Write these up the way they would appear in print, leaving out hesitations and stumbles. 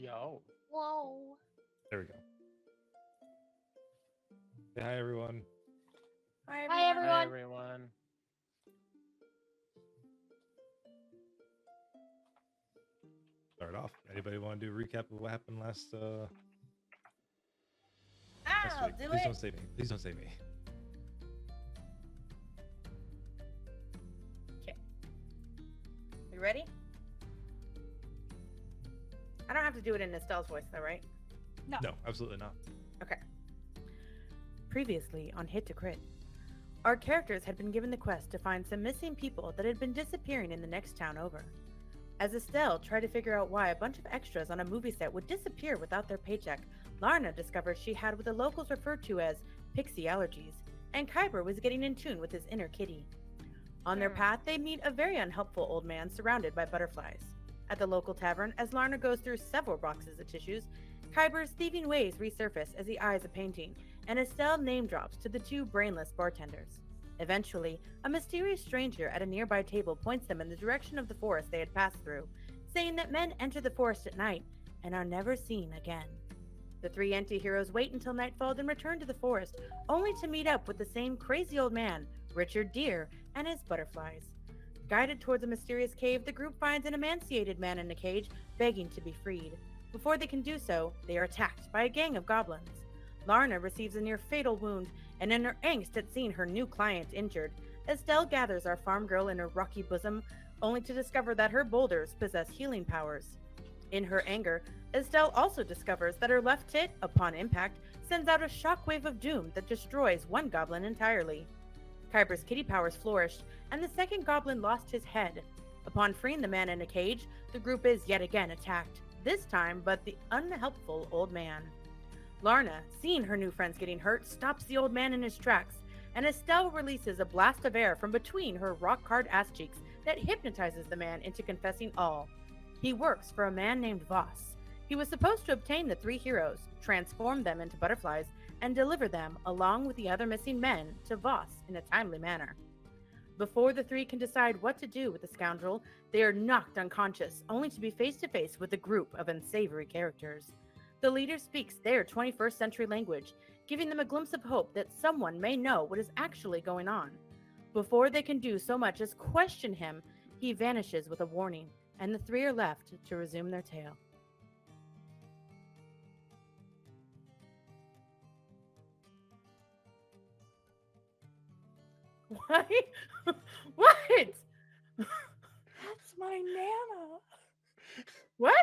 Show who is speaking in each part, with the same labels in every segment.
Speaker 1: Yo.
Speaker 2: Whoa.
Speaker 3: There we go. Say hi, everyone.
Speaker 4: Hi
Speaker 2: Hi,
Speaker 4: everyone.
Speaker 1: Hi,
Speaker 2: everyone.
Speaker 1: everyone.
Speaker 3: Start off. Anybody want to do a recap of what happened last
Speaker 4: I'll
Speaker 3: week?
Speaker 4: do
Speaker 3: Please
Speaker 4: it.
Speaker 3: don't say me. Please don't say me.
Speaker 4: Okay. You ready? I don't have to do it in Estelle's voice though, right?
Speaker 3: No, absolutely not.
Speaker 4: Okay. Previously on Hit to Crit, our characters had been given the quest to find some missing people that had been disappearing in the next town over. As Estelle tried to figure out why a bunch of extras on a movie set would disappear without their paycheck, Larna discovered she had what the locals referred to as pixie allergies, and Kyber was getting in tune with his inner kitty. On their path, they meet a very unhelpful old man surrounded by butterflies. At the local tavern, as Larna goes through several boxes of tissues, Kyber's thieving ways resurface as he eyes a painting, and Estelle name drops to the two brainless bartenders. Eventually, a mysterious stranger at a nearby table points them in the direction of the forest they had passed through, saying that men enter the forest at night and are never seen again. The three anti-heroes wait until nightfall, then return to the forest, only to meet up with the same crazy old man, Richard Deere, and his butterflies. Guided towards a mysterious cave, the group finds an emaciated man in a cage, begging to be freed. Before they can do so, they are attacked by a gang of goblins. Larna receives a near-fatal wound, and in her angst at seeing her new client injured, Estelle gathers our farm girl in her rocky bosom, only to discover that her boulders possess healing powers. In her anger, Estelle also discovers that her left tit, upon impact, sends out a shockwave of doom that destroys one goblin entirely. Kyber's kitty powers flourished, and the second goblin lost his head. Upon freeing the man in a cage, the group is yet again attacked, this time by the unhelpful old man. Larna, seeing her new friends getting hurt, stops the old man in his tracks, and Estelle releases a blast of air from between her rock-hard ass cheeks that hypnotizes the man into confessing all. He works for a man named Voss. He was supposed to obtain the three heroes, transform them into butterflies, and deliver them, along with the other missing men, to Voss in a timely manner. Before the three can decide what to do with the scoundrel, they are knocked unconscious, only to be face to face with a group of unsavory characters. The leader speaks their 21st century language, giving them a glimpse of hope that someone may know what is actually going on. Before they can do so much as question him, he vanishes with a warning, and the three are left to resume their tale. What? What?
Speaker 2: That's my Nana.
Speaker 4: What?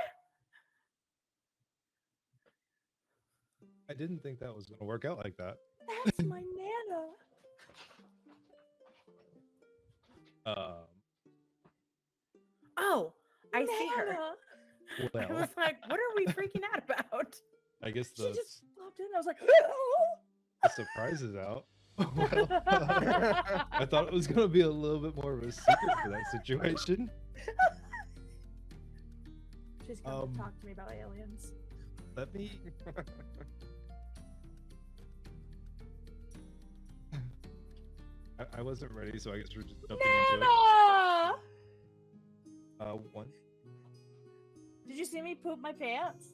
Speaker 3: I didn't think that was going to work out like that.
Speaker 2: That's my Nana.
Speaker 4: Oh, I see her.
Speaker 2: Nana.
Speaker 4: I
Speaker 3: Well,
Speaker 4: was like, what are we freaking out about?
Speaker 3: I guess
Speaker 2: She
Speaker 3: the,
Speaker 2: just popped in. I was like,
Speaker 3: the surprise is out. Well, I thought it was going to be a little bit more of a secret for that situation.
Speaker 2: she's come to talk to me about aliens.
Speaker 3: Let me. I wasn't ready, so I guess we're just jumping into
Speaker 2: Nana!
Speaker 3: it. One.
Speaker 2: Did you see me poop my pants?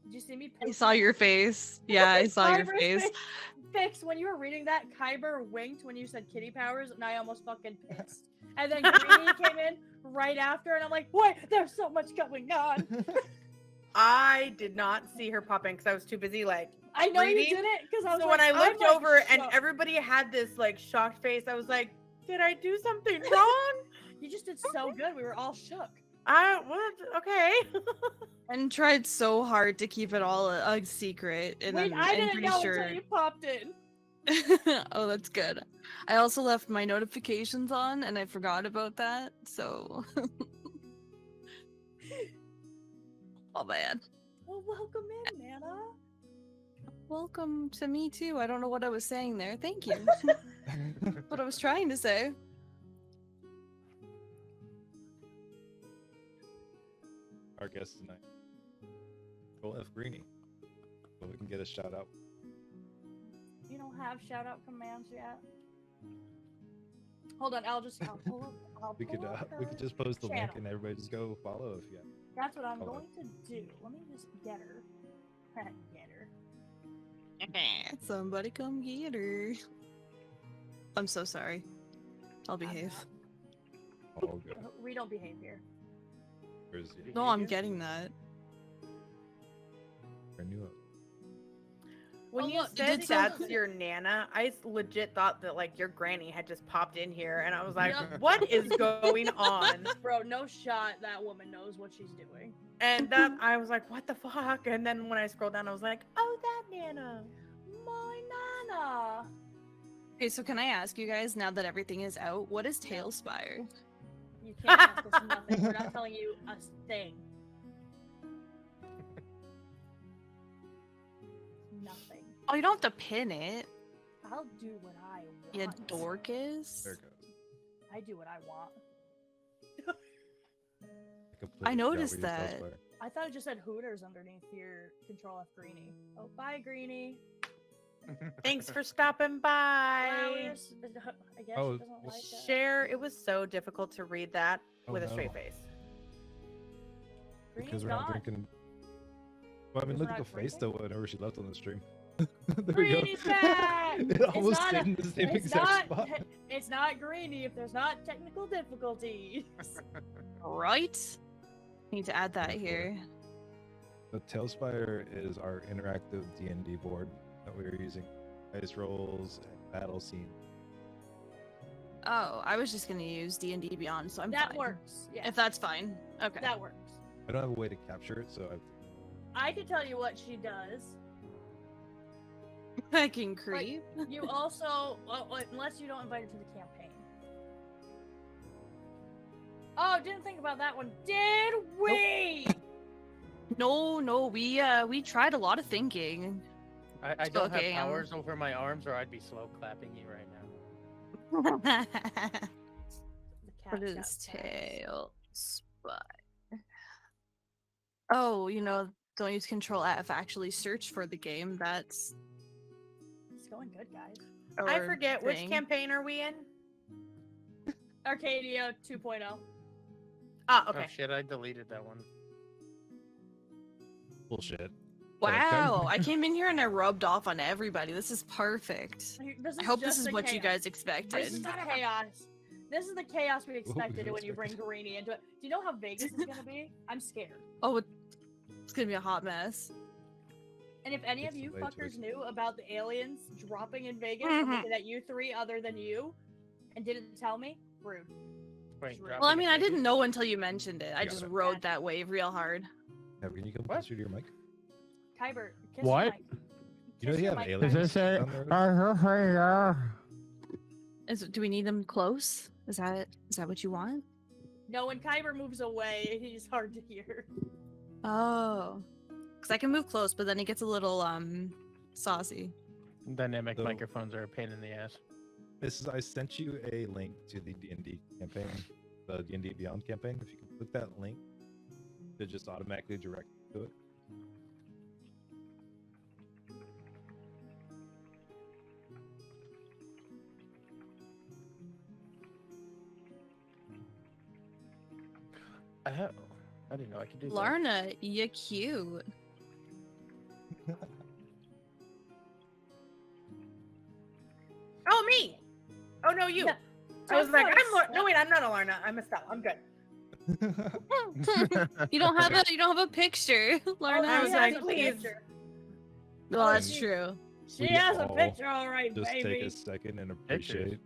Speaker 2: Did you see me poop?
Speaker 5: I saw your face. Yeah, I saw your
Speaker 2: Kyber's
Speaker 5: face.
Speaker 2: Fix, when you were reading that, Kyber winked when you said kitty powers, and I almost fucking pissed. And then Greenie came in right after, and I'm like, wait, there's so much going on.
Speaker 4: I did not see her pop in because I was too busy, like,
Speaker 2: I know
Speaker 4: reading.
Speaker 2: you did it, because I was
Speaker 4: So
Speaker 2: like,
Speaker 4: when I
Speaker 2: I'm,
Speaker 4: looked
Speaker 2: like,
Speaker 4: over and
Speaker 2: shocked.
Speaker 4: everybody had this, like, shocked face, I was like, did I do something wrong?
Speaker 2: You just did so good. We were all shook.
Speaker 4: What? Okay.
Speaker 5: And tried so hard to keep it all a secret. And
Speaker 2: Wait,
Speaker 5: I'm
Speaker 2: I didn't
Speaker 5: pretty
Speaker 2: know
Speaker 5: sure.
Speaker 2: until you popped in.
Speaker 5: Oh, that's good. I also left my notifications on and I forgot about that. So. Oh, man.
Speaker 2: Well, welcome in, Nana.
Speaker 5: Welcome to me, too. I don't know what I was saying there. Thank you. What I was trying to say.
Speaker 3: Our guest tonight, Joel F. Greenie, so we can get a shout out.
Speaker 2: You don't have shout out commands yet. Hold on, I'll pull up.
Speaker 3: We could
Speaker 2: her
Speaker 3: just post the link
Speaker 2: channel.
Speaker 3: and everybody just go follow if you.
Speaker 2: That's what I'm
Speaker 3: Hold on.
Speaker 2: going to do. Let me just get her. Get her.
Speaker 5: Somebody come get her. I'm so sorry. I'll behave.
Speaker 3: All good.
Speaker 2: We don't behave here.
Speaker 3: Where's the
Speaker 5: No, I'm getting that.
Speaker 3: I knew it.
Speaker 4: When
Speaker 2: Oh,
Speaker 4: you
Speaker 2: look, you
Speaker 4: said
Speaker 2: did
Speaker 4: that's
Speaker 2: something.
Speaker 4: your Nana, I legit thought that like your granny had just popped in here, and I was like,
Speaker 2: Yep.
Speaker 4: "What is going on?"
Speaker 2: Bro, no shot that woman knows what she's doing.
Speaker 4: And that I was like, "What the fuck?" And then when I scrolled down, I was like, "Oh, that Nana."
Speaker 2: My Nana.
Speaker 5: Okay, so can I ask you guys, now that everything is out, what is Tailspire?
Speaker 2: You can't ask us nothing. We're not telling you a thing. Nothing.
Speaker 5: Oh, you don't have to pin it.
Speaker 2: I'll do what I want.
Speaker 5: You Dorcas.
Speaker 3: There it goes.
Speaker 2: I do what I want.
Speaker 3: Completely forgot
Speaker 5: noticed
Speaker 3: we used
Speaker 5: that.
Speaker 3: Tailspire.
Speaker 2: I thought it just said Hooters underneath your Control F Greenie. Oh, bye, Greenie.
Speaker 4: Thanks for stopping by.
Speaker 2: Flowers. I guess
Speaker 3: Oh,
Speaker 2: she doesn't like that.
Speaker 4: Share. It was so difficult to read that
Speaker 3: Oh,
Speaker 4: with a
Speaker 3: no.
Speaker 4: straight face.
Speaker 2: Greenie's
Speaker 3: Because we're not
Speaker 2: gone.
Speaker 3: drinking. Well, I mean,
Speaker 2: Because
Speaker 3: look
Speaker 2: we're
Speaker 3: at the
Speaker 2: not
Speaker 3: face
Speaker 2: drinking?
Speaker 3: though. Whenever she left on the stream. there we go.
Speaker 2: Greenie's back!
Speaker 3: It
Speaker 2: It's
Speaker 3: almost
Speaker 2: not
Speaker 3: stayed in the same
Speaker 2: It's
Speaker 3: exact
Speaker 2: not.
Speaker 3: spot.
Speaker 2: It's not Greenie if there's not technical difficulties.
Speaker 5: Right? Need to add that here.
Speaker 3: The Tailspire is our interactive D&D board that we are using. Dice rolls and battle scene.
Speaker 5: Oh, I was just gonna use D&D Beyond, so I'm
Speaker 2: That
Speaker 5: fine.
Speaker 2: works. Yeah.
Speaker 5: If that's fine. Okay.
Speaker 2: that works.
Speaker 3: I don't have a way to capture it, so
Speaker 2: I can tell you what she does.
Speaker 5: I can creep.
Speaker 2: You also, well, unless you don't invite her to the campaign. Oh, didn't think about that one. Did we?
Speaker 5: No, we tried a lot of thinking.
Speaker 1: I don't have
Speaker 5: Okay,
Speaker 1: powers over my arms, or I'd be slow clapping you right now.
Speaker 2: The cat's
Speaker 5: What
Speaker 2: got
Speaker 5: is
Speaker 2: sass.
Speaker 5: tail spire? Oh, don't use Control F. Actually, search for the game. That's
Speaker 2: It's going good, guys.
Speaker 4: I
Speaker 5: our
Speaker 4: forget which
Speaker 5: thing.
Speaker 4: campaign are we in?
Speaker 2: Arcadia 2.0.
Speaker 4: Ah,
Speaker 1: Oh
Speaker 4: okay.
Speaker 1: shit, I deleted that one.
Speaker 3: bullshit.
Speaker 5: Wow, I came in here and I rubbed off on everybody. This is perfect.
Speaker 2: This
Speaker 5: I
Speaker 2: is
Speaker 5: hope this
Speaker 2: just
Speaker 5: is
Speaker 2: the
Speaker 5: what you
Speaker 2: chaos.
Speaker 5: guys
Speaker 2: This
Speaker 5: expected.
Speaker 2: is the chaos. This is the chaos we expected
Speaker 3: you
Speaker 2: when you bring
Speaker 3: expected?
Speaker 2: Greenie into it. Do you know how Vegas is gonna be? I'm scared.
Speaker 5: Oh, it's gonna be a hot mess.
Speaker 2: And if any of
Speaker 3: It's
Speaker 2: you
Speaker 3: way too
Speaker 2: fuckers knew about the aliens dropping in Vegas
Speaker 5: Mhm.
Speaker 2: and looking at you three other than you and didn't tell me, rude.
Speaker 1: Wait,
Speaker 2: Well,
Speaker 1: dropping
Speaker 5: Well, I
Speaker 1: it
Speaker 5: mean, I
Speaker 1: like
Speaker 5: didn't
Speaker 1: this?
Speaker 5: know until you mentioned it. I
Speaker 3: Got
Speaker 5: just
Speaker 3: it.
Speaker 5: rode that wave real hard.
Speaker 3: Have can you come
Speaker 1: What?
Speaker 3: closer to your mic?
Speaker 2: Kyber, kiss
Speaker 6: What?
Speaker 2: your mic.
Speaker 3: You know
Speaker 2: Kiss
Speaker 3: you
Speaker 2: your
Speaker 3: have
Speaker 2: mic,
Speaker 3: aliens.
Speaker 2: Kyber.
Speaker 3: down there?
Speaker 5: Do we need them close? Is that what you want?
Speaker 2: No, when Kyber moves away, he's hard to hear.
Speaker 5: Oh, because I can move close, but then it gets a little saucy.
Speaker 1: Dynamic
Speaker 3: So-
Speaker 1: microphones are a pain in the ass.
Speaker 3: I sent you a link to the D&D campaign, the D&D Beyond campaign. If you can click that link, it just automatically direct you to it.
Speaker 1: Oh, I didn't know I could do that.
Speaker 5: Larna, you cute.
Speaker 4: Oh, me. Oh no, you.
Speaker 2: Yeah.
Speaker 4: I was
Speaker 2: Of
Speaker 4: like,
Speaker 2: course.
Speaker 4: no, wait, I'm not Alarna. I'm Estelle. I'm good.
Speaker 5: You don't have a picture, Larna.
Speaker 4: I
Speaker 2: she
Speaker 4: was
Speaker 2: has
Speaker 4: like,
Speaker 2: a
Speaker 4: please.
Speaker 2: picture.
Speaker 5: Well,
Speaker 2: Oh,
Speaker 5: that's
Speaker 2: she-
Speaker 5: true.
Speaker 2: She
Speaker 3: We
Speaker 2: has a
Speaker 3: all
Speaker 2: picture, all right,
Speaker 3: Just take
Speaker 2: baby.
Speaker 3: a second and
Speaker 1: Pictures.
Speaker 3: appreciate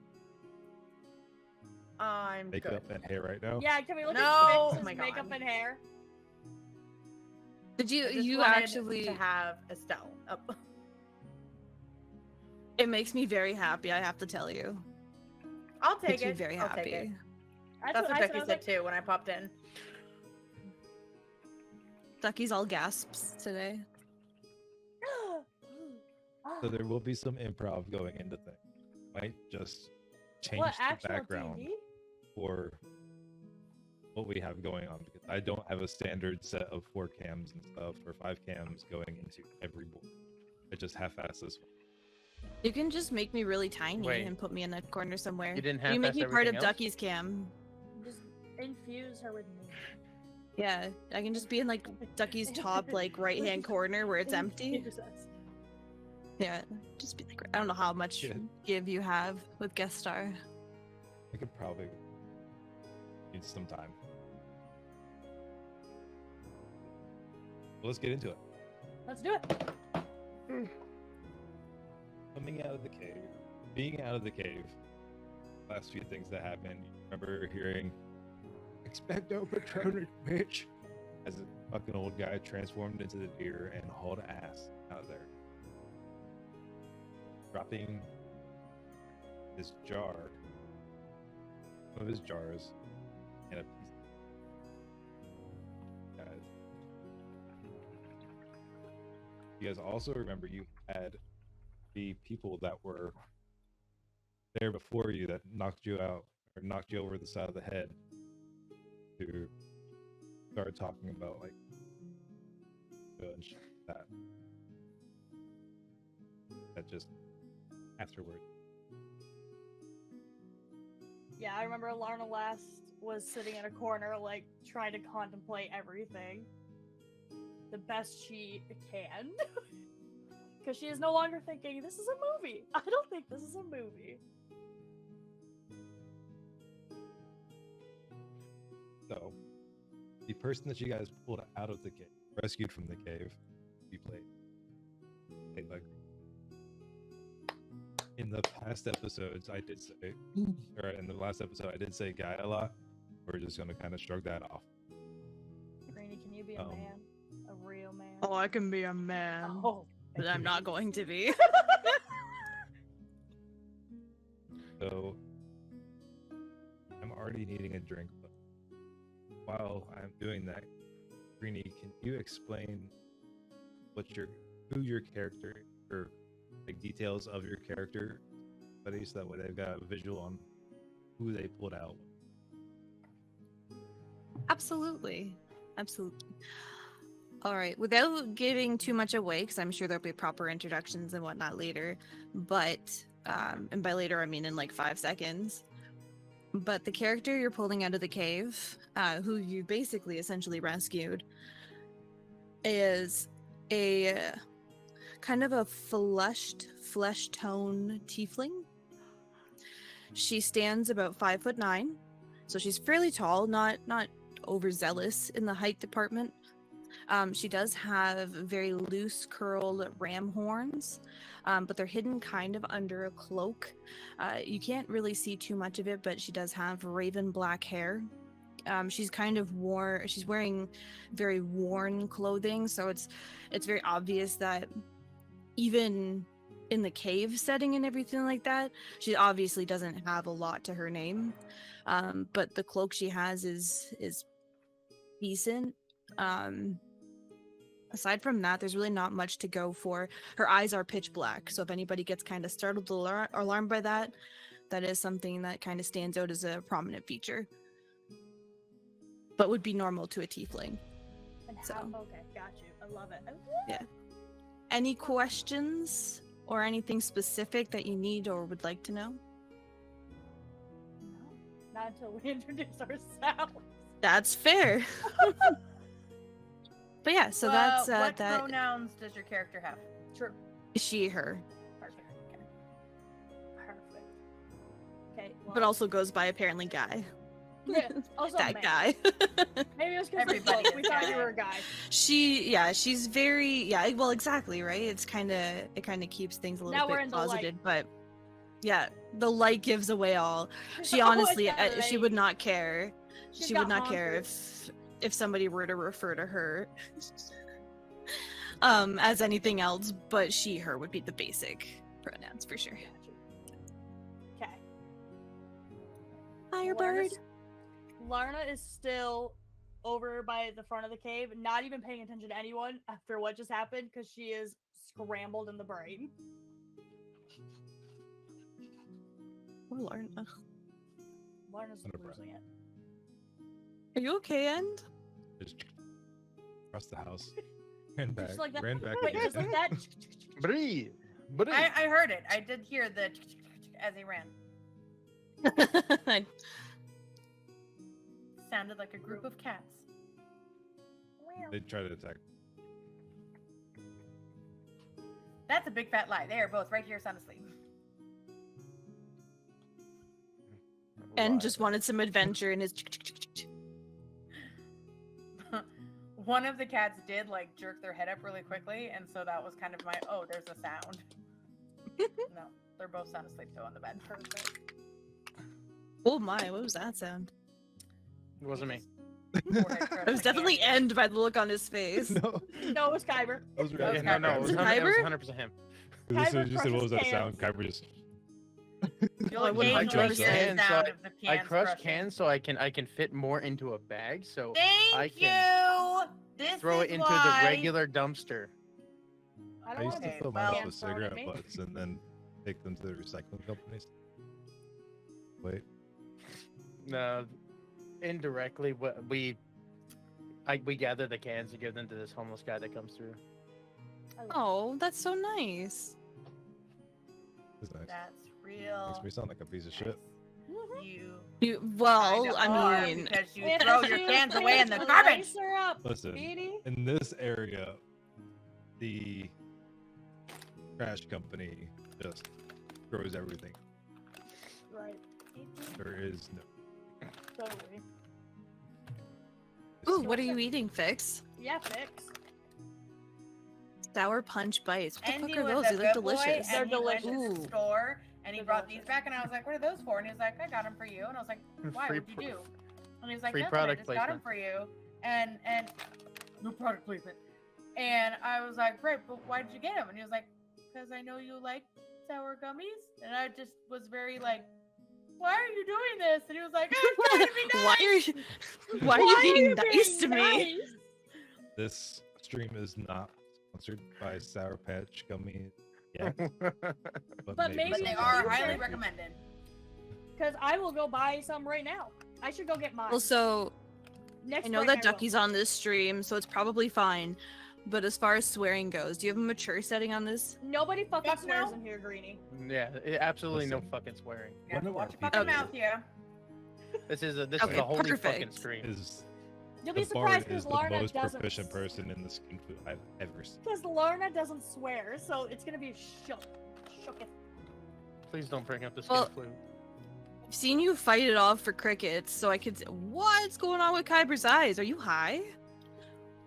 Speaker 4: I'm good.
Speaker 3: makeup and hair right now.
Speaker 2: Yeah, can we look
Speaker 4: No,
Speaker 2: at
Speaker 4: oh
Speaker 2: Vix's
Speaker 4: my
Speaker 2: makeup
Speaker 4: God.
Speaker 2: and hair?
Speaker 5: Did
Speaker 4: I
Speaker 5: you
Speaker 4: just
Speaker 5: you
Speaker 4: wanted
Speaker 5: actually?
Speaker 4: to have Estelle up.
Speaker 5: It makes me very happy. I have to tell you.
Speaker 4: I'll take
Speaker 5: Makes me
Speaker 4: it.
Speaker 5: very
Speaker 4: I'll take
Speaker 5: happy.
Speaker 4: it.
Speaker 2: That's,
Speaker 4: That's what
Speaker 2: I said. I
Speaker 4: Becky
Speaker 2: was
Speaker 4: said
Speaker 2: like,
Speaker 4: too when I popped in.
Speaker 5: Ducky's all gasps today.
Speaker 3: So there will be some improv going into things. Might just change
Speaker 2: what
Speaker 3: the
Speaker 2: actual
Speaker 3: background
Speaker 2: D&D?
Speaker 3: for what we have going on because I don't have a standard set of 4 cams and stuff or 5 cams going into every board. I just half-ass this one.
Speaker 5: You can just make me really tiny
Speaker 1: Wait.
Speaker 5: and put me in a corner somewhere.
Speaker 1: You didn't
Speaker 5: You make
Speaker 1: half-ass
Speaker 5: me part of
Speaker 1: everything else?
Speaker 5: Ducky's cam.
Speaker 2: Just infuse her with me.
Speaker 5: Yeah, I can just be in like Ducky's top like right hand corner where it's empty.
Speaker 2: Infuse us.
Speaker 5: Yeah, just be like I don't know how much
Speaker 3: Yeah.
Speaker 5: give you have with guest star.
Speaker 3: I could probably need some time. Well, let's get into it.
Speaker 2: Let's do it.
Speaker 3: Coming out of the cave, being out of the cave. Last few things that happened. You remember hearing "Expecto Patronus, bitch," as a fucking old guy transformed into the deer and hauled ass out there, dropping this jar, one of his jars, and a piece. Guys, you guys also remember you had the people that were there before you that knocked you out or knocked you over the side of the head to start talking about like and shit like that just afterward.
Speaker 2: Yeah, I remember Larna last was sitting in a corner, like, trying to contemplate everything the best she can. Because she is no longer thinking, this is a movie. I don't think this is a movie.
Speaker 3: So the person that you guys pulled out of the cave, rescued from the cave, you played like in the past episodes I did say, or in the last episode I did say guy a lot. We're just gonna kind of shrug that off.
Speaker 2: Greenie, can you be a man? A real man?
Speaker 5: Oh, I can be a man,
Speaker 2: Oh.
Speaker 5: but I'm not going to be.
Speaker 3: So I'm already needing a drink, but while I'm doing that, Greenie, can you explain who your character or like details of your character, buddy, so that way they've got a visual on who they pulled out?
Speaker 5: Absolutely. Absolutely. All right. Without giving too much away, because I'm sure there'll be proper introductions and whatnot later, but, and by later, I mean in like 5 seconds. But the character you're pulling out of the cave, who you basically essentially rescued, is a kind of a flushed, flesh tone tiefling. She stands about 5'9", so she's fairly tall, not overzealous in the height department. She does have very loose curled ram horns, but they're hidden kind of under a cloak. You can't really see too much of it, but she does have raven black hair. She's wearing very worn clothing, so it's very obvious that even in the cave setting and everything like that, she obviously doesn't have a lot to her name. But the cloak she has is decent. Aside from that, there's really not much to go for. Her eyes are pitch black, so if anybody gets kind of startled or alarmed by that, that is something that kind of stands out as a prominent feature, but would be normal to a tiefling.
Speaker 2: And
Speaker 5: So.
Speaker 2: how? Okay, got you. I love it.
Speaker 5: Yeah. Any questions or anything specific that you need or would like to know?
Speaker 2: No, not until we introduce ourselves.
Speaker 5: That's fair. But yeah, so that's
Speaker 4: what
Speaker 5: that.
Speaker 4: pronouns does your character have?
Speaker 2: True.
Speaker 5: She, her,
Speaker 2: Perfect. Okay. Perfect. Okay. Well,
Speaker 5: but also goes by apparently guy.
Speaker 2: yeah, also
Speaker 5: That
Speaker 2: man.
Speaker 5: guy.
Speaker 2: Maybe it was because
Speaker 4: Everybody
Speaker 2: we
Speaker 4: is
Speaker 2: thought
Speaker 4: guy.
Speaker 2: you were a guy.
Speaker 5: She's very, well, exactly, right? It kind of keeps things a little
Speaker 2: Now we're
Speaker 5: bit
Speaker 2: in the light.
Speaker 5: closeted, but yeah, the light gives away all. She
Speaker 2: Oh,
Speaker 5: honestly,
Speaker 2: it's that
Speaker 5: she would
Speaker 2: lady.
Speaker 5: not care.
Speaker 2: She's
Speaker 5: She
Speaker 2: got
Speaker 5: would not care
Speaker 2: honkers.
Speaker 5: if somebody were to refer to her as anything else, but she, her would be the basic pronouns for sure.
Speaker 2: Okay.
Speaker 5: Firebird.
Speaker 2: Larna is still over by the front of the cave, not even paying attention to anyone after what just happened, because she is scrambled in the brain.
Speaker 5: Or Lorna.
Speaker 2: Larna's
Speaker 3: Under breath.
Speaker 2: losing it.
Speaker 5: Are you okay, End?
Speaker 3: Just across the house, ran back,
Speaker 2: Just like that.
Speaker 3: ran back.
Speaker 2: Wait,
Speaker 3: again.
Speaker 2: just like that.
Speaker 1: Breathe. But
Speaker 4: I heard it. I did hear the as he ran. Sounded like a group of cats.
Speaker 3: They try to attack.
Speaker 4: That's a big fat lie. They are both right here sound asleep.
Speaker 5: And just wanted some adventure in his.
Speaker 4: One of the cats did like jerk their head up really quickly, and so that was kind of my there's a sound. No, they're both sound asleep though on the bed.
Speaker 2: Perfect.
Speaker 5: Oh my, what was that sound?
Speaker 1: It wasn't me.
Speaker 5: It was definitely End by the look on his face.
Speaker 3: No,
Speaker 2: No, it was Kyber.
Speaker 3: that was
Speaker 4: That
Speaker 3: right.
Speaker 4: was
Speaker 1: Yeah, no, it was
Speaker 5: Was it
Speaker 1: 100% him.
Speaker 3: As soon as
Speaker 2: Kyber
Speaker 3: you said what was that
Speaker 2: crushes
Speaker 3: sound,
Speaker 2: cans.
Speaker 3: Kyber just.
Speaker 4: You'll
Speaker 5: I wouldn't
Speaker 4: occasionally
Speaker 5: trust
Speaker 4: hear the
Speaker 1: cans, so
Speaker 4: sound of the
Speaker 1: I
Speaker 4: cans
Speaker 1: crush
Speaker 4: crushing.
Speaker 1: cans so I can fit more into a bag. So
Speaker 4: Thank
Speaker 1: I
Speaker 4: you. This
Speaker 1: throw
Speaker 4: is
Speaker 1: it into
Speaker 4: why...
Speaker 1: the regular dumpster.
Speaker 2: I
Speaker 3: I
Speaker 2: don't
Speaker 3: used
Speaker 2: want
Speaker 3: to
Speaker 4: Okay,
Speaker 3: fill
Speaker 4: well-
Speaker 3: mine up with
Speaker 2: Cans thrown at
Speaker 3: cigarette
Speaker 2: me.
Speaker 3: butts and then take them to the recycling companies. Wait,
Speaker 1: No, indirectly, we gather the cans and give them to this homeless guy that comes through.
Speaker 5: Oh, that's so nice.
Speaker 3: it's nice.
Speaker 4: That's real.
Speaker 3: Makes me sound like a piece of shit.
Speaker 5: Well,
Speaker 4: Kinda
Speaker 5: I
Speaker 4: are,
Speaker 5: mean,
Speaker 4: because you
Speaker 2: Yeah,
Speaker 4: throw your
Speaker 2: she
Speaker 4: cans
Speaker 2: was
Speaker 4: away in the
Speaker 2: trying to
Speaker 4: garbage.
Speaker 2: lace her up,
Speaker 3: Listen,
Speaker 2: Petey.
Speaker 3: in this area, the trash company just throws everything.
Speaker 2: Right.
Speaker 3: There is no.
Speaker 2: Totally.
Speaker 5: ooh, what are you eating, Fix?
Speaker 2: Yeah, Fix.
Speaker 5: Sour punch bites. What the
Speaker 4: Andy
Speaker 5: fuck are
Speaker 4: was
Speaker 5: those?
Speaker 4: a
Speaker 5: They look
Speaker 4: good boy,
Speaker 5: delicious.
Speaker 2: They're
Speaker 4: and he went to
Speaker 5: delicious.
Speaker 4: the store and he
Speaker 2: They're
Speaker 4: brought these
Speaker 2: delicious.
Speaker 4: back, and I was like, "What are those for?" And he was like, "I got them for you." And I was like, "Why?
Speaker 1: Free
Speaker 4: What'd you do?" And he was like,
Speaker 1: free
Speaker 4: "Nothing. I
Speaker 1: product
Speaker 4: just got them
Speaker 1: placement.
Speaker 4: for you." And no product placement. And I was like, "Great, but why did you get them?" And he was like, "Because I know you like sour gummies." And I just was very like, "Why are you doing this?" And he was like, "I'm trying to be nice."
Speaker 5: Why are you? Why are you being nice to me?
Speaker 2: nice?
Speaker 3: This stream is not sponsored by Sour Patch Gummy. Yeah,
Speaker 2: But maybe
Speaker 4: But they
Speaker 2: in the
Speaker 4: are
Speaker 2: future-
Speaker 4: highly recommended.
Speaker 2: Because I will go buy some right now. I should go get mine.
Speaker 5: Also,
Speaker 2: Next
Speaker 5: I know
Speaker 2: break
Speaker 5: that
Speaker 2: will.
Speaker 5: Ducky's on this stream, so it's probably fine. But as far as swearing goes, do you have a mature setting on this?
Speaker 2: Nobody fucking
Speaker 4: Fuck
Speaker 2: swears
Speaker 4: no.
Speaker 2: in here, Greenie.
Speaker 1: Yeah, absolutely no
Speaker 3: Listen.
Speaker 1: fucking swearing.
Speaker 4: You have to
Speaker 3: One of our
Speaker 4: watch your fucking
Speaker 5: Okay.
Speaker 4: mouth here.
Speaker 1: This is
Speaker 5: Okay,
Speaker 1: a holy fucking
Speaker 5: perfect.
Speaker 1: stream.
Speaker 3: is
Speaker 2: You'll
Speaker 3: the
Speaker 2: be surprised
Speaker 3: Bard
Speaker 2: because
Speaker 3: is the
Speaker 2: Larna
Speaker 3: most
Speaker 2: doesn't.
Speaker 3: proficient person in this Kung Fu I've ever seen.
Speaker 2: Because Larna doesn't swear, so it's gonna be shook. Shook it.
Speaker 1: Please don't bring up the skin
Speaker 5: Well-
Speaker 1: flu.
Speaker 5: I've seen you fight it off for crickets, so I could. What's going on with Kyber's eyes? Are you high?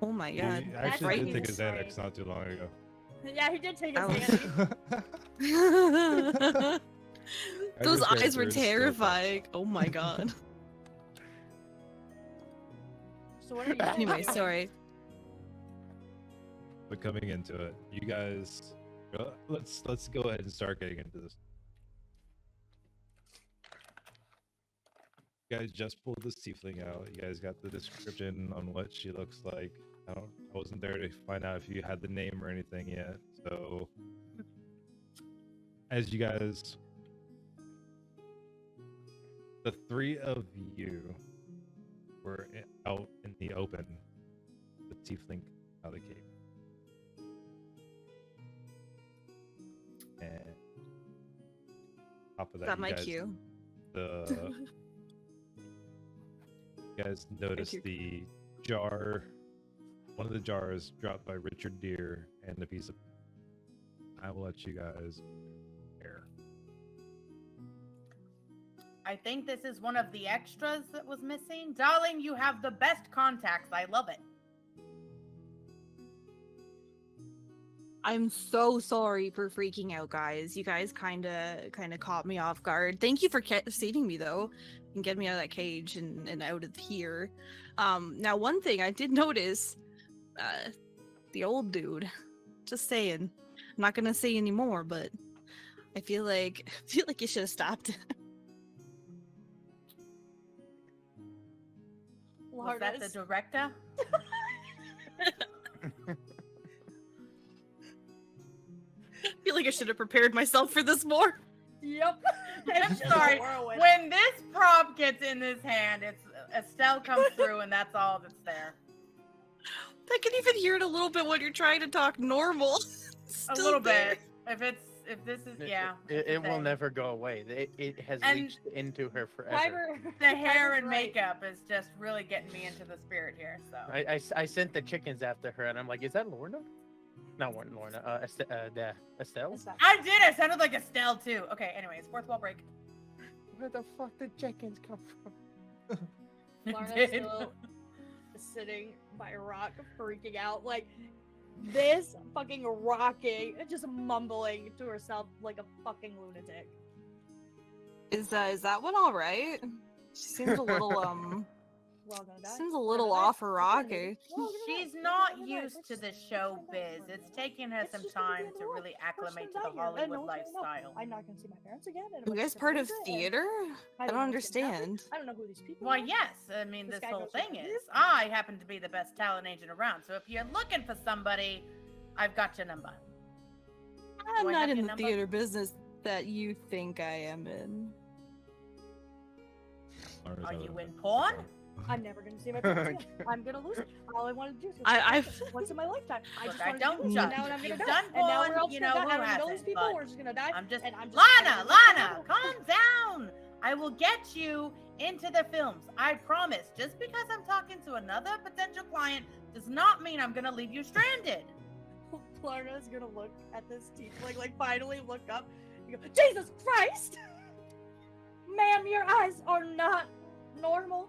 Speaker 5: Oh my
Speaker 3: He
Speaker 5: god.
Speaker 3: actually did
Speaker 2: frightening
Speaker 3: take
Speaker 2: to
Speaker 3: his Xanax
Speaker 2: say.
Speaker 3: not too long ago.
Speaker 2: Yeah, he did take
Speaker 5: That
Speaker 2: his
Speaker 5: was-
Speaker 2: sanity.
Speaker 5: Those
Speaker 3: Kyber's
Speaker 5: eyes were
Speaker 3: character is still
Speaker 5: terrifying. Oh my god.
Speaker 2: So what are you
Speaker 5: Anyway,
Speaker 2: doing?
Speaker 5: sorry.
Speaker 3: But coming into it, you guys, let's go ahead and start getting into this. You guys just pulled this tiefling out. You guys got the description on what she looks like. I wasn't there to find out if you had the name or anything yet. So, as you guys, the three of you were out in the open. The tiefling out of the cave. And top of that,
Speaker 5: Got
Speaker 3: you
Speaker 5: my
Speaker 3: guys,
Speaker 5: cue.
Speaker 3: you guys noticed
Speaker 5: you.
Speaker 3: the jar, one of the jars dropped by Richard Deere, and a piece of. I will let you guys share.
Speaker 4: I think this is one of the extras that was missing. Darling, you have the best contacts. I love it.
Speaker 5: I'm so sorry for freaking out, guys. You guys kind of caught me off guard. Thank you for saving me though, and getting me out of that cage and out of here. Now one thing I did notice, the old dude. Just saying, I'm not gonna say anymore, but I feel like you should have stopped.
Speaker 4: Was that the
Speaker 2: Larna's-
Speaker 4: director?
Speaker 5: I feel like I should have prepared myself for this more.
Speaker 2: Yep.
Speaker 4: I'm
Speaker 2: It's just
Speaker 4: sorry.
Speaker 2: a whirlwind.
Speaker 4: When this prop gets in this hand, it's Estelle comes through, and that's all that's there.
Speaker 5: I can even hear it a little bit when you're trying to talk normal.
Speaker 4: A
Speaker 5: Still
Speaker 4: little
Speaker 5: there.
Speaker 4: bit. If it's if this is
Speaker 1: It-
Speaker 4: yeah,
Speaker 1: It,
Speaker 4: it's a
Speaker 1: it will
Speaker 4: thing.
Speaker 1: never go away. It has
Speaker 4: And
Speaker 1: reached into her forever.
Speaker 2: Timer.
Speaker 4: The hair
Speaker 2: Timer's
Speaker 4: and
Speaker 2: right.
Speaker 4: makeup is just really getting me into the spirit here. So
Speaker 1: I sent the chickens after her, and I'm like, is that Lorna? Not Lorna. Estelle.
Speaker 2: It's not-
Speaker 4: I did. I sounded like Estelle too. Okay. Anyways, fourth wall break.
Speaker 1: Where the fuck did chickens come from?
Speaker 2: Lorna's
Speaker 4: Did.
Speaker 2: still sitting by a rock, freaking out, like this, fucking rocking, just mumbling to herself like a fucking lunatic.
Speaker 5: Is that one all right? She seems a little
Speaker 2: We're all gonna die.
Speaker 5: seems a
Speaker 2: We're
Speaker 5: little
Speaker 2: gonna die.
Speaker 5: off her
Speaker 2: We're gonna
Speaker 5: rocker.
Speaker 2: die. We're all gonna die.
Speaker 4: She's
Speaker 2: We're
Speaker 4: not
Speaker 2: gonna die.
Speaker 4: used
Speaker 2: We're
Speaker 4: to
Speaker 2: just-
Speaker 4: the
Speaker 2: we're just
Speaker 4: show
Speaker 2: gonna die.
Speaker 4: biz. It's taken her
Speaker 2: It's
Speaker 4: some
Speaker 2: just gonna be
Speaker 4: time
Speaker 2: in the
Speaker 4: to
Speaker 2: world.
Speaker 4: really
Speaker 2: We're just
Speaker 4: acclimate to
Speaker 2: gonna
Speaker 4: the
Speaker 2: die here, and no
Speaker 4: Hollywood
Speaker 2: one's gonna know.
Speaker 4: lifestyle.
Speaker 2: I'm not gonna see my parents again. And
Speaker 5: You
Speaker 2: I'm
Speaker 5: guys
Speaker 2: just
Speaker 5: part
Speaker 2: gonna
Speaker 5: of
Speaker 2: lose it, and
Speaker 5: theater?
Speaker 2: I
Speaker 5: I
Speaker 2: don't
Speaker 5: don't
Speaker 2: know what's gonna
Speaker 5: understand.
Speaker 2: happen. I don't know who these people
Speaker 4: Why,
Speaker 2: are.
Speaker 4: yes. I mean,
Speaker 2: This
Speaker 4: this
Speaker 2: guy
Speaker 4: whole
Speaker 2: goes
Speaker 4: thing
Speaker 2: like
Speaker 4: is
Speaker 2: this.
Speaker 4: I happen to be the best talent agent around. So if you're looking for somebody, I've got your number.
Speaker 5: I'm
Speaker 4: Do I
Speaker 5: not
Speaker 4: have
Speaker 5: in
Speaker 4: your
Speaker 5: the
Speaker 4: number?
Speaker 5: theater business that you think I am in.
Speaker 3: Lorna's
Speaker 4: Are
Speaker 3: out
Speaker 4: you
Speaker 3: of
Speaker 4: in
Speaker 3: it.
Speaker 4: porn?
Speaker 2: I'm never gonna see my parents again. I'm gonna lose it. All I wanted to do is
Speaker 5: I've-
Speaker 2: once in my lifetime. I
Speaker 4: Look,
Speaker 2: just
Speaker 4: I
Speaker 2: wanted
Speaker 4: don't
Speaker 2: to do this,
Speaker 4: judge.
Speaker 2: and now I'm
Speaker 4: If
Speaker 2: gonna
Speaker 4: you've
Speaker 2: die.
Speaker 4: done
Speaker 2: And now we're
Speaker 4: porn,
Speaker 2: all
Speaker 4: you
Speaker 2: just
Speaker 4: know
Speaker 2: gonna die.
Speaker 4: who
Speaker 2: I don't know these
Speaker 4: hasn't,
Speaker 2: people.
Speaker 4: but
Speaker 2: We're just gonna die.
Speaker 4: I'm just
Speaker 2: and I'm just
Speaker 4: Lana, calm down. I will get you into the films. I promise. Just because I'm talking to another potential client does not mean I'm gonna leave you stranded.
Speaker 2: Lorna's gonna look at this tiefling, like finally look up and go, Jesus Christ! Ma'am, your eyes are not normal.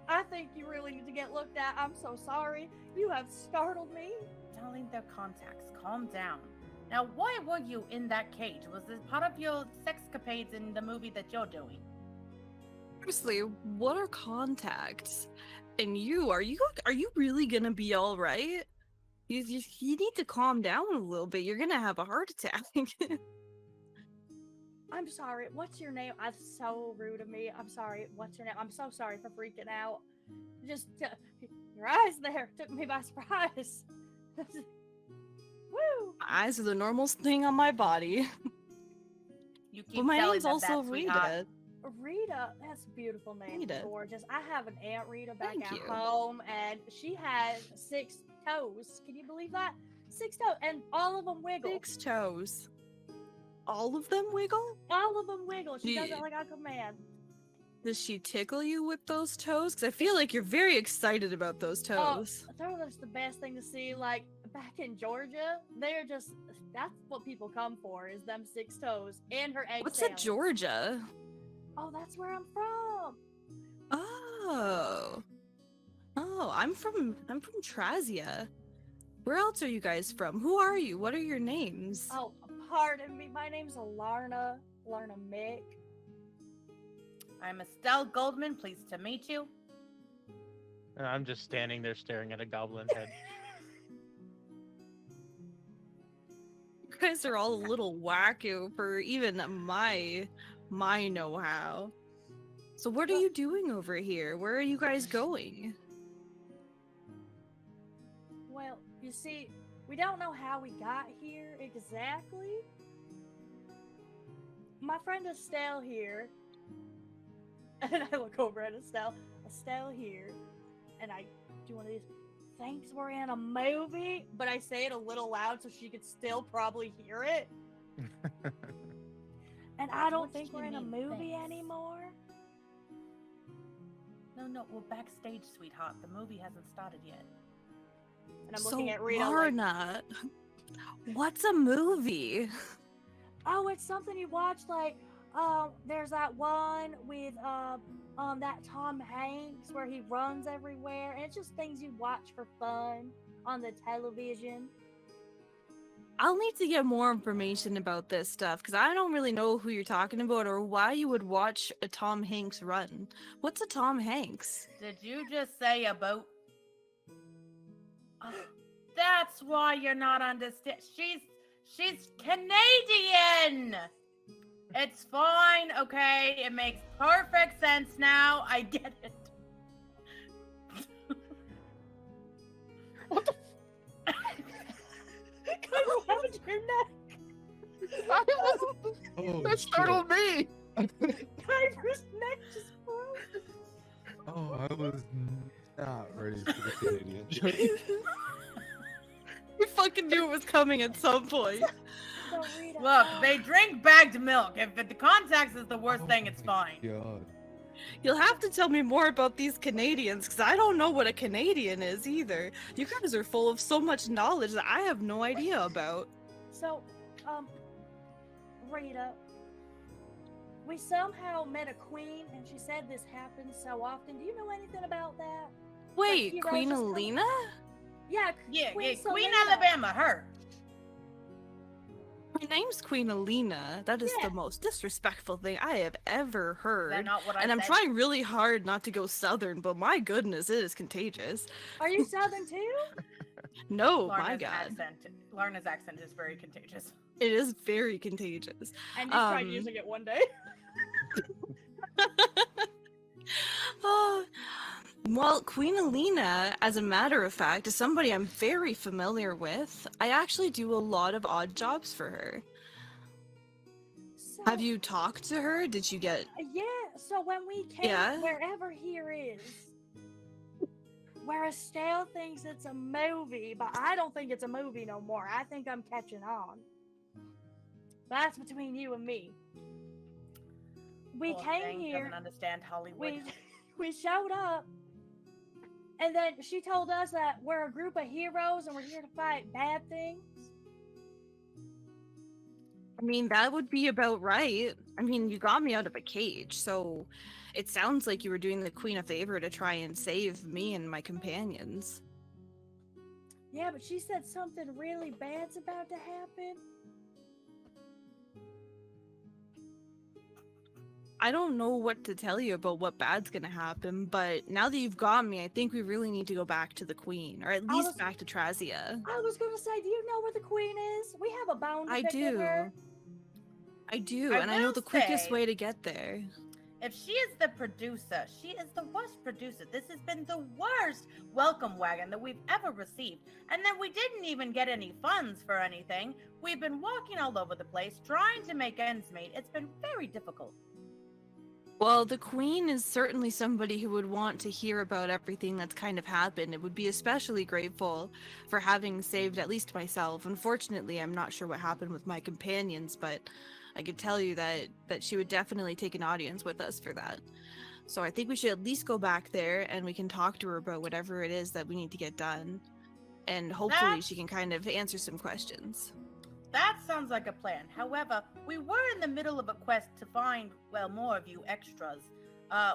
Speaker 2: I think you really need to get looked at. I'm so sorry. You have startled me.
Speaker 4: Darling, they're contacts. Calm down. Now, why were you in that cage? Was this part of your sexcapades in the movie that you're doing?
Speaker 5: Seriously, what are contacts? And are you really gonna be all right? You need to calm down a little bit. You're gonna have a heart attack.
Speaker 2: I'm sorry. What's your name? That's so rude of me. I'm sorry. What's your name? I'm so sorry for freaking out. Just your eyes there took me by surprise. Woo!
Speaker 5: Eyes are the normal thing on my body.
Speaker 4: You keep
Speaker 5: Well, my
Speaker 4: telling
Speaker 5: name's
Speaker 4: them
Speaker 5: also
Speaker 4: that, sweetheart.
Speaker 5: Rita.
Speaker 2: Rita, that's a beautiful name.
Speaker 5: Rita.
Speaker 2: Gorgeous. I have an Aunt Rita back
Speaker 5: Thank
Speaker 2: at
Speaker 5: you.
Speaker 2: home, and she has 6 toes. Can you believe that? 6 toes, and all of them wiggle.
Speaker 5: 6 toes. All of them wiggle?
Speaker 2: All of them wiggle. She does
Speaker 5: Yeah.
Speaker 2: it like on command.
Speaker 5: Does she tickle you with those toes? Because I feel like you're very excited about those toes.
Speaker 2: They're just the best thing to see. Like back in Georgia, that's what people come for is them 6 toes and her egg
Speaker 5: What's
Speaker 2: sandwich.
Speaker 5: a Georgia?
Speaker 2: Oh, that's where I'm from.
Speaker 5: Oh. Oh, I'm from Trazia. Where else are you guys from? Who are you? What are your names?
Speaker 2: Oh, pardon me. My name's Alarna Mick.
Speaker 4: I'm Estelle Goldman. Pleased to meet you.
Speaker 1: And I'm just standing there staring at a goblin head.
Speaker 5: You guys are all a little wacko for even my know-how. So what are you doing over here? Where are you guys going?
Speaker 2: Well, you see, we don't know how we got here exactly. My friend Estelle here, and I look over at Estelle here, and I do one of these, thanks we're in a movie, but I say it a little loud so she could still probably hear it. And I don't
Speaker 4: What
Speaker 2: think
Speaker 4: do
Speaker 2: we're
Speaker 4: you
Speaker 2: in a
Speaker 4: mean,
Speaker 2: movie
Speaker 4: thanks?
Speaker 2: anymore.
Speaker 4: No, we're backstage, sweetheart. The movie hasn't started yet.
Speaker 2: And I'm looking at Rita like,
Speaker 5: Lorna, what's a movie?
Speaker 2: oh, it's something you watch, like, there's that one with, that Tom Hanks where he runs everywhere, and it's just things you watch for fun on the television.
Speaker 5: I'll need to get more information about this stuff because I don't really know who you're talking about or why you would watch a Tom Hanks run. What's a Tom Hanks?
Speaker 4: Did you just say a boat? Oh, that's why you're not understand. She's Canadian. It's fine, okay? It makes perfect sense now. I get it.
Speaker 2: What happened to your neck?
Speaker 3: Oh,
Speaker 1: That startled me.
Speaker 2: Kyver's neck just broke.
Speaker 3: Oh, I was not ready for the Canadian joke.
Speaker 5: We fucking knew it was coming at some point.
Speaker 2: So Rita,
Speaker 4: Look, they drink bagged milk. If the contacts is the worst
Speaker 3: Oh
Speaker 4: thing, it's
Speaker 3: my
Speaker 4: fine.
Speaker 3: God.
Speaker 5: You'll have to tell me more about these Canadians, because I don't know what a Canadian is either. You guys are full of so much knowledge that I have no idea about.
Speaker 2: So, Rita, we somehow met a queen, and she said this happens so often. Do you know anything about that?
Speaker 5: Wait,
Speaker 2: heroes
Speaker 5: Queen
Speaker 2: just come-
Speaker 5: Alina?
Speaker 2: Yeah,
Speaker 4: Yeah,
Speaker 2: Queen
Speaker 4: Queen
Speaker 2: Selena.
Speaker 4: Alabama, her.
Speaker 5: My name's Queen Alina. That is
Speaker 2: Yeah.
Speaker 5: the most disrespectful thing I have ever
Speaker 4: Is
Speaker 5: heard.
Speaker 4: that not what I
Speaker 5: And I'm
Speaker 4: said?
Speaker 5: trying really hard not to go southern, but my goodness, it is contagious.
Speaker 2: Are you Southern too?
Speaker 5: No, my
Speaker 4: Lorna's
Speaker 5: god.
Speaker 4: Lorna's accent is very contagious.
Speaker 5: It is very contagious.
Speaker 2: And just tried
Speaker 5: Um,
Speaker 2: using it one day.
Speaker 5: Oh, well, Queen Alina, as a matter of fact, is somebody I'm very familiar with. I actually do a lot of odd jobs for her.
Speaker 2: So,
Speaker 5: Have you talked to her? Did you get...
Speaker 2: Yeah, so when we came,
Speaker 5: Yeah?
Speaker 2: wherever here is, where Estelle thinks it's a movie, but I don't think it's a movie no more. I think I'm catching on. That's between you and me. We
Speaker 4: Poor
Speaker 2: came
Speaker 4: thing
Speaker 2: here,
Speaker 4: Doesn't understand Hollywood.
Speaker 2: we showed up, and then she told us that we're a group of heroes and we're here to fight bad things.
Speaker 5: I mean, that would be about right. I mean, you got me out of a cage, so it sounds like you were doing the Queen a favor to try and save me and my companions.
Speaker 2: Yeah, but she said something really bad's about to happen.
Speaker 5: I don't know what to tell you about what bad's gonna happen, but now that you've got me, I think we really need to go back to the Queen, or at
Speaker 2: I
Speaker 5: least
Speaker 2: was-
Speaker 5: back to Trazia.
Speaker 2: I was gonna say, do you know where the queen is? We have a bone to
Speaker 5: I
Speaker 2: pick with
Speaker 5: do.
Speaker 2: her.
Speaker 5: I do,
Speaker 4: I
Speaker 5: and I know
Speaker 4: will
Speaker 5: the quickest
Speaker 4: say-
Speaker 5: way to get there.
Speaker 4: If she is the producer, she is the worst producer. This has been the worst welcome wagon that we've ever received. And then we didn't even get any funds for anything. We've been walking all over the place trying to make ends meet. It's been very difficult.
Speaker 5: Well, the Queen is certainly somebody who would want to hear about everything that's kind of happened. It would be especially grateful for having saved at least myself. Unfortunately, I'm not sure what happened with my companions, but I could tell you that she would definitely take an audience with us for that. So I think we should at least go back there and we can talk to her about whatever it is that we need to get done. And hopefully she can kind of answer some questions.
Speaker 4: That sounds like a plan. However, we were in the middle of a quest to find, well, more of you extras.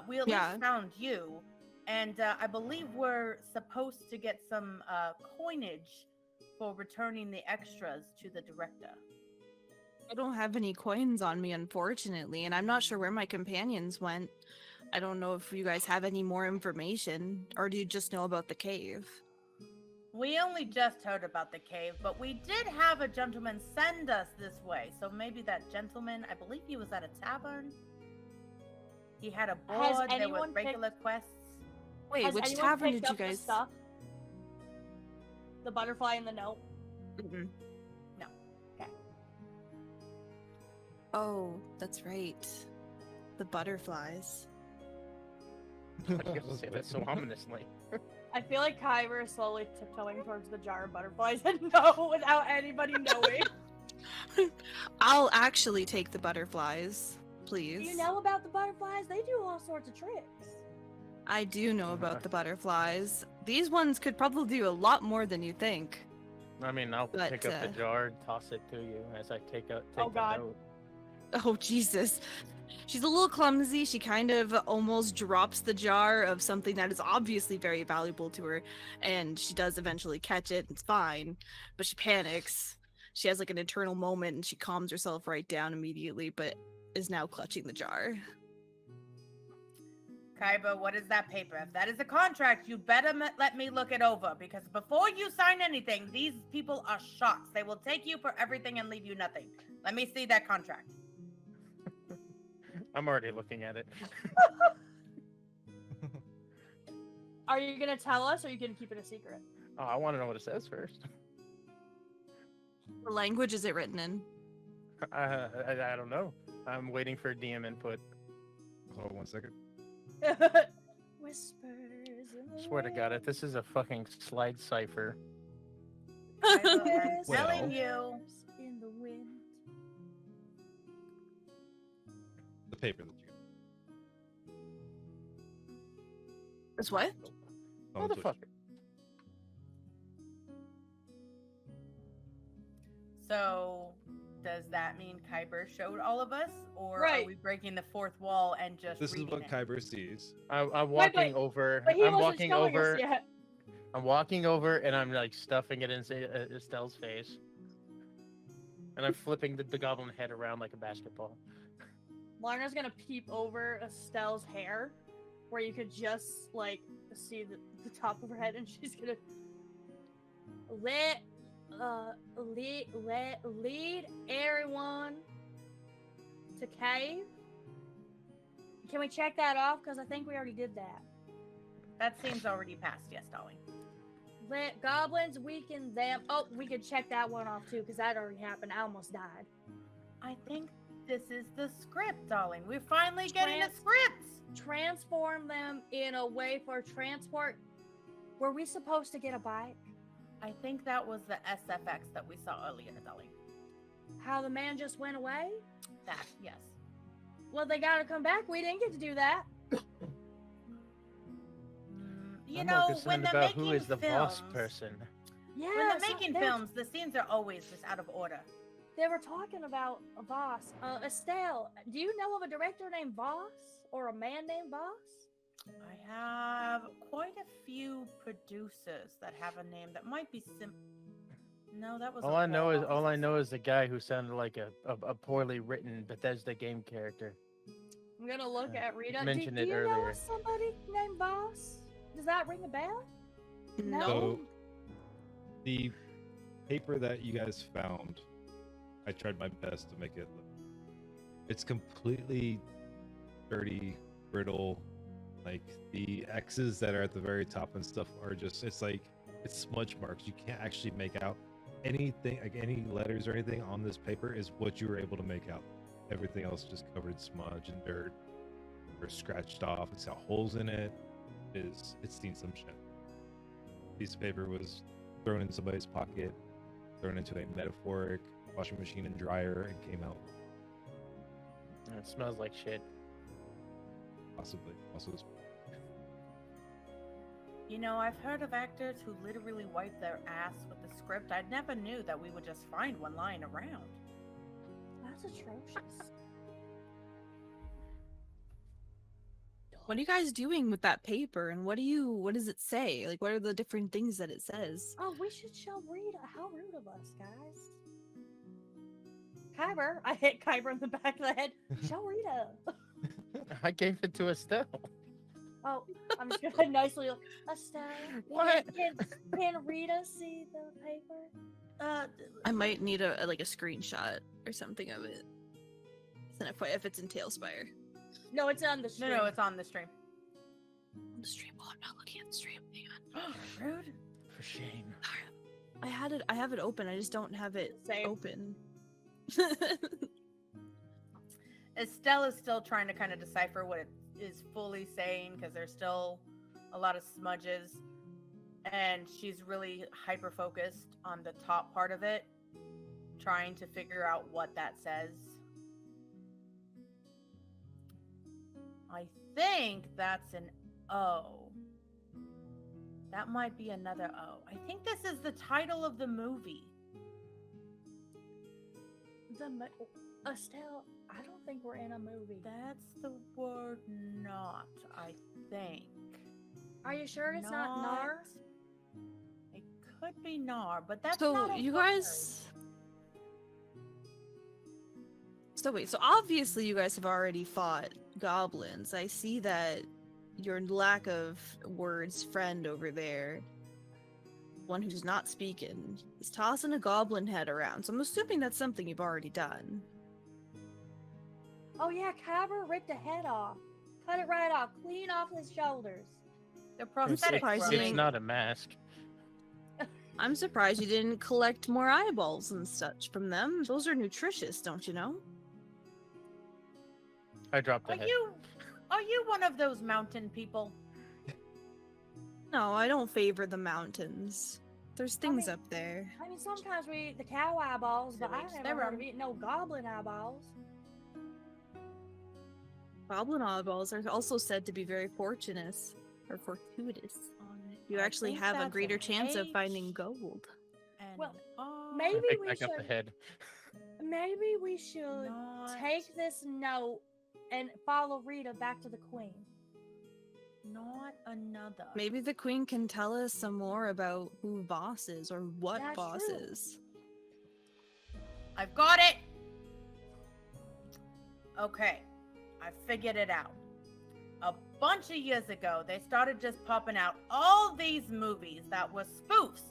Speaker 4: We at
Speaker 5: Yeah.
Speaker 4: least found you. And I believe we're supposed to get some coinage for returning the extras to the director.
Speaker 5: I don't have any coins on me, unfortunately, and I'm not sure where my companions went. I don't know if you guys have any more information, or do you just know about the cave?
Speaker 4: We only just heard about the cave, but we did have a gentleman send us this way. So maybe that gentleman, I believe he was at a tavern. He had a
Speaker 2: Has
Speaker 4: board, there were
Speaker 2: anyone
Speaker 4: regular quests.
Speaker 5: Wait,
Speaker 2: Has
Speaker 5: which
Speaker 2: anyone
Speaker 5: tavern
Speaker 2: picked
Speaker 5: did you
Speaker 2: up the
Speaker 5: guys?
Speaker 2: stuff? The butterfly in the note.
Speaker 5: Mm-mm.
Speaker 4: No.
Speaker 2: Okay.
Speaker 5: Oh, that's right. The butterflies.
Speaker 1: I was gonna say that so ominously.
Speaker 2: I feel like Kyber is slowly tiptoeing towards the jar of butterflies and no, without anybody knowing.
Speaker 5: I'll actually take the butterflies,
Speaker 2: Do
Speaker 5: please.
Speaker 2: you know about the butterflies? They do all sorts of tricks.
Speaker 5: I do know about the butterflies. These ones could probably do a lot more than you think.
Speaker 1: I mean, I'll
Speaker 5: But,
Speaker 1: pick up the jar and toss it to you as I take
Speaker 2: Oh,
Speaker 1: the
Speaker 2: God.
Speaker 1: note.
Speaker 5: Oh, Jesus. She's a little clumsy. She kind of almost drops the jar of something that is obviously very valuable to her, and she does eventually catch it. It's fine, but she panics. She has like an internal moment and she calms herself right down immediately, but is now clutching the jar.
Speaker 4: Kaiba, what is that paper? If that is a contract, you better let me look it over, because before you sign anything, these people are sharks. They will take you for everything and leave you nothing. Let me see that contract.
Speaker 1: I'm already looking at it.
Speaker 2: Are you gonna tell us, or are you gonna keep it a secret?
Speaker 1: Oh, I want to know what it says first.
Speaker 5: What language is it written in?
Speaker 1: I don't know. I'm waiting for DM input.
Speaker 3: Hold on 1 second.
Speaker 2: Whispers. In the
Speaker 1: Swear to God, if this is a fucking slide cipher.
Speaker 4: Kaiba, I'm
Speaker 2: Whispers
Speaker 3: Well.
Speaker 4: telling you.
Speaker 2: in the wind.
Speaker 3: paper that you
Speaker 5: It's what?
Speaker 3: got. Someone switched.
Speaker 1: Motherfucker.
Speaker 4: So, does that mean Kyber showed all of us, or
Speaker 2: Right.
Speaker 4: are we breaking the fourth wall and just?
Speaker 3: This is
Speaker 4: reading
Speaker 3: what
Speaker 4: it?
Speaker 3: Kyber sees.
Speaker 1: I'm walking
Speaker 2: but-
Speaker 1: over.
Speaker 2: But he
Speaker 1: I'm
Speaker 2: wasn't
Speaker 1: walking
Speaker 2: showing
Speaker 1: over.
Speaker 2: us yet.
Speaker 1: I'm walking over and I'm like stuffing it in Estelle's face. And I'm flipping the goblin head around like a basketball.
Speaker 2: Larna's gonna peep over Estelle's hair, where you could just like see the top of her head, and she's gonna lead everyone to cave. Can we check that off? Because I think we already did that.
Speaker 4: That seems already passed. Yes, darling.
Speaker 2: Let goblins weaken them. Oh, we could check that one off too, because that already happened. I almost died.
Speaker 4: I think this is the script, darling. We're finally getting a
Speaker 2: Trans-
Speaker 4: script.
Speaker 2: Transform them in a way for transport. Were we supposed to get a bike?
Speaker 4: I think that was the SFX that we saw earlier, darling.
Speaker 2: How the man just went away?
Speaker 4: That, yes.
Speaker 2: Well, they gotta come back. We didn't get to do that.
Speaker 4: You
Speaker 1: I'm
Speaker 4: know,
Speaker 1: more
Speaker 4: when
Speaker 1: concerned
Speaker 4: they're
Speaker 1: about
Speaker 4: making
Speaker 1: who is the boss
Speaker 4: films,
Speaker 1: person.
Speaker 2: Yeah.
Speaker 4: when they're making films, the scenes are always just out of order.
Speaker 2: They were talking about a boss. Estelle, do you know of a director named Voss or a man named Voss?
Speaker 4: I have quite a few producers that have a name that might be No, that was.
Speaker 1: All I know is the guy who sounded like a poorly written Bethesda game character.
Speaker 2: I'm gonna look at Rita.
Speaker 1: mentioned
Speaker 2: do
Speaker 1: it
Speaker 2: you know
Speaker 1: earlier.
Speaker 2: of somebody named Voss? Does that ring a bell? No.
Speaker 3: So, the paper that you guys found, I tried my best to make it look. It's completely dirty, brittle. Like the X's that are at the very top and stuff are just, it's smudge marks. You can't actually make out anything, like any letters or anything on this paper is what you were able to make out. Everything else just covered in smudge and dirt or scratched off. It's got holes in it. It's seen some shit. Piece of paper was thrown in somebody's pocket, thrown into a metaphoric washing machine and dryer, and came out.
Speaker 1: And it smells like shit.
Speaker 3: Possibly. Also,
Speaker 4: You know, I've heard of actors who literally wipe their ass with the script. I never knew that we would just find one lying around.
Speaker 2: That's atrocious.
Speaker 5: What are you guys doing with that paper, and what does it say? Like, what are the different things that it says?
Speaker 2: Oh, we should show Rita. How rude of us, guys. Kyber, I hit Kyber in the back of the head. Show Rita.
Speaker 1: I gave it to Estelle.
Speaker 2: Oh, I'm just gonna nicely look. Estelle,
Speaker 1: What?
Speaker 2: can Rita see the paper?
Speaker 5: I might need a screenshot or something of it. Then if it's in Tailspire.
Speaker 2: No, it's on the stream.
Speaker 4: No, it's on the stream.
Speaker 5: On the stream. Oh, I'm not looking at the stream. Hang on.
Speaker 4: Rude.
Speaker 1: For shame.
Speaker 5: I have it open. I just don't have it
Speaker 2: Same.
Speaker 5: open.
Speaker 4: Estelle is still trying to kind of decipher what it is fully saying because there's still a lot of smudges, and she's really hyper focused on the top part of it, trying to figure out what that says. I think that's an O. That might be another O. I think this is the title of the movie.
Speaker 2: Estelle, I don't think we're in a movie.
Speaker 4: That's the word not, I think.
Speaker 2: Are you sure it's not Nar?
Speaker 4: It could be Nar, but that's
Speaker 5: So
Speaker 4: not a
Speaker 5: you
Speaker 4: word.
Speaker 5: guys. So wait. So obviously you guys have already fought goblins. I see that your lack of words friend over there, one who's not speaking, is tossing a goblin head around. So I'm assuming that's something you've already done.
Speaker 2: Oh yeah, Kyber ripped the head off. Cut it right off. Clean off his shoulders.
Speaker 4: The
Speaker 1: It's,
Speaker 4: prosthetics.
Speaker 5: surprising.
Speaker 1: it's not a mask.
Speaker 5: I'm surprised you didn't collect more eyeballs and such from them. Those are nutritious, don't you know?
Speaker 1: I dropped the
Speaker 4: Are
Speaker 1: head.
Speaker 4: you one of those mountain people?
Speaker 5: No, I don't favor the mountains. There's things
Speaker 2: mean-
Speaker 5: up there.
Speaker 2: I mean, sometimes we eat the cow eyeballs, but I
Speaker 4: Silly.
Speaker 2: never
Speaker 4: They're
Speaker 2: heard
Speaker 4: wrong.
Speaker 2: of eating no goblin eyeballs.
Speaker 5: Goblin eyeballs are also said to be very fortunate or fortuitous. You
Speaker 4: I
Speaker 5: actually
Speaker 4: think
Speaker 5: have a
Speaker 4: that's
Speaker 5: greater
Speaker 4: an
Speaker 5: chance of finding
Speaker 4: H
Speaker 5: gold.
Speaker 4: and
Speaker 2: Well,
Speaker 4: an R.
Speaker 2: maybe
Speaker 1: Pick
Speaker 2: we
Speaker 1: back up the
Speaker 2: should-
Speaker 1: head.
Speaker 2: Maybe we should
Speaker 4: Not,
Speaker 2: take this note and follow Rita back to the queen.
Speaker 4: not another.
Speaker 5: Maybe the queen can tell us some more about who boss is or what
Speaker 2: That's
Speaker 5: boss
Speaker 2: true.
Speaker 5: is.
Speaker 4: I've got it. Okay, I figured it out. A bunch of years ago, they started just popping out all these movies that were spoofs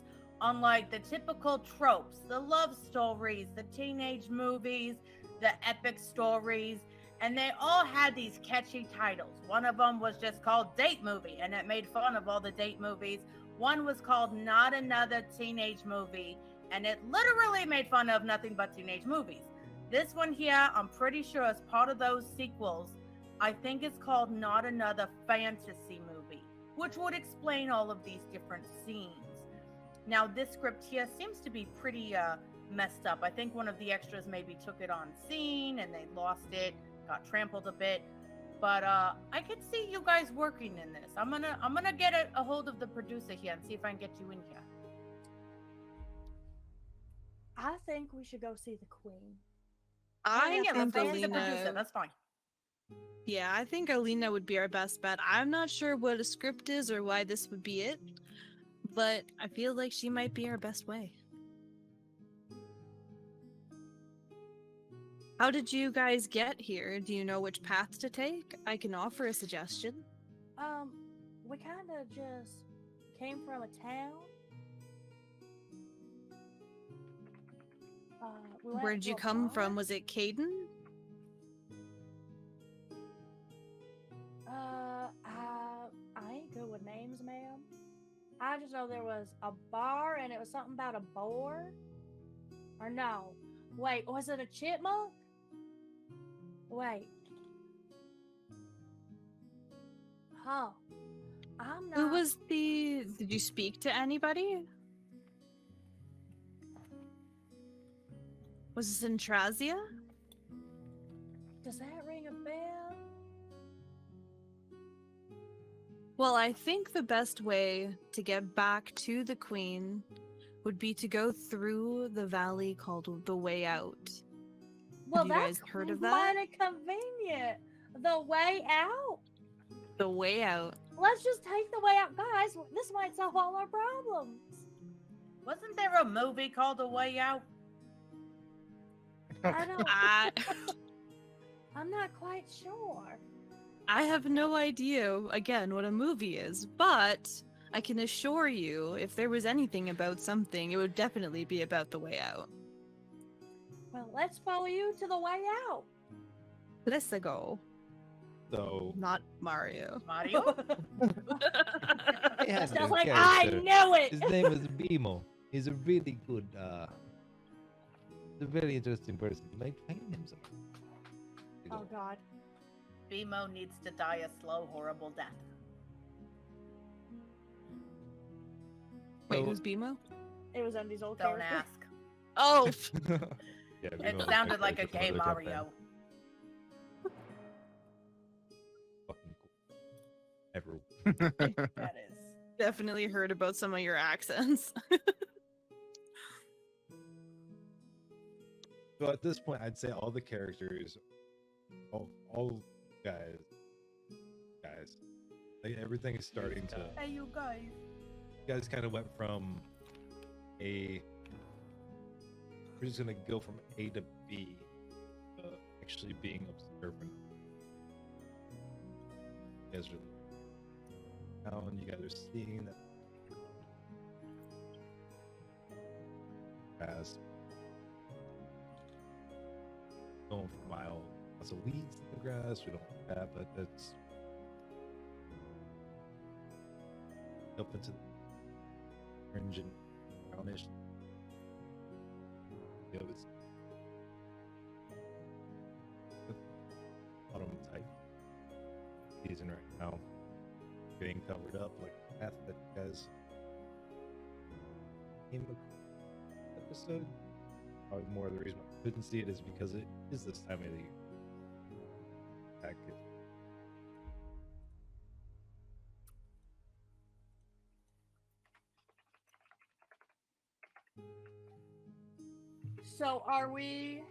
Speaker 4: on like the typical tropes, the love stories, the teenage movies, the epic stories, and they all had these catchy titles. One of them was just called Date Movie, and it made fun of all the date movies. One was called Not Another Teenage Movie, and it literally made fun of nothing but teenage movies. This one here, I'm pretty sure is part of those sequels. I think it's called Not Another Fantasy Movie, which would explain all of these different scenes. Now, this script here seems to be pretty messed up. I think one of the extras maybe took it on scene and they lost it, got trampled a bit. But I could see you guys working in this. I'm gonna get a hold of the producer here and see if I can get you in here.
Speaker 2: I think we should go see the queen.
Speaker 5: I
Speaker 4: yeah,
Speaker 5: think
Speaker 4: let's go see the producer.
Speaker 5: Alina.
Speaker 4: That's fine.
Speaker 5: Yeah, I think Alina would be our best bet. I'm not sure what a script is or why this would be it, but I feel like she might be our best way. How did you guys get here? Do you know which path to take? I can offer a suggestion.
Speaker 2: We kind of just came from a town. We went
Speaker 5: Where'd
Speaker 2: to
Speaker 5: you
Speaker 2: a
Speaker 5: come
Speaker 2: bar.
Speaker 5: from? Was it Caden?
Speaker 2: I ain't good with names, ma'am. I just know there was a bar and it was something about a boar. Or no. Wait, was it a chipmunk? Wait. Huh. I'm not.
Speaker 5: Who was the... Did you speak to anybody? Was this in Trazia?
Speaker 2: Does that ring a bell?
Speaker 5: Well, I think the best way to get back to the Queen would be to go through the valley called the Way Out.
Speaker 2: Well,
Speaker 5: you
Speaker 2: that's
Speaker 5: guys heard of that?
Speaker 2: mighty convenient. The way out.
Speaker 5: The Way Out.
Speaker 2: Let's just take the way out, guys. This might solve all our problems.
Speaker 4: Wasn't there a movie called A Way Out?
Speaker 2: I don't.
Speaker 5: I,
Speaker 2: I'm not quite sure.
Speaker 5: I have no idea, again, what a movie is, but I can assure you, if there was anything about something, it would definitely be about the Way Out.
Speaker 2: Well, let's follow you to the way out.
Speaker 5: Let's go.
Speaker 3: So
Speaker 5: Not Mario.
Speaker 4: Mario?
Speaker 6: Yeah,
Speaker 2: Sounds
Speaker 6: the
Speaker 2: like I
Speaker 6: character.
Speaker 2: knew it.
Speaker 6: His name is Bimo. He's a really good, he's a very interesting person. You might find him sometime.
Speaker 2: Oh God.
Speaker 4: Bimo needs to die a slow, horrible death.
Speaker 5: Wait,
Speaker 3: So-
Speaker 5: who's BMO?
Speaker 2: It was Undy's old
Speaker 4: Don't
Speaker 2: character.
Speaker 4: ask.
Speaker 5: Oh,
Speaker 3: Yeah,
Speaker 4: It
Speaker 3: Bimo
Speaker 4: sounded
Speaker 3: is
Speaker 4: like a
Speaker 3: just
Speaker 4: gay
Speaker 3: another Jumpman.
Speaker 4: Mario.
Speaker 3: Fucking cool. Ever.
Speaker 2: That is.
Speaker 5: definitely heard about some of your accents.
Speaker 3: So at this point, I'd say all the characters, all guys, like everything is starting to.
Speaker 4: Hey, you guys.
Speaker 3: You guys kind of went from a. We're just gonna go from A to B, actually being observant. You guys are down. You guys are seeing that. As going for a while, lots of weeds in the grass. We don't want that, but that's up into the orange and brownish. You know, it's the autumn type season right now, getting covered up like the path that you guys came across episode. Probably more of the reason I couldn't see it is because it is this time of the year. Back
Speaker 2: So are we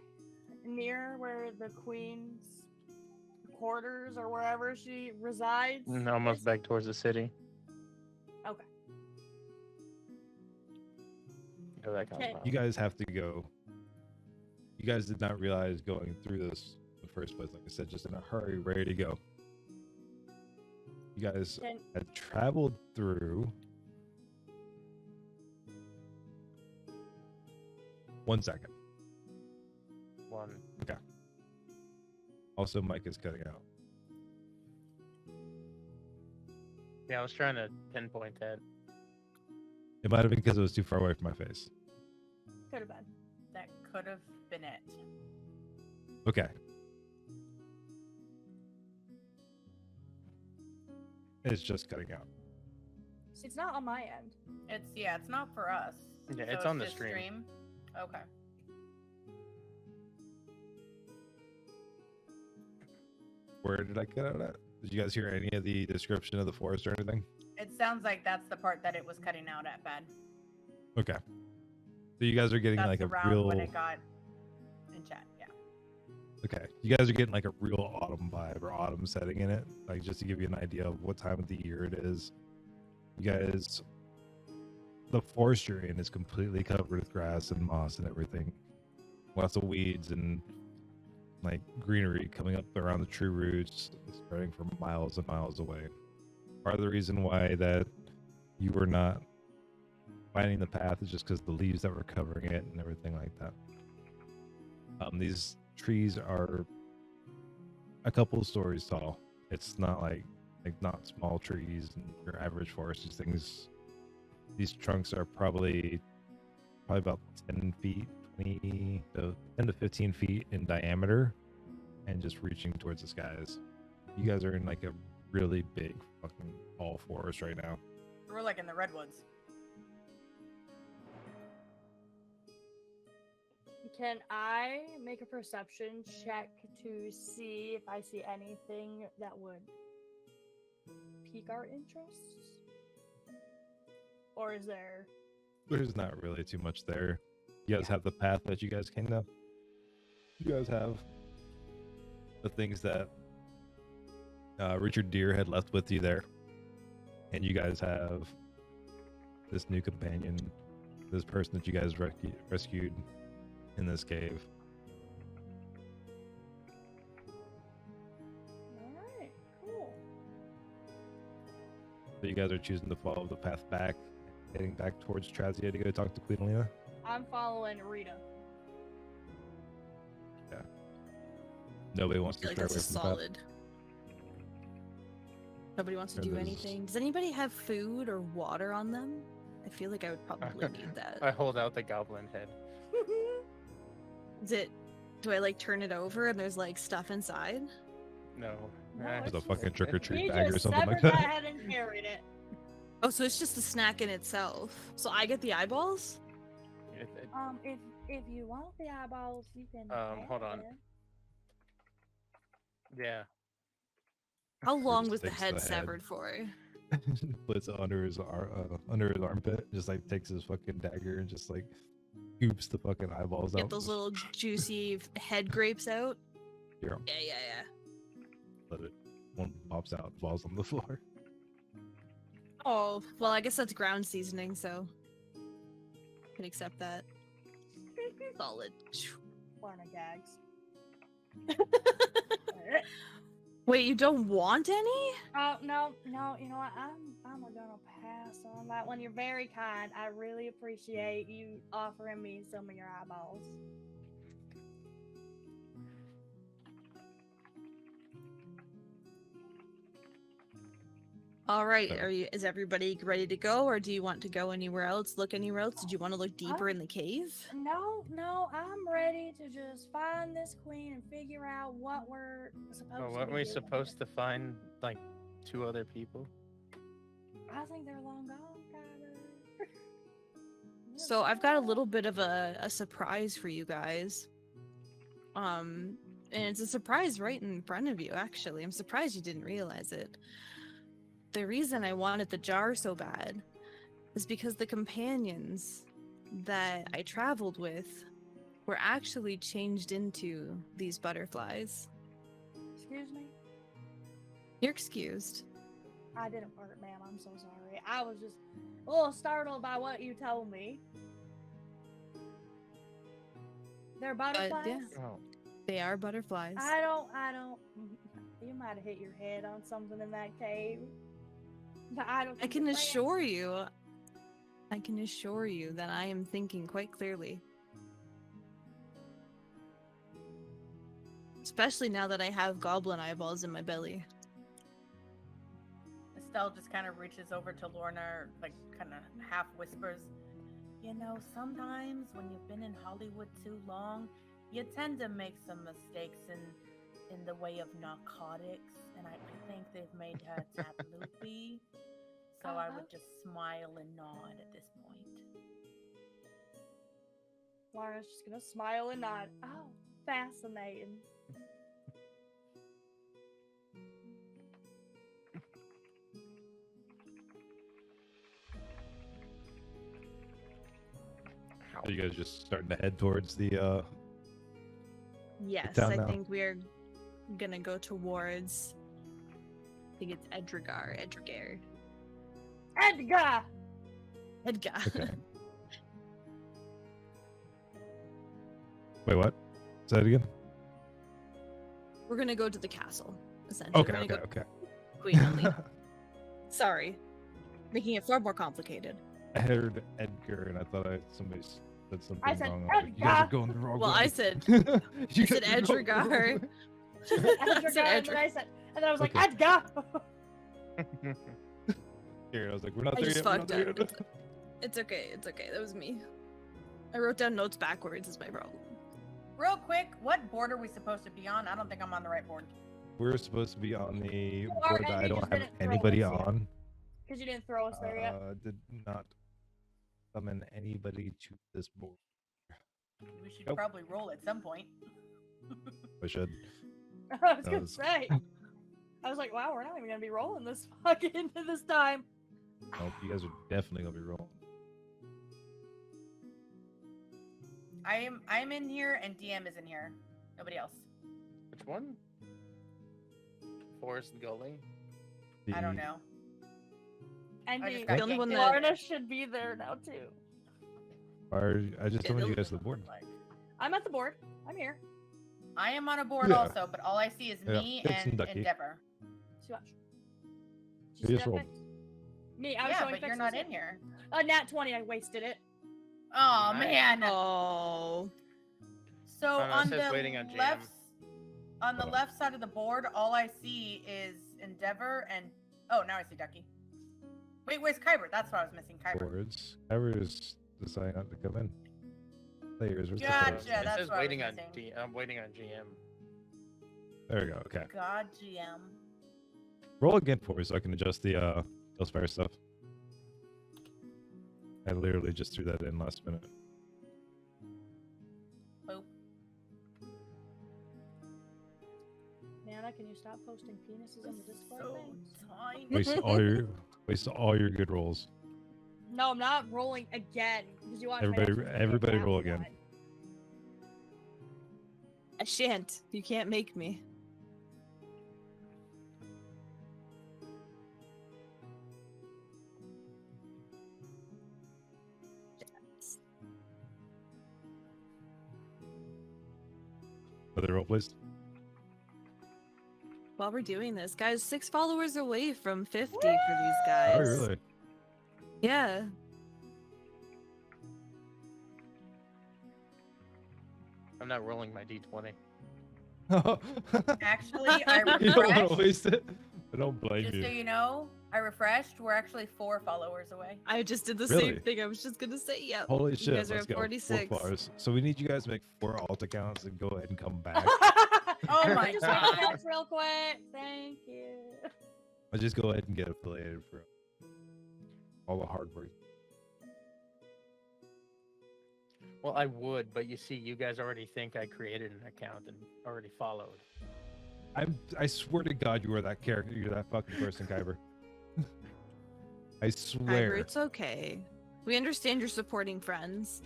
Speaker 2: near where the queen's quarters or wherever she resides?
Speaker 1: Almost
Speaker 2: is?
Speaker 1: back towards the city.
Speaker 2: Okay.
Speaker 1: Go that
Speaker 2: Okay.
Speaker 1: compound.
Speaker 3: You guys have to go. You guys did not realize going through this in the first place. Like I said, just in a hurry, ready to go. You guys
Speaker 2: Can,
Speaker 3: had traveled through. 1 second.
Speaker 1: One.
Speaker 3: Also, Mike is cutting out.
Speaker 1: Yeah, I was trying to pinpoint that.
Speaker 3: It might have been because it was too far away from my face.
Speaker 2: could have been.
Speaker 4: That could have been it.
Speaker 3: Okay. It's just cutting out.
Speaker 2: It's not on my end.
Speaker 4: It's not for us.
Speaker 1: Yeah,
Speaker 4: So
Speaker 1: it's on the
Speaker 4: just
Speaker 1: stream.
Speaker 4: Okay.
Speaker 3: Where did I cut out at? Did you guys hear any of the description of the forest or anything?
Speaker 4: It sounds like that's the part that it was cutting out at, bad.
Speaker 3: Okay. So you guys are getting
Speaker 4: That's
Speaker 3: like a
Speaker 4: around
Speaker 3: real.
Speaker 4: when it got in chat. Yeah.
Speaker 3: Okay. You guys are getting like a real autumn vibe or autumn setting in it. Like just to give you an idea of what time of the year it is. You guys, the forest you're in is completely covered with grass and moss and everything. Lots of weeds and like greenery coming up around the tree roots, spreading for miles and miles away. Part of the reason why that you were not finding the path is just because the leaves that were covering it and everything like that. These trees are a couple of stories tall. It's not like not small trees and your average forest. These trunks are probably about 10 feet, 20 to 10 to 15 feet in diameter, and just reaching towards the skies. You guys are in like a really big fucking tall forest right now.
Speaker 4: We're like in the redwoods.
Speaker 2: Can I make a perception check to see if I see anything that would pique our interests? Or is there...
Speaker 3: There's not really too much there. You guys have the path that you guys came up. You guys have the things that Richard Deere had left with you there. And you guys have this new companion, this person that you guys rescued in this cave.
Speaker 2: Alright, cool.
Speaker 3: So you guys are choosing to follow the path back, heading back towards Trazia to go talk to Queen Alina.
Speaker 2: I'm following Rita.
Speaker 3: Nobody wants
Speaker 5: I
Speaker 3: to
Speaker 5: feel like
Speaker 3: stray
Speaker 5: that's
Speaker 3: away
Speaker 5: a
Speaker 3: from the path.
Speaker 5: solid. Nobody wants to
Speaker 3: And
Speaker 5: do
Speaker 3: there's-
Speaker 5: anything. Does anybody have food or water on them? I feel like I would probably need that.
Speaker 1: I hold out the goblin head.
Speaker 5: Is it? Do I like turn it over and there's like stuff inside?
Speaker 1: No.
Speaker 2: No,
Speaker 1: Eh,
Speaker 2: it's
Speaker 3: There's a fucking trick or treat
Speaker 2: He
Speaker 3: bag or
Speaker 2: just
Speaker 3: something like
Speaker 2: severed
Speaker 3: that.
Speaker 2: head and carried it.
Speaker 5: Oh, so it's just a snack in itself. So I get the eyeballs?
Speaker 2: If you want the eyeballs, you can.
Speaker 1: Hold
Speaker 2: have
Speaker 1: on.
Speaker 2: it.
Speaker 1: Yeah.
Speaker 5: How long
Speaker 3: just
Speaker 5: was the
Speaker 3: takes
Speaker 5: head
Speaker 3: the head.
Speaker 5: severed for?
Speaker 3: Puts it under his armpit, just like takes his fucking dagger and just like scoops the fucking eyeballs out.
Speaker 5: Get those little juicy head grapes out?
Speaker 3: Yeah.
Speaker 5: Yeah.
Speaker 3: Let it. One pops out, falls on the floor.
Speaker 5: Oh, well, I guess that's ground seasoning, so can accept that. Solid.
Speaker 2: Lorna gags.
Speaker 5: Wait, you don't want any?
Speaker 2: Oh no, you know what? I'm gonna pass on that one. You're very kind. I really appreciate you offering me some of your eyeballs.
Speaker 5: All right,
Speaker 3: So-
Speaker 5: is everybody ready to go, or do you want to go anywhere else? Look anywhere else? Did you want to look deeper in the cave?
Speaker 2: No, I'm ready to just find this queen and figure out what we're supposed
Speaker 1: Well,
Speaker 2: to
Speaker 1: weren't
Speaker 2: be
Speaker 1: we
Speaker 2: doing.
Speaker 1: supposed to find like 2 other people?
Speaker 2: I think they're long gone, Kyler.
Speaker 5: So I've got a little bit of a surprise for you guys. And it's a surprise right in front of you, actually. I'm surprised you didn't realize it. The reason I wanted the jar so bad is because the companions that I traveled with were actually changed into these butterflies.
Speaker 2: Excuse me?
Speaker 5: You're excused.
Speaker 2: I didn't fart, ma'am. I'm so sorry. I was just a little startled by what you told me. They're butterflies?
Speaker 5: yeah.
Speaker 1: Oh.
Speaker 5: They are butterflies.
Speaker 2: I don't. You might have hit your head on something in that cave. But I don't
Speaker 5: I
Speaker 2: think
Speaker 5: can
Speaker 2: it's
Speaker 5: assure you. I can assure you that I am thinking quite clearly. Especially now that I have goblin eyeballs in my belly.
Speaker 7: Estelle just kind of reaches over to Lorna, like kind of half whispers,
Speaker 4: You know, sometimes when you've been in Hollywood too long, you tend to make some mistakes in the way of narcotics, and I think they've made her tap loopy. So I would just smile and nod at this point.
Speaker 2: Lara's just gonna smile and nod. Oh, fascinating.
Speaker 3: Are you guys just starting to head towards the
Speaker 5: Yes,
Speaker 3: town
Speaker 5: I
Speaker 3: now?
Speaker 5: think we're gonna go towards. I think it's Edrigar. Edgar.
Speaker 2: Edgar!
Speaker 5: Edgar.
Speaker 3: Okay. Wait, what? Say that again?
Speaker 5: We're gonna go to the castle. Essentially,
Speaker 3: Okay,
Speaker 5: we're gonna
Speaker 3: okay,
Speaker 5: go
Speaker 3: okay.
Speaker 5: to Queen Ellie. Sorry, making it far more complicated.
Speaker 3: I heard Edgar and I thought somebody said something
Speaker 2: I said
Speaker 3: wrong. I was like, you guys are
Speaker 2: Edgar.
Speaker 3: going the wrong
Speaker 5: Well,
Speaker 3: way.
Speaker 5: I said
Speaker 3: You
Speaker 5: I said
Speaker 3: guys are going the wrong
Speaker 5: Edgar.
Speaker 3: way.
Speaker 2: Edgar, and then I said, and then I was like,
Speaker 3: Okay.
Speaker 2: Edgar!
Speaker 3: Here, I was like, we're not
Speaker 5: I
Speaker 3: there
Speaker 5: just
Speaker 3: yet. We're not
Speaker 5: fucked
Speaker 3: there
Speaker 5: up.
Speaker 3: yet.
Speaker 5: It's okay. It's okay. That was me. I wrote down notes backwards. Is my problem.
Speaker 7: real quick, what board are we supposed to be on? I don't think I'm on the right board.
Speaker 3: We're supposed to be on the
Speaker 2: are,
Speaker 3: board that
Speaker 2: and
Speaker 3: I
Speaker 2: we
Speaker 3: don't
Speaker 2: just
Speaker 3: have
Speaker 2: didn't throw
Speaker 3: anybody
Speaker 2: us yet.
Speaker 3: on.
Speaker 2: Because you didn't throw us there yet.
Speaker 3: Did not summon anybody to this board.
Speaker 7: We should
Speaker 3: Nope.
Speaker 7: probably roll at some point.
Speaker 3: I should.
Speaker 2: I was
Speaker 3: that
Speaker 2: gonna
Speaker 3: was-
Speaker 2: say. I was like, wow, we're not even gonna be rolling this fucking this time.
Speaker 3: Nope, you guys are definitely gonna be rolling.
Speaker 7: I'm in here and DM is in here. Nobody else.
Speaker 1: Which one? Forest Gully.
Speaker 7: I don't
Speaker 3: The-
Speaker 7: know.
Speaker 2: And
Speaker 7: I just
Speaker 2: the
Speaker 7: got
Speaker 5: The only
Speaker 7: yanked
Speaker 5: one
Speaker 7: in.
Speaker 5: that-
Speaker 2: Lorna should be there now too.
Speaker 3: I just
Speaker 5: Yeah,
Speaker 3: summoned
Speaker 5: they'll-
Speaker 3: you guys to the board.
Speaker 7: Like,
Speaker 2: I'm at the board. I'm here.
Speaker 7: I am on a board
Speaker 3: Yeah.
Speaker 7: also, but all I see is
Speaker 3: Yeah,
Speaker 7: me
Speaker 3: Fix and
Speaker 7: and
Speaker 3: Ducky.
Speaker 7: Endeavor.
Speaker 2: See what?
Speaker 3: You just rolled.
Speaker 2: Me, I was
Speaker 7: Yeah,
Speaker 2: showing
Speaker 7: but you're
Speaker 2: fixes
Speaker 7: not
Speaker 2: too.
Speaker 7: in here.
Speaker 2: Nat 20, I wasted it.
Speaker 7: Oh
Speaker 1: Nice.
Speaker 7: man.
Speaker 5: Oh.
Speaker 7: So
Speaker 1: Oh, no, it
Speaker 7: on
Speaker 1: says
Speaker 7: the
Speaker 1: waiting on GM.
Speaker 7: left side of the board, all I see is Endeavor and oh, now I see Ducky. Wait, where's Kyber? That's what I was missing. Kyber.
Speaker 3: Boards. Ever's deciding not to come in. Players. Where's the
Speaker 7: Gotcha,
Speaker 3: players?
Speaker 7: Yeah,
Speaker 1: It
Speaker 7: that's
Speaker 1: says
Speaker 7: what I was
Speaker 1: waiting on
Speaker 7: missing.
Speaker 1: I'm waiting on GM.
Speaker 3: There we go. Okay.
Speaker 7: God GM.
Speaker 3: Roll again for me so I can adjust the Spire stuff. I literally just threw that in last minute.
Speaker 7: Boop.
Speaker 2: Nana, can you stop posting penises on the Discord
Speaker 7: So
Speaker 2: things?
Speaker 7: tiny.
Speaker 3: Waste all your good rolls.
Speaker 2: No, I'm not rolling again. Because you want
Speaker 3: Everybody roll again.
Speaker 5: I shan't. You can't make me.
Speaker 3: Another roll, please.
Speaker 5: While we're doing this, guys, 6 followers away from 50 for these guys.
Speaker 3: Oh, really?
Speaker 5: Yeah.
Speaker 1: I'm not rolling my D20.
Speaker 7: Actually, I
Speaker 3: You don't want to
Speaker 7: refreshed.
Speaker 3: waste it. I don't blame
Speaker 7: Just
Speaker 3: you.
Speaker 7: so you know, I refreshed. We're actually 4 followers away.
Speaker 5: I just did the
Speaker 3: Really?
Speaker 5: same thing. I was just gonna say, yep.
Speaker 3: Holy
Speaker 5: You
Speaker 3: shit!
Speaker 5: guys are
Speaker 3: Let's
Speaker 5: at
Speaker 3: go.
Speaker 5: 46.
Speaker 3: 4 bars. So we need you guys to make 4 alt accounts and go ahead and come back.
Speaker 7: Oh my
Speaker 2: Just
Speaker 7: god.
Speaker 2: wait this real quick. Thank you.
Speaker 3: I'll just go ahead and get affiliated for all the hard work.
Speaker 1: Well, I would, but you see, you guys already think I created an account and already followed.
Speaker 3: I swear to God, you are that character. You're that fucking person, Kyber. I
Speaker 5: Kyber,
Speaker 3: swear.
Speaker 5: it's okay. We understand you're supporting friends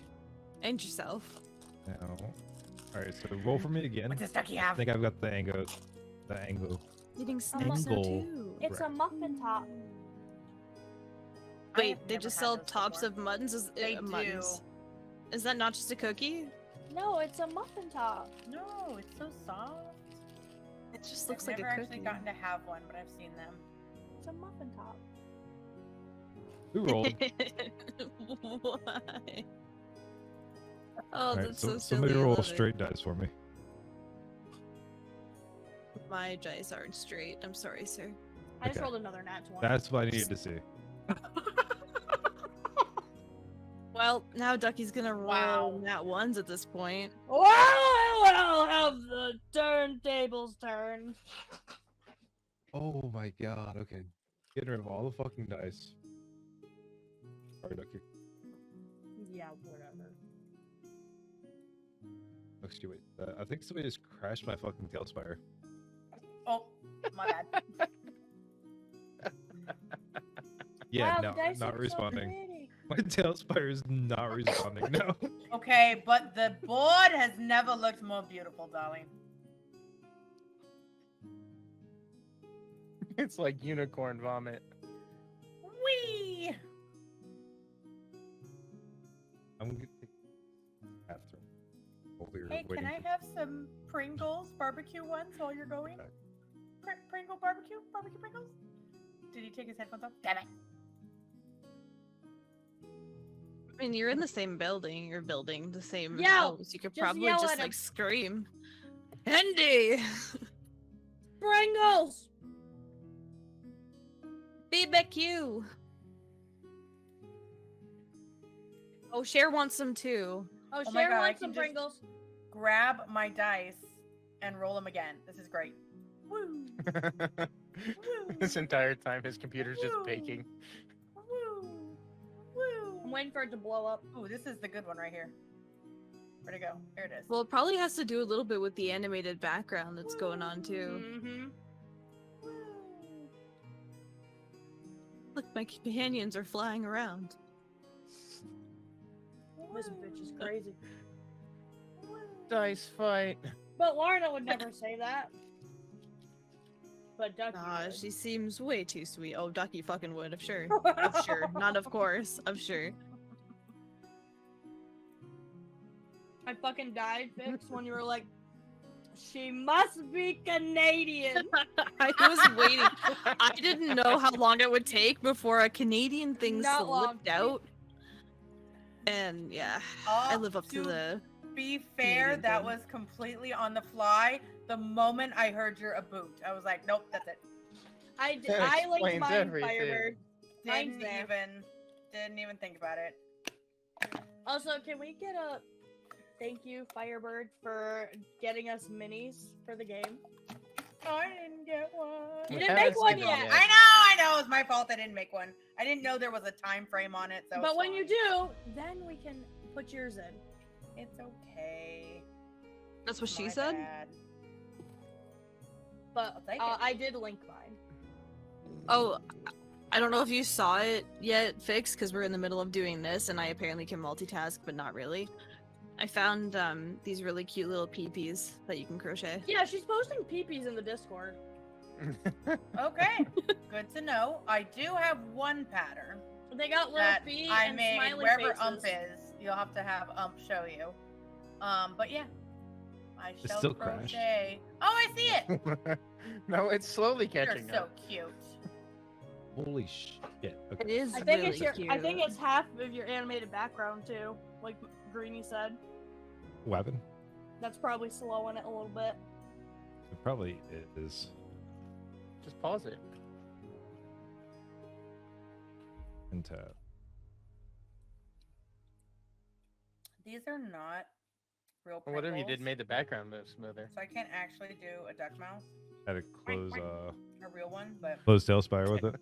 Speaker 5: and yourself.
Speaker 3: Now, all right. So roll for me again.
Speaker 7: What does Ducky
Speaker 3: I
Speaker 7: have?
Speaker 3: think I've got the angle. The angle.
Speaker 5: Eating snacks now
Speaker 3: Angle.
Speaker 5: too.
Speaker 2: It's a muffin top.
Speaker 7: I
Speaker 5: Wait,
Speaker 7: have
Speaker 5: they
Speaker 7: never
Speaker 5: just
Speaker 7: had
Speaker 5: sell
Speaker 7: those
Speaker 5: tops
Speaker 7: before.
Speaker 5: of muttons?
Speaker 7: They
Speaker 5: muttons. Is that not just a cookie?
Speaker 2: No, it's a muffin top.
Speaker 7: No, it's so soft.
Speaker 5: It just looks
Speaker 7: I've
Speaker 5: like
Speaker 7: never
Speaker 5: a
Speaker 7: actually
Speaker 5: cookie.
Speaker 7: gotten to have one, but I've seen them.
Speaker 2: It's a muffin top.
Speaker 3: Who rolled?
Speaker 5: Why? Oh,
Speaker 3: All right,
Speaker 5: that's
Speaker 3: so
Speaker 5: so silly.
Speaker 3: somebody
Speaker 5: I
Speaker 3: roll
Speaker 5: love it.
Speaker 3: straight dice for me.
Speaker 5: My dice aren't straight. I'm sorry, sir.
Speaker 2: I just
Speaker 3: Okay.
Speaker 2: rolled another nat 20.
Speaker 3: That's what I needed to see.
Speaker 5: Well, now Ducky's gonna roll
Speaker 7: Wow.
Speaker 5: nat ones at this point.
Speaker 2: Well, I'll have the turntables turn.
Speaker 3: Oh my god. Okay. Getting rid of all the fucking dice. Sorry, Ducky.
Speaker 2: Yeah, whatever.
Speaker 3: Excuse me. I think somebody just crashed my fucking tail spire.
Speaker 7: Oh, my bad.
Speaker 3: Yeah,
Speaker 2: Wow,
Speaker 3: no,
Speaker 2: the dice
Speaker 3: not
Speaker 2: look so
Speaker 3: responding.
Speaker 2: pretty.
Speaker 3: My tail spire is not responding now.
Speaker 7: Okay, but the board has never looked more beautiful, darling.
Speaker 1: It's like unicorn vomit.
Speaker 7: Whee!
Speaker 3: I'm gonna take the bathroom. While we're
Speaker 7: Hey,
Speaker 3: waiting
Speaker 7: can I
Speaker 3: for-
Speaker 7: have some Pringles barbecue ones while you're going? Pringle barbecue? Barbecue Pringles? Did he take his headphones off? Damn it.
Speaker 5: I mean, you're in the same building. You're building the same
Speaker 2: Yell!
Speaker 5: house. You could
Speaker 2: Just
Speaker 5: probably
Speaker 2: yell
Speaker 5: just
Speaker 2: at him.
Speaker 5: like scream. Andy!
Speaker 2: Pringles!
Speaker 5: BBQ! Oh, Cher wants some too.
Speaker 2: Oh,
Speaker 7: Oh my
Speaker 2: Cher
Speaker 7: God, I
Speaker 2: wants
Speaker 7: can
Speaker 2: some
Speaker 7: just-
Speaker 2: Pringles.
Speaker 7: Grab my dice and roll them again. This is great. Woo!
Speaker 1: This entire time, his computer's just
Speaker 7: Woo.
Speaker 1: baking.
Speaker 7: Woo! Woo!
Speaker 2: I'm waiting for it to blow up.
Speaker 7: Ooh, this is the good one right here. Where'd it go? Here it is.
Speaker 5: Well, it probably has to do a little bit with the animated background that's going on too.
Speaker 2: Mm-hmm.
Speaker 7: Woo!
Speaker 5: Look, my companions are flying around.
Speaker 2: This bitch is crazy.
Speaker 1: Dice fight.
Speaker 2: But Lorna would never say that. But Ducky
Speaker 5: Ah,
Speaker 2: would.
Speaker 5: she seems way too sweet. Oh, Ducky fucking would, of sure. Of sure. Not of course, of sure.
Speaker 2: I fucking died, Fix, when you were like, she must be Canadian.
Speaker 5: I was waiting. I didn't know how long it would take before a Canadian thing
Speaker 2: Not long.
Speaker 5: slipped out. And yeah, I live up to the.
Speaker 7: Be fair,
Speaker 5: Canadian
Speaker 7: that
Speaker 5: thing.
Speaker 7: was completely on the fly. The moment I heard you're a boot, I was like, nope, that's it.
Speaker 1: That
Speaker 2: I linked
Speaker 1: explains
Speaker 2: mine,
Speaker 1: everything.
Speaker 2: Firebird. Mine's
Speaker 7: Didn't
Speaker 2: there.
Speaker 7: didn't even think about it.
Speaker 2: Also, can we get a thank you, Firebird, for getting us minis for the game?
Speaker 7: I didn't get one.
Speaker 2: You
Speaker 1: We
Speaker 2: didn't
Speaker 1: haven't
Speaker 2: make one
Speaker 1: seen them
Speaker 2: yet.
Speaker 1: yet.
Speaker 7: I know. It's my fault I didn't make one. I didn't know there was a time frame on it. So
Speaker 2: But
Speaker 7: it's
Speaker 2: when
Speaker 7: fine.
Speaker 2: you do, then we can put yours in.
Speaker 7: it's okay.
Speaker 5: That's what she
Speaker 7: My
Speaker 5: said?
Speaker 7: bad.
Speaker 2: But
Speaker 7: I'll take it.
Speaker 2: I did link mine.
Speaker 5: Oh, I don't know if you saw it yet, Fix, because we're in the middle of doing this, and I apparently can multitask, but not really. I found these really cute little peepees that you can crochet.
Speaker 2: Yeah, she's posting peepees in the Discord.
Speaker 7: Okay, good to know. I do have one pattern
Speaker 2: They got little
Speaker 7: that
Speaker 2: feet
Speaker 7: I
Speaker 2: and
Speaker 7: made
Speaker 2: smiley
Speaker 7: wherever
Speaker 2: faces.
Speaker 7: Ump is. You'll have to have Ump show you. But yeah, I
Speaker 3: It
Speaker 7: shall
Speaker 3: still crashed.
Speaker 7: crochet. Oh, I see it.
Speaker 1: No, it's slowly
Speaker 7: You're
Speaker 1: catching
Speaker 7: so
Speaker 1: up.
Speaker 7: cute.
Speaker 3: Holy shit.
Speaker 5: It
Speaker 3: Okay.
Speaker 5: is
Speaker 2: I think
Speaker 5: really
Speaker 2: it's your.
Speaker 5: cute.
Speaker 2: I think it's half of your animated background too, like Greeny said.
Speaker 3: Weapon?
Speaker 2: That's probably slowing it a little bit.
Speaker 3: It probably is.
Speaker 1: Just pause it.
Speaker 3: And tab.
Speaker 7: These are not real.
Speaker 1: Or whatever you did
Speaker 7: Pringles,
Speaker 1: made the background move smoother.
Speaker 7: So I can't actually do a duck mouse,
Speaker 3: Had to close
Speaker 7: a real one, but
Speaker 3: close tail spire with it.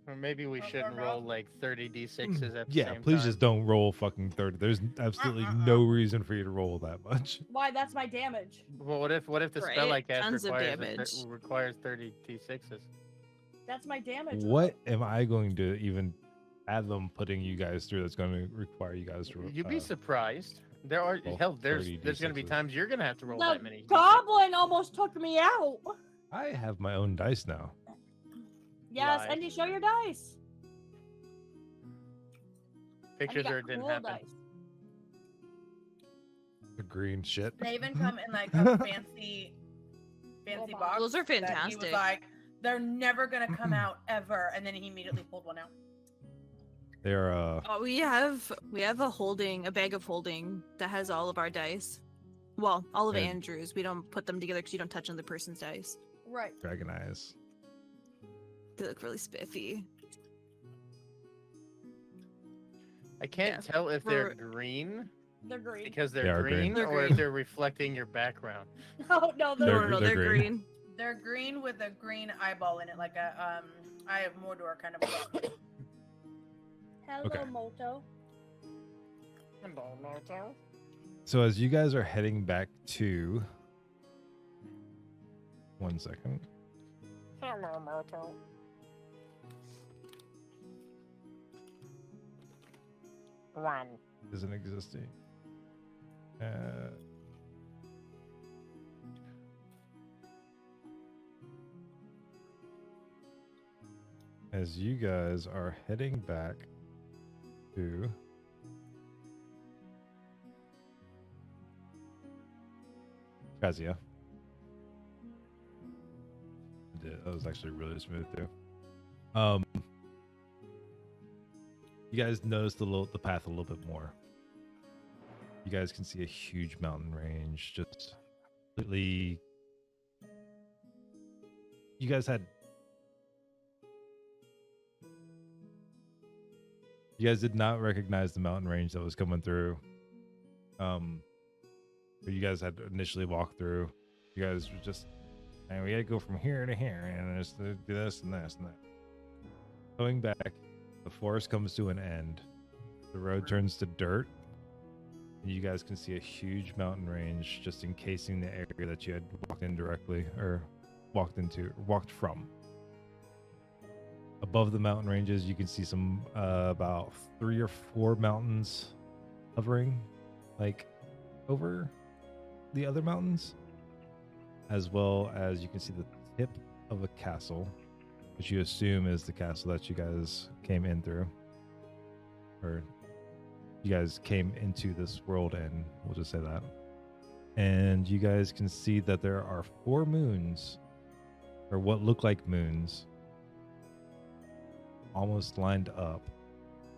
Speaker 1: Or maybe we
Speaker 7: Oh,
Speaker 1: shouldn't
Speaker 7: or
Speaker 1: roll
Speaker 7: Rob?
Speaker 1: like 30 d6s at the
Speaker 3: Yeah,
Speaker 1: same
Speaker 3: please
Speaker 1: time.
Speaker 3: just don't roll fucking 30. There's absolutely no reason for you to roll that much.
Speaker 2: Why? That's my damage.
Speaker 1: Well, what if the spell I
Speaker 5: Right,
Speaker 1: cast
Speaker 5: tons of
Speaker 1: requires,
Speaker 5: damage.
Speaker 1: requires 30 d6s?
Speaker 2: That's my damage.
Speaker 3: What am I going to even fathom putting you guys through. That's going to require you guys to.
Speaker 1: You'd be surprised. There are
Speaker 3: well,
Speaker 1: hell. There's
Speaker 3: 30
Speaker 1: going to be
Speaker 3: D6s.
Speaker 1: times you're going to have to roll
Speaker 2: The
Speaker 1: that many.
Speaker 2: goblin almost took me out.
Speaker 3: I have my own dice now.
Speaker 2: Yes,
Speaker 1: Lies.
Speaker 2: Andy, show your dice.
Speaker 1: Pictures
Speaker 2: Andy
Speaker 1: or
Speaker 2: got
Speaker 1: it didn't
Speaker 2: cool
Speaker 1: happen.
Speaker 2: dice.
Speaker 3: The green shit.
Speaker 7: They even come in like a fancy
Speaker 2: box.
Speaker 7: box.
Speaker 5: Those are
Speaker 7: that He
Speaker 5: fantastic.
Speaker 7: was like, they're never gonna come out ever, and then he immediately pulled one out.
Speaker 3: They're
Speaker 5: Oh, we have a bag of holding that has all of our dice. Well, all of
Speaker 3: And-
Speaker 5: Andrew's. We don't put them together because you don't touch another person's dice.
Speaker 2: Right.
Speaker 3: dragon eyes.
Speaker 5: They look really spiffy.
Speaker 1: I can't
Speaker 5: Yeah.
Speaker 1: tell if they're
Speaker 5: For-
Speaker 1: green
Speaker 2: They're green.
Speaker 1: because
Speaker 3: They
Speaker 1: they're
Speaker 3: are green.
Speaker 1: green,
Speaker 5: They're
Speaker 1: or if
Speaker 5: green.
Speaker 1: they're reflecting your background.
Speaker 2: Oh no,
Speaker 3: They're
Speaker 2: they're
Speaker 5: No,
Speaker 3: they're
Speaker 5: they're
Speaker 3: green.
Speaker 5: green.
Speaker 7: They're green with a green eyeball in it, like a Eye of Mordor kind of look.
Speaker 2: Hello,
Speaker 3: Okay.
Speaker 2: Moto.
Speaker 1: Hello, Moto.
Speaker 3: So as you guys are heading back to, 1 second.
Speaker 1: Hello, Moto. One.
Speaker 3: Isn't existing. As you guys are heading back to Kazia. That was actually really smooth too. You guys notice the path a little bit more. You guys can see a huge mountain range, just completely. You guys did not recognize the mountain range that was coming through. But you guys had initially walked through. You guys were just, and we had to go from here to here, and just do this and this and that. Going back, the forest comes to an end. The road turns to dirt. And you guys can see a huge mountain range just encasing the area that you had walked in directly, or walked from. Above the mountain ranges, you can see some about 3 or 4 mountains hovering, like over the other mountains, as well as you can see the tip of a castle, which you assume is the castle that you guys came in through, or you guys came into this world in. We'll just say that. And you guys can see that there are 4 moons, or what look like moons, almost lined up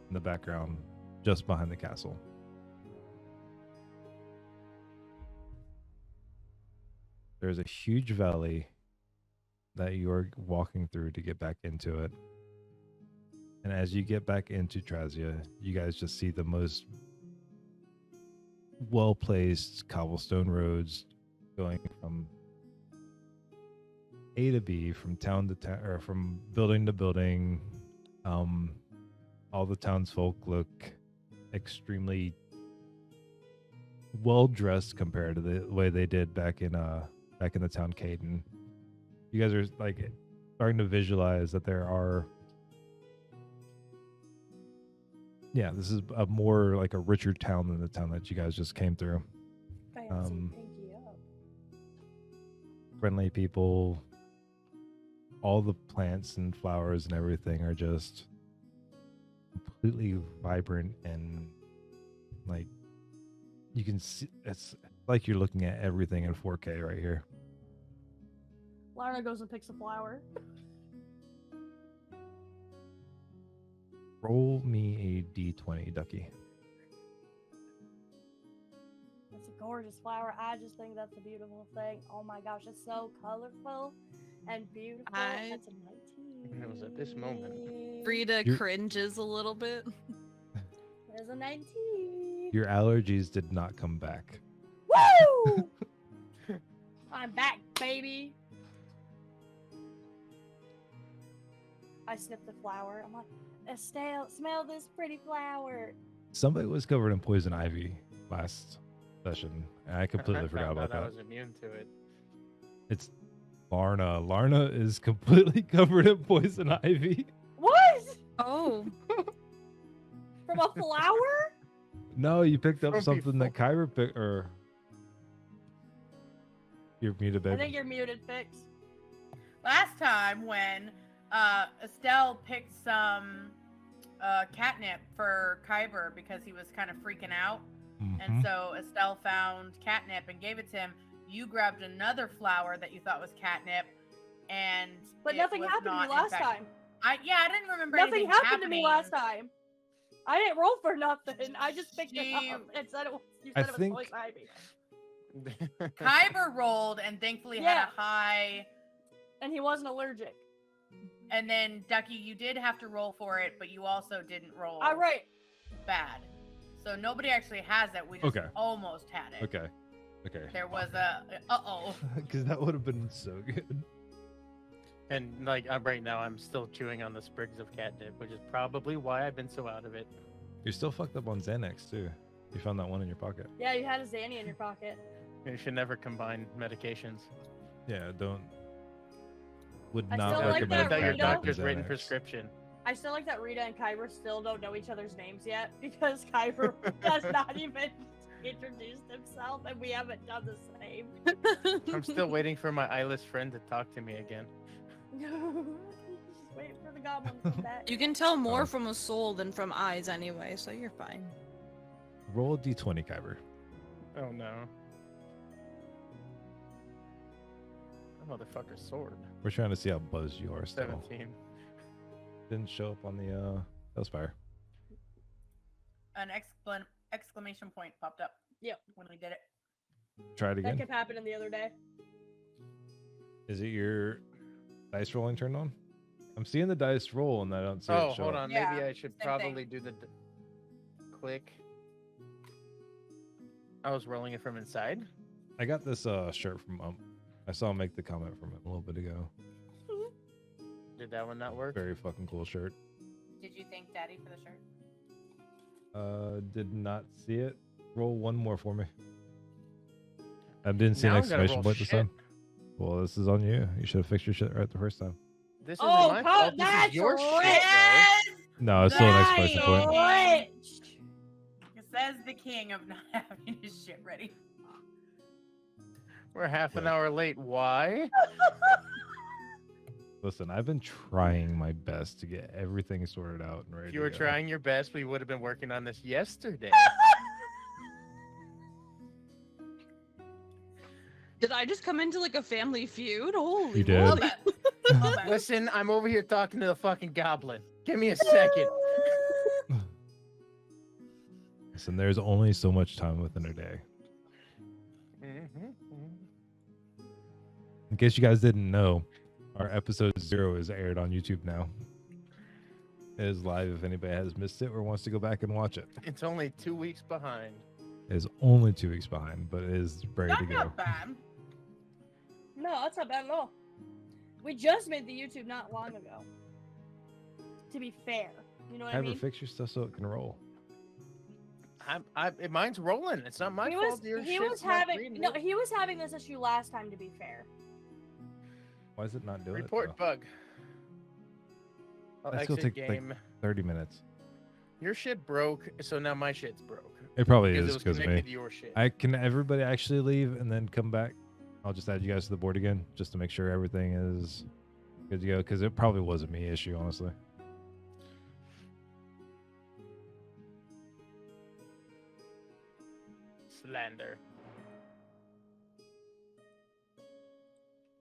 Speaker 3: in the background just behind the castle. There's a huge valley that you're walking through to get back into it. And as you get back into Trazia, you guys just see the most well-placed cobblestone roads going from A to B, from town to town, or from building to building. All the townsfolk look extremely well dressed compared to the way they did back in the town Caden. You guys are like starting to visualize that there are. Yeah, this is a more like a richer town than the town that you guys just came through.
Speaker 2: Fancy pinky up.
Speaker 3: Friendly people. All the plants and flowers and everything are just completely vibrant, and like you can see, it's like you're looking at everything in 4K right here.
Speaker 2: Lana goes and picks a flower.
Speaker 3: Roll me a d20, Ducky.
Speaker 2: It's a gorgeous flower. I just think that's a beautiful thing. Oh my gosh, it's so colorful and beautiful. That's a 19.
Speaker 1: It was at this moment.
Speaker 5: Frida
Speaker 3: You're-
Speaker 5: cringes a little bit.
Speaker 2: There's a 19.
Speaker 3: Your allergies did not come back.
Speaker 2: Woo! I'm back, baby. I sniffed the flower. I'm like, Estelle, smell this pretty flower.
Speaker 3: Somebody was covered in poison ivy last session, and I completely forgot
Speaker 1: found
Speaker 3: about
Speaker 1: out I
Speaker 3: that.
Speaker 1: was immune to it.
Speaker 3: It's Larna. Larna is completely covered in poison ivy.
Speaker 2: What?
Speaker 5: Oh,
Speaker 2: From a flower?
Speaker 3: No, you picked up
Speaker 1: From
Speaker 3: something that
Speaker 1: before.
Speaker 3: Kyber picked, or you're muted,
Speaker 2: I
Speaker 3: babe.
Speaker 2: think you're muted, Fix.
Speaker 7: Last time when Estelle picked some catnip for Kyber because he was kind of freaking out, and
Speaker 3: Mhm.
Speaker 7: so Estelle found catnip and gave it to him. You grabbed another flower that you thought was catnip, and
Speaker 2: But
Speaker 7: it
Speaker 2: nothing
Speaker 7: was
Speaker 2: happened to
Speaker 7: not,
Speaker 2: me
Speaker 7: in
Speaker 2: last
Speaker 7: fact-
Speaker 2: time.
Speaker 7: I didn't remember
Speaker 2: Nothing
Speaker 7: anything
Speaker 2: happened to me last
Speaker 7: happening.
Speaker 2: time. I didn't roll for nothing. I just picked it
Speaker 7: She-
Speaker 2: up and said it was. You
Speaker 3: I
Speaker 2: said it was
Speaker 3: think-
Speaker 2: poison ivy.
Speaker 7: Kyber rolled and thankfully had
Speaker 2: Yeah.
Speaker 7: a high.
Speaker 2: And he wasn't allergic.
Speaker 7: And then Ducky, you did have to roll for it, but you also didn't roll
Speaker 2: All right.
Speaker 7: bad. So nobody actually has it. We just
Speaker 3: Okay.
Speaker 7: almost had it.
Speaker 3: Okay. Okay.
Speaker 7: There was a uh-oh.
Speaker 3: Because that would have been so good.
Speaker 1: And like right now, I'm still chewing on the sprigs of catnip, which is probably why I've been so out of it.
Speaker 3: You're still fucked up on Xanax too. You found that one in your pocket.
Speaker 2: Yeah, you had a Zanny in your pocket.
Speaker 1: You should never combine medications
Speaker 3: Yeah, don't. Would
Speaker 2: I
Speaker 3: not
Speaker 2: still like
Speaker 3: recommend
Speaker 2: that
Speaker 1: without your
Speaker 2: Rita.
Speaker 1: doctor's
Speaker 3: Xanax.
Speaker 1: written prescription.
Speaker 2: I still like that Rita and Kyber still don't know each other's names yet because Kyber has not even introduced himself and we haven't done the same.
Speaker 1: I'm still waiting for my eyeless friend to talk to me again.
Speaker 2: Just waiting for the goblin to come back.
Speaker 5: You can tell more
Speaker 3: Oh.
Speaker 5: from a soul than from eyes anyway, so you're fine.
Speaker 3: Roll a d20, Kyber.
Speaker 1: Oh no. That motherfucker's sword.
Speaker 3: We're trying to see how buzzed you are still.
Speaker 1: 17.
Speaker 3: Didn't show up on the Hellspire.
Speaker 7: An exclamation point popped up.
Speaker 2: Yep.
Speaker 7: When we did it.
Speaker 3: Try it
Speaker 2: That
Speaker 3: again.
Speaker 2: kept happening the other day.
Speaker 3: Is it your dice rolling turned on? I'm seeing the dice roll and I don't see
Speaker 1: Oh,
Speaker 3: it show
Speaker 1: hold
Speaker 3: up.
Speaker 1: on.
Speaker 7: Yeah,
Speaker 1: Maybe I should
Speaker 7: same
Speaker 1: probably do the click. I was rolling it from inside.
Speaker 3: I got this shirt from I saw him make the comment from it a little bit ago.
Speaker 1: Did that one not work?
Speaker 3: Very fucking cool shirt.
Speaker 7: Did you thank Daddy for the shirt?
Speaker 3: Did not see it. Roll one more for me. I didn't see
Speaker 1: Now
Speaker 3: an
Speaker 1: I'm gonna
Speaker 3: exclamation
Speaker 1: roll
Speaker 3: point this
Speaker 1: shit.
Speaker 3: time. Well, this is on you. You should have fixed your shit right the first time.
Speaker 1: This isn't
Speaker 2: Oh,
Speaker 1: my
Speaker 2: come-
Speaker 1: fault. This
Speaker 2: that's
Speaker 1: is your shit,
Speaker 7: Yes!
Speaker 3: No, it's still an exclamation
Speaker 7: Nice!
Speaker 3: point.
Speaker 2: Rich.
Speaker 7: It says the king of not having his shit ready.
Speaker 1: bro. We're half an
Speaker 3: Look.
Speaker 1: hour late. Why?
Speaker 3: Listen, I've been trying my best to get everything sorted out and ready.
Speaker 1: If you
Speaker 3: to
Speaker 1: were
Speaker 3: go.
Speaker 1: trying your best, we would have been working on this yesterday.
Speaker 5: Did I just come into like a family feud? Holy
Speaker 3: You did.
Speaker 5: moly.
Speaker 1: Listen, I'm over here talking to the fucking goblin. Give me a second.
Speaker 3: Listen, there's only so much time within a day. In case you guys didn't know, our episode 0 is aired on YouTube now. It is live if anybody has missed it or wants to go back and watch it.
Speaker 1: It's only 2 weeks behind.
Speaker 3: It is only 2 weeks behind, but it is ready to
Speaker 7: That's
Speaker 3: go.
Speaker 7: not bad.
Speaker 2: No, that's not bad at all. We just made the YouTube not long ago. To be fair, you know what I
Speaker 3: Have
Speaker 2: mean?
Speaker 3: her fix your stuff so it can roll.
Speaker 1: Mine's rolling. It's not my
Speaker 2: he
Speaker 1: fault.
Speaker 2: was
Speaker 1: Your
Speaker 2: he
Speaker 1: shit's
Speaker 2: was
Speaker 1: not
Speaker 2: having
Speaker 1: green,
Speaker 2: no
Speaker 1: dude.
Speaker 2: he was having this issue last time. To be fair,
Speaker 3: Why is it not doing
Speaker 1: Report
Speaker 3: it? Though?
Speaker 1: bug. I'll
Speaker 3: That's gonna
Speaker 1: exit
Speaker 3: take, like,
Speaker 1: game.
Speaker 3: 30 minutes.
Speaker 1: Your shit broke, so now my shit's broke.
Speaker 3: It probably
Speaker 1: Because
Speaker 3: is
Speaker 1: it was
Speaker 3: because of
Speaker 1: connected
Speaker 3: me.
Speaker 1: to your shit.
Speaker 3: Can everybody actually leave and then come back? I'll just add you guys to the board again just to make sure everything is good to go because it probably was a me issue, honestly.
Speaker 1: Slander.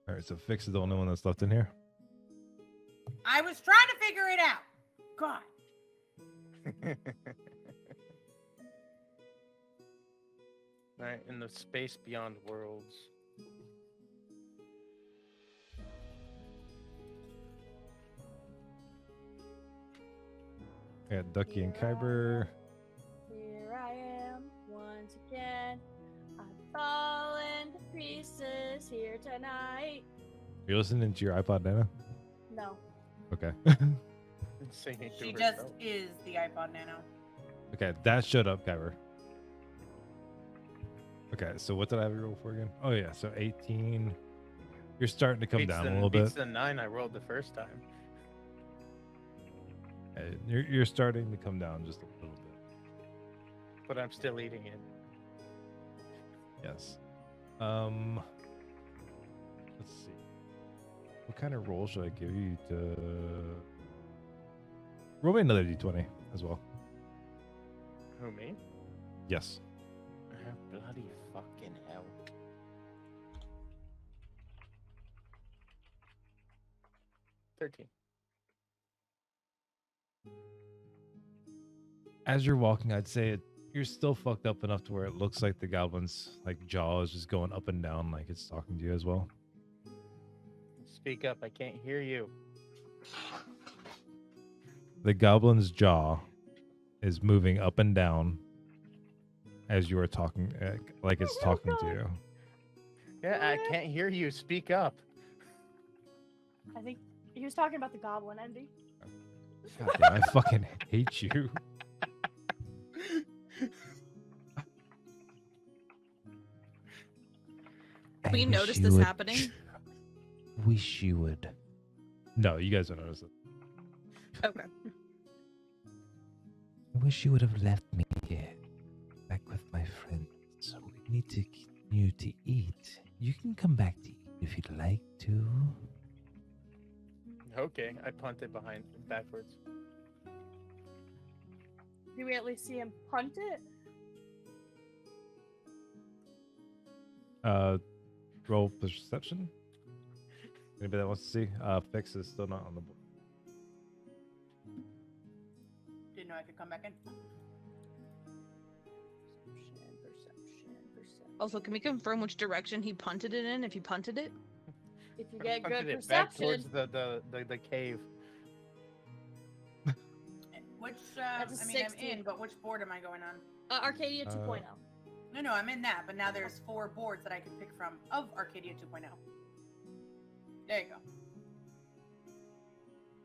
Speaker 3: All right, so Fix is the only one that's left in here.
Speaker 7: I was trying to figure it out. God.
Speaker 1: Alright, in the space beyond worlds.
Speaker 3: I got Ducky and Kyber.
Speaker 2: here I am once again. I've fallen to pieces here tonight.
Speaker 3: You're listening to your iPod Nano?
Speaker 2: No,
Speaker 3: Okay.
Speaker 1: Singing to
Speaker 7: She just
Speaker 1: herself.
Speaker 7: is the iPod Nano.
Speaker 3: Okay, that shut up, Kyber. Okay, so what did I have you roll for again? Oh yeah, so 18. You're starting to come
Speaker 1: Beats
Speaker 3: down
Speaker 1: the,
Speaker 3: a little
Speaker 1: beats
Speaker 3: bit.
Speaker 1: the 9 I rolled the first time.
Speaker 3: You're starting to come down just a little bit.
Speaker 1: but I'm still eating it.
Speaker 3: Yes. Let's see. What kind of roll should I give you to roll me another d20 as well?
Speaker 1: Who, me?
Speaker 3: Yes.
Speaker 1: Bloody fucking hell. $13.
Speaker 3: As you're walking, I'd say you're still fucked up enough to where it looks like the goblin's like jaw is just going up and down like it's talking to you as well.
Speaker 1: Speak up, I can't hear you.
Speaker 3: The goblin's jaw is moving up and down as you are talking, like it's talking to you.
Speaker 1: Yeah, I can't hear you. Speak up.
Speaker 2: I think he was talking about the goblin, Andy.
Speaker 3: God damn, I fucking hate you.
Speaker 5: We noticed this happening.
Speaker 6: Wish you would.
Speaker 3: No, you guys don't notice it.
Speaker 5: Okay.
Speaker 6: I wish you would have left me here, back with my friends. We need to continue to eat. You can come back to eat if you'd like to.
Speaker 1: Okay, I punted backwards.
Speaker 2: Do we at least see him punt it?
Speaker 3: Roll perception. Anybody that wants to see? Fix is still not on the board.
Speaker 7: Didn't know I could come back in.
Speaker 5: Also, can we confirm which direction he punted it in? If he punted it,
Speaker 2: If you
Speaker 1: I
Speaker 2: get
Speaker 1: punted
Speaker 2: good
Speaker 1: it back
Speaker 2: perception.
Speaker 1: towards the cave.
Speaker 7: Which,
Speaker 2: That's a
Speaker 7: I mean, I'm
Speaker 2: 16.
Speaker 7: in, but which board am I going on?
Speaker 2: Arcadia 2.0.
Speaker 7: No, I'm in that, but now there's 4 boards that I can pick from of Arcadia 2.0. There you go.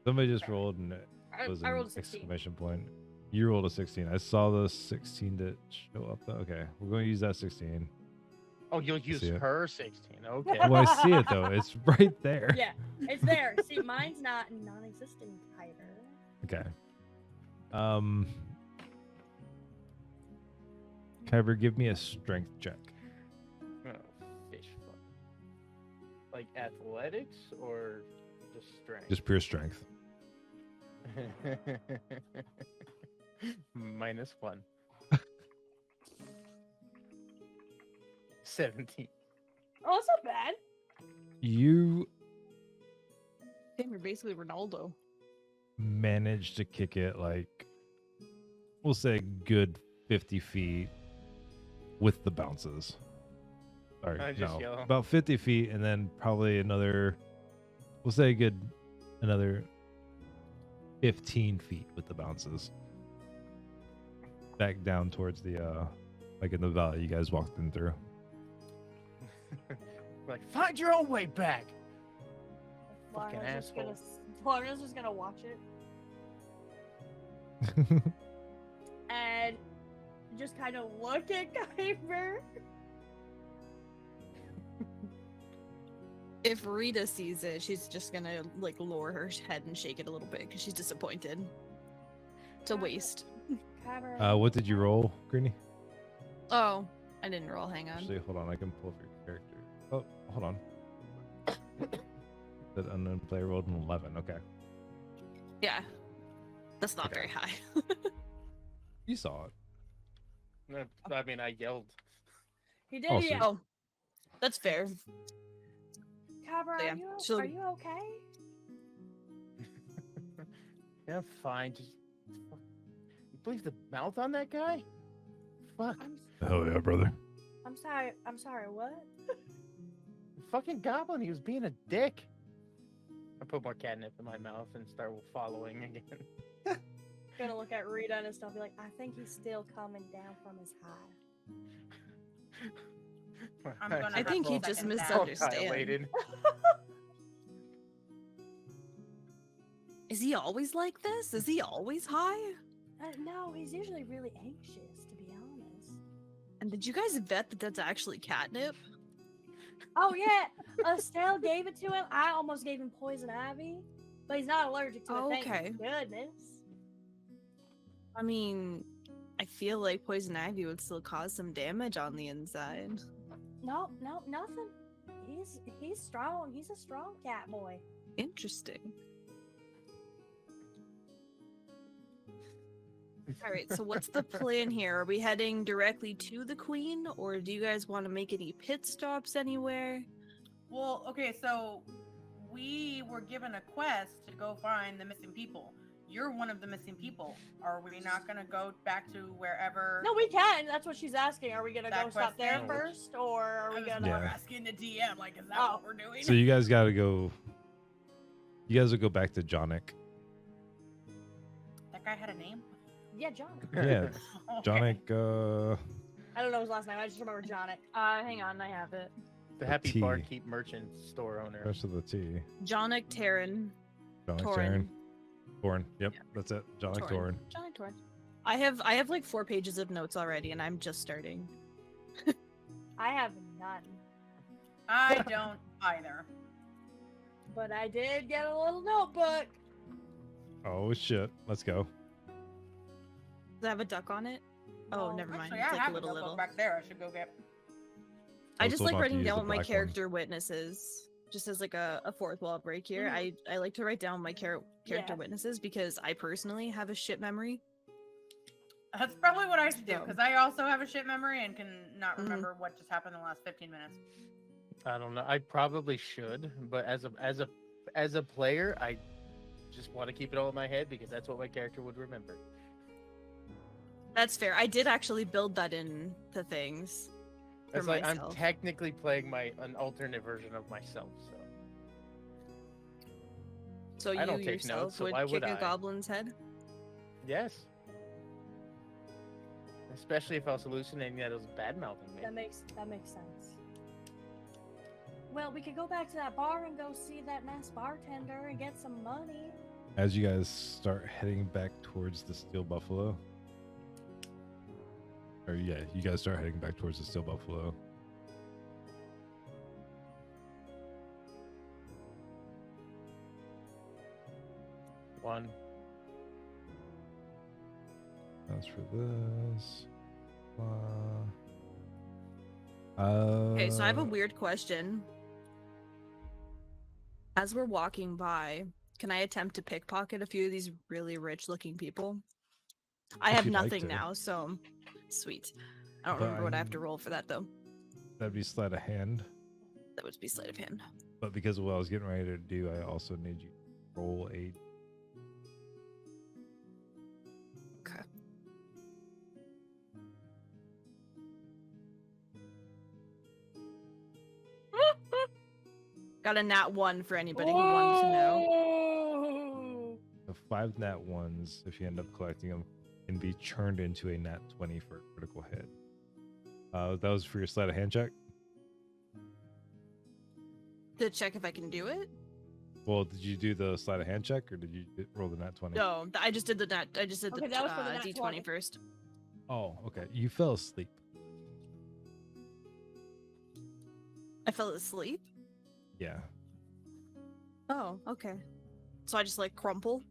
Speaker 3: Somebody just rolled and it was
Speaker 2: I
Speaker 3: an
Speaker 2: rolled a 16.
Speaker 3: exclamation point. You rolled a 16. I saw the 16 that show up though. Okay, we're going to use that 16.
Speaker 1: Oh, you'll use
Speaker 3: See it.
Speaker 1: her 16. Okay.
Speaker 3: Well, I see it though. It's right there.
Speaker 2: Yeah, it's there. See, mine's not non-existent, Kyber.
Speaker 3: Okay. Kyber, give me a strength check.
Speaker 1: Oh, fish fuck. Like athletics or just strength?
Speaker 3: Just pure strength.
Speaker 1: -1. 17.
Speaker 2: Oh, it's not bad.
Speaker 3: You
Speaker 5: damn, you're basically Ronaldo.
Speaker 3: managed to kick it like, we'll say a good 50 feet with the bounces. Sorry,
Speaker 1: I just
Speaker 3: no,
Speaker 1: yell.
Speaker 3: about 50 feet, and then probably another, we'll say a good another 15 feet with the bounces. Back down towards the like in the valley you guys walked in through.
Speaker 1: Like, find your own way back. Fucking
Speaker 2: Lana's just gonna,
Speaker 1: asshole.
Speaker 2: Lana's just gonna watch it and just kind of look at Kyber.
Speaker 5: If Rita sees it, she's just gonna like lower her head and shake it a little bit because she's disappointed. It's a waste.
Speaker 2: Kyber.
Speaker 3: What did you roll, Greenie?
Speaker 5: Oh, I didn't roll. Hang on.
Speaker 3: Actually, hold on, I can pull up your character. Oh, hold on. That unknown player rolled an 11. Okay,
Speaker 5: Yeah, that's not
Speaker 3: Okay.
Speaker 5: very high.
Speaker 3: you saw it.
Speaker 1: No, I mean, I yelled.
Speaker 2: He did.
Speaker 3: Oh,
Speaker 2: Yeah.
Speaker 5: Oh, that's fair.
Speaker 2: Kyber,
Speaker 5: Yeah,
Speaker 2: are you
Speaker 5: she'll-
Speaker 2: are you okay?
Speaker 1: Yeah, fine. Just you believe the mouth on that guy? Fuck.
Speaker 3: Hell yeah, brother.
Speaker 2: I'm sorry. I'm sorry. What?
Speaker 1: Fucking goblin. He was being a dick. I put more catnip in my mouth and start following again.
Speaker 2: Gonna look at Rita and stuff. Be like, I think he's still coming down from his high.
Speaker 7: I'm gonna
Speaker 5: I think he
Speaker 7: have to
Speaker 5: just
Speaker 7: second that.
Speaker 5: misunderstood.
Speaker 1: Dilated.
Speaker 5: Is he always like this? Is he always high?
Speaker 2: No, he's usually really anxious, to be honest.
Speaker 5: And did you guys vet that that's actually catnip?
Speaker 2: Oh yeah, Estelle gave it to him. I almost gave him poison ivy, but he's not allergic to it.
Speaker 5: Oh,
Speaker 2: Thank
Speaker 5: okay.
Speaker 2: goodness.
Speaker 5: I mean, I feel like poison ivy would still cause some damage on the inside.
Speaker 2: No, nothing. He's strong. He's a strong cat boy.
Speaker 5: Interesting. All right, so what's the plan here? Are we heading directly to the queen, or do you guys want to make any pit stops anywhere?
Speaker 7: Well, okay, so we were given a quest to go find the missing people. You're one of the missing people. Are we not gonna go back to wherever?
Speaker 2: No, we can. That's what she's asking. Are we gonna
Speaker 7: That
Speaker 2: go stop there
Speaker 7: question.
Speaker 2: first, or are
Speaker 7: I
Speaker 2: we
Speaker 7: was
Speaker 2: gonna?
Speaker 7: more
Speaker 3: Yeah.
Speaker 7: asking the DM, like, is that
Speaker 2: Oh.
Speaker 7: what we're doing?
Speaker 3: So you guys gotta go. You guys will go back to Jonic.
Speaker 7: That guy had a name?
Speaker 2: Yeah, John.
Speaker 3: Yeah,
Speaker 7: Okay.
Speaker 3: Jonic.
Speaker 2: I don't know his last name. I just remember Jonic.
Speaker 5: Hang on, I have it.
Speaker 1: The Happy
Speaker 3: T.
Speaker 1: Barkeep Merchant store owner.
Speaker 3: Rest of the T.
Speaker 5: Jonic Terran.
Speaker 3: Jonic
Speaker 5: Torin.
Speaker 3: Torin. Yep, that's it. Jonic Torin.
Speaker 5: Jonic Torin. I have like 4 pages of notes already, and I'm just starting.
Speaker 2: I have none,
Speaker 7: I don't either.
Speaker 2: but I did get a little notebook.
Speaker 3: Oh shit! Let's go.
Speaker 5: Does it have a duck on it? Oh,
Speaker 2: No.
Speaker 5: never mind.
Speaker 7: Actually,
Speaker 5: It's
Speaker 7: I
Speaker 5: like
Speaker 7: have
Speaker 5: a little.
Speaker 7: notebook back there. I should go get.
Speaker 5: I
Speaker 3: was
Speaker 5: just
Speaker 3: told
Speaker 5: like
Speaker 3: not to
Speaker 5: writing
Speaker 3: use
Speaker 5: down
Speaker 3: the
Speaker 5: what my
Speaker 3: black one.
Speaker 5: character witnesses, just as like a fourth wall break here. I like to write down my character
Speaker 2: Yeah.
Speaker 5: witnesses because I personally have a shit memory.
Speaker 7: That's probably what I should do
Speaker 5: So-
Speaker 7: because I also have a shit memory and can not
Speaker 5: Mhm.
Speaker 7: remember what just happened in the last 15 minutes.
Speaker 1: I don't know. I probably should, but as a player, I just want to keep it all in my head because that's what my character would remember.
Speaker 5: That's fair. I did actually build that in to things for
Speaker 1: It's like I'm
Speaker 5: myself.
Speaker 1: technically playing an alternate version of myself. So
Speaker 5: So
Speaker 1: I
Speaker 5: you
Speaker 1: don't take
Speaker 5: yourself
Speaker 1: notes, so
Speaker 5: would
Speaker 1: why
Speaker 5: kick
Speaker 1: would
Speaker 5: a
Speaker 1: I?
Speaker 5: goblin's head?
Speaker 1: yes, especially if I was hallucinating that it was bad mouthing me.
Speaker 2: That makes sense. Well, we could go back to that bar and go see that nice bartender and get some money.
Speaker 3: As you guys start heading back towards the Steel Buffalo, or yeah, you guys start heading back towards the Steel Buffalo.
Speaker 1: One.
Speaker 3: That's for this.
Speaker 5: Okay, so I have a
Speaker 3: Uh,
Speaker 5: weird question. As we're walking by, can I attempt to pickpocket a few of these really rich looking people? I
Speaker 3: If
Speaker 5: have
Speaker 3: you'd like
Speaker 5: nothing
Speaker 3: to.
Speaker 5: now, so sweet. I don't
Speaker 3: But
Speaker 5: remember what I have to
Speaker 3: I'm-
Speaker 5: roll for that though.
Speaker 3: That'd be sleight of hand.
Speaker 5: That would be sleight of hand.
Speaker 3: But because of what I was getting ready to do, I also need you to roll a.
Speaker 5: Okay. Got a nat 1 for anybody who wanted to know.
Speaker 2: know.
Speaker 3: The 5 nat 1s, if you end up collecting them, can be churned into a nat 20 for a critical hit. That was for your sleight of hand check.
Speaker 5: To check if I can do it?
Speaker 3: Well, did you do the sleight of hand check, or did you roll the nat 20?
Speaker 5: No, I just did the nat. I just did
Speaker 2: Okay,
Speaker 5: the
Speaker 2: that was for the nat
Speaker 5: D20
Speaker 2: 20.
Speaker 5: first.
Speaker 3: Oh, okay. You fell asleep.
Speaker 5: I fell asleep.
Speaker 3: Yeah.
Speaker 5: Oh, okay. So I just like crumple.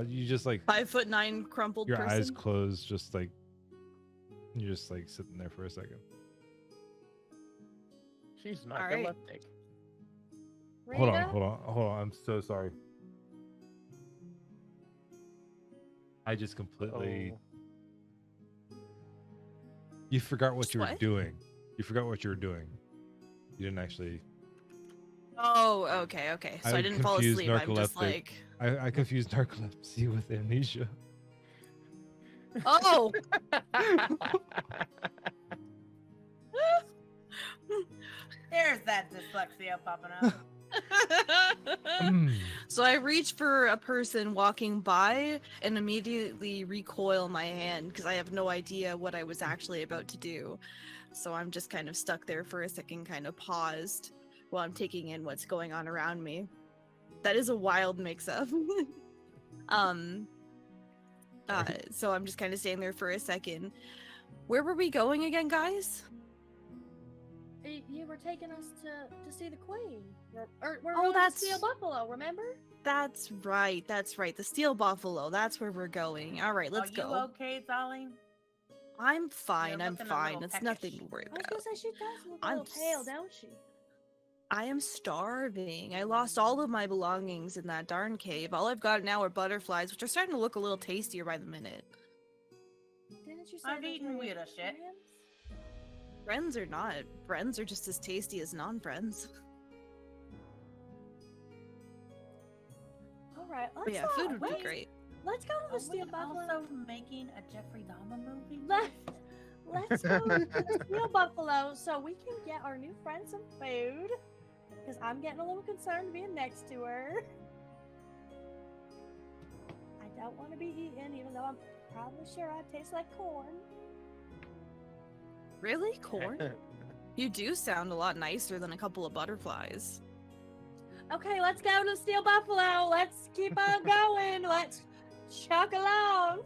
Speaker 3: You just like
Speaker 5: 5'9" crumpled
Speaker 3: your
Speaker 5: person.
Speaker 3: eyes closed, just like you're just like sitting there for a second.
Speaker 1: She's
Speaker 5: All right.
Speaker 1: narcoleptic.
Speaker 3: Hold
Speaker 2: Rita?
Speaker 3: on. I'm so sorry. I just completely.
Speaker 1: Oh.
Speaker 3: You forgot what you were
Speaker 5: What?
Speaker 3: doing. You forgot what you were doing. You didn't actually.
Speaker 5: Oh, okay. So I
Speaker 3: I
Speaker 5: didn't fall
Speaker 3: confused
Speaker 5: asleep. I'm just
Speaker 3: narcoleptic.
Speaker 5: like,
Speaker 3: I confused narcolepsy with amnesia.
Speaker 5: oh,
Speaker 7: There's that dyslexia popping up.
Speaker 3: Mm.
Speaker 5: So I reach for a person walking by and immediately recoil my hand because I have no idea what I was actually about to do. So I'm just kind of stuck there for a second, kind of paused while I'm taking in what's going on around me. That is a wild mix-up. So I'm just kind of standing there for a second. Where were we going again, guys?
Speaker 2: You were taking us to see the queen. We're
Speaker 5: Oh,
Speaker 2: going to
Speaker 5: that's-
Speaker 2: Steel Buffalo, remember?
Speaker 5: That's right. That's right. The Steel Buffalo. That's where we're going. All right, let's
Speaker 7: Are you
Speaker 5: go.
Speaker 7: okay, Zolly?
Speaker 5: I'm fine. I'm
Speaker 7: looking a
Speaker 5: fine.
Speaker 7: little
Speaker 5: It's nothing
Speaker 7: peckish.
Speaker 5: to worry
Speaker 2: I was
Speaker 5: about.
Speaker 2: gonna say she does look a
Speaker 5: I'm
Speaker 2: little pale,
Speaker 5: s-
Speaker 2: don't she?
Speaker 5: I am starving. I lost all of my belongings in that darn cave. All I've got now are butterflies, which are starting to look a little tastier by the minute.
Speaker 2: Didn't you say
Speaker 7: I've
Speaker 2: those
Speaker 7: eaten
Speaker 2: were your
Speaker 7: weirder shit.
Speaker 2: friends?
Speaker 5: Friends or not, friends are just as tasty as non-friends.
Speaker 2: All right, let's
Speaker 5: But yeah, food would be
Speaker 2: wait.
Speaker 5: great.
Speaker 2: Let's go to
Speaker 7: Are
Speaker 2: the Steel
Speaker 7: we
Speaker 2: Buffalo.
Speaker 7: also making a Jeffrey Dahmer movie?
Speaker 2: Let's go to the Steel Buffalo so we can get our new friend some food. Because I'm getting a little concerned being next to her. I don't want to be eaten, even though I'm probably sure I taste like corn.
Speaker 5: Really? Corn? You do sound a lot nicer than a couple of butterflies.
Speaker 2: Okay, let's go to Steel Buffalo. Let's keep on going. Let's chuck along.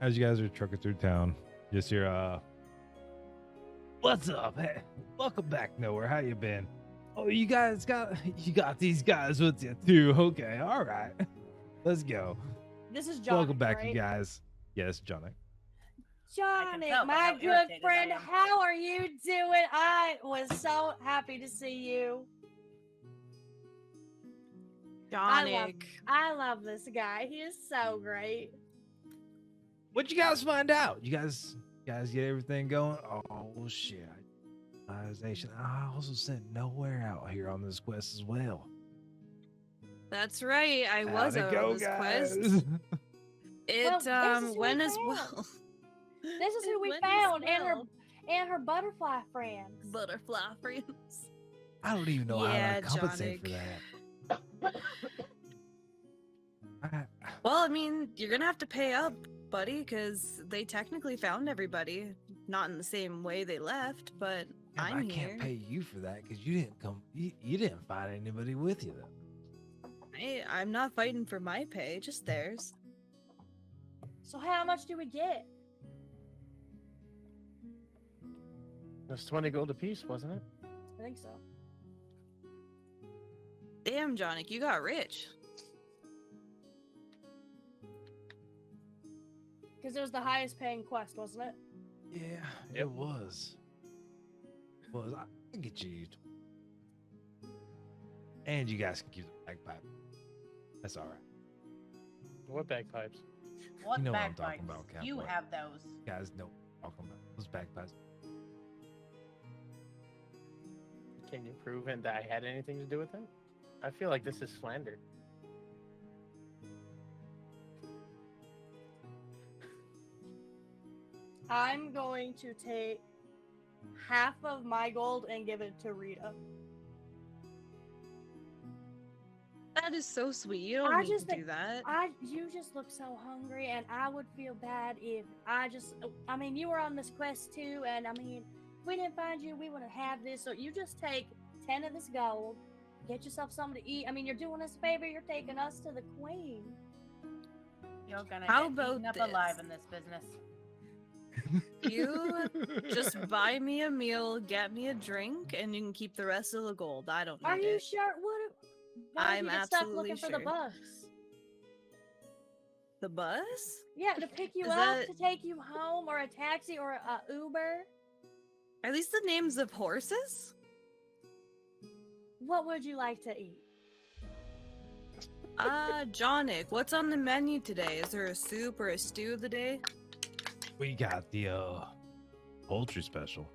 Speaker 3: As you guys are trucking through town, just hear what's up? Hey, welcome back, Nowhere. How you been? Oh, you got these guys with you too. Okay, all right. Let's go.
Speaker 2: This is John.
Speaker 3: Welcome back,
Speaker 2: right?
Speaker 3: you guys. Yes, Johnny.
Speaker 2: Johnny,
Speaker 7: tell by
Speaker 2: my
Speaker 7: how
Speaker 2: good
Speaker 7: irritated I
Speaker 2: friend,
Speaker 7: am.
Speaker 2: how are you doing? I was so happy to see you.
Speaker 5: Jonic.
Speaker 2: I love this guy. He is so great.
Speaker 3: What'd you guys find out? You guys get everything going? Oh shit. Organization. I also sent Nowhere out here on this quest as well.
Speaker 5: That's right. I was
Speaker 3: How'd
Speaker 5: out
Speaker 3: it
Speaker 5: on
Speaker 3: go,
Speaker 5: this
Speaker 3: guys?
Speaker 5: quest. It
Speaker 2: Well, this is who
Speaker 5: went
Speaker 2: we
Speaker 5: as
Speaker 2: found.
Speaker 5: well.
Speaker 2: This is who we
Speaker 5: Went as
Speaker 2: found,
Speaker 5: well.
Speaker 2: and her butterfly friends.
Speaker 5: Butterfly friends.
Speaker 3: I don't even know
Speaker 5: Yeah,
Speaker 3: how to compensate for
Speaker 5: Jonic.
Speaker 3: that.
Speaker 5: Well, I mean, you're gonna have to pay up, buddy, because they technically found everybody. Not in the same way they left, but I'm
Speaker 3: I
Speaker 5: here.
Speaker 3: can't pay you for that because you didn't come. You didn't find anybody with you though.
Speaker 5: I'm not fighting for my pay, just theirs.
Speaker 2: So how much do we get?
Speaker 1: It was 20 gold apiece, wasn't it?
Speaker 2: I think so.
Speaker 5: Damn, Jonic, you got rich.
Speaker 2: Because it was the highest paying quest, wasn't it?
Speaker 3: Yeah,
Speaker 1: Yep.
Speaker 3: it was. I can get you. And you guys can keep the bagpipe. That's all right.
Speaker 1: What bagpipes?
Speaker 7: What
Speaker 3: You know what I'm
Speaker 7: bagpipes?
Speaker 3: talking about,
Speaker 7: You
Speaker 3: Cowboy.
Speaker 7: have those.
Speaker 3: You guys know what I'm talking about. Those bagpipes.
Speaker 1: Can you prove it that I had anything to do with it? I feel like this is slander.
Speaker 2: I'm going to take half of my gold and give it to Rita.
Speaker 5: That is so sweet. You don't
Speaker 2: I
Speaker 5: need
Speaker 2: just
Speaker 5: to do
Speaker 2: think-
Speaker 5: that.
Speaker 2: You just look so hungry, and I would feel bad if I mean, you were on this quest too, and I mean, if we didn't find you, we wouldn't have this. So you just take 10 of this gold, get yourself something to eat. I mean, you're doing us a favor. You're taking us to the queen.
Speaker 7: You're gonna
Speaker 5: How
Speaker 7: get
Speaker 5: about
Speaker 7: eaten up
Speaker 5: this?
Speaker 7: alive in this business.
Speaker 5: You just buy me a meal, get me a drink, and you can keep the rest of the gold. I don't need
Speaker 2: Are you
Speaker 5: it.
Speaker 2: sure? Why
Speaker 5: I'm
Speaker 2: did you get stuck
Speaker 5: absolutely
Speaker 2: looking for the
Speaker 5: sure.
Speaker 2: bus?
Speaker 5: The bus?
Speaker 2: Yeah, to pick you
Speaker 5: Is
Speaker 2: up,
Speaker 5: that-
Speaker 2: to take you home, or a taxi, or a Uber.
Speaker 5: Are these the names of horses?
Speaker 2: What would you like to eat?
Speaker 5: Jonic, what's on the menu today? Is there a soup or a stew today?
Speaker 3: We got the poultry special.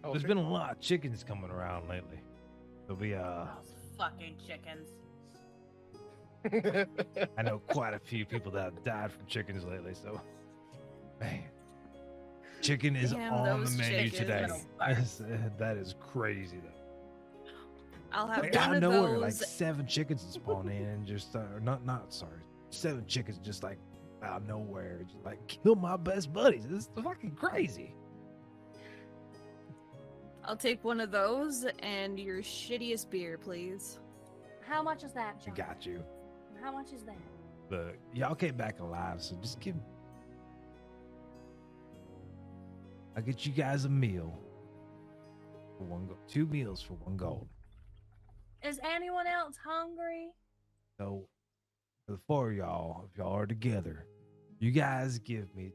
Speaker 1: Oh,
Speaker 3: There's been a lot of chickens coming around lately. There'll be
Speaker 7: Those fucking chickens.
Speaker 3: I know quite a few people that have died from chickens lately, so man. Chicken is
Speaker 5: Damn,
Speaker 3: on the
Speaker 5: those
Speaker 3: menu
Speaker 5: chickens.
Speaker 3: today.
Speaker 7: Little birds.
Speaker 3: That is crazy though.
Speaker 5: I'll have
Speaker 3: Like,
Speaker 5: one
Speaker 3: out of
Speaker 5: of
Speaker 3: nowhere,
Speaker 5: those.
Speaker 3: like 7 chickens will spawn in and just not sorry. 7 chickens just like out of nowhere, just like kill my best buddies. It's fucking crazy.
Speaker 5: I'll take one of those and your shittiest beer, please.
Speaker 2: How much is that,
Speaker 3: I
Speaker 2: John?
Speaker 3: got you.
Speaker 2: How much is that?
Speaker 3: Look, y'all came back alive, so just give. I'll get you guys a meal.
Speaker 6: for 1 gold. 2 meals for 1 gold.
Speaker 2: Is anyone else hungry?
Speaker 6: So, for the 4 of y'all, if y'all are together, you guys give me.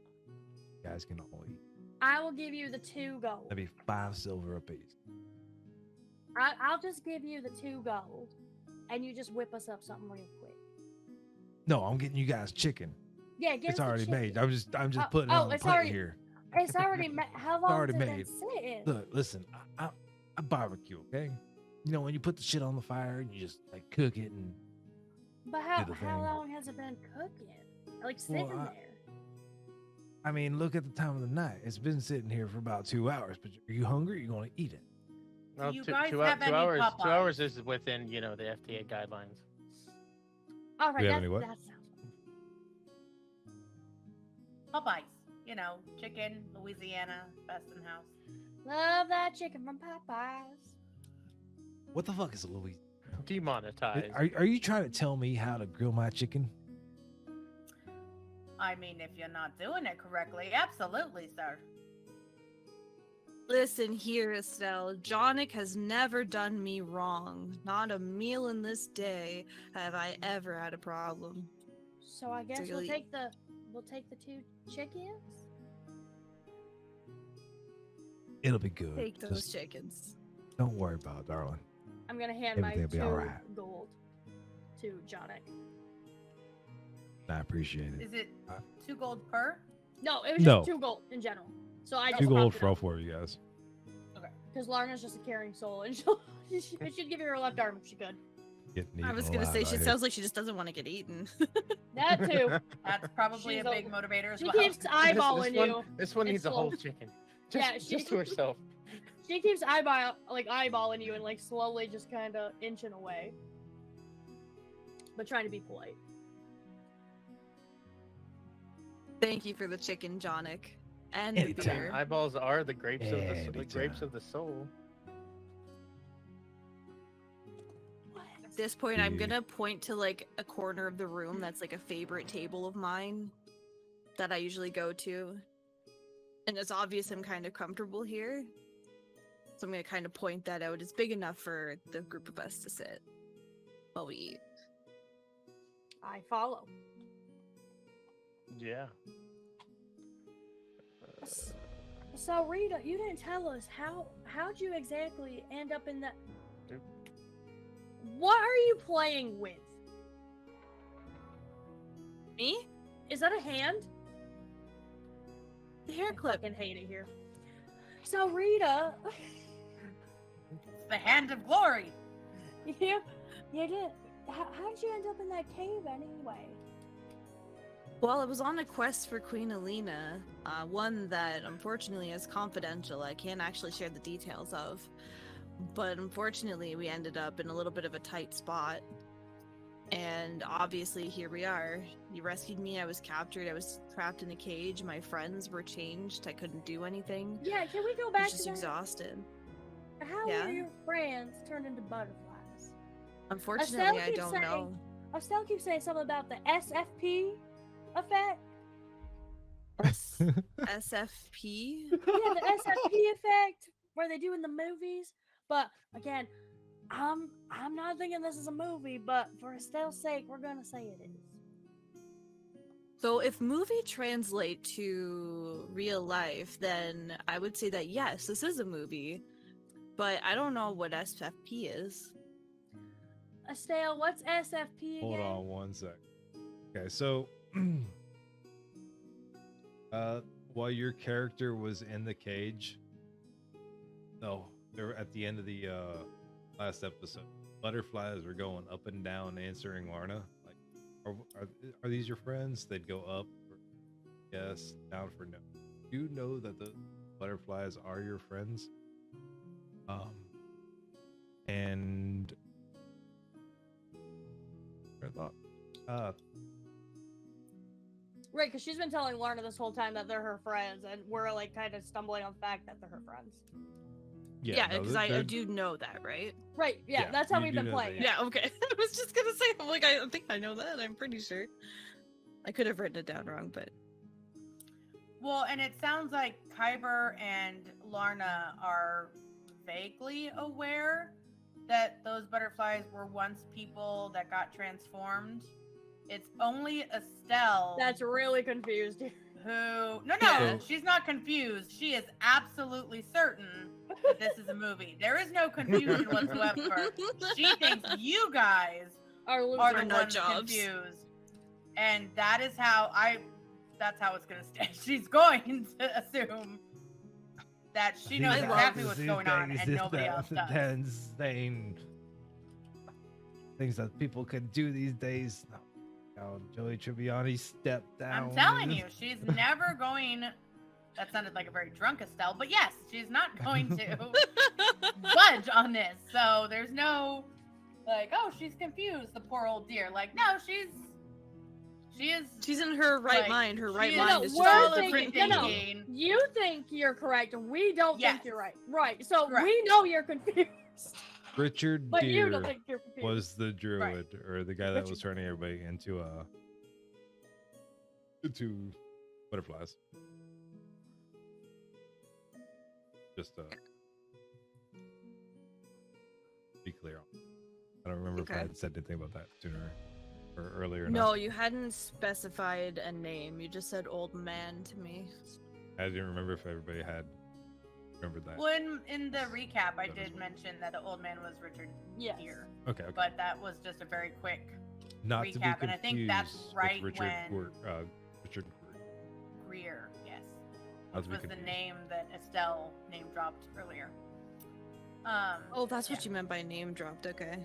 Speaker 6: You guys can all eat.
Speaker 2: I will give you the 2 gold.
Speaker 6: That'd be 5 silver apiece.
Speaker 2: I'll just give you the 2 gold, and you just whip us up something real quick.
Speaker 6: No, I'm getting you guys chicken.
Speaker 2: Yeah, get
Speaker 6: It's
Speaker 2: us the
Speaker 6: already made.
Speaker 2: chicken.
Speaker 6: I'm just
Speaker 2: Oh,
Speaker 6: putting it
Speaker 2: oh,
Speaker 6: on the
Speaker 2: it's
Speaker 6: plate
Speaker 2: already-
Speaker 6: here.
Speaker 2: It's already made. How long
Speaker 6: already
Speaker 2: has it
Speaker 6: made.
Speaker 2: been sitting?
Speaker 6: Look, listen, I barbecue, okay? You know when you put the shit on the fire and you just like cook it and
Speaker 2: But how
Speaker 6: the
Speaker 2: how
Speaker 6: thing.
Speaker 2: long has it been cooking? Like sitting
Speaker 6: Well,
Speaker 2: there.
Speaker 6: I mean, look at the time of the night. It's been sitting here for about 2 hours. But are you hungry? You're gonna eat it.
Speaker 1: Well,
Speaker 7: you
Speaker 1: two,
Speaker 7: guys
Speaker 1: two,
Speaker 7: have
Speaker 1: two
Speaker 7: any
Speaker 1: hours. 2
Speaker 7: Popeyes?
Speaker 1: hours is within the FTA guidelines.
Speaker 2: All right,
Speaker 3: we have
Speaker 2: that,
Speaker 3: any what?
Speaker 2: that sounds.
Speaker 7: Popeyes. You know, chicken, Louisiana, best in house.
Speaker 2: Love that chicken from Popeyes.
Speaker 6: What the fuck is a Louis?
Speaker 1: Demonetized.
Speaker 6: Are you trying to tell me how to grill my chicken?
Speaker 7: I mean, if you're not doing it correctly, absolutely, sir.
Speaker 5: Listen here, Estelle. Jonic has never done me wrong. Not a meal in this day have I ever had a problem.
Speaker 2: So I guess
Speaker 5: Really-
Speaker 2: we'll take the 2 chickens.
Speaker 6: It'll be good.
Speaker 5: Take those
Speaker 6: Just
Speaker 5: chickens.
Speaker 6: don't worry about it, darling.
Speaker 2: I'm gonna hand my
Speaker 6: Everything'll be
Speaker 2: 2
Speaker 6: alright.
Speaker 2: gold to Jonic.
Speaker 6: I appreciate it.
Speaker 7: Is it
Speaker 6: Uh,
Speaker 7: 2 gold per?
Speaker 2: No, it was
Speaker 3: No.
Speaker 2: just 2 gold in general. So I just
Speaker 3: 2 gold
Speaker 2: rounded
Speaker 3: for all
Speaker 2: up.
Speaker 3: 4 of you guys.
Speaker 2: Because Larna's just a caring soul, and she'd give you her left arm if she could.
Speaker 3: Getting
Speaker 5: I was
Speaker 3: eaten
Speaker 5: gonna
Speaker 3: alive
Speaker 5: say
Speaker 3: out
Speaker 5: she
Speaker 3: here.
Speaker 5: sounds like she just doesn't want to get eaten.
Speaker 2: That too.
Speaker 7: That's probably
Speaker 2: She's
Speaker 7: a big
Speaker 2: a-
Speaker 7: motivator as
Speaker 2: She
Speaker 7: well.
Speaker 2: keeps eyeballing
Speaker 1: this
Speaker 2: you.
Speaker 1: One, this one
Speaker 2: It's
Speaker 1: needs a
Speaker 2: slow.
Speaker 1: whole chicken. Just,
Speaker 2: Yeah, she-
Speaker 1: just to herself.
Speaker 2: She keeps eyeballing you and like slowly just kind of inching away, but trying to be polite.
Speaker 5: Thank you for the chicken, Jonic. And the
Speaker 6: Anytime.
Speaker 5: beer.
Speaker 1: Eyeballs are the grapes of the grapes
Speaker 6: Anytime.
Speaker 1: of the soul.
Speaker 5: At this point, I'm
Speaker 3: Yeah.
Speaker 5: gonna point to like a corner of the room that's like a favorite table of mine that I usually go to. And it's obvious I'm kind of comfortable here. So I'm gonna kind of point that out. It's big enough for the group of us to sit while we eat.
Speaker 2: I follow.
Speaker 1: Yeah.
Speaker 2: So Rita, you didn't tell us how'd you exactly end up in that?
Speaker 1: Oop.
Speaker 2: What are you playing with?
Speaker 5: Me?
Speaker 2: Is that a hand?
Speaker 5: The hair
Speaker 2: I
Speaker 5: clip.
Speaker 2: fucking hate it here. So Rita,
Speaker 7: It's the hand of glory.
Speaker 2: you did. How did you end up in that cave anyway?
Speaker 5: Well, I was on a quest for Queen Alina, one that unfortunately is confidential. I can't actually share the details of. But unfortunately, we ended up in a little bit of a tight spot. And obviously, here we are. You rescued me, I was captured, I was trapped in a cage, my friends were changed, I couldn't do anything.
Speaker 2: Yeah, can we go
Speaker 5: I
Speaker 2: back
Speaker 5: was
Speaker 2: to
Speaker 5: just
Speaker 2: that?
Speaker 5: exhausted.
Speaker 2: How
Speaker 5: Yeah.
Speaker 2: were your friends turned into butterflies?
Speaker 5: Unfortunately, I
Speaker 2: keeps
Speaker 5: don't
Speaker 2: saying-
Speaker 5: know.
Speaker 2: Estelle keeps saying something about the SFP effect.
Speaker 5: SFP?
Speaker 2: Yeah, the SFP effect where they do in the movies. But again, I'm not thinking this is a movie, but for Estelle's sake, we're gonna say it is.
Speaker 5: So if movie translate to real life, then I would say that yes, this is a movie. But I don't know what SFP is.
Speaker 2: Estelle, what's SFP again?
Speaker 3: Hold on 1 sec. Okay, so while your character was in the cage, no, they were at the end of the last episode. Butterflies were going up and down answering Larna. Like, are these your friends? They'd go up for yes, down for no. Do you know that the butterflies are your friends? And I thought,
Speaker 2: Right, because she's been telling Lorna this whole time that they're her friends, and we're like kind of stumbling on the fact that they're her friends.
Speaker 5: Yeah,
Speaker 3: no,
Speaker 5: because
Speaker 3: they're-
Speaker 5: I do know that, right?
Speaker 2: Right, yeah,
Speaker 3: Yeah,
Speaker 2: that's how
Speaker 3: you
Speaker 2: we've
Speaker 3: do
Speaker 2: been
Speaker 3: know
Speaker 2: playing.
Speaker 3: that,
Speaker 2: it.
Speaker 5: Yeah, okay. I was just gonna say, I'm like, I think I know that. I'm pretty sure. I could have written it down wrong, but
Speaker 7: Well, and it sounds like Kyber and Larna are vaguely aware that those butterflies were once people that got transformed. It's only Estelle
Speaker 2: That's really confused.
Speaker 7: who. No,
Speaker 3: So-
Speaker 7: she's not confused. She is absolutely certain that this is a movie. There is no confusion whatsoever. She thinks you guys
Speaker 2: Our
Speaker 7: are
Speaker 2: loser
Speaker 7: the
Speaker 5: nut
Speaker 7: ones
Speaker 5: jobs.
Speaker 7: confused, and that is how that's how it's gonna stay. She's going to assume that she knows
Speaker 5: These
Speaker 7: exactly
Speaker 6: days-
Speaker 7: what's
Speaker 6: these
Speaker 7: going on,
Speaker 6: days
Speaker 7: and
Speaker 6: is
Speaker 7: nobody
Speaker 6: the-
Speaker 7: else
Speaker 6: the
Speaker 7: does.
Speaker 6: insane things that people can do these days. No, Joey Tribbiani stepped down.
Speaker 7: I'm telling you, she's never going. That sounded like a very drunk Estelle, but yes, she's not going to budge on this. So there's no like, oh, she's confused, the poor old dear. Like, no, she is.
Speaker 5: She's in her right
Speaker 7: like,
Speaker 5: mind. Her
Speaker 7: she
Speaker 5: right
Speaker 7: is
Speaker 5: mind is
Speaker 2: we're
Speaker 5: just all
Speaker 7: solidly
Speaker 5: different
Speaker 2: thinking- no, no.
Speaker 5: thinking.
Speaker 2: You think you're correct, and we don't
Speaker 7: Yes.
Speaker 2: think you're right. Right. So
Speaker 7: Correct.
Speaker 2: we know you're confused,
Speaker 3: Richard
Speaker 2: but you
Speaker 3: Deere
Speaker 2: don't think you're confused.
Speaker 3: was the druid or the guy that was
Speaker 2: Richard-
Speaker 3: turning everybody into butterflies. Just be clear. I don't remember if I
Speaker 5: Okay.
Speaker 3: had said anything about that sooner or earlier. or
Speaker 5: No,
Speaker 3: not.
Speaker 5: you hadn't specified a name. You just said old man to me.
Speaker 3: I didn't remember if everybody had remembered that.
Speaker 7: Well, in the recap, I did mention that the old man was Richard
Speaker 2: Yes.
Speaker 7: Deere,
Speaker 3: Okay, okay.
Speaker 7: but that was just a very quick
Speaker 3: Not to be
Speaker 7: recap, and I think that's
Speaker 3: confused
Speaker 7: right
Speaker 3: with Richard
Speaker 7: when-
Speaker 3: Richard
Speaker 7: Greer, yes,
Speaker 3: Not
Speaker 7: which
Speaker 3: to be
Speaker 7: was the
Speaker 3: confused.
Speaker 7: name that Estelle name dropped earlier.
Speaker 5: Oh, that's what
Speaker 7: Yeah.
Speaker 5: you meant by name dropped. Okay.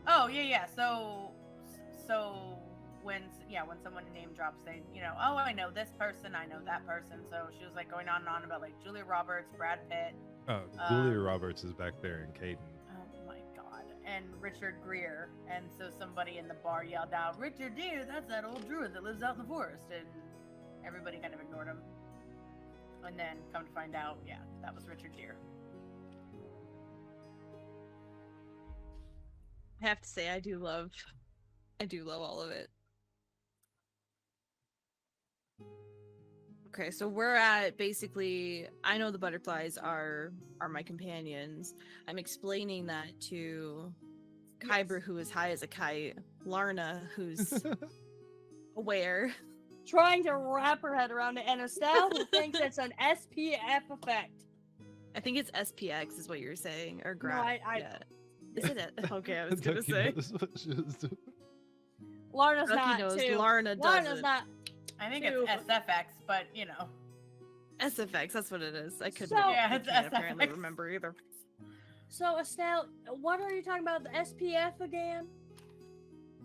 Speaker 7: Oh yeah. So when someone name drops, they oh, I know this person, I know that person. So she was like going on and on about like Julia Roberts, Brad Pitt.
Speaker 3: Julia Roberts is back there in Caden.
Speaker 7: Oh my god. And Richard Greer. And so somebody in the bar yelled out, Richard Deere, that's that old druid that lives out in the forest. And everybody kind of ignored him. And then come to find out, yeah, that was Richard Deere.
Speaker 5: I have to say, I do love all of it. Okay, so we're at basically, I know the butterflies are my companions. I'm explaining that to Kyber, who is high as a kite, Larna, who's aware.
Speaker 2: Trying to wrap her head around it, and Estelle who thinks it's an SPF effect.
Speaker 5: I think it's SPX is what you're saying, or
Speaker 2: No,
Speaker 5: gra-
Speaker 2: I
Speaker 5: yeah. Is it? Okay, I was gonna
Speaker 3: Ducky
Speaker 5: say.
Speaker 3: knows what she was doing.
Speaker 2: Lorna's
Speaker 5: Ducky
Speaker 2: not
Speaker 5: knows,
Speaker 2: too.
Speaker 5: Larna
Speaker 2: Lorna's
Speaker 5: doesn't.
Speaker 2: not.
Speaker 7: I think
Speaker 2: Two.
Speaker 7: it's SFX, but
Speaker 5: SFX, that's what it is. I couldn't.
Speaker 2: So-
Speaker 5: I
Speaker 7: Yeah, it's
Speaker 5: can't apparently
Speaker 7: SFX.
Speaker 5: remember either.
Speaker 2: So Estelle, what are you talking about? The SPF again?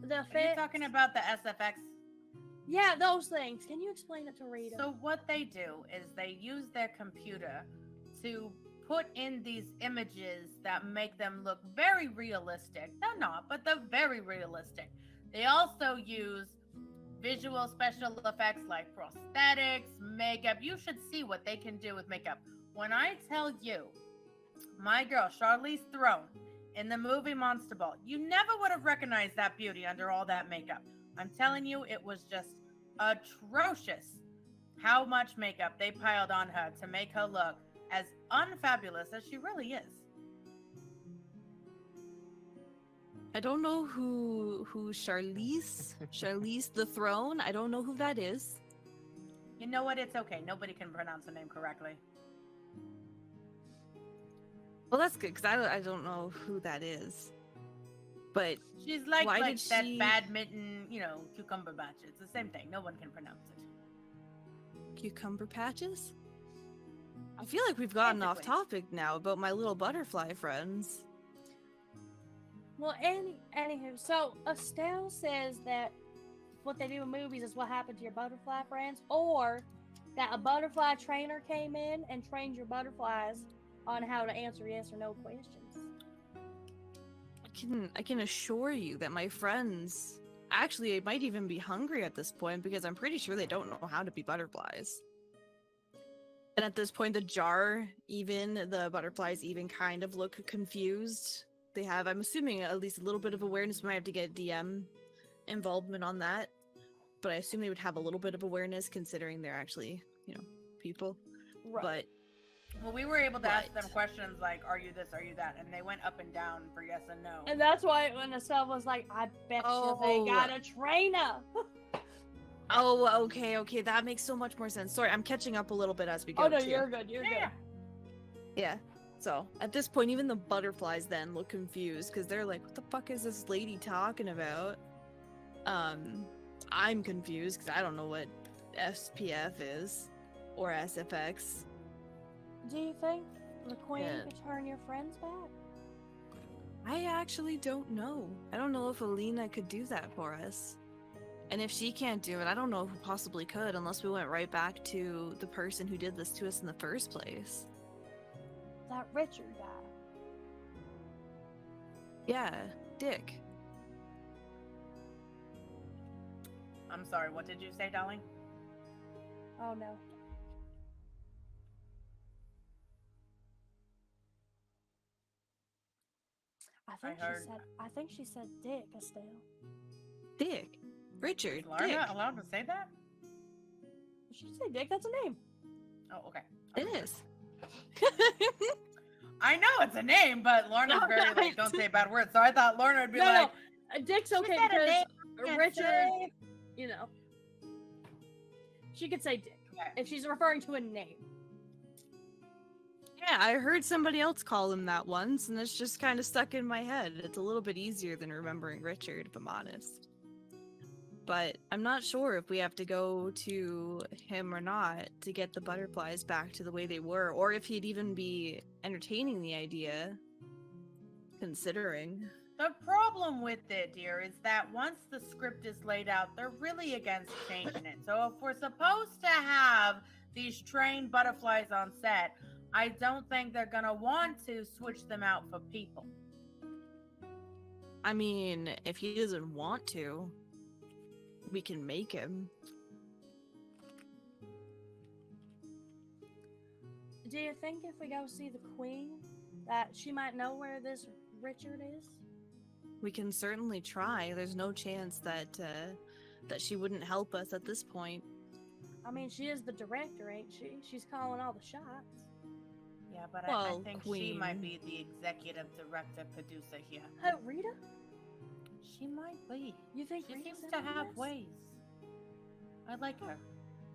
Speaker 2: The
Speaker 7: Are you
Speaker 2: effects?
Speaker 7: talking about the SFX?
Speaker 2: Yeah, those things. Can you explain it to Rita?
Speaker 7: So what they do is they use their computer to put in these images that make them look very realistic. They're not, but they're very realistic. They also use visual special effects like prosthetics, makeup. You should see what they can do with makeup. When I tell you, my girl Charlize Theron in the movie Monster Ball, you never would have recognized that beauty under all that makeup. I'm telling you, it was just atrocious how much makeup they piled on her to make her look as unfabulous as she really is.
Speaker 5: I don't know who Charlize the Throne. I don't know who that is.
Speaker 7: You know what? It's okay. Nobody can pronounce her name correctly.
Speaker 5: Well, that's good because I don't know who that is. But
Speaker 7: She's like,
Speaker 5: Why
Speaker 7: like
Speaker 5: did
Speaker 7: that
Speaker 5: she-
Speaker 7: badminton, cucumber match. It's the same thing. No one can pronounce it.
Speaker 5: cucumber patches? I feel like we've gotten off
Speaker 7: Basically.
Speaker 5: topic now about my little butterfly friends.
Speaker 2: Well, anywho, so Estelle says that what they do in movies is what happened to your butterfly friends, or that a butterfly trainer came in and trained your butterflies on how to answer yes or no questions.
Speaker 5: I can assure you that my friends actually might even be hungry at this point because I'm pretty sure they don't know how to be butterflies. And at this point, the butterflies even kind of look confused. They have, I'm assuming, at least a little bit of awareness. We might have to get DM involvement on that. But I assume they would have a little bit of awareness considering they're actually, people.
Speaker 2: Right.
Speaker 5: But
Speaker 7: Well, we were able to ask them
Speaker 5: But-
Speaker 7: questions like, "Are you this? Are you that?" And they went up and down for yes and no.
Speaker 2: And that's why when Estelle was like, I bet you they got a trainer.
Speaker 5: Oh, okay, that makes so much more sense. Sorry, I'm catching up a little bit as we go.
Speaker 2: Oh no,
Speaker 5: too.
Speaker 2: you're good. You're
Speaker 7: Yeah.
Speaker 5: Yeah. So at this point, even the butterflies then look confused because they're like, "What the fuck is this lady talking about?" I'm confused because I don't know what SPF is or SFX.
Speaker 2: good. Do you think the queen
Speaker 5: Yeah.
Speaker 2: could turn your friends back?
Speaker 5: I actually don't know. I don't know if Alina could do that for us. And if she can't do it, I don't know who possibly could unless we went right back to the person who did this to us in the first place.
Speaker 2: That Richard guy.
Speaker 5: Yeah, Dick.
Speaker 7: I'm sorry. What did you say, darling?
Speaker 2: Oh no. I think she said Dick, Estelle.
Speaker 5: Dick. Richard.
Speaker 7: Is Lana
Speaker 5: Dick.
Speaker 7: allowed to say that?
Speaker 2: She say Dick, that's a name.
Speaker 7: Oh, okay.
Speaker 5: It is.
Speaker 7: I know it's a name, but Lorna's
Speaker 2: No,
Speaker 7: very
Speaker 2: no,
Speaker 7: like, don't say bad words. So I thought Lorna would be like,
Speaker 2: Dick's
Speaker 7: "She
Speaker 2: okay
Speaker 7: said a name
Speaker 2: because
Speaker 7: can't
Speaker 2: Richard,
Speaker 7: say."
Speaker 2: you know. She could say Dick
Speaker 7: Okay.
Speaker 2: if she's referring to a name.
Speaker 5: Yeah, I heard somebody else call him that once, and it's just kind of stuck in my head. It's a little bit easier than remembering Richard, if I'm honest. But I'm not sure if we have to go to him or not to get the butterflies back to the way they were, or if he'd even be entertaining the idea, considering.
Speaker 7: The problem with it, dear, is that once the script is laid out, they're really against changing it. So if we're supposed to have these trained butterflies on set, I don't think they're gonna want to switch them out for people.
Speaker 5: I mean, if he doesn't want to, we can make him.
Speaker 2: Do you think if we go see the queen that she might know where this Richard is?
Speaker 5: We can certainly try. There's no chance that that she wouldn't help us at this point.
Speaker 2: I mean, she is the director, ain't she? She's calling all the shots.
Speaker 7: Yeah, but
Speaker 5: Well,
Speaker 7: I think she
Speaker 5: Queen.
Speaker 7: might be the executive director producer here.
Speaker 2: Oh, Rita?
Speaker 7: She might be.
Speaker 2: You think
Speaker 7: She
Speaker 2: Rita's
Speaker 7: seems
Speaker 2: in
Speaker 7: to
Speaker 2: on
Speaker 7: have
Speaker 2: this?
Speaker 7: ways. I like her.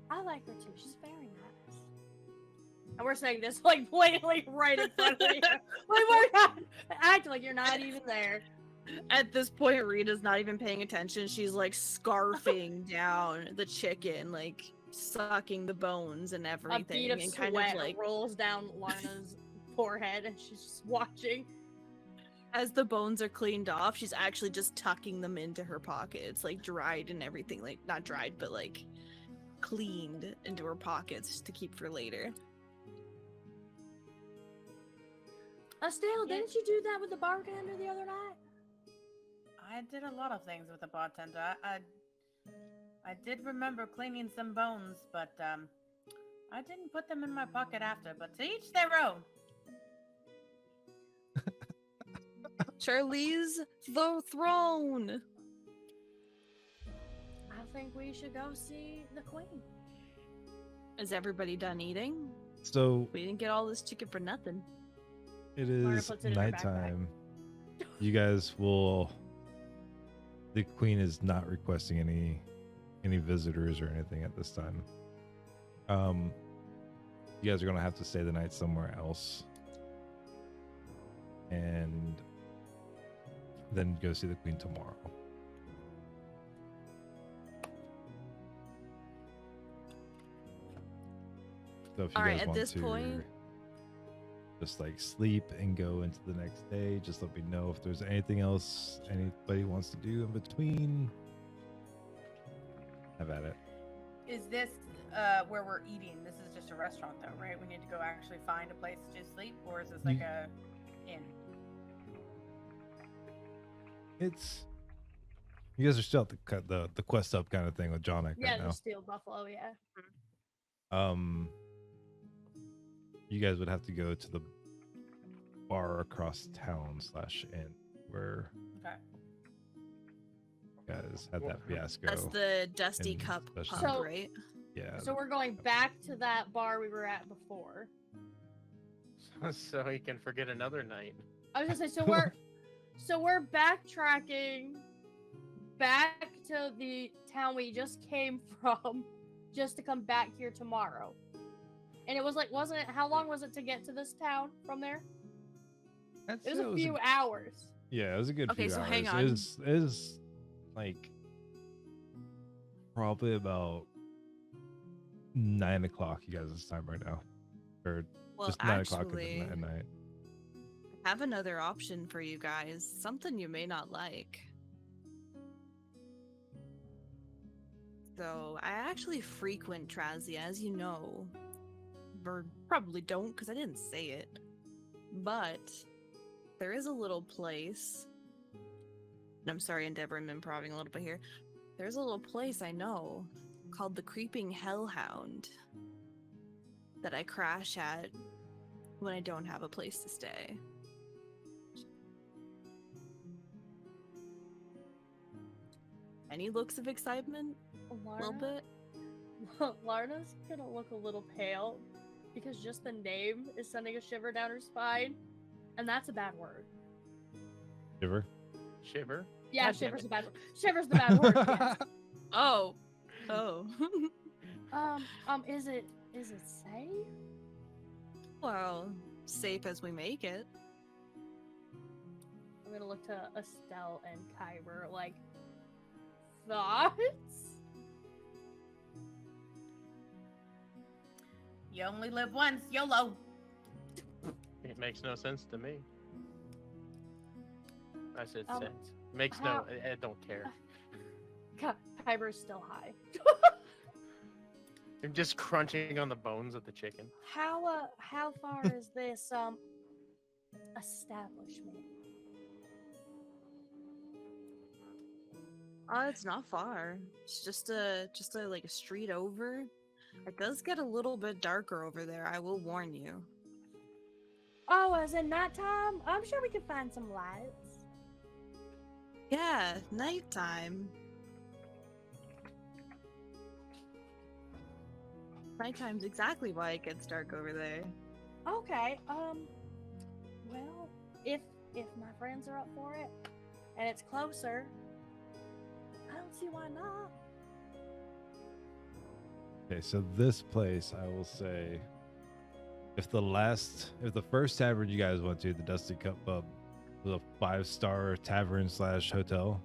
Speaker 2: I like her too. She's very nice. And we're saying this like blatantly right in front of you. Like we're not act like you're not even there.
Speaker 5: At this point, Rita's not even paying attention. She's like scarfing down the chicken, like sucking the bones and
Speaker 2: A
Speaker 5: everything,
Speaker 2: bead of
Speaker 5: and
Speaker 2: sweat
Speaker 5: kind of like
Speaker 2: rolls down Lana's forehead, and she's just watching.
Speaker 5: as the bones are cleaned off, she's actually just tucking them into her pockets, like dried and everything, like not dried, but like cleaned into her pockets to keep for later.
Speaker 2: Estelle,
Speaker 7: Yeah.
Speaker 2: didn't you do that with the bartender the other night?
Speaker 7: I did a lot of things with the bartender. I did remember cleaning some bones, but I didn't put them in my pocket after. But to each their own.
Speaker 5: Charlize the Throne.
Speaker 2: I think we should go see the queen.
Speaker 5: Is everybody done eating?
Speaker 3: So
Speaker 5: We didn't get all this chicken for nothing.
Speaker 3: it
Speaker 2: Lorna
Speaker 3: is
Speaker 2: puts it in her backpack.
Speaker 3: nighttime. You guys will. The queen is not requesting any visitors or anything at this time. You guys are gonna have to stay the night somewhere else, and then go see the queen tomorrow. So if you
Speaker 5: Alright,
Speaker 3: guys
Speaker 5: at
Speaker 3: want
Speaker 5: this
Speaker 3: to
Speaker 5: point-
Speaker 3: just like sleep and go into the next day, just let me know if there's anything else anybody wants to do in between. Have at it.
Speaker 7: Is this where we're eating? This is just a restaurant, though, right? We need to go actually find a place to sleep, or is this like a inn?
Speaker 3: It's you guys are still at the quest up kind of thing with Jonik
Speaker 2: Yeah,
Speaker 3: right
Speaker 2: the
Speaker 3: now.
Speaker 2: steel buffalo, yeah.
Speaker 3: You guys would have to go to the bar across town / inn where
Speaker 7: Okay.
Speaker 3: you guys had that fiasco.
Speaker 5: That's the Dusty
Speaker 3: and
Speaker 5: Cup
Speaker 3: especially-
Speaker 5: pub,
Speaker 2: So-
Speaker 5: right?
Speaker 3: Yeah.
Speaker 2: So we're going back to that bar we were at before.
Speaker 1: So he can forget another night.
Speaker 2: I was gonna say, so we're backtracking back to the town we just came from, just to come back here tomorrow. And it was like, wasn't it? How long was it to get to this town from there?
Speaker 3: I'd
Speaker 2: It was
Speaker 3: say
Speaker 2: a few hours.
Speaker 3: Yeah, it was a good
Speaker 5: Okay,
Speaker 3: few
Speaker 5: so
Speaker 3: hours.
Speaker 5: hang on.
Speaker 3: It was like probably about 9 o'clock you guys' time right now. Or
Speaker 5: Well,
Speaker 3: just 9 o'clock
Speaker 5: actually,
Speaker 3: at night.
Speaker 5: I have another option for you guys. Something you may not like. So, I actually frequent Trazia, as you know. Or probably don't, because I didn't say it. But there is a little place. And I'm sorry, Endeavor, I'm improving a little bit here. There's a little place I know called the Creeping Hellhound that I crash at when I don't have a place to stay. Any looks of excitement? A little bit?
Speaker 2: Larna's gonna look a little pale because just the name is sending a shiver down her spine, and that's a bad word.
Speaker 3: Shiver.
Speaker 1: Shiver.
Speaker 2: Yeah,
Speaker 1: God damn
Speaker 2: shiver's
Speaker 1: it.
Speaker 2: a bad word. Shiver's the bad word. Yes.
Speaker 5: Oh. Oh.
Speaker 2: Is it safe?
Speaker 5: Well, safe as we make it.
Speaker 2: I'm gonna look to Estelle and Kyber, like, thoughts?
Speaker 7: You only live once, YOLO.
Speaker 1: It makes no sense to me. I said
Speaker 2: Um,
Speaker 1: sense. Makes
Speaker 2: how-
Speaker 1: no. I don't care.
Speaker 2: Kyber's still high.
Speaker 1: I'm just crunching on the bones of the chicken.
Speaker 2: How far is this establishment?
Speaker 5: It's not far. It's just a like a street over. It does get a little bit darker over there, I will warn you.
Speaker 2: Oh, as in nighttime? I'm sure we can find some lights.
Speaker 5: Yeah, nighttime. Nighttime's exactly why it gets dark over there.
Speaker 2: Okay, well, if my friends are up for it, and it's closer, I don't see why not.
Speaker 3: Okay, so this place, I will say, if the first tavern you guys went to, the Dusty Cup Pub, was a 5-star tavern / hotel,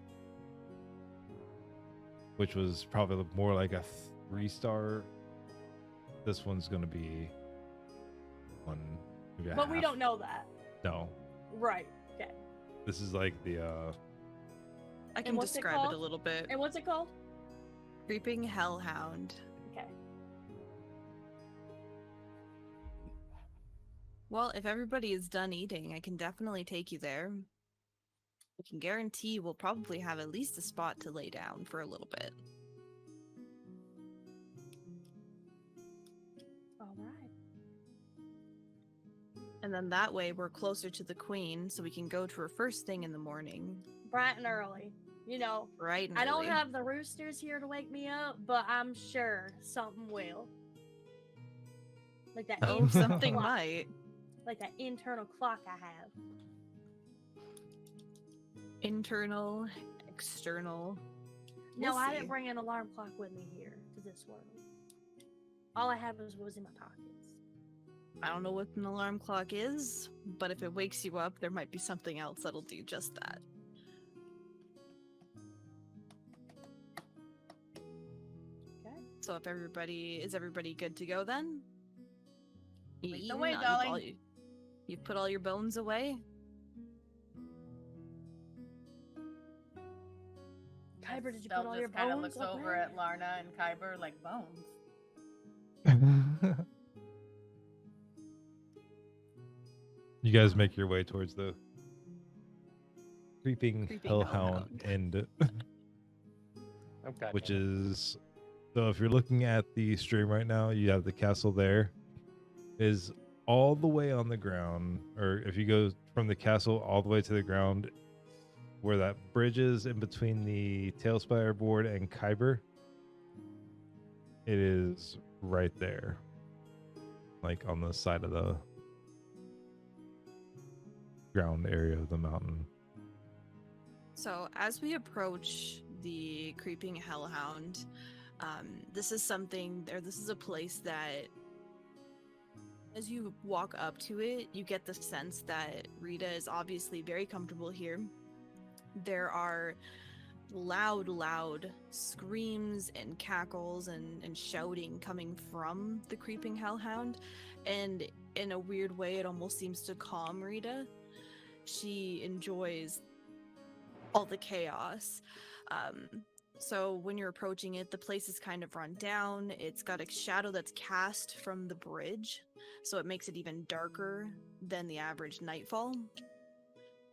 Speaker 3: which was probably more like a 3-star, this one's gonna be one. Maybe a
Speaker 2: But we
Speaker 3: half.
Speaker 2: don't know that.
Speaker 3: No,
Speaker 2: Right. Okay.
Speaker 3: this is like the
Speaker 5: I can
Speaker 2: what's it
Speaker 5: describe it
Speaker 2: called?
Speaker 5: a little bit.
Speaker 2: And what's it called?
Speaker 5: Creeping Hellhound.
Speaker 2: Okay.
Speaker 5: Well, if everybody is done eating, I can definitely take you there. I can guarantee we'll probably have at least a spot to lay down for a little bit.
Speaker 2: All right.
Speaker 5: And then that way we're closer to the queen, so we can go to her first thing in the morning.
Speaker 2: Bright and early. You know,
Speaker 5: Right? and
Speaker 2: I don't
Speaker 5: early.
Speaker 2: have the roosters here to wake me up, but I'm sure something will. Like that
Speaker 5: Oh,
Speaker 2: internal
Speaker 5: something
Speaker 2: clock.
Speaker 5: might.
Speaker 2: Like that internal clock I have.
Speaker 5: Internal, external.
Speaker 2: No,
Speaker 5: We'll
Speaker 2: I
Speaker 5: see.
Speaker 2: didn't bring an alarm clock with me here to this world. All I had was in my pockets.
Speaker 5: I don't know what an alarm clock is, but if it wakes you up, there might be something else that'll do just that.
Speaker 2: Okay.
Speaker 5: So if everybody good to go then?
Speaker 7: Lead the
Speaker 5: Eaten,
Speaker 7: way,
Speaker 5: you've
Speaker 7: darling.
Speaker 5: You've put all your bones away?
Speaker 2: Kyber, did you
Speaker 7: Estelle
Speaker 2: put all your
Speaker 7: just kind of
Speaker 2: bones
Speaker 7: looks over
Speaker 2: away?
Speaker 7: at Larna and Kyber like bones.
Speaker 3: you guys make your way towards the creeping
Speaker 5: Creeping
Speaker 3: hellhound end,
Speaker 1: Oh, God
Speaker 3: which
Speaker 1: damn it.
Speaker 3: is, so if you're looking at the stream right now, you have the castle there, is all the way on the ground, or if you go from the castle all the way to the ground, where that bridge is in between the Tailspire board and Kyber, it is right there, like on the side of ground area of the mountain.
Speaker 5: So as we approach the creeping hellhound, this is a place that, as you walk up to it, you get the sense that Rita is obviously very comfortable here. There are loud screams and cackles and shouting coming from the creeping hellhound, and in a weird way it almost seems to calm Rita. She enjoys all the chaos. So when you're approaching it, the place is kind of run down. It's got a shadow that's cast from the bridge, so it makes it even darker than the average nightfall.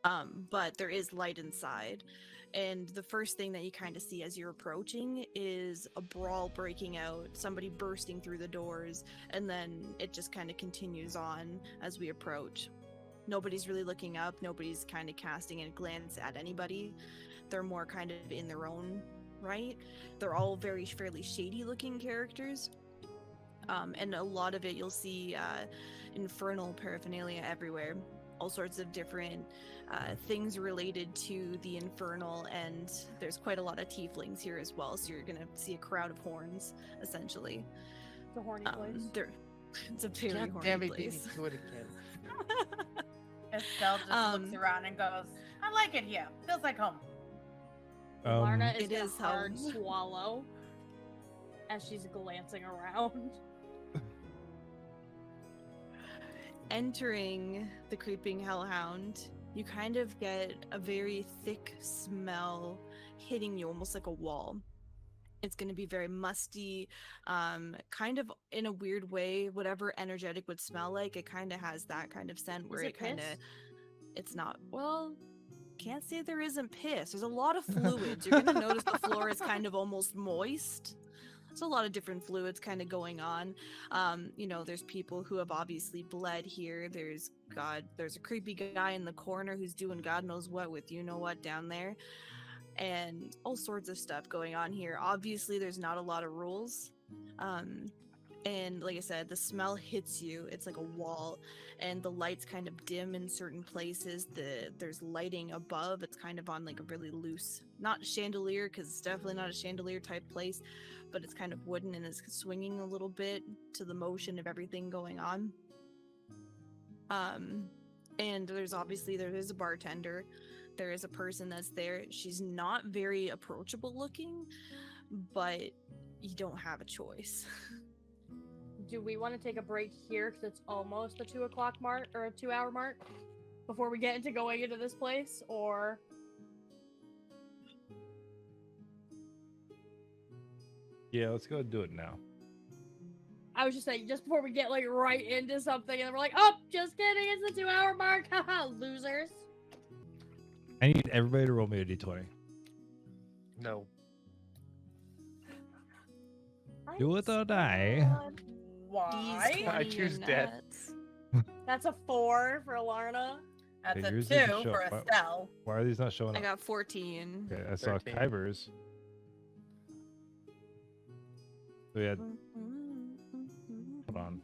Speaker 5: But there is light inside. And the first thing that you kind of see as you're approaching is a brawl breaking out, somebody bursting through the doors, and then it just kind of continues on as we approach. Nobody's really looking up, nobody's kind of casting a glance at anybody. They're more kind of in their own right. They're all fairly shady looking characters. And a lot of it you'll see infernal paraphernalia everywhere. All sorts of different things related to the infernal, and there's quite a lot of tieflings here as well, so you're gonna see a crowd of horns, essentially.
Speaker 2: It's a horny place.
Speaker 5: It's a very
Speaker 1: God
Speaker 5: horny
Speaker 1: damn it, beat me
Speaker 5: place.
Speaker 1: to it again.
Speaker 7: Estelle just looks around and goes, I like it here. Feels like home.
Speaker 2: Larna is
Speaker 5: It
Speaker 2: gonna
Speaker 5: is
Speaker 2: hard
Speaker 5: home.
Speaker 2: swallow as she's glancing around.
Speaker 5: Entering the creeping hellhound, you kind of get a very thick smell hitting you, almost like a wall. It's going to be very musty, kind of in a weird way. Whatever energetic would smell like, it kind of has that kind of scent where
Speaker 2: Is
Speaker 5: it
Speaker 2: it
Speaker 5: kind of,
Speaker 2: piss?
Speaker 5: it's not, well, can't say there isn't piss. There's a lot of fluids. You're going to notice the floor is kind of almost moist. There's a lot of different fluids kind of going on. You know, there's people who have obviously bled here. There's a creepy guy in the corner who's doing God knows what with you know what down there. And all sorts of stuff going on here. Obviously, there's not a lot of rules. And like I said, the smell hits you. It's like a wall, and the lights kind of dim in certain places. There's lighting above. It's kind of on like a really loose, not chandelier, because it's definitely not a chandelier type place, but it's kind of wooden and it's swinging a little bit to the motion of everything going on. And there is a bartender. There is a person that's there. She's not very approachable looking, but you don't have a choice.
Speaker 2: Do we want to take a break here because it's almost the 2 o'clock mark or a 2 hour mark before we get into going into this place, or?
Speaker 3: Yeah, let's go do it now.
Speaker 2: I was just saying, just before we get like right into something, and then we're like, oh, just kidding, it's the 2 hour mark, haha, losers.
Speaker 3: I need everybody to roll me a d20.
Speaker 1: No.
Speaker 3: Do it or die.
Speaker 7: Why?
Speaker 1: I choose death.
Speaker 2: That's a 4 for Larna.
Speaker 7: That's
Speaker 3: Okay,
Speaker 7: a
Speaker 3: yours
Speaker 7: 2
Speaker 3: doesn't show
Speaker 7: for
Speaker 3: up.
Speaker 7: Estelle.
Speaker 3: Why are these not showing
Speaker 5: I
Speaker 3: up?
Speaker 5: got 14.
Speaker 3: Okay, I saw
Speaker 1: 13.
Speaker 3: Kyber's. So we had hold on.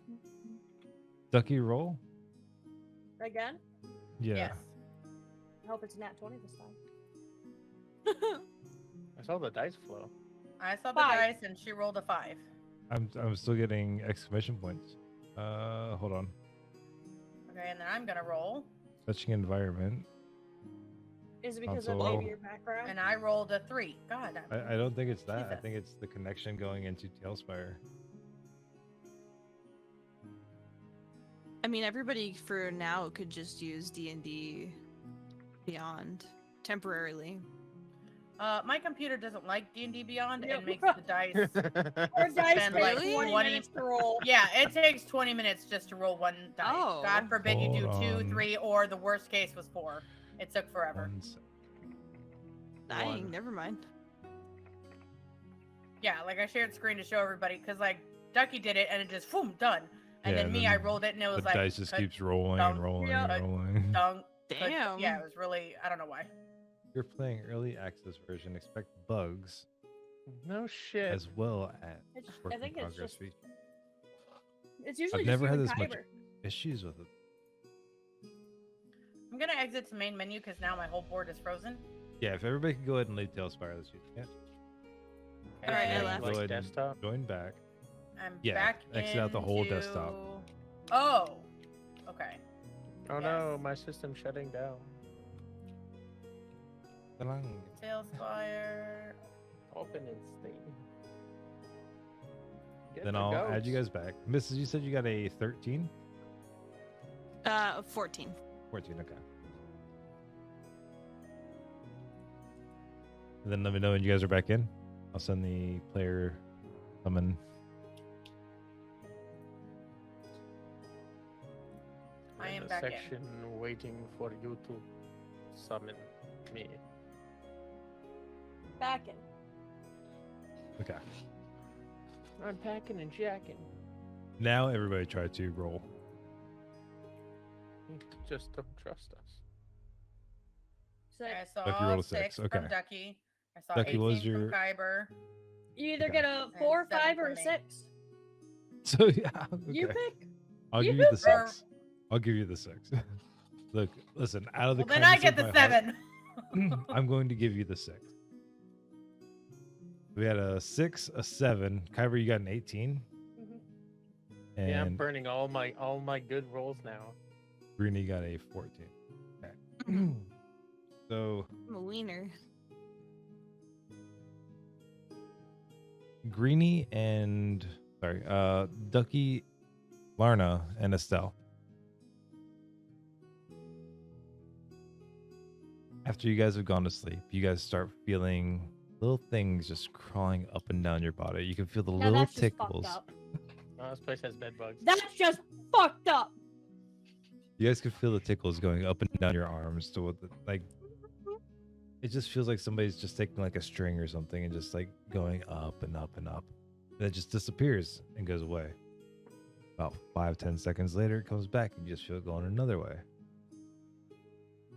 Speaker 3: Ducky roll?
Speaker 2: Again?
Speaker 3: Yeah.
Speaker 7: Yes.
Speaker 2: I hope it's nat 20 this time.
Speaker 1: I saw the dice flow.
Speaker 7: I saw the
Speaker 2: 5.
Speaker 7: dice and she rolled a 5.
Speaker 3: I'm still getting exclamation points. Hold on.
Speaker 7: Okay, and then I'm gonna roll.
Speaker 3: Touching environment.
Speaker 2: Is it because
Speaker 3: Console.
Speaker 2: of maybe your background?
Speaker 7: And I rolled a 3. God,
Speaker 3: I don't think it's that. I
Speaker 7: Jesus.
Speaker 3: think it's the connection going into Tailspire.
Speaker 5: I mean, everybody for now could just use D&D Beyond temporarily.
Speaker 7: my computer doesn't like D&D Beyond
Speaker 2: Yep.
Speaker 7: and makes the dice.
Speaker 2: Or dice
Speaker 7: spend,
Speaker 2: takes
Speaker 7: like,
Speaker 2: 20
Speaker 7: 20
Speaker 2: minutes to roll.
Speaker 7: Yeah, it takes 20 minutes just to roll one dice.
Speaker 5: Oh.
Speaker 7: God forbid you do
Speaker 3: Hold
Speaker 7: 2,
Speaker 3: on.
Speaker 7: 3, or the worst case was 4. It took forever.
Speaker 3: 1 sec.
Speaker 5: Dang,
Speaker 1: One.
Speaker 5: never mind.
Speaker 7: Yeah, like I shared screen to show everybody because like Ducky did it and it just boom done, and
Speaker 3: Yeah,
Speaker 7: then me
Speaker 3: then
Speaker 7: I rolled it and it was
Speaker 3: The
Speaker 7: like
Speaker 3: dice just
Speaker 7: cut,
Speaker 3: keeps rolling
Speaker 7: dunk,
Speaker 3: and rolling
Speaker 2: yeah,
Speaker 3: and rolling.
Speaker 7: dunk, cut.
Speaker 5: Damn.
Speaker 7: Yeah, it was really I don't know why.
Speaker 3: You're playing early access version. Expect bugs
Speaker 1: No shit.
Speaker 3: as well as
Speaker 2: It's-
Speaker 3: work
Speaker 2: I
Speaker 3: in
Speaker 2: think it's
Speaker 3: progress
Speaker 2: just,
Speaker 3: features.
Speaker 2: it's usually
Speaker 3: I've
Speaker 2: just
Speaker 3: never
Speaker 2: you
Speaker 3: had
Speaker 2: and
Speaker 3: this much
Speaker 2: Kyber.
Speaker 3: issues with it.
Speaker 7: gonna exit to main menu because now my whole board is frozen.
Speaker 3: Yeah, if everybody can go ahead and leave Tailspire this week. Yeah.
Speaker 5: All right, I
Speaker 7: Okay.
Speaker 5: left.
Speaker 3: Go ahead and
Speaker 1: desktop.
Speaker 3: join back.
Speaker 7: I'm
Speaker 3: Yeah,
Speaker 7: back
Speaker 3: exit out the whole desktop.
Speaker 7: into- Oh. Okay.
Speaker 1: Oh no,
Speaker 7: Yes.
Speaker 1: my system's shutting down.
Speaker 3: Ta-lang.
Speaker 7: Tailspire.
Speaker 1: Open its thing. Get
Speaker 3: Then
Speaker 1: the
Speaker 3: I'll add you
Speaker 1: goats.
Speaker 3: guys back. Mrs. You said you got a 13?
Speaker 5: 14.
Speaker 3: 14, okay. And then let me know when you guys are back in. I'll send the player summon.
Speaker 7: I
Speaker 1: In
Speaker 7: am
Speaker 1: the
Speaker 7: back in.
Speaker 1: section waiting for you to summon me.
Speaker 2: Back in.
Speaker 3: Okay.
Speaker 1: I'm packing and jacking.
Speaker 3: Now everybody try to roll.
Speaker 1: You just don't trust us.
Speaker 2: Six.
Speaker 7: I saw
Speaker 3: Ducky rolled a
Speaker 7: 6
Speaker 3: 6, okay.
Speaker 7: from Ducky. I saw
Speaker 3: Ducky,
Speaker 7: 18
Speaker 3: what was
Speaker 7: from
Speaker 3: your-
Speaker 7: Kyber.
Speaker 2: You either
Speaker 3: Okay.
Speaker 2: get a
Speaker 7: And
Speaker 2: 4,
Speaker 7: 7
Speaker 2: 5,
Speaker 7: for
Speaker 2: or a
Speaker 7: me.
Speaker 2: 6.
Speaker 3: So yeah,
Speaker 2: You
Speaker 3: okay.
Speaker 2: pick.
Speaker 3: I'll
Speaker 2: you
Speaker 3: give you the
Speaker 2: pick.
Speaker 3: 6. I'll give you the 6. Look, listen, out of the
Speaker 7: Well, then I
Speaker 3: kindness
Speaker 7: get
Speaker 3: of
Speaker 7: the
Speaker 3: my heart,
Speaker 7: 7.
Speaker 3: I'm going to give you the 6. We had a 6, a 7. Kyber, you got an 18.
Speaker 2: Mhm.
Speaker 1: Yeah, I'm
Speaker 3: And
Speaker 1: burning all my good rolls now.
Speaker 3: Greeny got a 14. Okay. So
Speaker 5: I'm a wiener.
Speaker 3: Greeny and Ducky, Larna, and Estelle. After you guys have gone to sleep, you guys start feeling little things just crawling up and down your body. You can feel the
Speaker 2: Now
Speaker 3: little
Speaker 2: that's just
Speaker 3: tickles.
Speaker 2: fucked up.
Speaker 1: Oh, this place has bed bugs.
Speaker 2: That's just fucked up.
Speaker 3: You guys can feel the tickles going up and down your arms to what the, like. It just feels like somebody's just taking like a string or something and just like going up and up and up. And it just disappears and goes away. About 5-10 seconds later, it comes back and you just feel it going another way.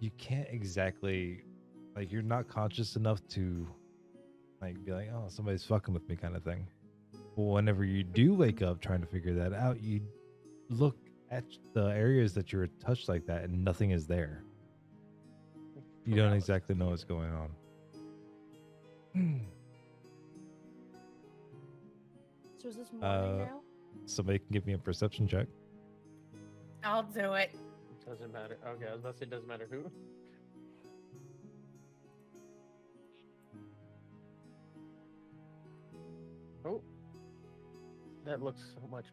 Speaker 3: You can't exactly, like, you're not conscious enough to like be like, oh, somebody's fucking with me kind of thing. But whenever you do wake up trying to figure that out, you look at the areas that you were touched like that and nothing is there. You don't exactly know what's going on.
Speaker 2: So is this morning now?
Speaker 3: Somebody can give me a perception check.
Speaker 7: I'll do it.
Speaker 1: Doesn't matter. Okay, I was about to say doesn't matter who. Oh, that looks so much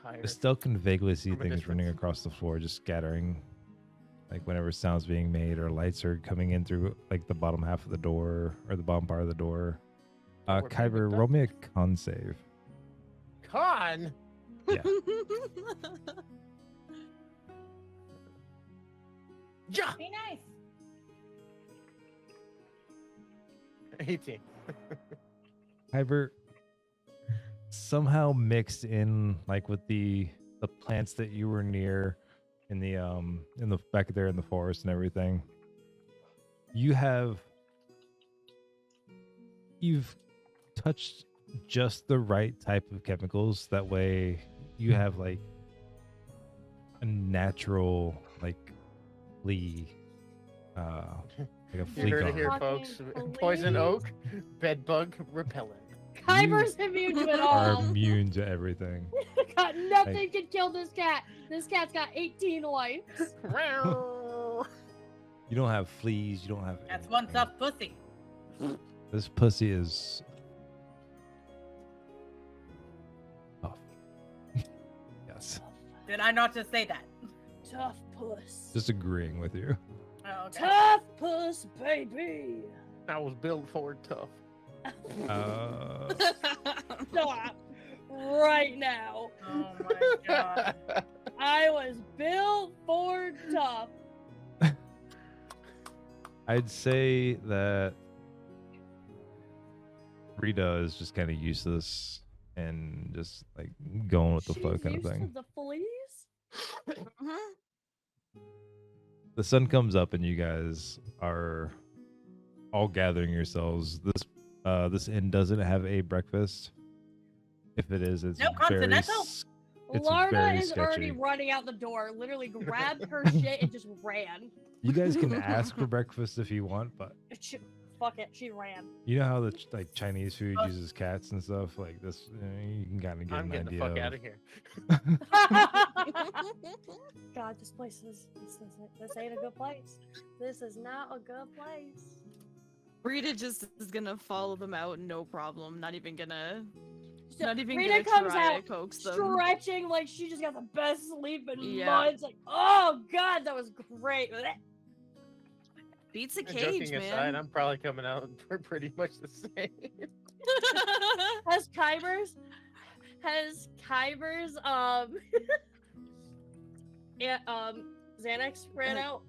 Speaker 1: higher.
Speaker 3: Estelle can vaguely see
Speaker 1: From a
Speaker 3: things running
Speaker 1: distance.
Speaker 3: across the floor, just scattering. Like whenever sounds being made or lights are coming in through like the bottom half of the door or the bottom part of the door.
Speaker 1: Oh, we're being
Speaker 3: Kyber,
Speaker 1: hooked
Speaker 3: roll
Speaker 1: up?
Speaker 3: me a con save.
Speaker 1: Con.
Speaker 3: Yeah.
Speaker 1: Yeah.
Speaker 7: Be nice.
Speaker 1: 18.
Speaker 3: Kyber, somehow mixed in like with the plants that you were near in the back there in the forest and everything. You've touched just the right type of chemicals. That way you have like a natural like flea like a flea
Speaker 1: You heard it
Speaker 3: gun.
Speaker 1: here,
Speaker 2: Fucking
Speaker 1: folks. Poison
Speaker 2: please.
Speaker 1: oak, bed bug repellent.
Speaker 2: Kyber's immune to it
Speaker 3: Are
Speaker 2: all.
Speaker 3: immune to everything.
Speaker 2: Got nothing can kill this cat. This cat's got 18 lives.
Speaker 3: You don't have fleas, you don't have
Speaker 7: That's one
Speaker 3: anything.
Speaker 7: tough pussy.
Speaker 3: This pussy is tough. Yes.
Speaker 7: Did I not just say that?
Speaker 2: Tough puss.
Speaker 3: Just agreeing with you.
Speaker 7: Oh, okay.
Speaker 2: Tough puss, baby.
Speaker 1: I was built for tough.
Speaker 2: Stop right now.
Speaker 7: Oh my god.
Speaker 2: I was built for tough.
Speaker 3: I'd say that Rita is just kind of useless and just like going with the flow
Speaker 2: She's
Speaker 3: kind of
Speaker 2: used to
Speaker 3: thing.
Speaker 2: the fleas.
Speaker 3: The sun comes up and you guys are all gathering yourselves. This inn doesn't have a breakfast. If it is, it's
Speaker 7: No
Speaker 3: very
Speaker 7: continental?
Speaker 3: It's
Speaker 2: Lorna
Speaker 3: very
Speaker 2: is already
Speaker 3: sketchy.
Speaker 2: running out the door, literally grabbed her shit and just ran.
Speaker 3: You guys can ask for breakfast if you want, but
Speaker 2: Fuck it, she ran.
Speaker 3: you know how the like Chinese food uses cats and stuff like this. You can kind of get
Speaker 1: I'm
Speaker 3: an
Speaker 1: getting the
Speaker 3: idea.
Speaker 1: fuck out
Speaker 3: of-
Speaker 1: of here.
Speaker 2: God, this place this ain't a good place. This is not a good place.
Speaker 5: Rita just is gonna follow them out, no problem. Not even gonna
Speaker 2: Rita
Speaker 5: gonna
Speaker 2: comes
Speaker 5: try
Speaker 2: out
Speaker 5: to coax them.
Speaker 2: stretching like she just got the best sleep in
Speaker 5: Yeah.
Speaker 2: months. Like, oh god, that was great.
Speaker 5: Beats a
Speaker 1: And
Speaker 5: cage,
Speaker 1: joking aside,
Speaker 5: man.
Speaker 1: I'm probably coming out for pretty much the same.
Speaker 2: Has Kyber's yeah, Xanax ran out?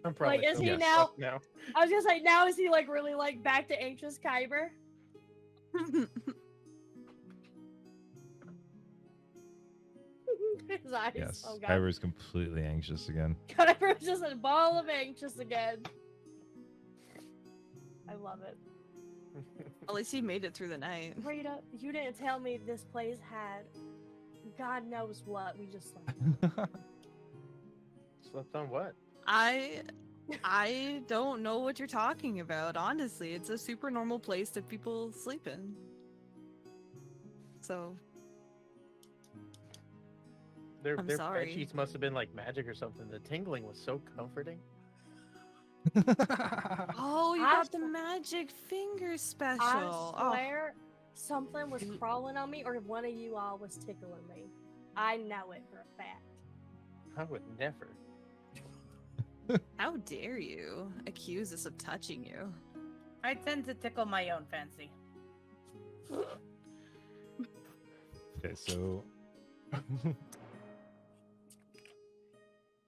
Speaker 1: I'm probably
Speaker 2: is he
Speaker 1: still
Speaker 2: now-
Speaker 1: fucked now.
Speaker 2: I was gonna say, now is he like really like back to anxious Kyber? His eyes.
Speaker 3: Yes,
Speaker 2: Oh god.
Speaker 3: Kyber's completely anxious again.
Speaker 2: Kyber's just a ball of anxious again. I love it.
Speaker 5: At least he made it through the night.
Speaker 2: Rita, you didn't tell me this place had God knows what. We just like
Speaker 1: Slept on what?
Speaker 5: I don't know what you're talking about. Honestly, it's a super normal place that people sleep in. So
Speaker 1: Their
Speaker 5: I'm
Speaker 1: bed
Speaker 5: sorry.
Speaker 1: sheets must have been like magic or something. The tingling was so comforting.
Speaker 5: oh, you
Speaker 2: I
Speaker 5: got the
Speaker 2: sw-
Speaker 5: magic finger special.
Speaker 2: I
Speaker 5: Oh,
Speaker 2: swear something was crawling on me or one of you all was tickling me. I know it for a fact.
Speaker 1: I would never.
Speaker 5: how dare you accuse us of touching you?
Speaker 7: I tend to tickle my own fancy.
Speaker 3: Okay, so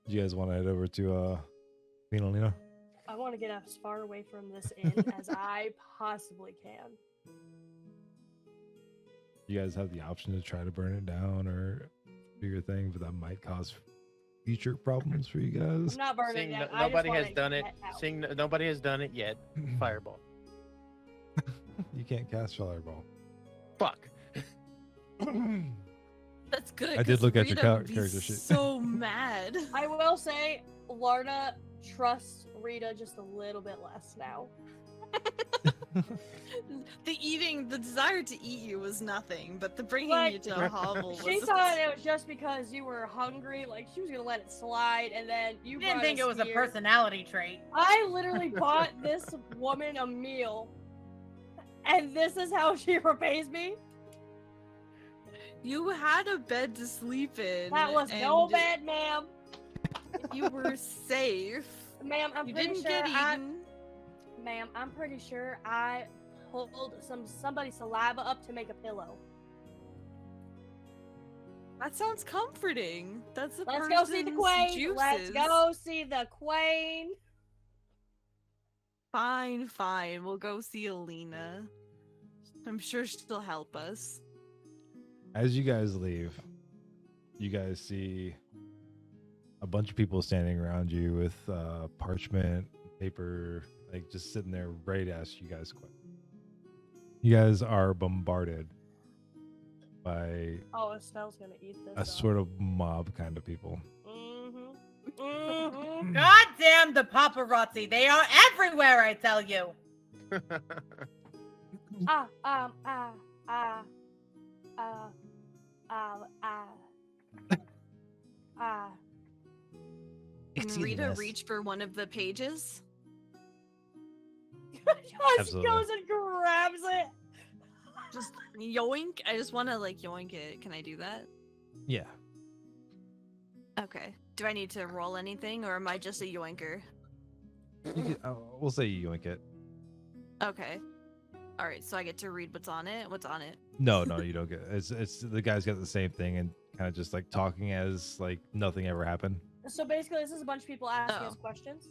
Speaker 3: do you guys want to head over to Vinalina?
Speaker 2: I want to get as far away from this inn as I possibly can.
Speaker 3: You guys have the option to try to burn it down or do your thing, but that might cause future problems for you guys.
Speaker 2: I'm not burning
Speaker 1: Seeing
Speaker 2: it.
Speaker 1: no- nobody has done it. Seeing nobody has done it yet. Fireball.
Speaker 3: You can't cast Fireball.
Speaker 1: Fuck.
Speaker 5: That's good.
Speaker 3: I did
Speaker 5: 'cause
Speaker 3: look at your
Speaker 5: Rita would be
Speaker 3: character sheet.
Speaker 5: So mad.
Speaker 2: I will say, Larna trusts Rita just a little bit less now.
Speaker 5: The desire to eat you was nothing, but the bringing
Speaker 2: Like,
Speaker 5: you to a hovel was.
Speaker 2: She thought it was just because you were hungry, like she was gonna let it slide, and then you
Speaker 7: You didn't
Speaker 2: brought
Speaker 7: think it
Speaker 2: us
Speaker 7: was a
Speaker 2: here.
Speaker 7: personality trait.
Speaker 2: I literally bought this woman a meal, and this is how she repays me.
Speaker 5: You had a bed to sleep in.
Speaker 2: That was no
Speaker 5: and
Speaker 2: bad, ma'am.
Speaker 5: You were safe.
Speaker 2: Ma'am, I'm
Speaker 5: You
Speaker 2: pretty
Speaker 5: didn't
Speaker 2: sure
Speaker 5: get
Speaker 2: I,
Speaker 5: eaten.
Speaker 2: ma'am, I'm pretty sure I pulled somebody's saliva up to make a pillow.
Speaker 5: That sounds comforting. That's the
Speaker 2: Let's go see the queen.
Speaker 5: Juices.
Speaker 2: Let's go see the queen.
Speaker 5: Fine. We'll go see Alina. I'm sure she'll help us.
Speaker 3: As you guys leave, you guys see a bunch of people standing around you with parchment, paper, like just sitting there ready to ask you guys questions. You guys are bombarded by
Speaker 2: Oh, Estelle's gonna eat this.
Speaker 3: a sort of mob kind of people.
Speaker 2: Mm-hmm. Mm-hmm.
Speaker 7: God damn the paparazzi. They are everywhere, I tell you.
Speaker 5: Can
Speaker 6: Excuse
Speaker 5: Rita
Speaker 6: us.
Speaker 5: reach for one of the pages?
Speaker 2: She
Speaker 3: Absolutely.
Speaker 2: goes and grabs it.
Speaker 5: Just yoink. I just want to like yoink it. Can I do that?
Speaker 3: Yeah.
Speaker 5: Okay. Do I need to roll anything, or am I just a yoinker?
Speaker 3: You can, we'll say you yoink it.
Speaker 5: Okay. All right. So I get to read what's on it. What's on it?
Speaker 3: No, you don't get it. It's the guy's got the same thing and kind of just like talking as like nothing ever happened.
Speaker 2: So basically, this is a bunch of people asking
Speaker 5: Oh.
Speaker 2: us questions.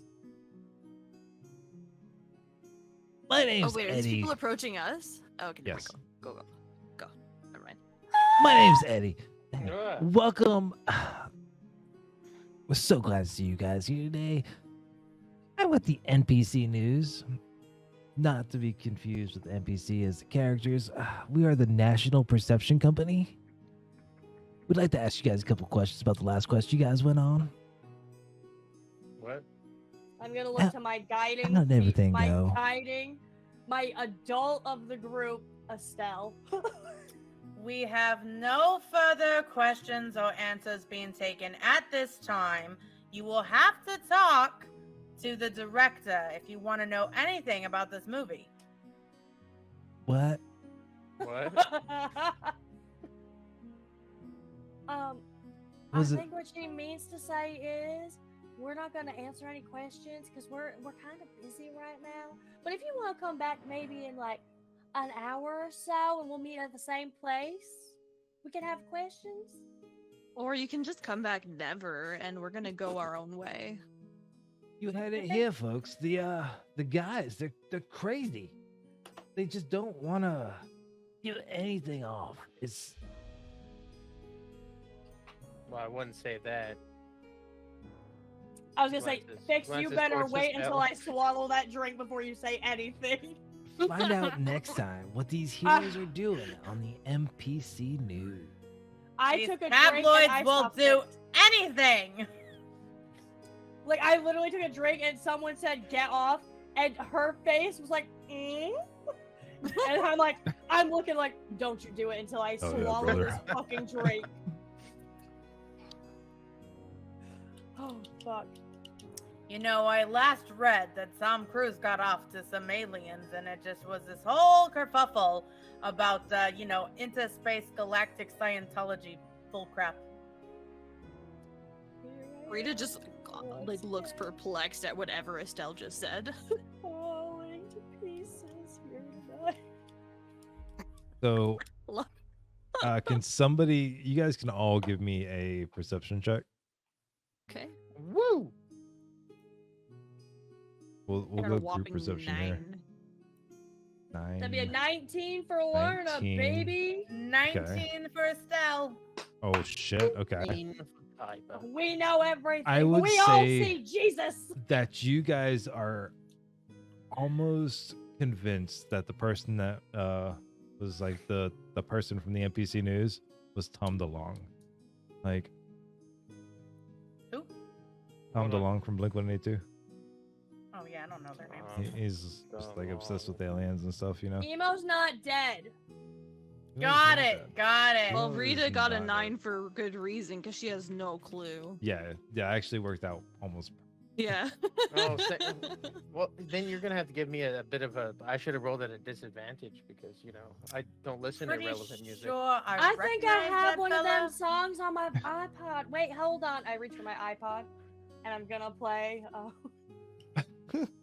Speaker 6: My
Speaker 5: Oh
Speaker 6: name's
Speaker 5: wait, is
Speaker 6: Eddie.
Speaker 5: people approaching us? Oh, okay.
Speaker 3: Yes.
Speaker 5: Go. Never mind.
Speaker 6: My name's Eddie.
Speaker 1: Ah.
Speaker 6: Welcome. We're so glad to see you guys here today. I'm with the NPC News. not to be confused with NPC as the characters, we are the National Perception Company. We'd like to ask you guys a couple questions about the last quest you guys went on.
Speaker 1: What?
Speaker 2: I'm gonna look to my guiding.
Speaker 6: How did everything
Speaker 2: my
Speaker 6: go?
Speaker 2: guiding, my adult of the group, Estelle.
Speaker 7: We have no further questions or answers being taken at this time. You will have to talk to the director if you want to know anything about this movie.
Speaker 6: What?
Speaker 1: What?
Speaker 2: I
Speaker 6: Was it-
Speaker 2: think what she means to say is we're not going to answer any questions because we're kind of busy right now. But if you want to come back maybe in like an hour or so and we'll meet at the same place, we can have questions.
Speaker 5: Or you can just come back never, and we're gonna go our own way.
Speaker 6: You had it here, folks. The guys, they're crazy. They just don't want to give anything off. It's
Speaker 1: Well, I wouldn't say that.
Speaker 2: I was going to say,
Speaker 1: Francis-
Speaker 2: Fix, you
Speaker 1: Francis
Speaker 2: better
Speaker 1: Ford
Speaker 2: wait until
Speaker 1: Estelle.
Speaker 2: I swallow that drink before you say anything.
Speaker 6: find out next time what these heroes are doing on the NPC news.
Speaker 2: I
Speaker 7: These
Speaker 2: took a drink and
Speaker 7: tabloids
Speaker 2: I
Speaker 7: will
Speaker 2: stopped
Speaker 7: do
Speaker 2: it.
Speaker 7: anything.
Speaker 2: Like, I literally took a drink and someone said, get off, and her face was like, and I'm like, I'm looking like, don't you do it until I
Speaker 3: Oh, yeah,
Speaker 2: swallow
Speaker 3: brother.
Speaker 2: this fucking drink. Oh, fuck.
Speaker 7: You know, I last read that Tom Cruise got off to some aliens, and it just was this whole kerfuffle about, interspace galactic Scientology bullcrap.
Speaker 5: Rita just like looks perplexed at whatever Estelle just said.
Speaker 2: Falling to pieces here tonight.
Speaker 3: So,
Speaker 5: Look.
Speaker 3: can somebody? You guys can all give me a perception check.
Speaker 5: Okay.
Speaker 1: Woo!
Speaker 3: We'll
Speaker 5: Got a
Speaker 3: go group
Speaker 5: whopping
Speaker 3: perception here. 9.
Speaker 2: That'd be a 19 for Lorna,
Speaker 3: 19.
Speaker 2: baby.
Speaker 7: 19 for Estelle.
Speaker 3: Oh shit. Okay.
Speaker 1: Typo.
Speaker 2: We know everything.
Speaker 3: I would
Speaker 2: we all
Speaker 3: say-
Speaker 2: see Jesus.
Speaker 3: That you guys are almost convinced that the person that was like the person from the NPC news was Tom DeLonge. Like
Speaker 7: Who?
Speaker 3: Tom
Speaker 1: Hold on.
Speaker 3: DeLonge from Blink-182.
Speaker 7: Oh yeah, I don't know their names.
Speaker 3: He's just like obsessed with aliens and stuff, you know.
Speaker 2: Emo's not dead.
Speaker 7: Got it. Got it.
Speaker 5: Well,
Speaker 3: No,
Speaker 5: Rita
Speaker 3: it's
Speaker 5: got a
Speaker 3: not.
Speaker 5: 9 for good reason because she has no clue.
Speaker 3: Yeah, actually worked out almost.
Speaker 5: Yeah.
Speaker 1: Oh, well, then you're gonna have to give me a bit of a. I should have rolled at a disadvantage because I don't listen
Speaker 7: Pretty
Speaker 1: to relevant music.
Speaker 7: sure
Speaker 2: I think I
Speaker 7: recognize
Speaker 2: have
Speaker 7: that
Speaker 2: one of
Speaker 7: fella.
Speaker 2: them songs on my iPod. Wait, hold on. I reached for my iPod, and I'm gonna play.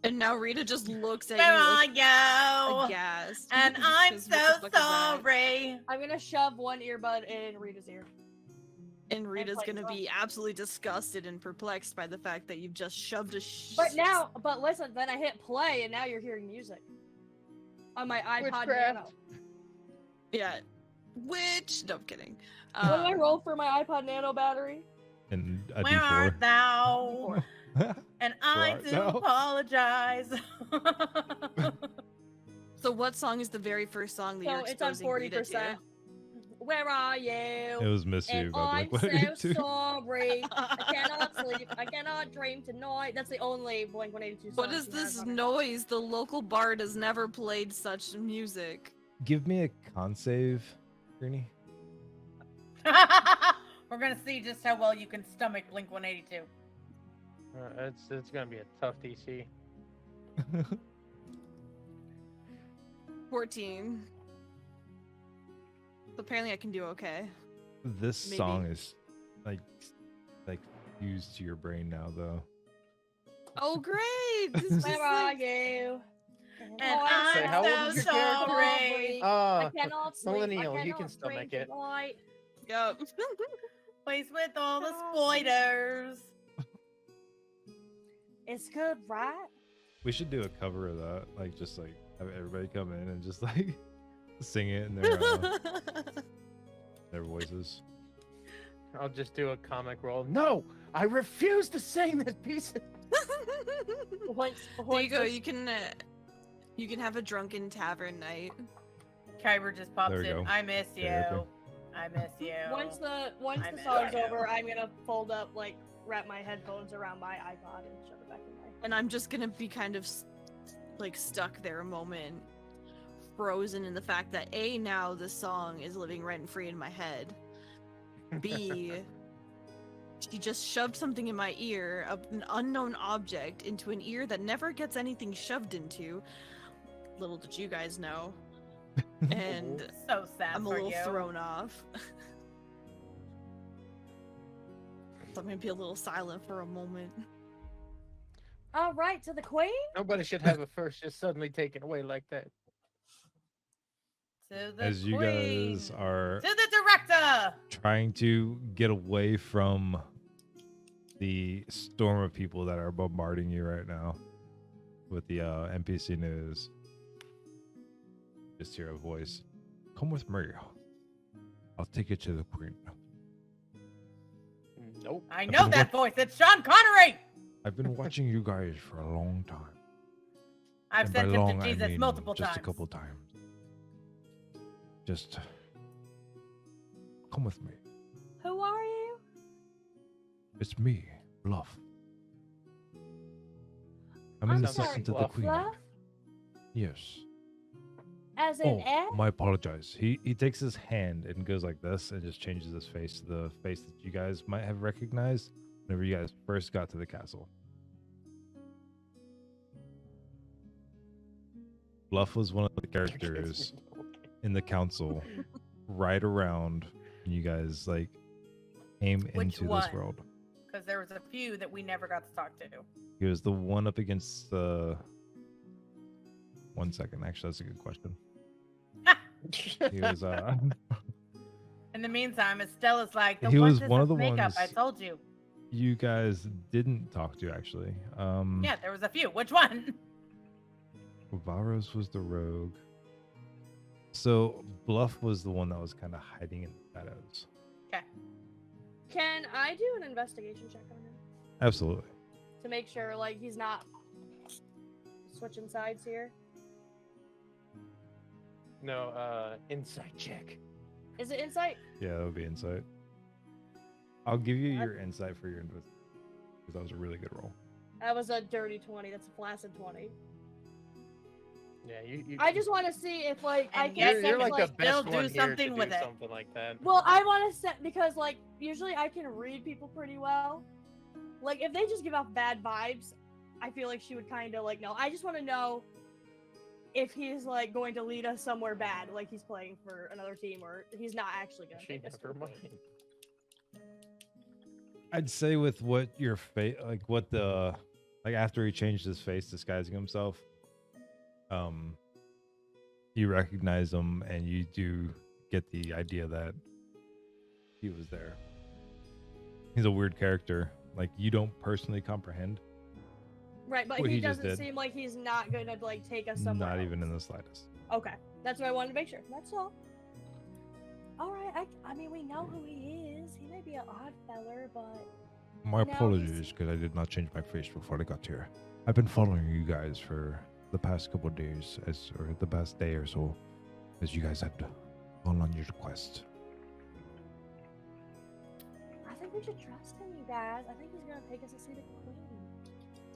Speaker 5: And now Rita just looks at
Speaker 7: Where
Speaker 5: you
Speaker 7: are
Speaker 5: like,
Speaker 7: you?
Speaker 5: aghast.
Speaker 7: And I'm
Speaker 5: 'Cause
Speaker 7: so
Speaker 5: what the fuck is that?
Speaker 7: sorry.
Speaker 2: I'm gonna shove one earbud in Rita's ear.
Speaker 5: And Rita's
Speaker 2: play
Speaker 5: gonna
Speaker 2: the song.
Speaker 5: be absolutely disgusted and perplexed by the fact that you've just shoved a
Speaker 2: But listen, then I hit play, and now you're hearing music on my iPod
Speaker 1: Witchcraft.
Speaker 2: Nano.
Speaker 5: Yeah. Which no, I'm kidding.
Speaker 2: What do I roll for my iPod Nano battery?
Speaker 3: And a
Speaker 7: Where art
Speaker 3: D4.
Speaker 7: thou? And I
Speaker 3: art
Speaker 7: do
Speaker 3: thou?
Speaker 7: apologize.
Speaker 5: So what song is the very first song that
Speaker 2: So
Speaker 5: you're
Speaker 2: it's on
Speaker 5: exposing Rita
Speaker 2: 40%.
Speaker 5: to?
Speaker 2: Where are you?
Speaker 3: It was Miss You
Speaker 2: And
Speaker 3: by
Speaker 2: I'm so
Speaker 3: Blink-182.
Speaker 2: sorry. I cannot sleep. I cannot dream tonight. That's the only Blink-182 song.
Speaker 5: What is
Speaker 2: she has
Speaker 5: this
Speaker 2: on her
Speaker 5: noise? The local bard has never played such music.
Speaker 3: Give me a con save, Greenie.
Speaker 7: We're gonna see just how well you can stomach Blink 182.
Speaker 1: It's gonna be a tough DC.
Speaker 5: 14. So apparently I can do okay.
Speaker 3: This
Speaker 5: Maybe.
Speaker 3: song is like fused to your brain now, though.
Speaker 5: Oh great! This is
Speaker 2: Where
Speaker 5: just
Speaker 2: are
Speaker 5: like-
Speaker 2: you?
Speaker 7: And
Speaker 1: Say, how old
Speaker 7: I'm
Speaker 1: is
Speaker 7: so
Speaker 1: your character?
Speaker 7: sorry.
Speaker 2: I
Speaker 1: Oh,
Speaker 2: cannot sleep.
Speaker 1: millennial,
Speaker 2: I
Speaker 1: you
Speaker 2: cannot
Speaker 1: can still
Speaker 2: dream
Speaker 1: make it.
Speaker 2: tonight.
Speaker 5: Yup.
Speaker 7: Place with all the spoilers.
Speaker 2: It's good, right?
Speaker 3: We should do a cover of that. Like, just like have everybody come in and just like sing it in their voices.
Speaker 1: I'll just do a comic roll. No, I refuse to sing this piece.
Speaker 5: There you go. You can You can have a drunken tavern night.
Speaker 7: Kyber just pops
Speaker 3: There we
Speaker 7: in.
Speaker 3: go.
Speaker 7: I miss you.
Speaker 3: Karaoke.
Speaker 7: I miss you.
Speaker 2: Once the
Speaker 7: I
Speaker 2: the
Speaker 7: miss
Speaker 2: song's
Speaker 7: you.
Speaker 2: over, I'm gonna fold up, like, wrap my headphones around my iPod and shove it back in my.
Speaker 5: And I'm just gonna be kind of like stuck there a moment, frozen in the fact that A, now the song is living rent free in my head. B, she just shoved something in my ear, an unknown object, into an ear that never gets anything shoved into. Little did you guys know. And
Speaker 7: So sad
Speaker 5: I'm a
Speaker 7: for
Speaker 5: little
Speaker 7: you.
Speaker 5: thrown off. So I'm gonna be a little silent for a moment.
Speaker 2: All right, to the queen.
Speaker 1: Nobody should have a first just suddenly taken away like that.
Speaker 7: To the
Speaker 3: As you guys
Speaker 7: queen.
Speaker 3: are
Speaker 7: To the director.
Speaker 3: trying to get away from the storm of people that are bombarding you right now with the NPC news, just hear a voice. Come with me. I'll take you to the queen.
Speaker 1: Nope.
Speaker 7: I know that voice. It's Sean Connery.
Speaker 3: I've been watching you guys for a long time.
Speaker 7: I've
Speaker 3: And by
Speaker 7: sent him
Speaker 3: long,
Speaker 7: to
Speaker 3: I
Speaker 7: Jesus
Speaker 3: mean
Speaker 7: multiple
Speaker 3: just
Speaker 7: times.
Speaker 3: a couple times. Just come with me.
Speaker 2: Who are you?
Speaker 3: It's me, Bluff. I'm
Speaker 2: I'm
Speaker 3: an
Speaker 2: sorry,
Speaker 3: assistant to the
Speaker 1: Bluff.
Speaker 3: queen.
Speaker 2: Bluff?
Speaker 3: Yes.
Speaker 2: As in Ed?
Speaker 3: My apologies. He takes his hand and goes like this and just changes his face to the face that you guys might have recognized whenever you guys first got to the castle. Bluff was one of the characters in the council right around when you guys like came
Speaker 7: Which
Speaker 3: into
Speaker 7: one?
Speaker 3: this world.
Speaker 7: Because there was a few that we never got to talk to.
Speaker 3: He was the one up against the. 1 second, actually, that's a good question. He was
Speaker 7: In the meantime, Estella's like, the
Speaker 3: He
Speaker 7: one
Speaker 3: was
Speaker 7: that
Speaker 3: one
Speaker 7: does
Speaker 3: of the
Speaker 7: makeup, I
Speaker 3: ones-
Speaker 7: told you.
Speaker 3: you guys didn't talk to actually.
Speaker 7: Yeah, there was a few. Which one?
Speaker 3: Varos was the rogue. So Bluff was the one that was kind of hiding in the shadows.
Speaker 2: Can I do an investigation check on him
Speaker 3: Absolutely.
Speaker 2: to make sure, like, he's not switching sides here?
Speaker 1: No, insight check.
Speaker 2: Is it insight?
Speaker 3: Yeah, that would be insight. I'll give you
Speaker 2: I-
Speaker 3: your insight for your because that was a really good roll.
Speaker 2: That was a dirty 20. That's a flaccid 20.
Speaker 1: Yeah, you.
Speaker 2: I just want to see if, like, I
Speaker 7: And
Speaker 2: can
Speaker 7: yes,
Speaker 1: You're,
Speaker 2: set,
Speaker 1: you're like
Speaker 2: like,
Speaker 1: the
Speaker 7: still
Speaker 1: best
Speaker 7: do
Speaker 1: one here
Speaker 7: something
Speaker 1: to
Speaker 7: with
Speaker 1: do
Speaker 7: it.
Speaker 1: something like that.
Speaker 2: Well, I want to set because, like, usually I can read people pretty well. Like, if they just give off bad vibes, I feel like she would kind of like know. I just want to know if he's like going to lead us somewhere bad, like he's playing for another team, or he's not actually going to
Speaker 1: She
Speaker 2: take us to
Speaker 1: never
Speaker 2: the
Speaker 1: mind.
Speaker 2: queen.
Speaker 3: I'd say with what your face, like what the, like after he changed his face, disguising himself, you recognize him and you do get the idea that he was there. He's a weird character. Like you don't personally comprehend,
Speaker 2: Right, but
Speaker 3: What
Speaker 2: he
Speaker 3: he just
Speaker 2: doesn't
Speaker 3: did.
Speaker 2: seem like he's not going to like take us somewhere.
Speaker 3: not
Speaker 2: else.
Speaker 3: even in the slightest.
Speaker 2: Okay, that's what I wanted to make sure. That's all. All right, I mean we know who he is. He may be an odd feller, but
Speaker 3: My
Speaker 2: No, he's-
Speaker 3: apologies because I did not change my face before I got here. I've been following you guys for the past couple of days, or the past day or so, as you guys had gone on your quest.
Speaker 2: I think we should trust him, you guys. I think he's going to take us to see the queen.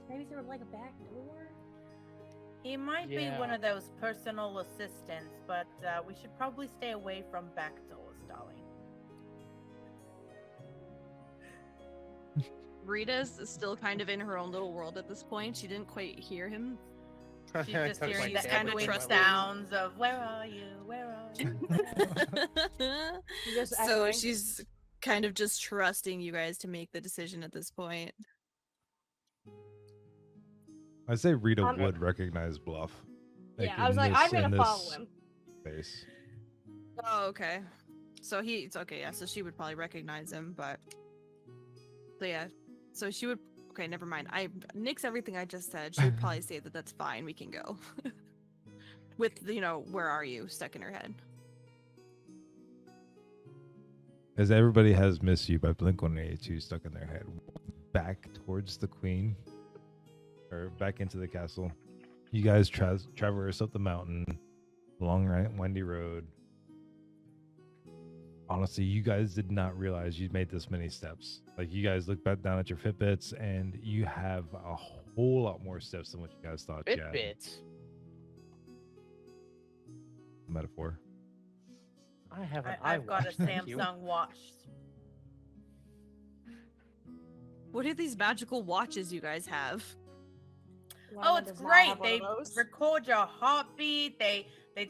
Speaker 2: Maybe through like a back door.
Speaker 7: He might be one
Speaker 1: Yeah.
Speaker 7: of those personal assistants, but we should probably stay away from back doors, darling.
Speaker 5: Rita's still kind of in her own little world at this point. She didn't quite hear him.
Speaker 7: She's just
Speaker 1: Tucked my
Speaker 7: hearing
Speaker 5: She's
Speaker 7: the
Speaker 1: dad
Speaker 5: kinda
Speaker 1: into
Speaker 7: echoing
Speaker 1: my
Speaker 5: trusting.
Speaker 1: lap.
Speaker 7: sounds of where are you? Where are you?
Speaker 2: He's just
Speaker 5: So
Speaker 2: echoing.
Speaker 5: she's kind of just trusting you guys to make the decision at this point.
Speaker 3: I say Rita
Speaker 2: Um,
Speaker 3: would recognize Bluff.
Speaker 2: Yeah, I was
Speaker 3: in
Speaker 2: like,
Speaker 3: this-
Speaker 2: I'm going
Speaker 3: in
Speaker 2: to
Speaker 3: this
Speaker 2: follow him.
Speaker 3: Face.
Speaker 5: Oh, okay. So it's okay, yeah. So she would probably recognize him, but yeah. So she would. Okay, never mind. I nix everything I just said. She would probably say that that's fine. We can go. With where are you stuck in her head.
Speaker 3: As everybody has Miss You by Blink-182 stuck in their head, back towards the queen, or back into the castle. You guys traverse up the mountain, long windy road. Honestly, you guys did not realize you made this many steps. Like, you guys look back down at your Fitbits, and you have a whole lot more steps than what you guys thought you had.
Speaker 1: Fitbits.
Speaker 3: Metaphor.
Speaker 1: I have an
Speaker 7: I've got a
Speaker 1: iWatch, thank you.
Speaker 7: Samsung watch.
Speaker 5: What are these magical watches you guys have?
Speaker 7: Oh,
Speaker 2: Lana
Speaker 7: it's
Speaker 2: does not
Speaker 7: great.
Speaker 2: have one
Speaker 7: They
Speaker 2: of those.
Speaker 7: record your heartbeat. They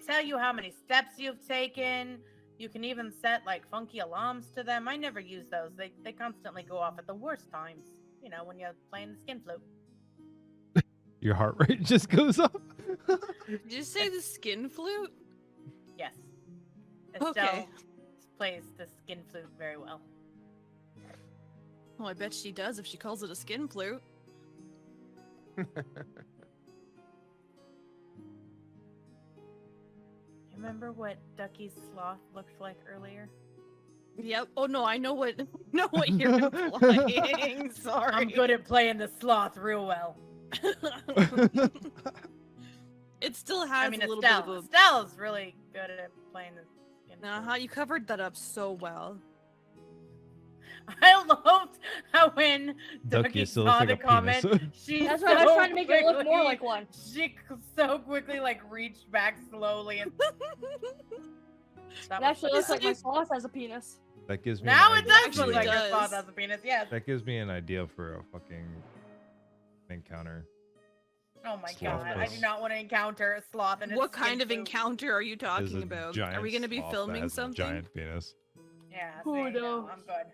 Speaker 7: tell you how many steps you've taken. You can even set like funky alarms to them. I never use those. They constantly go off at the worst times. You know, when you're playing the skin flute.
Speaker 3: Your heart rate just goes up.
Speaker 5: Did you say the skin flute?
Speaker 7: Yes.
Speaker 5: Okay.
Speaker 7: Estelle plays the skin flute very well.
Speaker 5: Well, I bet she does if she calls it a skin flute.
Speaker 7: Remember what Ducky's sloth looked like earlier?
Speaker 5: Yep. Oh no, I know what you're implying. Sorry.
Speaker 7: I'm good at playing the sloth real well.
Speaker 5: It still has
Speaker 7: I mean,
Speaker 5: a little
Speaker 7: Estelle.
Speaker 5: bit of
Speaker 7: Estelle's really good at playing the skin
Speaker 5: a. Uh-huh, you covered that up so well.
Speaker 7: I loved how when
Speaker 3: Ducky
Speaker 7: Ducky
Speaker 3: still
Speaker 7: saw
Speaker 3: looks
Speaker 7: the
Speaker 3: like a
Speaker 7: comment,
Speaker 3: penis.
Speaker 7: she
Speaker 2: That's why I was
Speaker 7: so
Speaker 2: trying to make it look more
Speaker 7: quickly-
Speaker 2: like one.
Speaker 7: She so quickly like reached back slowly and
Speaker 2: It actually looks like my
Speaker 5: It's-
Speaker 2: sloth has a penis.
Speaker 3: That gives me
Speaker 7: now
Speaker 3: an
Speaker 7: it does
Speaker 3: idea.
Speaker 7: look like
Speaker 5: Actually
Speaker 7: your sloth
Speaker 5: does.
Speaker 7: has a penis. Yes.
Speaker 3: That gives me an idea for a fucking encounter.
Speaker 7: Oh my
Speaker 3: Sloth
Speaker 7: god, I do
Speaker 3: does.
Speaker 7: not want to encounter a sloth and
Speaker 5: What kind of encounter are you
Speaker 3: There's
Speaker 5: talking
Speaker 3: a
Speaker 5: about? Are
Speaker 3: giant
Speaker 5: we going to be
Speaker 3: sloth that
Speaker 5: filming
Speaker 3: has a
Speaker 5: something?
Speaker 3: Giant penis.
Speaker 7: Yeah.
Speaker 2: Oh,
Speaker 7: there you go.
Speaker 2: no.
Speaker 7: I'm good.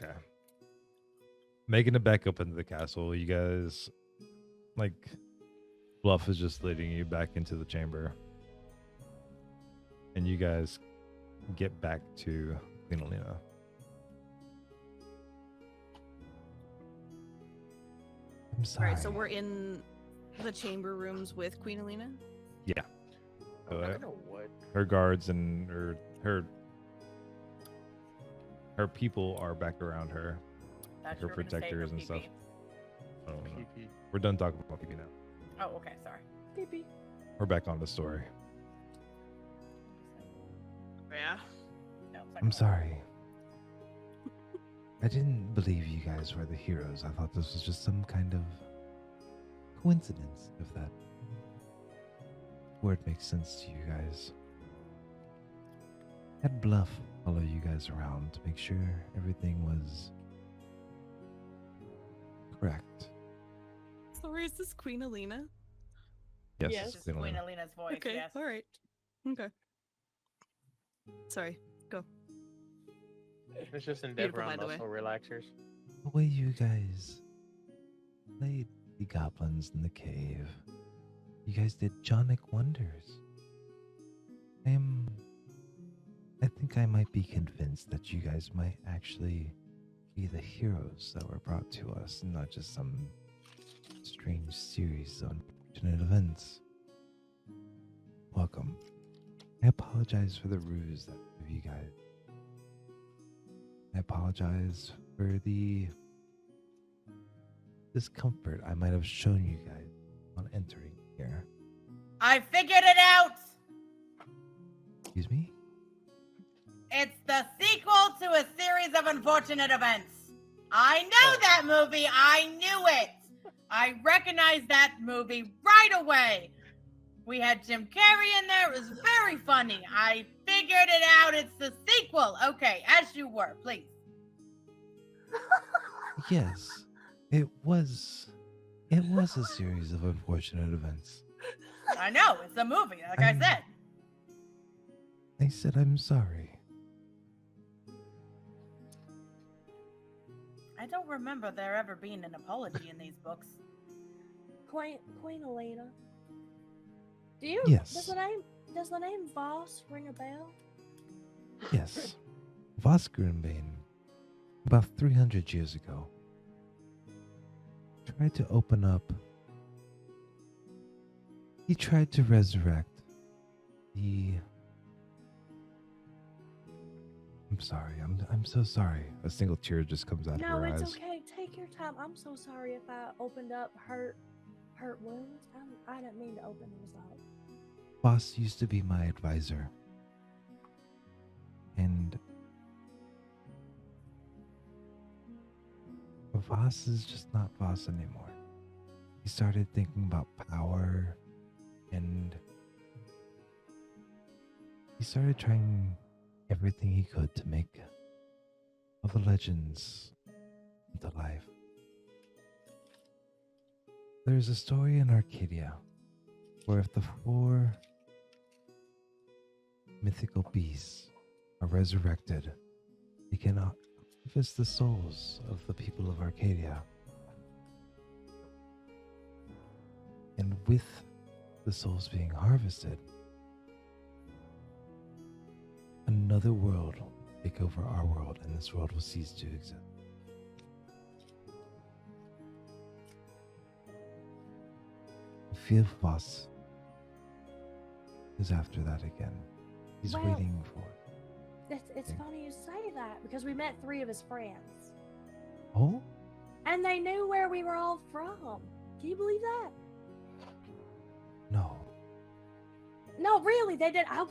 Speaker 3: Okay. Making it back up into the castle, you guys, like, Bluff is just leading you back into the chamber. And you guys get back to Queen Alina.
Speaker 6: I'm sorry.
Speaker 5: Alright, so we're in the chamber rooms with Queen Alina?
Speaker 3: So,
Speaker 1: I don't know what.
Speaker 3: her guards and her people are back around her.
Speaker 7: Thought
Speaker 3: Her
Speaker 7: you were gonna say
Speaker 3: protectors
Speaker 7: her
Speaker 3: and stuff.
Speaker 7: pee-pee.
Speaker 3: Oh, no. We're done talking about PP now.
Speaker 7: Oh, okay, sorry.
Speaker 2: Pee-pee.
Speaker 3: We're back on the story.
Speaker 5: Yeah.
Speaker 7: No, it's
Speaker 6: I'm
Speaker 7: okay.
Speaker 6: sorry. I didn't believe you guys were the heroes. I thought this was just some kind of coincidence, if that word makes sense to you guys. Had Bluff follow you guys around to make sure everything was correct.
Speaker 5: Sorry, is this Queen Alina?
Speaker 3: Yes,
Speaker 2: Yes.
Speaker 7: It's just
Speaker 3: Queen
Speaker 7: Queen
Speaker 3: Alina.
Speaker 7: Alina's voice.
Speaker 5: Okay,
Speaker 7: Yes.
Speaker 5: alright. Okay. Sorry.
Speaker 1: It's just
Speaker 5: Beautiful,
Speaker 1: Endeavor
Speaker 5: by
Speaker 1: on
Speaker 5: the way.
Speaker 1: muscle relaxers.
Speaker 6: The way you guys played the goblins in the cave, you guys did Jonic wonders. I think I might be convinced that you guys might actually be the heroes that were brought to us, and not just some strange series of unfortunate events. Welcome. I apologize for the ruse that of you guys. I apologize for the discomfort I might have shown you guys on entering here.
Speaker 7: I figured it out.
Speaker 6: Excuse me?
Speaker 7: It's the sequel to a series of unfortunate events. I know that movie. I knew it. I recognized that movie right away. We had Jim Carrey in there. It was very funny. I figured it out. It's the sequel. Okay, as you were, please.
Speaker 6: Yes. It was a series of unfortunate events.
Speaker 7: I know. It's a movie, like I said.
Speaker 6: I said I'm sorry.
Speaker 7: I don't remember there ever being an apology in these books.
Speaker 2: Queen Elena. Do you?
Speaker 6: Yes.
Speaker 2: Does the name Voss ring a bell?
Speaker 6: Yes. Voskrumbane, about 300 years ago, tried to open up. He tried to resurrect the. I'm sorry. I'm so sorry. A single tear just comes out of
Speaker 2: No,
Speaker 6: her
Speaker 2: it's
Speaker 6: eyes.
Speaker 2: okay. Take your time. I'm so sorry if I opened up hurt Hurt wounds? I didn't mean to open those up.
Speaker 6: Voss used to be my advisor. And Voss is just not Voss anymore. He started thinking about power, and he started trying everything he could to make all the legends into life. There's a story in Arcadia where if the 4 mythical beasts are resurrected, they can harvest the souls of the people of Arcadia. And with the souls being harvested, another world will take over our world, and this world will cease to exist. Fear Voss is after that again. He's
Speaker 2: Well,
Speaker 6: waiting for it.
Speaker 2: It's funny you say that because we met 3 of his friends.
Speaker 6: Oh?
Speaker 2: And they knew where we were all from. Can you believe that?
Speaker 6: No.
Speaker 2: No, really, they did. I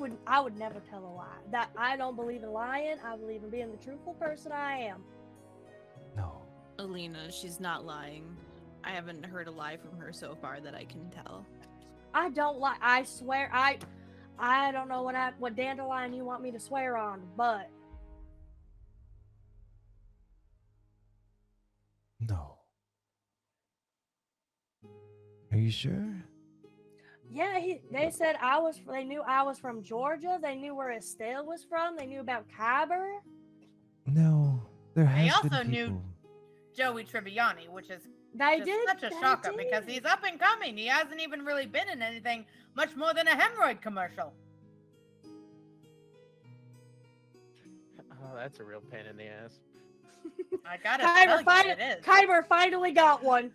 Speaker 2: would never tell a lie. That I don't believe in lying. I believe in being the truthful person I am.
Speaker 6: No.
Speaker 5: Alina, she's not lying. I haven't heard a lie from her so far that I can tell.
Speaker 2: I don't lie. I swear. I don't know what dandelion you want me to swear on, but
Speaker 6: No. Are you sure?
Speaker 2: yeah, they said they knew I was from Georgia. They knew where Estelle was from. They knew about Kyber.
Speaker 6: No. There
Speaker 7: They
Speaker 6: has been
Speaker 7: also knew
Speaker 6: people.
Speaker 7: Joey Tribbiani, which is
Speaker 2: They
Speaker 7: just
Speaker 2: did.
Speaker 7: such a
Speaker 2: they
Speaker 7: shocker
Speaker 2: did.
Speaker 7: because he's up and coming. He hasn't even really been in anything much more than a hemorrhoid commercial.
Speaker 1: Oh, that's a real pain in the ass.
Speaker 7: I gotta tell
Speaker 2: Kyber,
Speaker 7: you, it is.
Speaker 2: Kyber finally got one.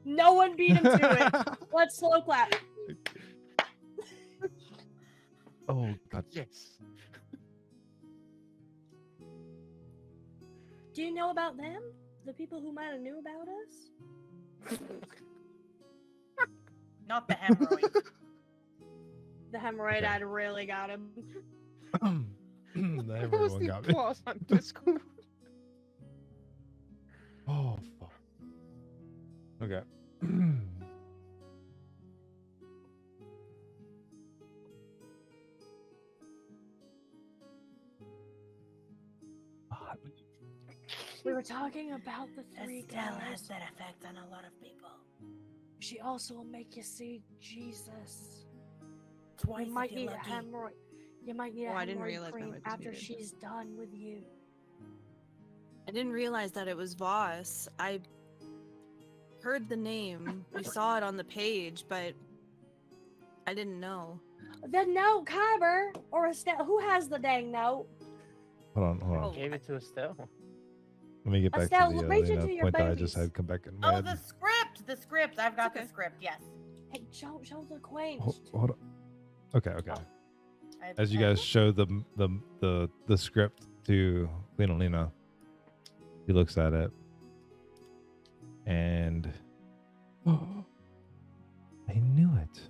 Speaker 2: No one beat him to it. Let's slow clap.
Speaker 6: Oh, God.
Speaker 1: Yes.
Speaker 2: Do you know about them? The people who might have knew about us?
Speaker 7: Not the hemorrhoid.
Speaker 2: The hemorrhoid
Speaker 6: Okay.
Speaker 2: had really got him.
Speaker 3: The
Speaker 1: Where
Speaker 3: hemorrhoid
Speaker 1: was
Speaker 3: one
Speaker 1: the
Speaker 3: got me.
Speaker 1: applause on Discord?
Speaker 3: Oh, fuck. Okay.
Speaker 6: God.
Speaker 2: We were talking about the 3
Speaker 7: Estelle has
Speaker 2: guys.
Speaker 7: that effect on a lot of people.
Speaker 2: She also will make you see Jesus.
Speaker 7: Twice
Speaker 2: You might
Speaker 7: if you're
Speaker 2: need a
Speaker 7: lucky.
Speaker 2: hemorrhoid. You might need
Speaker 5: Oh,
Speaker 2: a
Speaker 5: I didn't
Speaker 2: hemorrhoid
Speaker 5: realize
Speaker 2: cream
Speaker 5: Mehmet was
Speaker 2: after
Speaker 5: muted.
Speaker 2: she's done with you.
Speaker 5: I didn't realize that it was Voss. I heard the name. We saw it on the page, but I didn't know.
Speaker 2: The note, Kyber or Estelle. Who has the dang note?
Speaker 3: Hold on.
Speaker 5: Oh,
Speaker 1: Gave it to Estelle.
Speaker 3: Let me get back
Speaker 2: Estelle,
Speaker 3: to the
Speaker 2: reach
Speaker 3: Elena
Speaker 2: into your
Speaker 3: point that I just
Speaker 2: babies.
Speaker 3: had come back in my
Speaker 7: Oh,
Speaker 3: head.
Speaker 7: the script! The script. I've got
Speaker 5: Okay.
Speaker 7: the script, yes.
Speaker 2: Hey, show the queens.
Speaker 3: Hold on. Okay. As you
Speaker 7: Oh,
Speaker 3: guys show the script to Queen Alina, he looks at it, and
Speaker 6: I knew it.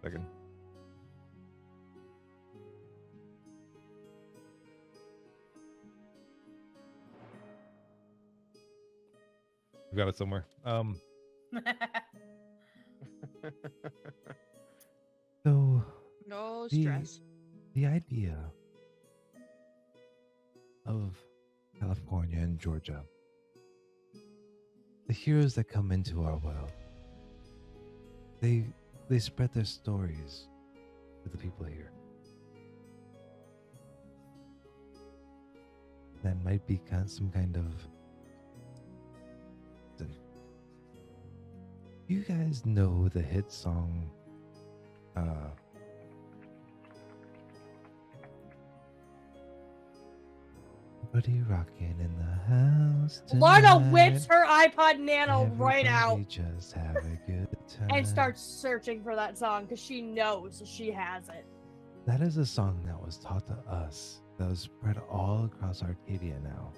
Speaker 3: second. We've got it somewhere.
Speaker 6: So,
Speaker 5: No
Speaker 6: the,
Speaker 5: stress.
Speaker 6: the idea of California and Georgia, the heroes that come into our world, they spread their stories to the people here. That might be some kind of. You guys know the hit song, Buddy rocking in the house
Speaker 2: Lorna whips
Speaker 6: tonight.
Speaker 2: her iPod Nano right out
Speaker 6: Everybody just have a good time.
Speaker 2: and starts searching for that song because she knows she has it.
Speaker 6: That is a song that was taught to us, that was spread all across Arcadia now.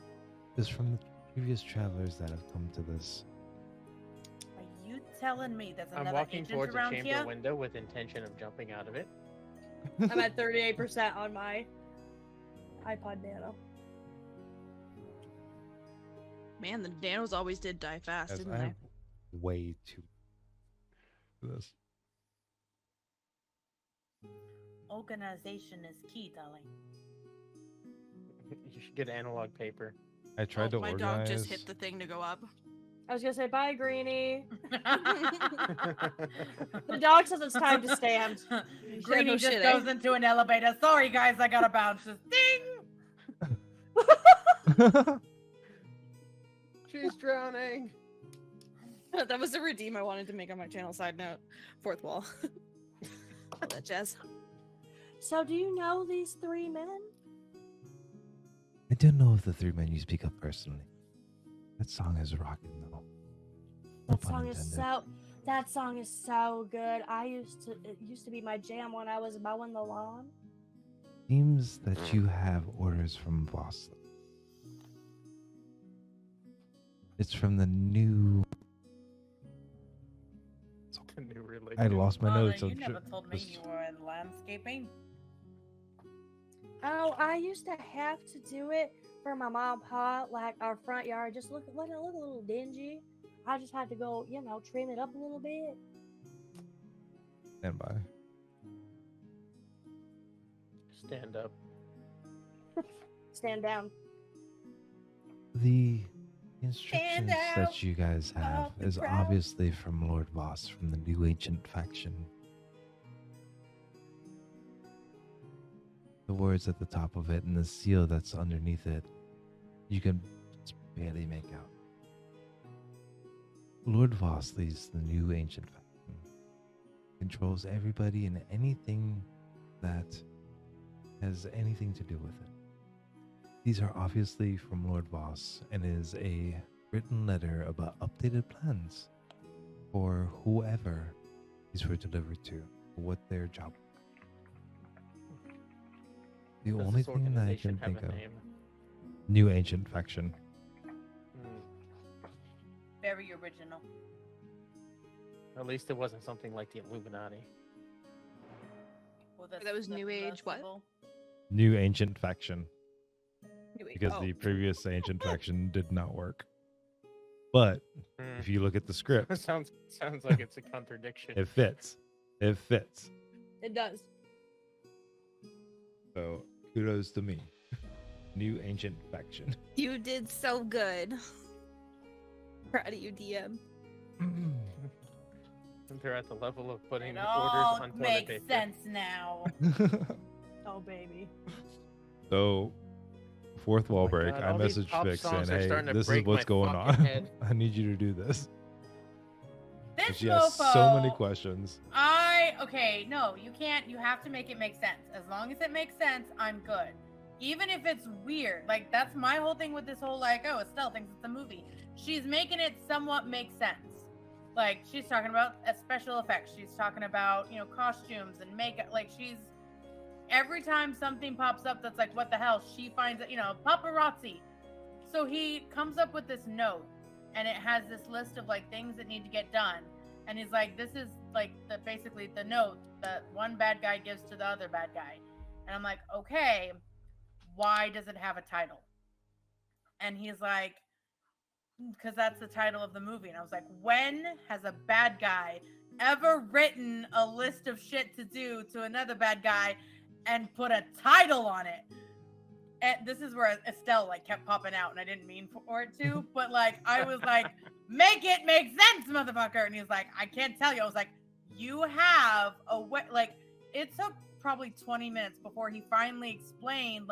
Speaker 6: Just from previous travelers that have come to this.
Speaker 7: Are you telling me there's
Speaker 1: I'm
Speaker 7: another
Speaker 1: walking
Speaker 7: agent
Speaker 1: towards a
Speaker 7: around
Speaker 1: chamber
Speaker 7: here?
Speaker 1: window with intention of jumping out of it.
Speaker 2: I'm at 38% on my iPod Nano.
Speaker 5: Man, the nanos always did die fast,
Speaker 3: Guys,
Speaker 5: didn't
Speaker 3: I
Speaker 5: they?
Speaker 3: have way too for this.
Speaker 7: Organization is key, darling.
Speaker 1: You should get analog paper.
Speaker 3: I tried to
Speaker 5: my
Speaker 3: organize.
Speaker 5: dog just hit the thing to go up.
Speaker 2: I was gonna say bye, Greenie. The dog says it's time to stand.
Speaker 7: Greenie
Speaker 5: no
Speaker 7: just
Speaker 5: shit, eh?
Speaker 7: goes into an elevator. Sorry, guys, I gotta bounce. Just ding.
Speaker 1: She's drowning.
Speaker 5: That was a redeem I wanted to make on my channel. Side note, fourth wall. That jazz.
Speaker 2: So, do you know these three men?
Speaker 6: I don't know of the three men you speak of personally. That song is rocking though. No
Speaker 2: That
Speaker 6: pun
Speaker 2: song is
Speaker 6: intended.
Speaker 2: that song is so good. It used to be my jam when I was mowing the lawn.
Speaker 6: Seems that you have orders from Voss. It's from the new.
Speaker 1: The new religion.
Speaker 6: I lost my notes.
Speaker 7: You
Speaker 6: I'm
Speaker 7: never
Speaker 6: sure-
Speaker 7: told me
Speaker 6: just-
Speaker 7: you were in landscaping.
Speaker 2: Oh, I used to have to do it for my mom and pa, like our front yard. Just let it look a little dingy. I just had to go, trim it up a little bit.
Speaker 3: Stand by.
Speaker 1: Stand up.
Speaker 2: Stand down.
Speaker 6: The instructions
Speaker 7: out
Speaker 6: that you guys have
Speaker 7: of the
Speaker 6: is
Speaker 7: crowd.
Speaker 6: obviously from Lord Voss from the new ancient faction. The words at the top of it and the seal that's underneath it, you can just barely make out. Lord Voss leads the new ancient faction, controls everybody and anything that has anything to do with it. These are obviously from Lord Voss and is a written letter about updated plans for whoever these were delivered to, what their job. The
Speaker 1: Does
Speaker 6: only
Speaker 1: this
Speaker 6: thing that I
Speaker 1: organization
Speaker 6: can
Speaker 1: have
Speaker 6: think
Speaker 1: a
Speaker 6: of,
Speaker 1: name?
Speaker 6: new ancient faction.
Speaker 1: Hmm.
Speaker 7: Very original.
Speaker 1: At least it wasn't something like the Illuminati.
Speaker 7: Well,
Speaker 5: That was New Age what?
Speaker 7: submersible.
Speaker 6: New ancient faction,
Speaker 5: Wait,
Speaker 6: because
Speaker 5: oh.
Speaker 6: the previous ancient faction did not work. But
Speaker 1: Hmm.
Speaker 6: if you look at the script,
Speaker 1: sounds like it's a contradiction.
Speaker 6: it fits. It fits.
Speaker 2: It does.
Speaker 6: So kudos to me. New ancient faction.
Speaker 5: You did so good. Proud of you, DM.
Speaker 1: They're at the level of putting
Speaker 7: It
Speaker 1: orders
Speaker 7: all
Speaker 1: on toilet
Speaker 7: makes
Speaker 1: paper.
Speaker 7: sense now.
Speaker 2: Oh, baby.
Speaker 6: So, fourth wall
Speaker 1: Oh my
Speaker 6: break,
Speaker 1: God,
Speaker 6: I
Speaker 1: all these
Speaker 6: messaged
Speaker 1: pop
Speaker 6: Fix
Speaker 1: songs
Speaker 6: saying,
Speaker 1: are
Speaker 6: hey,
Speaker 1: starting to
Speaker 6: this is
Speaker 1: break
Speaker 6: what's
Speaker 1: my
Speaker 6: going
Speaker 1: fucking
Speaker 6: on.
Speaker 1: head.
Speaker 6: I need you to do this.
Speaker 7: This
Speaker 6: She has
Speaker 7: mofo,
Speaker 6: so many questions.
Speaker 7: Okay, no, you can't. You have to make it make sense. As long as it makes sense, I'm good. Even if it's weird, like that's my whole thing with this whole Estelle thinks it's a movie. She's making it somewhat make sense. Like she's talking about special effects. She's talking about costumes and makeup. Like every time something pops up that's like what the hell, she finds it. Paparazzi. So he comes up with this note, and it has this list of like things that need to get done. And he's like, this is like basically the note that one bad guy gives to the other bad guy. And I'm like, okay, why does it have a title? And he's like, because that's the title of the movie. And I was like, when has a bad guy ever written a list of shit to do to another bad guy and put a title on it? And this is where Estelle kept popping out, and I didn't mean for it to, but I was like, make it make sense, motherfucker. And he was like, I can't tell you. I was like, you have a way. It took probably 20 minutes before he finally explained,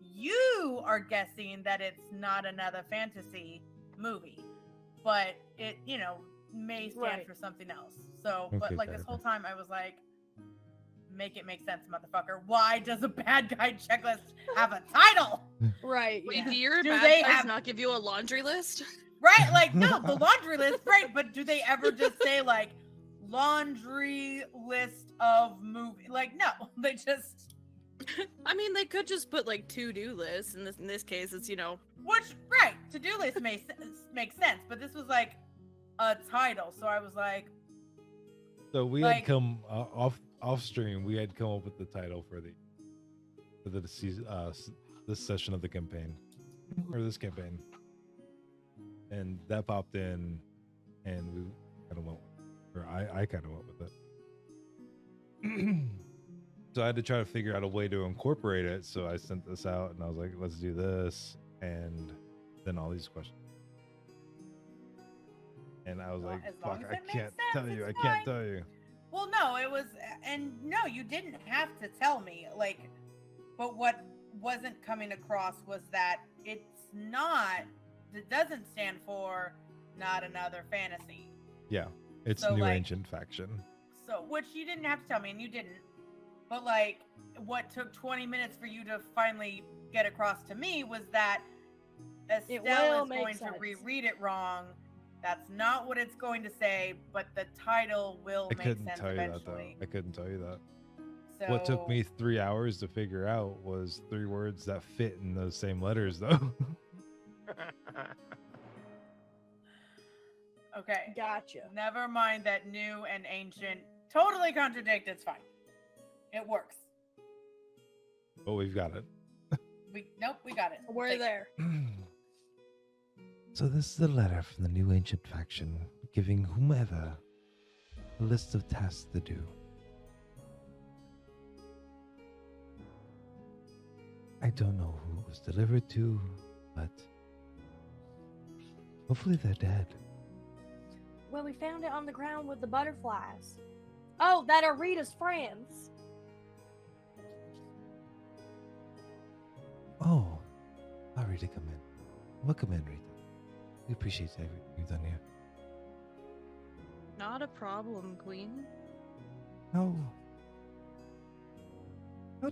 Speaker 7: you are guessing that it's not another fantasy movie, but it, may stand
Speaker 2: Right.
Speaker 7: for something else. So,
Speaker 6: Okay,
Speaker 7: but this
Speaker 6: fair.
Speaker 7: whole time I was like, make it make sense, motherfucker. Why does a bad guy checklist have a title?
Speaker 2: Right.
Speaker 5: Wait,
Speaker 2: Yeah.
Speaker 5: do your
Speaker 7: Do
Speaker 5: bad
Speaker 7: they
Speaker 5: guys
Speaker 7: have-
Speaker 5: not give you a laundry list?
Speaker 7: Right? No, the laundry list, right? But do they ever just say laundry list of movie? No, they just.
Speaker 5: I mean, they could just put to-do lists. In this case, it's
Speaker 7: Which, right, to-do list makes sense, but this was like a title, so I was like,
Speaker 3: So we
Speaker 7: Like-
Speaker 3: had come off stream. We had come up with the title for the season, this session of the campaign, or this campaign, and that popped in, and we kind of went, or I kind of went with it. So I had to try to figure out a way to incorporate it. So I sent this out, and I was like, "Let's do this," and then all these questions. And I was
Speaker 7: Well,
Speaker 3: like,
Speaker 7: as long
Speaker 3: "Fuck,
Speaker 7: as
Speaker 3: I
Speaker 7: it makes
Speaker 3: can't tell
Speaker 7: sense,
Speaker 3: you. I
Speaker 7: it's
Speaker 3: can't
Speaker 7: fine."
Speaker 3: tell you."
Speaker 7: well, no, it was, and no, you didn't have to tell me. Like, but what wasn't coming across was that it doesn't stand for not another fantasy.
Speaker 3: Yeah, it's
Speaker 7: So,
Speaker 3: New
Speaker 7: like-
Speaker 3: Ancient Faction.
Speaker 7: So, which you didn't have to tell me, and you didn't. But like, what took 20 minutes for you to finally get across to me was that
Speaker 2: It
Speaker 7: Estelle
Speaker 2: will
Speaker 7: is
Speaker 2: make
Speaker 7: going to
Speaker 2: sense.
Speaker 7: reread it wrong. That's not what it's going to say, but the title will
Speaker 3: I
Speaker 7: make
Speaker 3: couldn't
Speaker 7: sense
Speaker 3: tell you that though.
Speaker 7: eventually.
Speaker 3: I couldn't tell you that.
Speaker 7: So,
Speaker 3: What took me 3 hours to figure out was 3 words that fit in those same letters, though.
Speaker 7: Okay.
Speaker 2: Gotcha.
Speaker 7: Never mind that new and ancient totally contradict. It's fine. It works.
Speaker 3: But we've got it.
Speaker 7: Nope, we got it.
Speaker 2: We're
Speaker 7: Take it.
Speaker 2: there.
Speaker 6: So this is a letter from the New Ancient Faction, giving whomever a list of tasks to do. I don't know who it was delivered to, but hopefully they're dead.
Speaker 2: Well, we found it on the ground with the butterflies. Oh, that are Rita's friends.
Speaker 6: Oh, allow Rita come in. Welcome in, Rita. We appreciate everything you've done here.
Speaker 5: Not a problem, Queen.
Speaker 6: How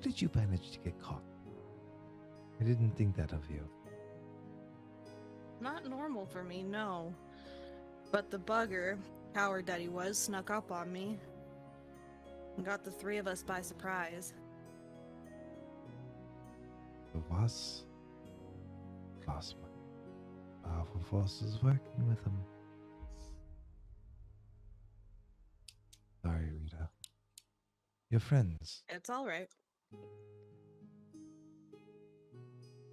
Speaker 6: did you manage to get caught? I didn't think that of you.
Speaker 5: Not normal for me, no. But the bugger, coward that he was, snuck up on me and got the 3 of us by surprise.
Speaker 6: The was lost my powerful forces working with him. Sorry, Rita. Your friends.
Speaker 5: It's all right.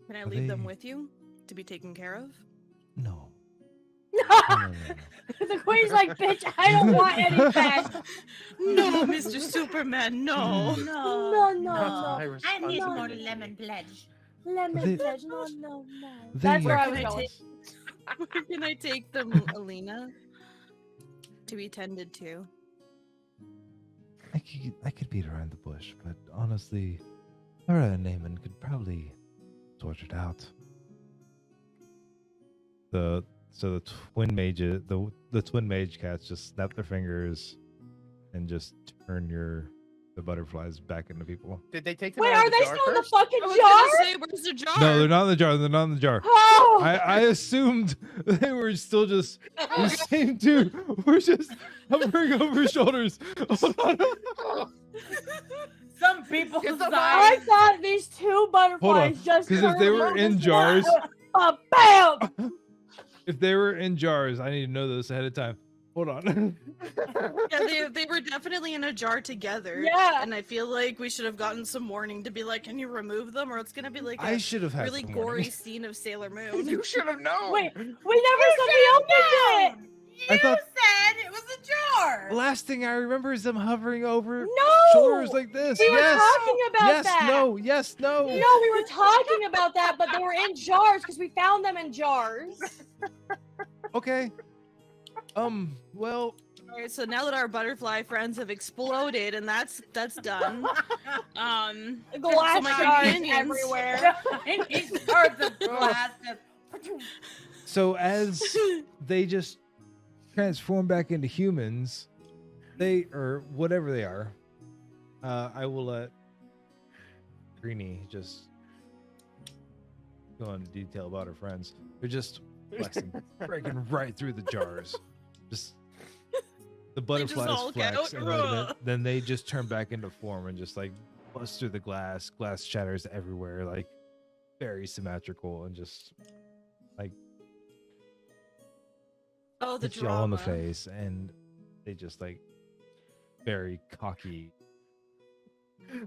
Speaker 5: Can I
Speaker 6: Are
Speaker 5: leave them
Speaker 6: they-
Speaker 5: with you to be taken care of?
Speaker 6: No.
Speaker 2: No!
Speaker 6: No, no, no.
Speaker 2: The queen's like, bitch, I don't want any pets.
Speaker 5: No, Mr. Superman, no.
Speaker 2: No,
Speaker 1: Not
Speaker 2: no,
Speaker 1: my
Speaker 2: no.
Speaker 7: I need
Speaker 2: No.
Speaker 7: more lemon pledge.
Speaker 2: Lemon
Speaker 6: They-
Speaker 2: pledge. No, no, no.
Speaker 6: They-
Speaker 2: That's where I
Speaker 5: Can
Speaker 2: was
Speaker 5: I
Speaker 2: going.
Speaker 5: take- Where can I take them, Alina? To be tended to.
Speaker 6: I could beat around the bush, but honestly, Laura and Naaman could probably sort it out.
Speaker 3: The twin mages, the twin mage cats just snap their fingers and just turn the butterflies back into people.
Speaker 1: Did they take them
Speaker 2: Wait,
Speaker 1: out
Speaker 2: are
Speaker 1: of the
Speaker 2: they
Speaker 1: jar
Speaker 2: still in the
Speaker 1: first?
Speaker 2: fucking
Speaker 5: I was
Speaker 2: jar?
Speaker 5: gonna say, where's the jar?
Speaker 3: No, they're not in the jar. They're not in the jar.
Speaker 2: Oh!
Speaker 3: I assumed they were still just the same two. We're just hovering over shoulders. Hold on.
Speaker 7: Some people
Speaker 1: Get the
Speaker 2: I
Speaker 7: decide.
Speaker 2: thought these 2 butterflies just
Speaker 3: 'cause if they were
Speaker 2: turned
Speaker 3: in
Speaker 2: into
Speaker 3: jars-
Speaker 2: bam!
Speaker 3: If they were in jars, I need to know this ahead of time. Hold on.
Speaker 5: Yeah, they were definitely in a jar together.
Speaker 2: Yeah.
Speaker 5: And I feel like we should have gotten some warning to be like, can you remove them? Or it's gonna be like
Speaker 3: I
Speaker 5: a
Speaker 3: should have had
Speaker 5: really
Speaker 3: some
Speaker 5: gory
Speaker 3: warning.
Speaker 5: scene of Sailor Moon.
Speaker 1: You should have known.
Speaker 2: Wait, we never said we opened it!
Speaker 3: I
Speaker 7: You
Speaker 3: thought-
Speaker 7: said it was a jar.
Speaker 3: The last thing I remember is them hovering over
Speaker 2: No!
Speaker 3: shoulders like this.
Speaker 2: We were
Speaker 3: Yes.
Speaker 2: talking about
Speaker 3: Yes.
Speaker 2: that!
Speaker 3: No. Yes. No.
Speaker 2: No, we were talking about that, but they were in jars because we found them in jars.
Speaker 3: Okay. Well.
Speaker 5: Alright, so now that our butterfly friends have exploded and that's done.
Speaker 2: Glass
Speaker 5: So my
Speaker 2: jars
Speaker 5: companions-
Speaker 2: everywhere.
Speaker 7: I need shards of glass. Just...
Speaker 3: So as they just transform back into humans, or whatever they are, I will let Greenie just go into detail about her friends. They're just flexing, breaking right through the jars. Just the butterflies
Speaker 5: Hulk
Speaker 3: flex
Speaker 5: out.
Speaker 3: a little bit, then they just turn back into form and just like bust through the glass. Glass shatters everywhere, like very symmetrical and just like
Speaker 5: Oh, the
Speaker 3: hits y'all in the
Speaker 5: drama.
Speaker 3: face, and they just like very cocky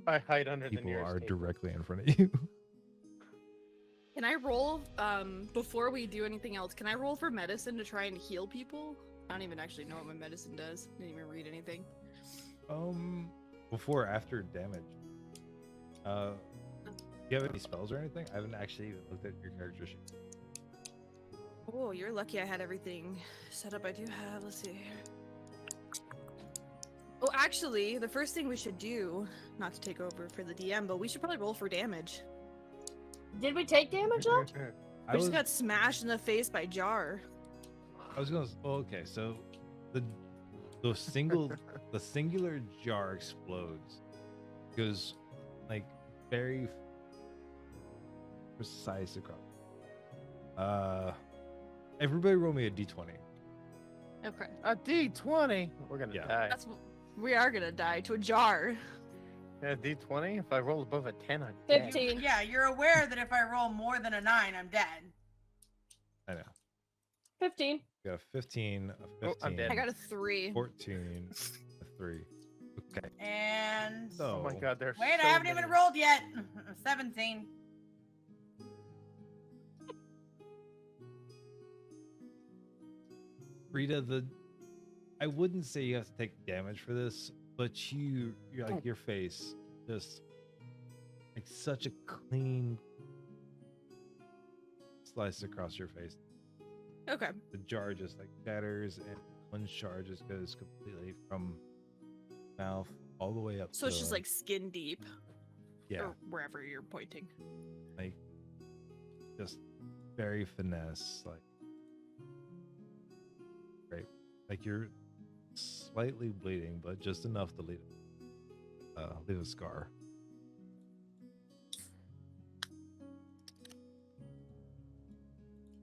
Speaker 1: I hide under the
Speaker 3: people
Speaker 1: nearest
Speaker 3: are
Speaker 1: table.
Speaker 3: directly in front of you.
Speaker 8: Can I roll, before we do anything else, can I roll for medicine to try and heal people? I don't even actually know what my medicine does. Didn't even read anything.
Speaker 3: Before or after damage. Do you have any spells or anything? I haven't actually even looked at your character sheet.
Speaker 5: Oh, you're lucky I had everything set up. I do have, let's see.
Speaker 8: Oh, actually, the first thing we should do, not to take over for the DM, but we should probably roll for damage.
Speaker 2: Did we take damage though?
Speaker 3: I
Speaker 5: We
Speaker 3: was,
Speaker 5: just got smashed in the face by Jar.
Speaker 3: I was gonna. Oh, okay, so the singular jar explodes. Goes like very precise across. Everybody roll me a d20.
Speaker 8: Okay.
Speaker 1: A D20. We're gonna
Speaker 3: Yeah.
Speaker 1: die.
Speaker 5: We are gonna die to a jar.
Speaker 1: Yeah, D20. If I roll above a 10, I'm dead.
Speaker 2: 15.
Speaker 7: Yeah, you're aware that if I roll more than a 9, I'm dead.
Speaker 3: I know.
Speaker 2: 15.
Speaker 3: You got a 15, a 15.
Speaker 1: Oh, I'm dead.
Speaker 5: I got a 3.
Speaker 3: 14, a 3. Okay.
Speaker 7: And
Speaker 3: So,
Speaker 1: Oh my god, there's
Speaker 7: wait,
Speaker 1: so
Speaker 7: I haven't even
Speaker 1: many.
Speaker 7: rolled yet. 17.
Speaker 3: Rita, I wouldn't say you have to take damage for this, but you're like your face just like such a clean slice across your face.
Speaker 5: Okay.
Speaker 3: The jar just like shatters, and one shard just goes completely from mouth all the way up.
Speaker 5: So it's
Speaker 3: to,
Speaker 5: just like skin deep,
Speaker 3: yeah,
Speaker 5: or wherever you're pointing.
Speaker 3: like just very finesse, like great, like you're slightly bleeding, but just enough to leave a scar.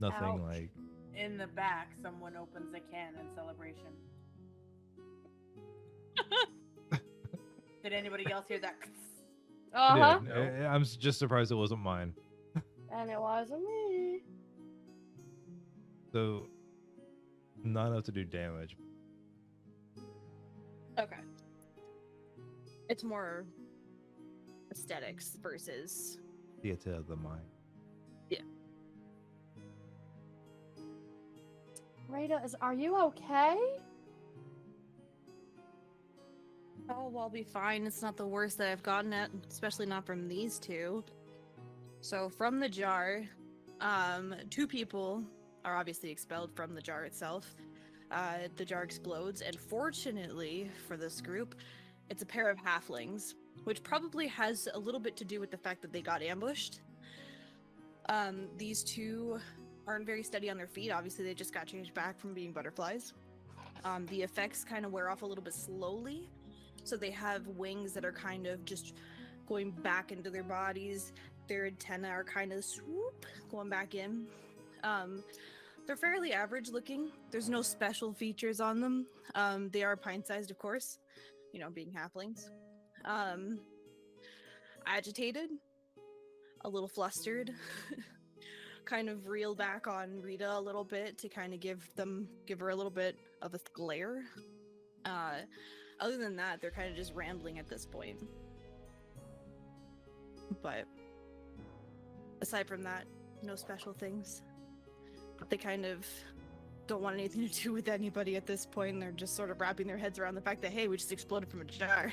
Speaker 3: Nothing
Speaker 2: Ouch.
Speaker 3: like
Speaker 7: In the back, someone opens a can in celebration. Did anybody else hear that?
Speaker 2: Uh huh.
Speaker 3: dude, I'm just surprised it wasn't mine.
Speaker 2: And it wasn't me.
Speaker 3: So not enough to do damage.
Speaker 5: Okay. It's more aesthetics versus.
Speaker 3: Theater of the mind.
Speaker 2: Rita, are you okay?
Speaker 5: Oh, well, I'll be fine. It's not the worst that I've gotten at, especially not from these two. So from the jar, 2 people are obviously expelled from the jar itself. The jar explodes, and fortunately for this group, it's a pair of halflings, which probably has a little bit to do with the fact that they got ambushed. These 2 aren't very steady on their feet. Obviously, they just got changed back from being butterflies. The effects kind of wear off a little bit slowly, so they have wings that are kind of just going back into their bodies. Their antennae are kind of swoop going back in. They're fairly average looking. There's no special features on them. They are pint-sized, of course, you know, being halflings. Agitated, a little flustered. Kind of reel back on Rita a little bit to kind of give her a little bit of a glare. Other than that, they're kind of just rambling at this point. But aside from that, no special things. They kind of don't want anything to do with anybody at this point, and they're just sort of wrapping their heads around the fact that, hey, we just exploded from a jar.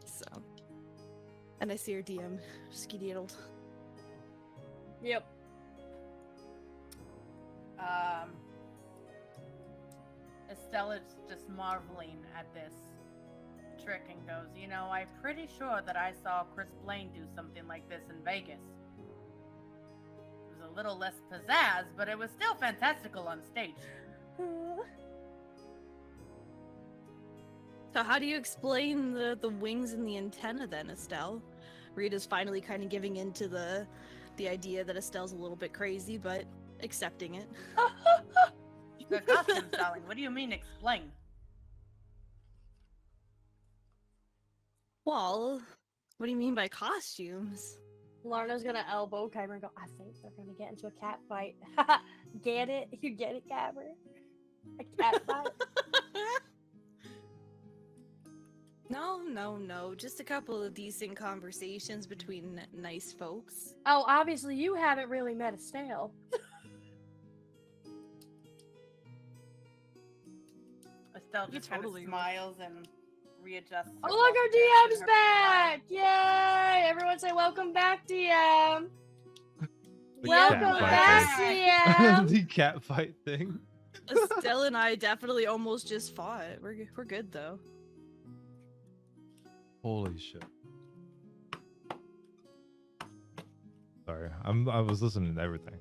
Speaker 5: So, and I see her DM skedaddled.
Speaker 2: Yep.
Speaker 7: Estella's just marveling at this trick and goes, you know, I'm pretty sure that I saw Chris Blaine do something like this in Vegas. It was a little less pizzazz, but it was still fantastical on stage.
Speaker 5: So how do you explain the wings and the antenna then, Estelle? Rita's finally kind of giving in to the idea that Estelle's a little bit crazy, but accepting it.
Speaker 7: The costume styling. What do you mean explain?
Speaker 5: Well, what do you mean by costumes?
Speaker 2: Lorna's gonna elbow Kyber and go, I think they're gonna get into a cat fight. Get it? You get it, Kyber? A cat fight?
Speaker 5: No. Just a couple of decent conversations between nice folks.
Speaker 2: Oh, obviously you haven't really met Estelle.
Speaker 7: Estelle
Speaker 5: You
Speaker 7: just kind
Speaker 5: totally
Speaker 7: of
Speaker 5: would.
Speaker 7: smiles and readjusts.
Speaker 2: Oh,
Speaker 7: her
Speaker 2: look, our
Speaker 7: posture
Speaker 2: DM's
Speaker 7: and her
Speaker 2: back! Yay! Everyone say welcome back, DM!
Speaker 3: The
Speaker 2: Welcome
Speaker 3: cat fight
Speaker 2: back,
Speaker 3: thing.
Speaker 2: DM!
Speaker 3: The cat fight thing.
Speaker 5: Estelle and I definitely almost just fought. We're good though.
Speaker 3: Holy shit. Sorry, I was listening to everything.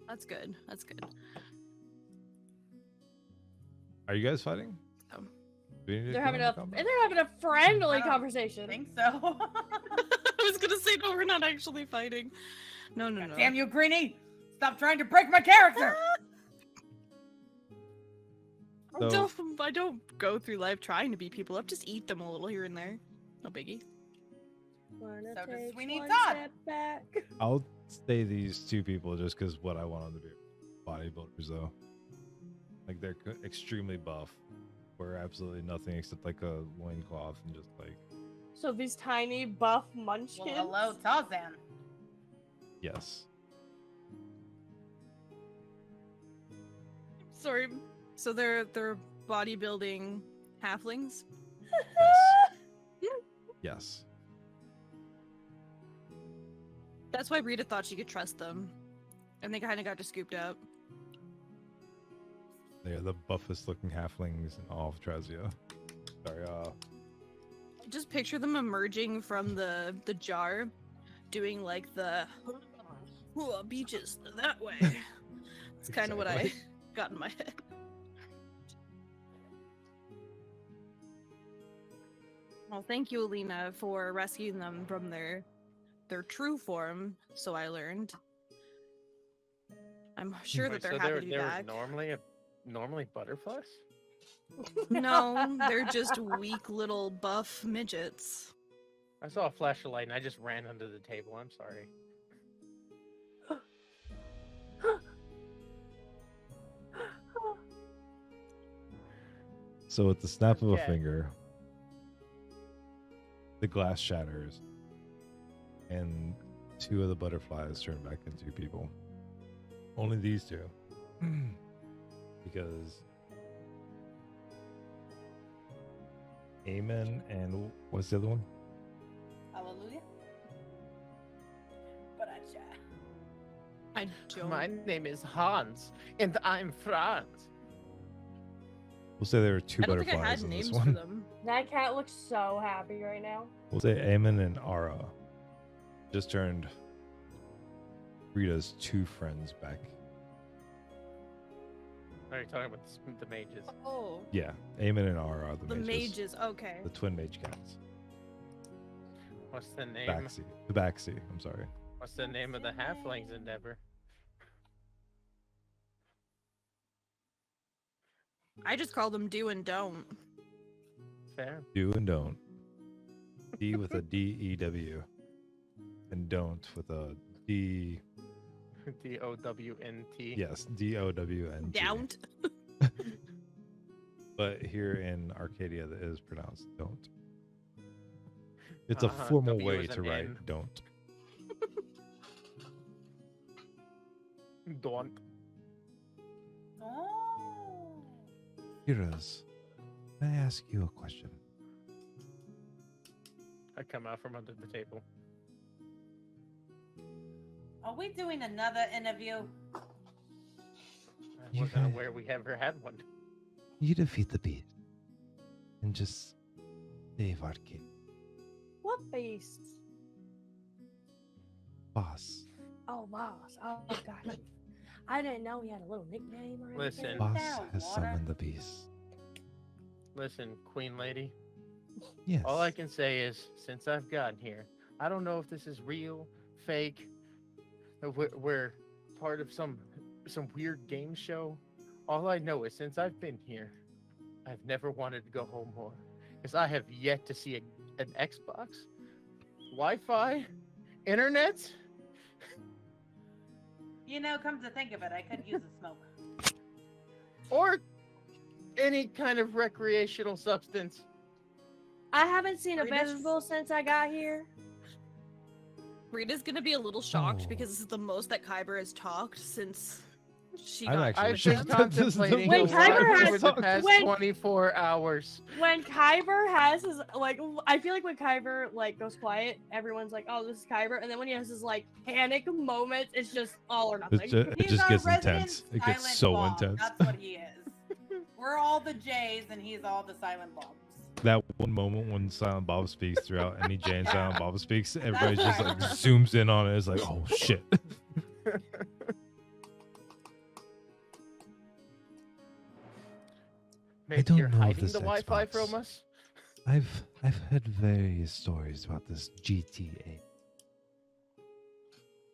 Speaker 5: That's good. That's good.
Speaker 3: Are you guys fighting?
Speaker 5: Oh.
Speaker 3: Do we need to
Speaker 2: They're
Speaker 3: go
Speaker 2: having
Speaker 3: into
Speaker 2: a
Speaker 3: combat?
Speaker 2: friendly
Speaker 7: I don't
Speaker 2: conversation.
Speaker 7: think so.
Speaker 5: I was gonna say no, we're not actually fighting. No.
Speaker 7: Damn you, Greenie! Stop trying to break my character!
Speaker 3: So-
Speaker 5: I don't go through life trying to beat people up. Just eat them a little here and there. No biggie.
Speaker 2: Lorna
Speaker 7: So does
Speaker 2: takes
Speaker 7: Sweeney
Speaker 2: one
Speaker 7: Todd.
Speaker 2: step back.
Speaker 3: I'll say these two people just because what I want them to be bodybuilders, though. Like they're extremely buff, wear absolutely nothing except like a loincloth and just like
Speaker 2: So these tiny buff munchkins.
Speaker 7: Well, hello, Tarzan.
Speaker 3: yes.
Speaker 5: Sorry. So they're bodybuilding halflings.
Speaker 3: Yes. Yes.
Speaker 5: That's why Rita thought she could trust them, and they kind of got just scooped up.
Speaker 3: They are the buffest looking halflings in all of Trazia. Sorry,
Speaker 5: Just picture them emerging from the jar, doing like the beaches that way. It's kind of what I
Speaker 3: Exactly.
Speaker 5: got in my head. Well, thank you, Alina, for rescuing them from their true form. So I learned. I'm sure that
Speaker 1: Wait,
Speaker 5: they're
Speaker 1: so
Speaker 5: happy
Speaker 1: they're,
Speaker 5: to be
Speaker 1: they're
Speaker 5: back.
Speaker 1: normally butterflies?
Speaker 5: No, they're just weak little buff midgets.
Speaker 1: I saw a flash of light and I just ran under the table. I'm sorry.
Speaker 3: so with the snap of a
Speaker 1: Okay.
Speaker 3: finger, the glass shatters, and two of the butterflies turn back into people. Only these two, because Amen and what's the other one?
Speaker 7: Hallelujah. But
Speaker 5: I don't.
Speaker 1: My name is Hans, and I'm Franz.
Speaker 3: We'll say there were two
Speaker 5: I don't think I
Speaker 3: butterflies
Speaker 5: had
Speaker 3: in
Speaker 5: names
Speaker 3: this
Speaker 5: for
Speaker 3: one.
Speaker 5: them.
Speaker 2: That cat looks so happy right now.
Speaker 3: We'll say Aemon and Ara just turned Rita's two friends back.
Speaker 1: Are you talking about the mages?
Speaker 5: Oh,
Speaker 3: Yeah, Aemon and Ara are
Speaker 5: the mages. Okay.
Speaker 3: the twin mage cats.
Speaker 1: What's the name?
Speaker 3: The Baxi. I'm sorry.
Speaker 1: What's the name of the halflings, Endeavor?
Speaker 5: I just call them do and don't.
Speaker 1: Fair.
Speaker 3: Do and don't. D with a D-E-W. And don't with a D.
Speaker 1: D-O-W-N-T.
Speaker 3: Yes, D-O-W-N-T.
Speaker 5: Don't.
Speaker 3: But here in Arcadia, it is pronounced don't. It's a
Speaker 1: Uh-huh,
Speaker 3: formal
Speaker 1: W
Speaker 3: way
Speaker 1: as
Speaker 3: to
Speaker 1: an
Speaker 3: write
Speaker 1: N.
Speaker 3: don't.
Speaker 1: Don't.
Speaker 7: Oh.
Speaker 6: Heroes, may I ask you a question?
Speaker 1: I come out from under the table.
Speaker 7: Are we doing another interview?
Speaker 1: I
Speaker 6: You
Speaker 1: wasn't
Speaker 6: guys-
Speaker 1: aware we ever had one.
Speaker 6: You defeat the beast and just save Arcadia.
Speaker 2: What beasts?
Speaker 6: Boss.
Speaker 2: Oh, boss. Oh, gosh. I didn't know he had a little nickname or anything.
Speaker 1: Listen.
Speaker 6: Boss
Speaker 7: down,
Speaker 6: has
Speaker 7: water.
Speaker 6: summoned the beast.
Speaker 1: Listen, Queen Lady.
Speaker 6: Yes.
Speaker 1: All I can say is, since I've gotten here, I don't know if this is real, fake, if we're part of some weird game show. All I know is, since I've been here, I've never wanted to go home more, because I have yet to see an Xbox, Wi-Fi, internet?
Speaker 7: You know, come to think of it, I could use a smoke.
Speaker 1: Or any kind of recreational substance?
Speaker 2: I haven't seen a
Speaker 7: Rita's-
Speaker 2: vegetable since I got here.
Speaker 5: Rita's gonna be a little shocked
Speaker 6: Oh.
Speaker 5: because this is the most that Kyber has talked since she
Speaker 3: I'm
Speaker 5: got
Speaker 3: actually
Speaker 1: I've
Speaker 5: here.
Speaker 1: been
Speaker 3: shocked. This is the
Speaker 1: contemplating
Speaker 2: When
Speaker 1: a
Speaker 3: most
Speaker 1: lot
Speaker 2: Kyber
Speaker 3: I've
Speaker 2: has-
Speaker 1: over the
Speaker 3: talked.
Speaker 1: past
Speaker 2: when-
Speaker 1: 24 hours.
Speaker 2: When Kyber has his like, I feel like when Kyber like goes quiet, everyone's like, "Oh, this is Kyber," and then when he has his like panic moments, it's just all or nothing.
Speaker 3: It
Speaker 7: He's
Speaker 3: just
Speaker 7: our
Speaker 3: gets
Speaker 7: resident
Speaker 3: intense. It gets
Speaker 7: silent
Speaker 3: so
Speaker 7: bomb.
Speaker 3: intense.
Speaker 7: That's what he is. We're all the J's and he's all the silent bombs.
Speaker 3: That one moment when Silent Bob speaks throughout any Jay and Silent Bob speaks, everybody
Speaker 7: That's
Speaker 3: just
Speaker 7: right.
Speaker 3: like zooms in on it. It's like, oh shit.
Speaker 1: Maybe
Speaker 6: don't
Speaker 1: you're
Speaker 6: know if
Speaker 1: hiding
Speaker 6: this
Speaker 1: the Wi-Fi
Speaker 6: Xbox-
Speaker 1: from us?
Speaker 6: I've heard various stories about this GTA.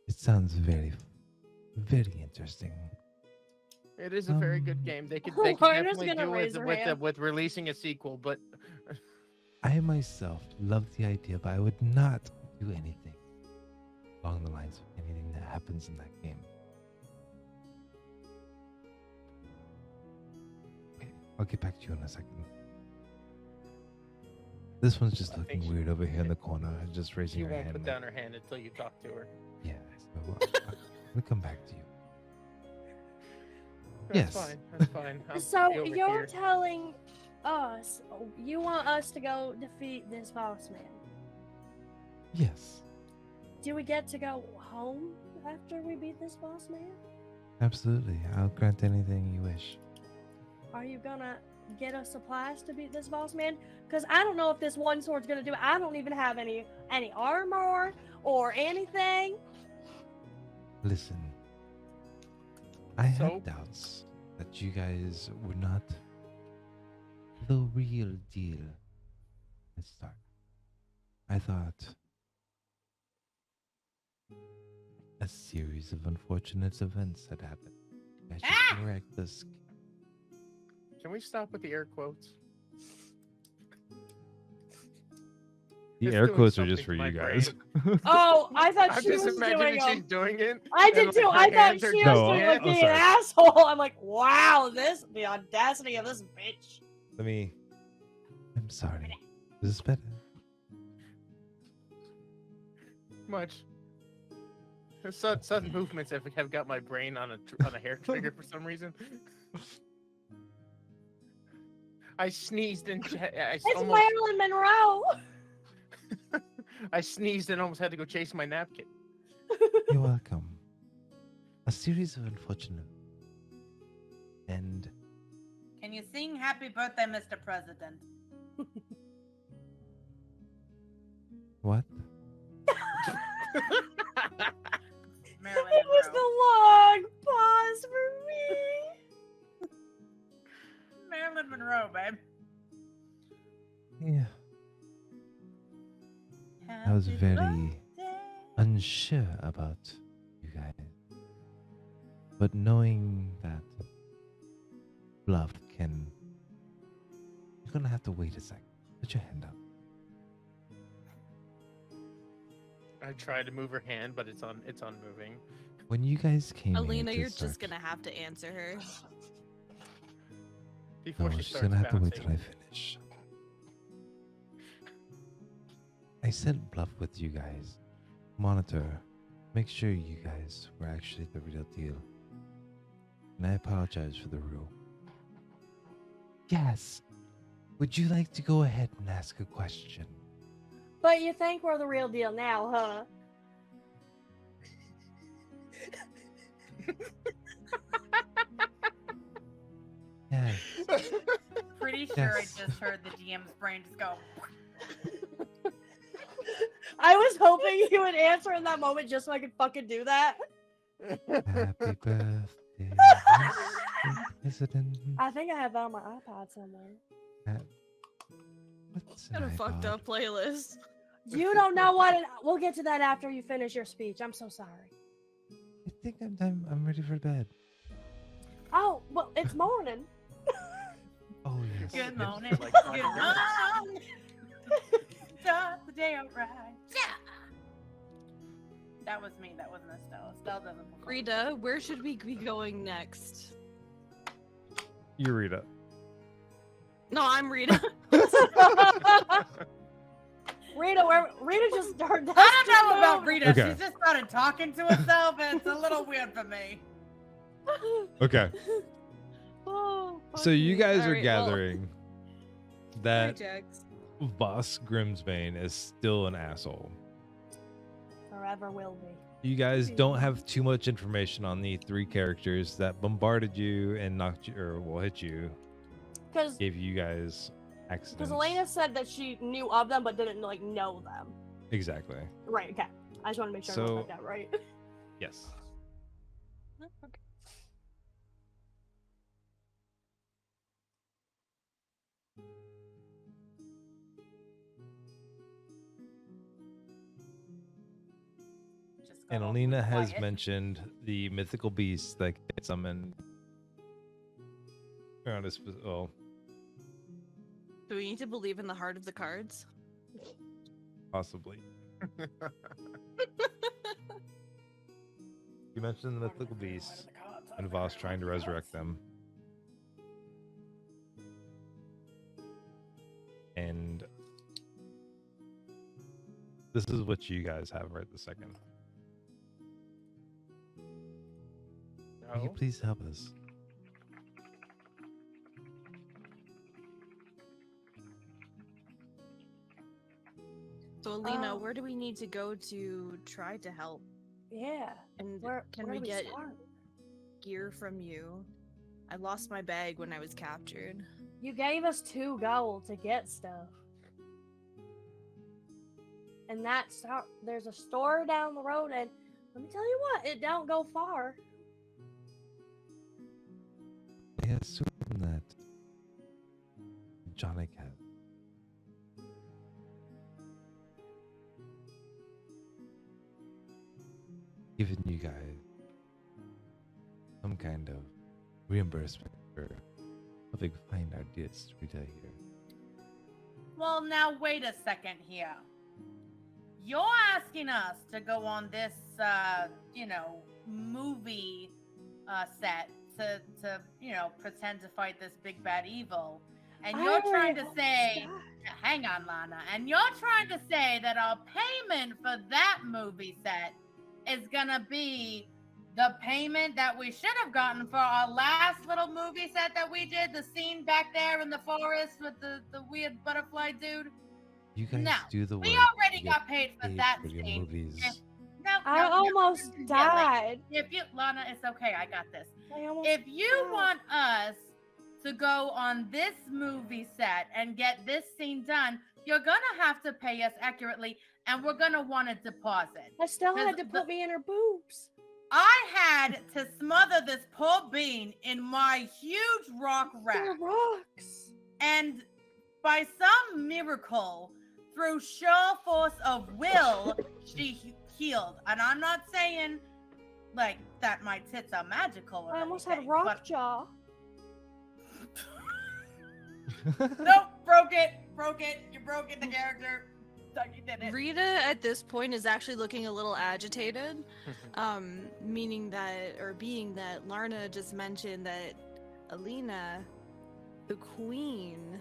Speaker 6: It sounds very interesting.
Speaker 1: It is a very good
Speaker 6: Um,
Speaker 1: game. They could
Speaker 2: Lauren is
Speaker 1: definitely
Speaker 2: gonna
Speaker 1: do
Speaker 2: raise
Speaker 1: it
Speaker 2: her
Speaker 1: with,
Speaker 2: hand.
Speaker 1: with releasing a sequel, but
Speaker 6: I myself love the idea, but I would not do anything along the lines of anything that happens in that game. Okay, I'll get back to you in a second. This one's just
Speaker 1: I think
Speaker 6: looking
Speaker 1: she-
Speaker 6: weird over here in the corner, just raising
Speaker 1: she
Speaker 6: her
Speaker 1: won't
Speaker 6: hand.
Speaker 1: put
Speaker 6: like-
Speaker 1: down her hand until you talk to her.
Speaker 6: Yeah, so I'll come back to you.
Speaker 1: That's
Speaker 6: Yes.
Speaker 1: fine. That's fine. I'll
Speaker 2: So
Speaker 1: be over
Speaker 2: you're
Speaker 1: here.
Speaker 2: telling us you want us to go defeat this boss man?
Speaker 6: Yes,
Speaker 2: Do we get to go home after we beat this boss man?
Speaker 6: absolutely. I'll grant anything you wish.
Speaker 2: Are you gonna get us supplies to beat this boss man? Because I don't know if this one sword's gonna do it. I don't even have any armor or anything.
Speaker 6: Listen, I
Speaker 1: So-
Speaker 6: had doubts that you guys were not the real deal. Let's start. I thought a series of unfortunate events had happened. I should correct this.
Speaker 1: Can we stop with the air quotes?
Speaker 3: The
Speaker 1: It's
Speaker 3: air
Speaker 1: doing
Speaker 3: quotes are
Speaker 1: something
Speaker 3: just for
Speaker 1: to my
Speaker 3: you guys.
Speaker 2: Oh, I thought
Speaker 1: I'm
Speaker 2: she
Speaker 1: just
Speaker 2: was doing
Speaker 1: imagining she's
Speaker 2: them.
Speaker 1: doing it.
Speaker 2: I
Speaker 1: and,
Speaker 2: did
Speaker 1: like,
Speaker 2: too.
Speaker 1: her
Speaker 2: I thought
Speaker 1: hands
Speaker 2: she
Speaker 1: are
Speaker 2: was
Speaker 3: No,
Speaker 2: doing
Speaker 3: oh,
Speaker 2: like
Speaker 3: oh,
Speaker 2: being an
Speaker 3: sorry.
Speaker 2: asshole. I'm like, wow, the audacity of this bitch.
Speaker 3: Let me.
Speaker 6: I'm sorry. This is better.
Speaker 1: Much. The sudden movements have got my brain on a hair trigger for some reason. I sneezed and
Speaker 2: It's Marilyn Monroe.
Speaker 1: I sneezed and almost had to go chase my napkin.
Speaker 6: You're welcome. A series of unfortunate and
Speaker 7: Can you sing Happy Birthday, Mr. President?
Speaker 6: what?
Speaker 7: Marilyn
Speaker 2: It was
Speaker 7: Monroe.
Speaker 2: the long pause for me.
Speaker 7: Marilyn Monroe, babe.
Speaker 6: Yeah. I was
Speaker 7: Happy
Speaker 6: very
Speaker 7: birthday.
Speaker 6: unsure about you guys. But knowing that Bluff can. You're gonna have to wait a second. Put your hand up.
Speaker 1: I tried to move her hand, but it's unmoving.
Speaker 6: When you guys came here
Speaker 5: Alina,
Speaker 6: to
Speaker 5: you're just
Speaker 6: search-
Speaker 5: gonna have to answer her.
Speaker 1: Before
Speaker 6: No,
Speaker 1: she
Speaker 6: she's
Speaker 1: starts
Speaker 6: gonna have to wait
Speaker 1: bouncing.
Speaker 6: till I finish. I sent Bluff with you guys. Monitor. Make sure you guys were actually the real deal. And I apologize for the rule. Yes. Would you like to go ahead and ask a question?
Speaker 2: But you think we're the real deal now, huh?
Speaker 6: Yes.
Speaker 7: Pretty sure
Speaker 6: Yes.
Speaker 7: I just heard the GM's brain just go.
Speaker 2: I was hoping you would answer in that moment just so I could fucking do that.
Speaker 6: Happy birthday, Mr. President.
Speaker 2: I think I have that on my iPod somewhere.
Speaker 6: What's
Speaker 5: Got a
Speaker 6: an
Speaker 5: fucked
Speaker 6: iPod?
Speaker 5: up playlist.
Speaker 2: You don't know what we'll get to that after you finish your speech. I'm so sorry.
Speaker 6: I think I'm ready for bed.
Speaker 2: Oh, well, it's morning.
Speaker 6: Oh yes.
Speaker 7: Good
Speaker 1: Yes,
Speaker 7: morning.
Speaker 1: like,
Speaker 7: Good morning. Start the day out right. Yeah. That was me. That wasn't Estelle. Estelle doesn't perform.
Speaker 5: Rita, where should we be going next?
Speaker 3: Eureka.
Speaker 5: No, I'm Rita.
Speaker 2: Rita just started.
Speaker 7: I don't know about Rita.
Speaker 3: Okay.
Speaker 7: She just started talking to herself, and it's a little weird for me.
Speaker 3: Okay.
Speaker 5: Oh,
Speaker 3: So you
Speaker 5: fuck me.
Speaker 3: guys are
Speaker 5: Alright, well,
Speaker 3: gathering
Speaker 5: sorry,
Speaker 3: that
Speaker 5: Jax.
Speaker 3: Voss Grimsbane is still an asshole.
Speaker 2: Forever will be.
Speaker 3: You guys don't have too much information on the 3 characters that bombarded you and knocked you, or will hit you,
Speaker 2: Because
Speaker 3: gave you guys accidents.
Speaker 2: Elena said that she knew of them but didn't like know them.
Speaker 3: Exactly.
Speaker 2: Right. Okay. I just want to make sure I
Speaker 3: So-
Speaker 2: got that right.
Speaker 3: Yes.
Speaker 7: Just got
Speaker 3: And
Speaker 7: awfully
Speaker 3: Alina has
Speaker 7: quiet.
Speaker 3: mentioned the mythical beast that gets summoned around his. Well,
Speaker 5: Do we need to believe in the heart of the cards?
Speaker 3: possibly. You mentioned the mythical beasts and Voss trying to resurrect them. And this is what you guys have right this second.
Speaker 6: Will you
Speaker 1: No.
Speaker 6: please help us?
Speaker 5: So, Alina,
Speaker 2: Um,
Speaker 5: where do we need to go to try to help?
Speaker 2: Yeah.
Speaker 5: And
Speaker 2: Where
Speaker 5: can
Speaker 2: where
Speaker 5: we
Speaker 2: do
Speaker 5: get
Speaker 2: start?
Speaker 5: gear from you? I lost my bag when I was captured.
Speaker 2: You gave us 2 gold to get stuff. And there's a store down the road, and let me tell you what, it don't go far.
Speaker 6: I assume that Jonik had given you guys some kind of reimbursement for helping find our dear Rita here.
Speaker 7: Well, now wait a second here. You're asking us to go on this, movie set to pretend to fight this big bad evil, and
Speaker 2: I
Speaker 7: you're
Speaker 2: already
Speaker 7: trying to
Speaker 2: have
Speaker 7: say,
Speaker 2: stuff.
Speaker 7: hang on, Lana, and you're trying to say that our payment for that movie set is gonna be the payment that we should have gotten for our last little movie set that we did, the scene back there in the forest with the weird butterfly dude.
Speaker 6: You guys
Speaker 7: No,
Speaker 6: do the work.
Speaker 7: We already
Speaker 6: you
Speaker 7: got paid for that
Speaker 6: for your
Speaker 7: scene.
Speaker 6: movies.
Speaker 7: No,
Speaker 2: I almost died.
Speaker 7: If you, Lana, it's okay. I got this.
Speaker 2: I almost
Speaker 7: If you
Speaker 2: died.
Speaker 7: want us to go on this movie set and get this scene done, you're gonna have to pay us accurately, and we're gonna want a deposit.
Speaker 2: I still had to
Speaker 7: the-
Speaker 2: put me in her boobs.
Speaker 7: I had to smother this poor bean in my huge rock
Speaker 2: The
Speaker 7: rack,
Speaker 2: rocks.
Speaker 7: and by some miracle, through sheer force of will, she healed. And I'm not saying like that my tits are magical or
Speaker 2: I almost
Speaker 7: anything,
Speaker 2: had rock
Speaker 7: but-
Speaker 2: jaw.
Speaker 7: Nope, broke it. You broke it, the character. You did it.
Speaker 5: Rita at this point is actually looking a little agitated, being that Larna just mentioned that Alina, the queen,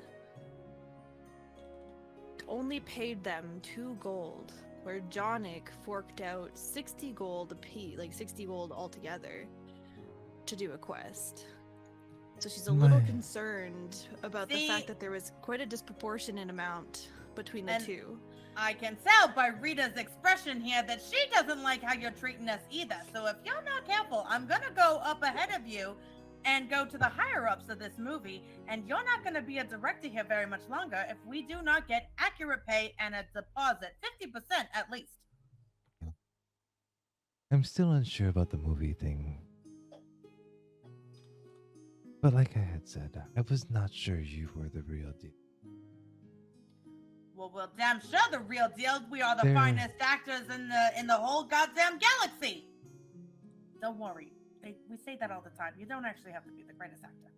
Speaker 5: only paid them 2 gold, where Jonik forked out 60 gold apiece, like 60 gold altogether, to do a quest. So she's a little
Speaker 6: My-
Speaker 5: concerned about the
Speaker 7: See-
Speaker 5: fact that there was quite a disproportionate amount between the
Speaker 7: And-
Speaker 5: two.
Speaker 7: I can tell by Rita's expression here that she doesn't like how you're treating us either. So if you're not careful, I'm gonna go up ahead of you and go to the higher ups of this movie, and you're not gonna be a director here very much longer if we do not get accurate pay and a deposit, 50% at least.
Speaker 6: I'm still unsure about the movie thing. But like I had said, I was not sure you were the real deal.
Speaker 7: Well, we're damn sure the real deal. We are the
Speaker 6: There-
Speaker 7: finest actors in the whole goddamn galaxy. Don't worry. We say that all the time. You don't actually have to be the greatest actor.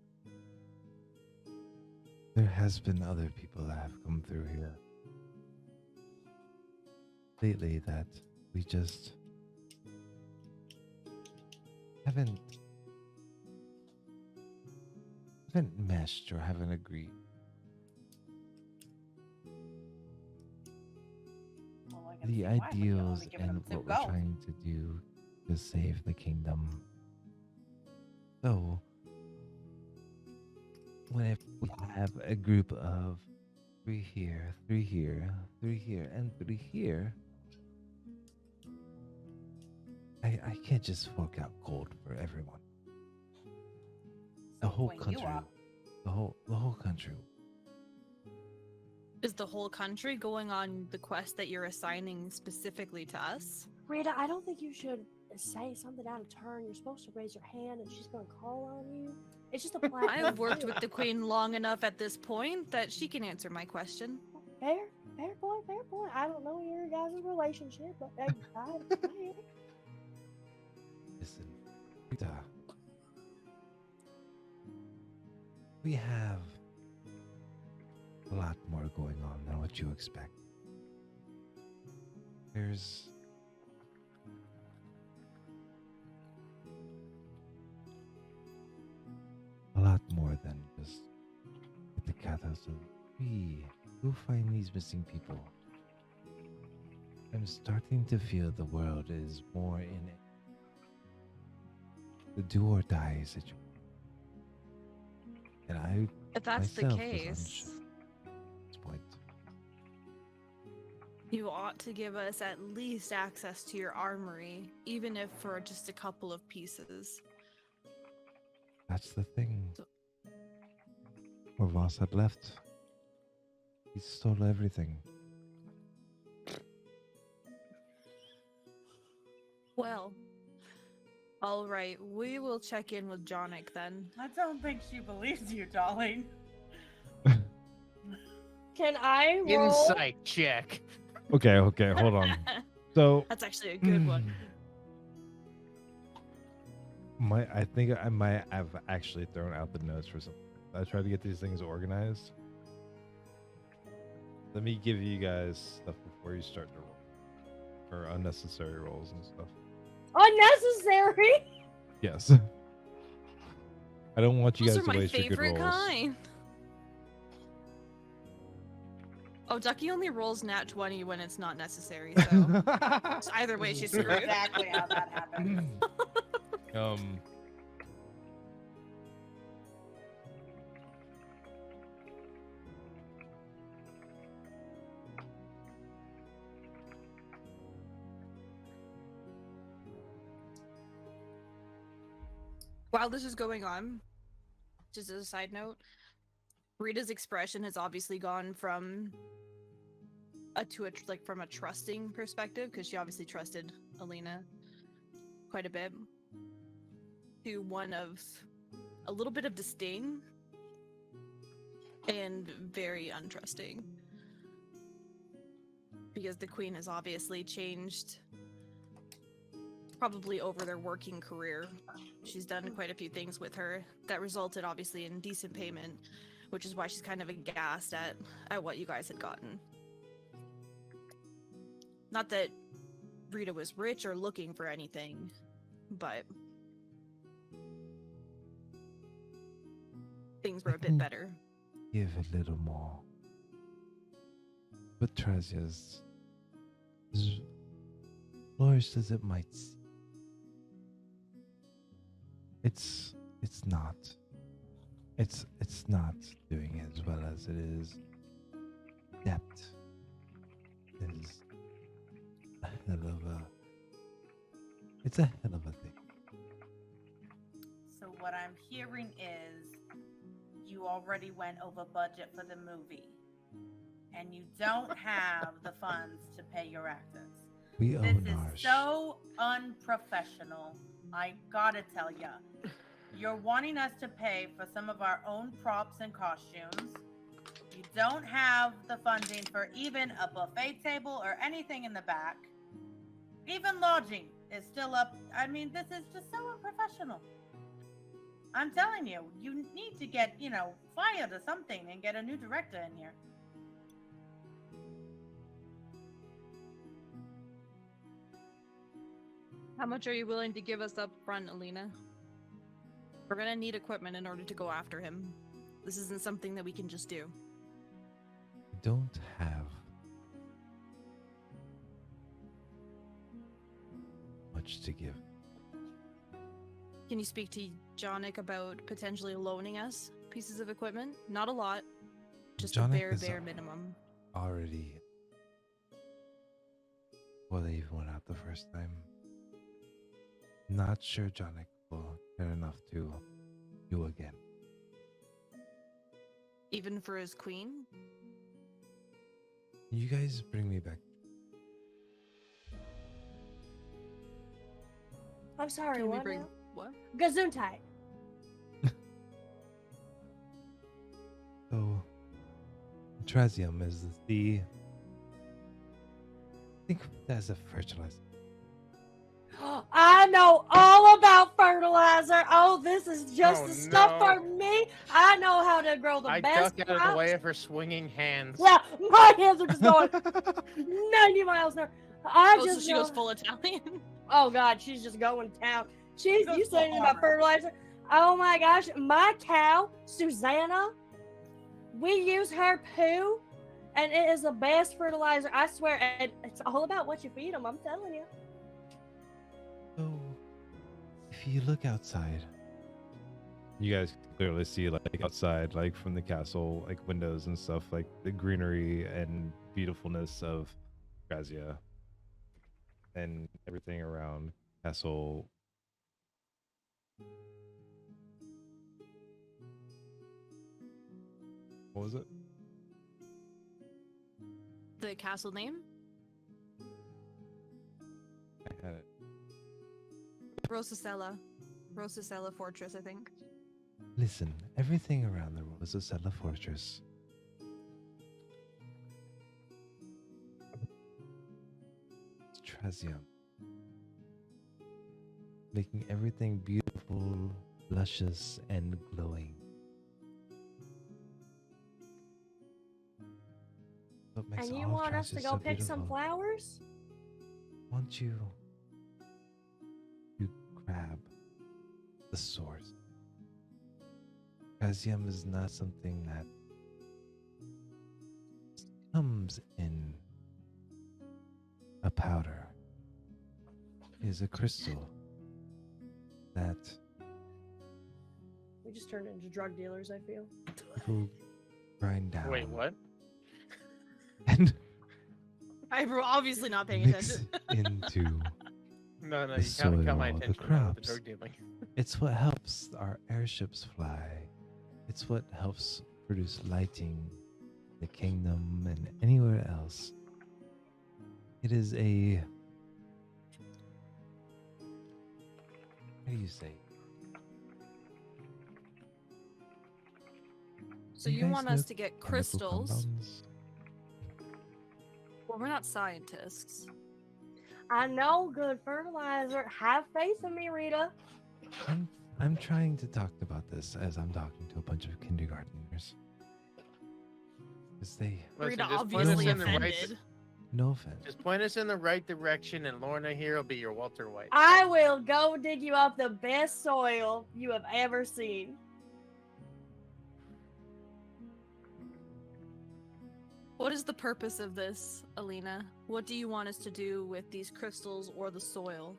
Speaker 6: There has been other people that have come through here lately that we just haven't meshed or haven't agreed.
Speaker 7: Well, I can
Speaker 6: The
Speaker 7: see why, but you're
Speaker 6: ideals
Speaker 7: only giving
Speaker 6: and
Speaker 7: them two
Speaker 6: what we're
Speaker 7: gold.
Speaker 6: trying to do to save the kingdom. So, what if we have a group of 3 here, 3 here, 3 here, and 3 here? I can't just fork out gold for everyone. The
Speaker 7: So
Speaker 6: whole
Speaker 7: when you
Speaker 6: country,
Speaker 7: up,
Speaker 6: the whole country.
Speaker 5: Is the whole country going on the quest that you're assigning specifically to us?
Speaker 2: Rita, I don't think you should say something out of turn. You're supposed to raise your hand and she's gonna call on you. It's just a plan.
Speaker 5: I've worked with the queen long enough at this point that she can answer my question.
Speaker 2: Fair point, fair point. I don't know your guys' relationship, but I hear it.
Speaker 6: Listen, Rita. We have a lot more going on than what you expect. There's a lot more than just get the cat out of we go find these missing people. I'm starting to feel the world is more in it. The do or die situation. And I
Speaker 5: If that's the
Speaker 6: myself was
Speaker 5: case,
Speaker 6: unsure at this point.
Speaker 5: you ought to give us at least access to your armory, even if for just a couple of pieces.
Speaker 6: That's the thing.
Speaker 5: So-
Speaker 6: Where Voss had left. He stole everything.
Speaker 5: Well, all right, we will check in with Jonic then.
Speaker 7: I don't think she believes you, darling.
Speaker 2: Can I roll?
Speaker 1: Insight check.
Speaker 6: Okay, hold on. So
Speaker 5: That's actually a good one.
Speaker 6: I think I might have actually thrown out the notes for something. I tried to get these things organized. Let me give you guys stuff before you start to roll. Or unnecessary rolls and stuff.
Speaker 2: Unnecessary.
Speaker 6: Yes. I don't want you
Speaker 5: Those
Speaker 6: guys
Speaker 5: are
Speaker 6: to
Speaker 5: my
Speaker 6: waste your good
Speaker 5: favorite
Speaker 6: rolls.
Speaker 5: kind. Oh, Ducky only rolls nat 20 when it's not necessary, so either way she's screwed.
Speaker 7: Exactly how that happened.
Speaker 5: While this is going on, just as a side note, Rita's expression has obviously gone from from a trusting perspective, because she obviously trusted Alina quite a bit, to one of a little bit of disdain and very untrusting. Because the queen has obviously changed probably over their working career. She's done quite a few things with her that resulted obviously in decent payment, which is why she's kind of aghast at what you guys had gotten. Not that Rita was rich or looking for anything, but things were a bit better.
Speaker 6: Give a little more. But Trazia's as flourished as it might. It's not. It's not doing as well as it is. Depth is a hell of a. It's a hell of a thing.
Speaker 7: So what I'm hearing is you already went over budget for the movie. And you don't have the funds to pay your actors.
Speaker 6: We
Speaker 7: This
Speaker 6: own
Speaker 7: is
Speaker 6: ours.
Speaker 7: so unprofessional. I gotta tell ya. You're wanting us to pay for some of our own props and costumes. You don't have the funding for even a buffet table or anything in the back. Even lodging is still up. I mean, this is just so unprofessional. I'm telling you, you need to get, fired or something and get a new director in here.
Speaker 5: How much are you willing to give us up front, Alina? We're gonna need equipment in order to go after him. This isn't something that we can just do.
Speaker 6: I don't have much to give.
Speaker 5: Can you speak to Jonic about potentially loaning us pieces of equipment? Not a lot, just a
Speaker 6: Jonic is
Speaker 5: bare minimum.
Speaker 6: Already. Well, they even went out the first time. Not sure Jonic will get enough to do again.
Speaker 5: Even for his queen?
Speaker 6: You guys bring me back.
Speaker 2: I'm sorry,
Speaker 5: Can we
Speaker 2: what?
Speaker 5: bring
Speaker 2: now?
Speaker 5: what?
Speaker 2: Gesundheit.
Speaker 6: So, Trazium is the. Think of it as a fertilizer.
Speaker 2: I know all about fertilizer. Oh, this is just
Speaker 1: Oh,
Speaker 2: the stuff
Speaker 1: no.
Speaker 2: for me. I know how to grow the
Speaker 1: I
Speaker 2: best
Speaker 1: duck out of the
Speaker 2: crops.
Speaker 1: way of her swinging hands.
Speaker 2: Yeah, my hands are just going 90 miles an hour. I
Speaker 5: Oh, so
Speaker 2: just
Speaker 5: she
Speaker 2: know-
Speaker 5: goes full Italian?
Speaker 2: Oh God, she's just going to town. You
Speaker 7: goes
Speaker 2: saying
Speaker 7: full
Speaker 2: about
Speaker 7: armor.
Speaker 2: fertilizer? Oh my gosh, my cow, Susanna, we use her poo, and it is the best fertilizer. I swear, and it's all about what you feed them. I'm telling you.
Speaker 6: So, if you look outside,
Speaker 3: You guys can clearly see like outside, like from the castle, like windows and stuff, like the greenery and beautifulness of Grazia and everything around castle. What was it?
Speaker 5: The castle name?
Speaker 3: I had it.
Speaker 5: Rosacella. Rosacella Fortress, I think.
Speaker 6: listen, everything around the Rosacella Fortress. It's Trazium. Making everything beautiful, luscious, and glowing. What makes
Speaker 2: And you
Speaker 6: all of
Speaker 2: want us to
Speaker 6: Trazius
Speaker 2: go
Speaker 6: so
Speaker 2: pick some
Speaker 6: beautiful.
Speaker 2: flowers?
Speaker 6: Want you to grab the source. Trazium is not something that comes in a powder. It is a crystal that
Speaker 2: We just turned into drug dealers, I feel.
Speaker 6: people grind down.
Speaker 1: Wait, what?
Speaker 6: And
Speaker 5: I'm obviously not paying
Speaker 6: mix
Speaker 5: attention.
Speaker 6: into.
Speaker 1: No,
Speaker 6: The
Speaker 1: you kind of got my
Speaker 6: soil, the
Speaker 1: attention now with the
Speaker 6: crops.
Speaker 1: drug dealing.
Speaker 6: It's what helps our airships fly. It's what helps produce lighting in the kingdom and anywhere else. It is a. How do you say?
Speaker 5: So
Speaker 6: You
Speaker 5: you
Speaker 6: guys
Speaker 5: want
Speaker 6: know
Speaker 5: us to get
Speaker 6: chemical
Speaker 5: crystals?
Speaker 6: compounds?
Speaker 5: Well, we're not scientists.
Speaker 2: I know good fertilizer. Have faith in me, Rita.
Speaker 6: I'm trying to talk about this as I'm talking to a bunch of kindergartners. Because they.
Speaker 1: Listen,
Speaker 5: Rita
Speaker 1: just point us
Speaker 5: obviously
Speaker 1: in the right-
Speaker 5: offended.
Speaker 6: No offense.
Speaker 1: Just point us in the right direction, and Lorna here will be your Walter White.
Speaker 2: I will go dig you up the best soil you have ever seen.
Speaker 5: What is the purpose of this, Alina? What do you want us to do with these crystals or the soil?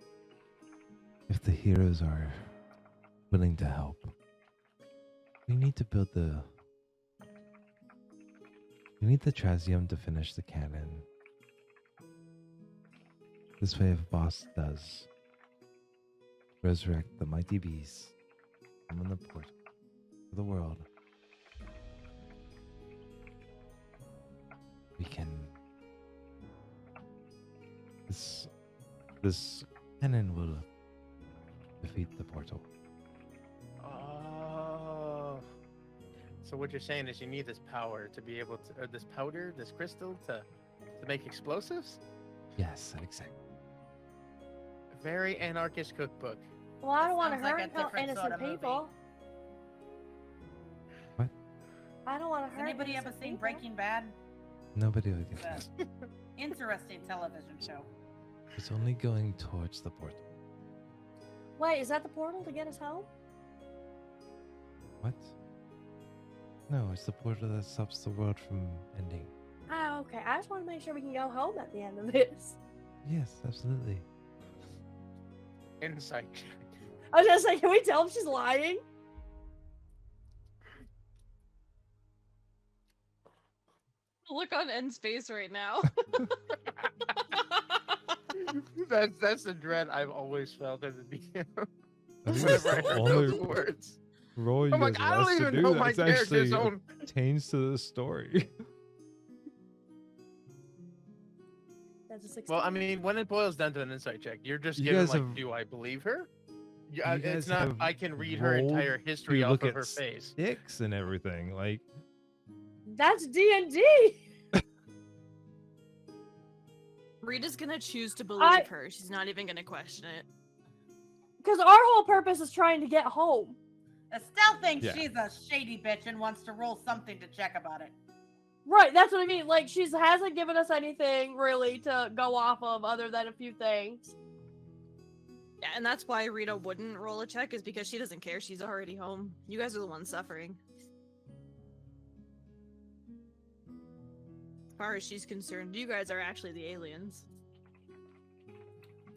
Speaker 6: If the heroes are willing to help, we need to build the. We need the Trazium to finish the cannon. This way, if Boss does resurrect the mighty beast, summon the port for the world, we can. This cannon will defeat the portal.
Speaker 1: Oh. So what you're saying is you need this power to be able to, or this powder, this crystal to make explosives?
Speaker 6: Yes, exactly.
Speaker 1: Very anarchist cookbook.
Speaker 2: Well, I don't
Speaker 7: This
Speaker 2: want to
Speaker 7: sounds like
Speaker 2: hurt
Speaker 7: a different
Speaker 2: innocent
Speaker 7: sort of movie.
Speaker 2: people.
Speaker 6: What?
Speaker 2: I don't want to
Speaker 7: Has
Speaker 2: hurt
Speaker 7: anybody ever
Speaker 2: innocent
Speaker 7: seen
Speaker 2: people.
Speaker 7: Breaking Bad?
Speaker 6: Nobody would get
Speaker 7: It's
Speaker 6: that.
Speaker 7: an interesting television show.
Speaker 6: It's only going towards the portal.
Speaker 2: Wait, is that the portal to get us home?
Speaker 6: What? No, it's the portal that stops the world from ending.
Speaker 2: Oh, okay. I just want to make sure we can go home at the end of this.
Speaker 6: Yes, absolutely.
Speaker 1: Insight check.
Speaker 2: I was just like, can we tell if she's lying?
Speaker 5: Look on N's face right now.
Speaker 1: That's the dread I've always felt as a DM.
Speaker 6: I think
Speaker 1: Whenever
Speaker 6: that's
Speaker 1: I
Speaker 6: the
Speaker 1: heard
Speaker 6: only
Speaker 1: those words.
Speaker 6: role you
Speaker 1: I'm
Speaker 6: guys
Speaker 1: like, I
Speaker 6: are asked
Speaker 1: don't
Speaker 6: to
Speaker 1: even
Speaker 6: do
Speaker 1: know my
Speaker 6: that's
Speaker 1: character's
Speaker 6: actually
Speaker 1: own.
Speaker 6: pertains to the story.
Speaker 2: That's a 16.
Speaker 1: Well, I mean, when it boils down to an insight check, you're just
Speaker 6: You
Speaker 1: given
Speaker 6: guys
Speaker 1: like,
Speaker 6: have-
Speaker 1: do I believe her? Yeah,
Speaker 6: You guys
Speaker 1: it's not.
Speaker 6: have
Speaker 1: I can read her
Speaker 6: rolled
Speaker 1: entire
Speaker 6: to
Speaker 1: history off
Speaker 6: look
Speaker 1: of
Speaker 6: at
Speaker 1: her face.
Speaker 6: Sticks and everything. Like,
Speaker 2: That's D&D.
Speaker 5: Rita's gonna choose to believe
Speaker 2: I-
Speaker 5: her. She's not even gonna question it.
Speaker 2: Because our whole purpose is trying to get home.
Speaker 7: Estelle thinks
Speaker 6: Yeah.
Speaker 7: she's a shady bitch and wants to roll something to check about it.
Speaker 2: Right, that's what I mean. Like, she hasn't given us anything really to go off of other than a few things.
Speaker 5: Yeah, and that's why Rita wouldn't roll a check, is because she doesn't care. She's already home. You guys are the ones suffering. As far as she's concerned, you guys are actually the aliens.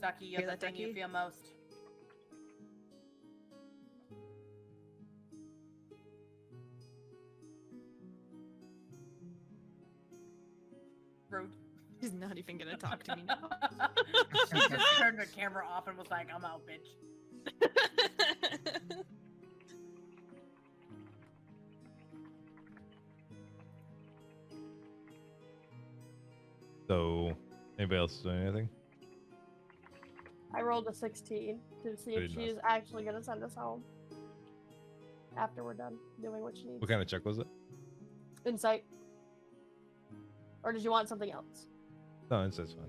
Speaker 7: Ducky, you're
Speaker 5: Hear
Speaker 7: the
Speaker 5: that,
Speaker 7: thing you
Speaker 5: Ducky?
Speaker 7: feel most. Rude.
Speaker 5: She's not even gonna talk to me now.
Speaker 7: She just turned the camera off and was like, I'm out, bitch.
Speaker 6: so anybody else doing anything?
Speaker 2: I rolled a 16 to see
Speaker 6: Very
Speaker 2: if
Speaker 6: nice.
Speaker 2: she's actually going to send us home. After we're done doing what she needs.
Speaker 6: What kind of check was it?
Speaker 2: Insight. Or did you want something else?
Speaker 6: No, insight's fine.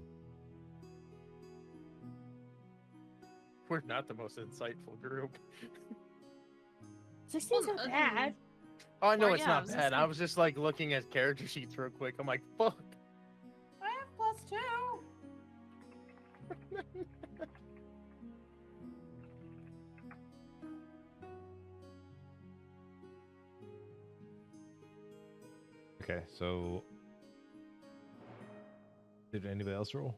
Speaker 1: We're not the most insightful group.
Speaker 2: 16 isn't
Speaker 5: Well,
Speaker 2: bad.
Speaker 1: Oh, I know
Speaker 5: Well,
Speaker 1: it's
Speaker 5: yeah, I
Speaker 1: not
Speaker 5: was gonna
Speaker 1: bad. I
Speaker 5: say.
Speaker 1: was just like looking at character sheets real quick. I'm like, fuck.
Speaker 7: I have +2.
Speaker 6: Okay, so did anybody else roll?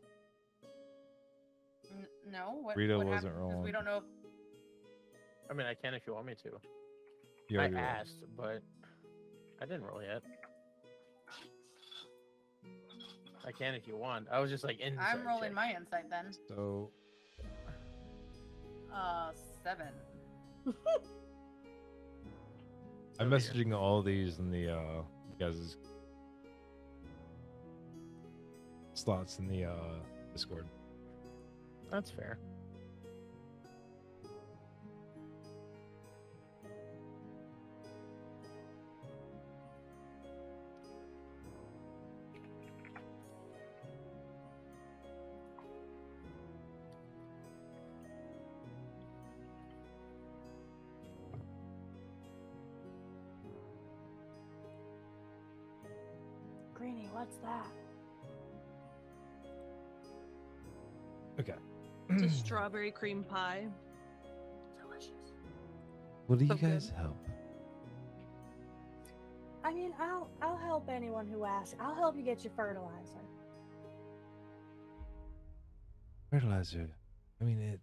Speaker 7: No, what?
Speaker 6: Rita
Speaker 7: what
Speaker 6: wasn't
Speaker 7: happened? 'Cause
Speaker 6: rolling.
Speaker 7: We don't know.
Speaker 1: I mean, I can if you want me to.
Speaker 6: You
Speaker 1: I
Speaker 6: already rolled.
Speaker 1: asked, but I didn't roll yet. I can if you want. I was just like insight
Speaker 7: I'm rolling
Speaker 1: check.
Speaker 7: my insight then.
Speaker 6: So
Speaker 7: 7.
Speaker 6: I'm
Speaker 1: Over here.
Speaker 6: messaging all these in the you guys' slots in the Discord.
Speaker 1: That's fair.
Speaker 2: Greenie, what's that?
Speaker 6: Okay.
Speaker 5: It's a strawberry cream pie.
Speaker 2: Delicious.
Speaker 6: Will you
Speaker 5: So
Speaker 6: guys
Speaker 5: good.
Speaker 6: help?
Speaker 2: I mean, I'll help anyone who asks. I'll help you get your fertilizer.
Speaker 6: Fertilizer. I mean,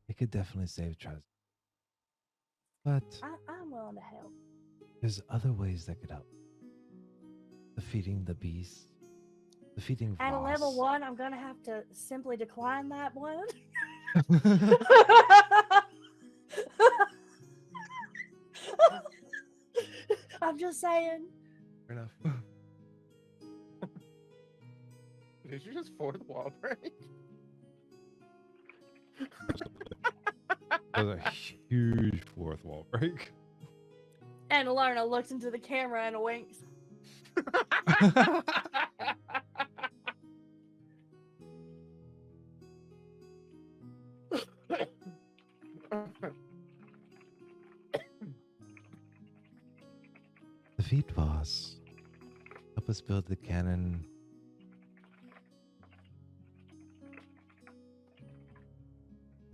Speaker 6: it could definitely save Trust. But
Speaker 2: I'm willing to help.
Speaker 6: there's other ways that could help. Defeating the beast. Defeating
Speaker 2: At a level
Speaker 6: Voss.
Speaker 2: 1, I'm gonna have to simply decline that one. I'm just saying.
Speaker 6: Fair enough.
Speaker 1: Did you just fourth wall break?
Speaker 6: That was a huge fourth wall break.
Speaker 2: And Alarna looks into the camera and winks.
Speaker 6: Defeat Voss. Help us build the cannon.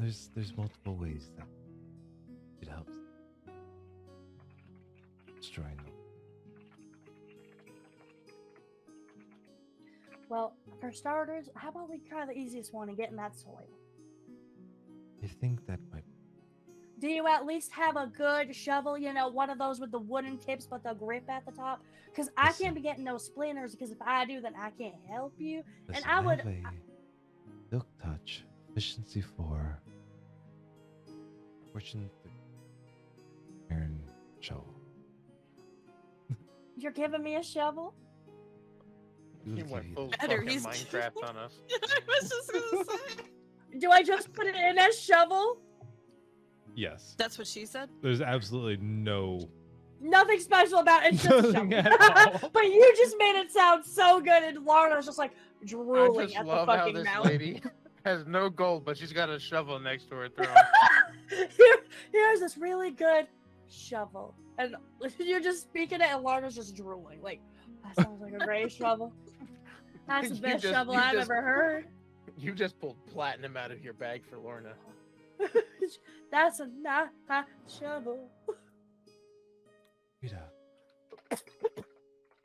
Speaker 6: there's multiple ways that it helps destroying them.
Speaker 2: Well, for starters, how about we try the easiest one and get in that soil?
Speaker 6: I think that might.
Speaker 2: Do you at least have a good shovel? You know, one of those with the wooden tips but the grip at the top? Because I
Speaker 6: Listen.
Speaker 2: can't be getting no splinters. Because if I do, then I can't help you.
Speaker 6: Listen,
Speaker 2: I would-
Speaker 6: have a silk touch, efficiency 4, fortune iron shovel.
Speaker 2: You're giving me a shovel?
Speaker 6: We will
Speaker 1: He
Speaker 6: give
Speaker 1: went
Speaker 6: you
Speaker 1: full
Speaker 6: that.
Speaker 5: Better,
Speaker 1: fucking
Speaker 5: he's-
Speaker 1: Minecraft on us.
Speaker 5: I was just gonna say.
Speaker 2: Do I just put it in a shovel?
Speaker 3: Yes.
Speaker 5: That's what she said.
Speaker 3: There's absolutely no.
Speaker 2: Nothing special about it. It's just a
Speaker 3: Nothing
Speaker 2: shovel.
Speaker 3: at all.
Speaker 2: But you just made it sound so good, and Lorna's just like
Speaker 1: I
Speaker 2: drooling
Speaker 1: just
Speaker 2: at the
Speaker 1: love how
Speaker 2: fucking
Speaker 1: this
Speaker 2: mouth.
Speaker 1: lady has no gold, but she's got a shovel next to her throne.
Speaker 2: Here's this really good shovel. And you're just speaking it, and Lorna's just drooling. Like, that sounds like a great shovel. That's the
Speaker 1: You
Speaker 2: best
Speaker 1: just-
Speaker 2: shovel
Speaker 1: you
Speaker 2: I've
Speaker 1: just-
Speaker 2: ever heard.
Speaker 1: You just pulled platinum out of your bag for Lorna.
Speaker 2: That's a nice shovel.
Speaker 6: Rita,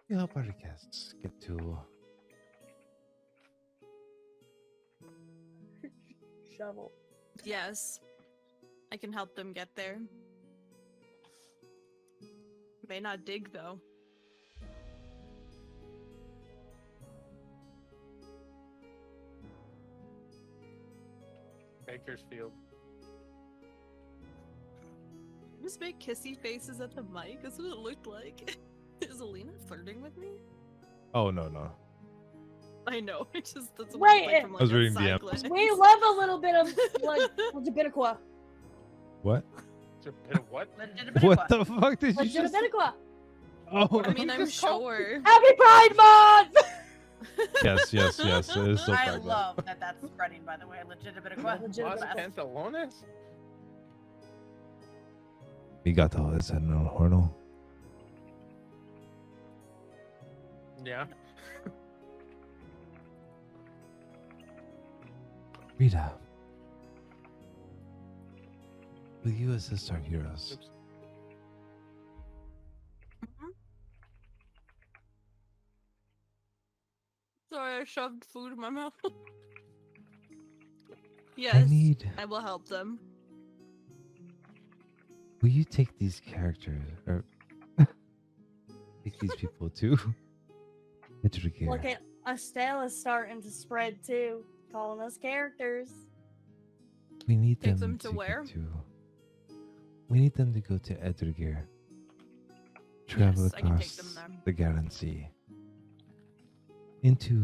Speaker 6: you help our guests get to.
Speaker 2: Shovel.
Speaker 5: Yes. I can help them get there. May not dig though.
Speaker 1: Bakersfield.
Speaker 5: Just make kissy faces at the mic. That's what it looked like. Is Alina flirting with me?
Speaker 3: Oh no.
Speaker 5: I know. It just that's what
Speaker 2: Wait,
Speaker 5: it looked like from like
Speaker 3: I was
Speaker 5: a
Speaker 3: reading
Speaker 5: side
Speaker 3: DM.
Speaker 5: glance.
Speaker 2: We love a little bit of, like, Legitibiqua.
Speaker 6: What?
Speaker 1: It's a bit of what?
Speaker 7: Legitimate
Speaker 6: What the fuck did you just?
Speaker 2: Legitibiqua.
Speaker 6: Oh,
Speaker 5: I mean,
Speaker 1: You
Speaker 5: I'm
Speaker 1: just called-
Speaker 5: sure.
Speaker 2: Happy Pride Month!
Speaker 3: Yes. It is so
Speaker 7: I
Speaker 3: pregnant.
Speaker 7: love that that's spreading, by the way. Legitimate.
Speaker 1: Los Pantalones?
Speaker 6: Mi gato es en el horno.
Speaker 1: Yeah.
Speaker 6: Rita, will you assist our heroes?
Speaker 1: Oops.
Speaker 5: Sorry, I shoved food in my mouth.
Speaker 6: I
Speaker 5: Yes,
Speaker 6: need.
Speaker 5: I will help them.
Speaker 6: Will you take these characters or take these people to Edrigar?
Speaker 2: Look at Estelle starting to spread too, calling us characters.
Speaker 6: We need
Speaker 5: Take
Speaker 6: them,
Speaker 5: them to
Speaker 6: get
Speaker 5: where?
Speaker 6: We need them to go to Edrigar. Travel
Speaker 5: Yes, I can take
Speaker 6: across
Speaker 5: them there.
Speaker 6: the Garan Sea into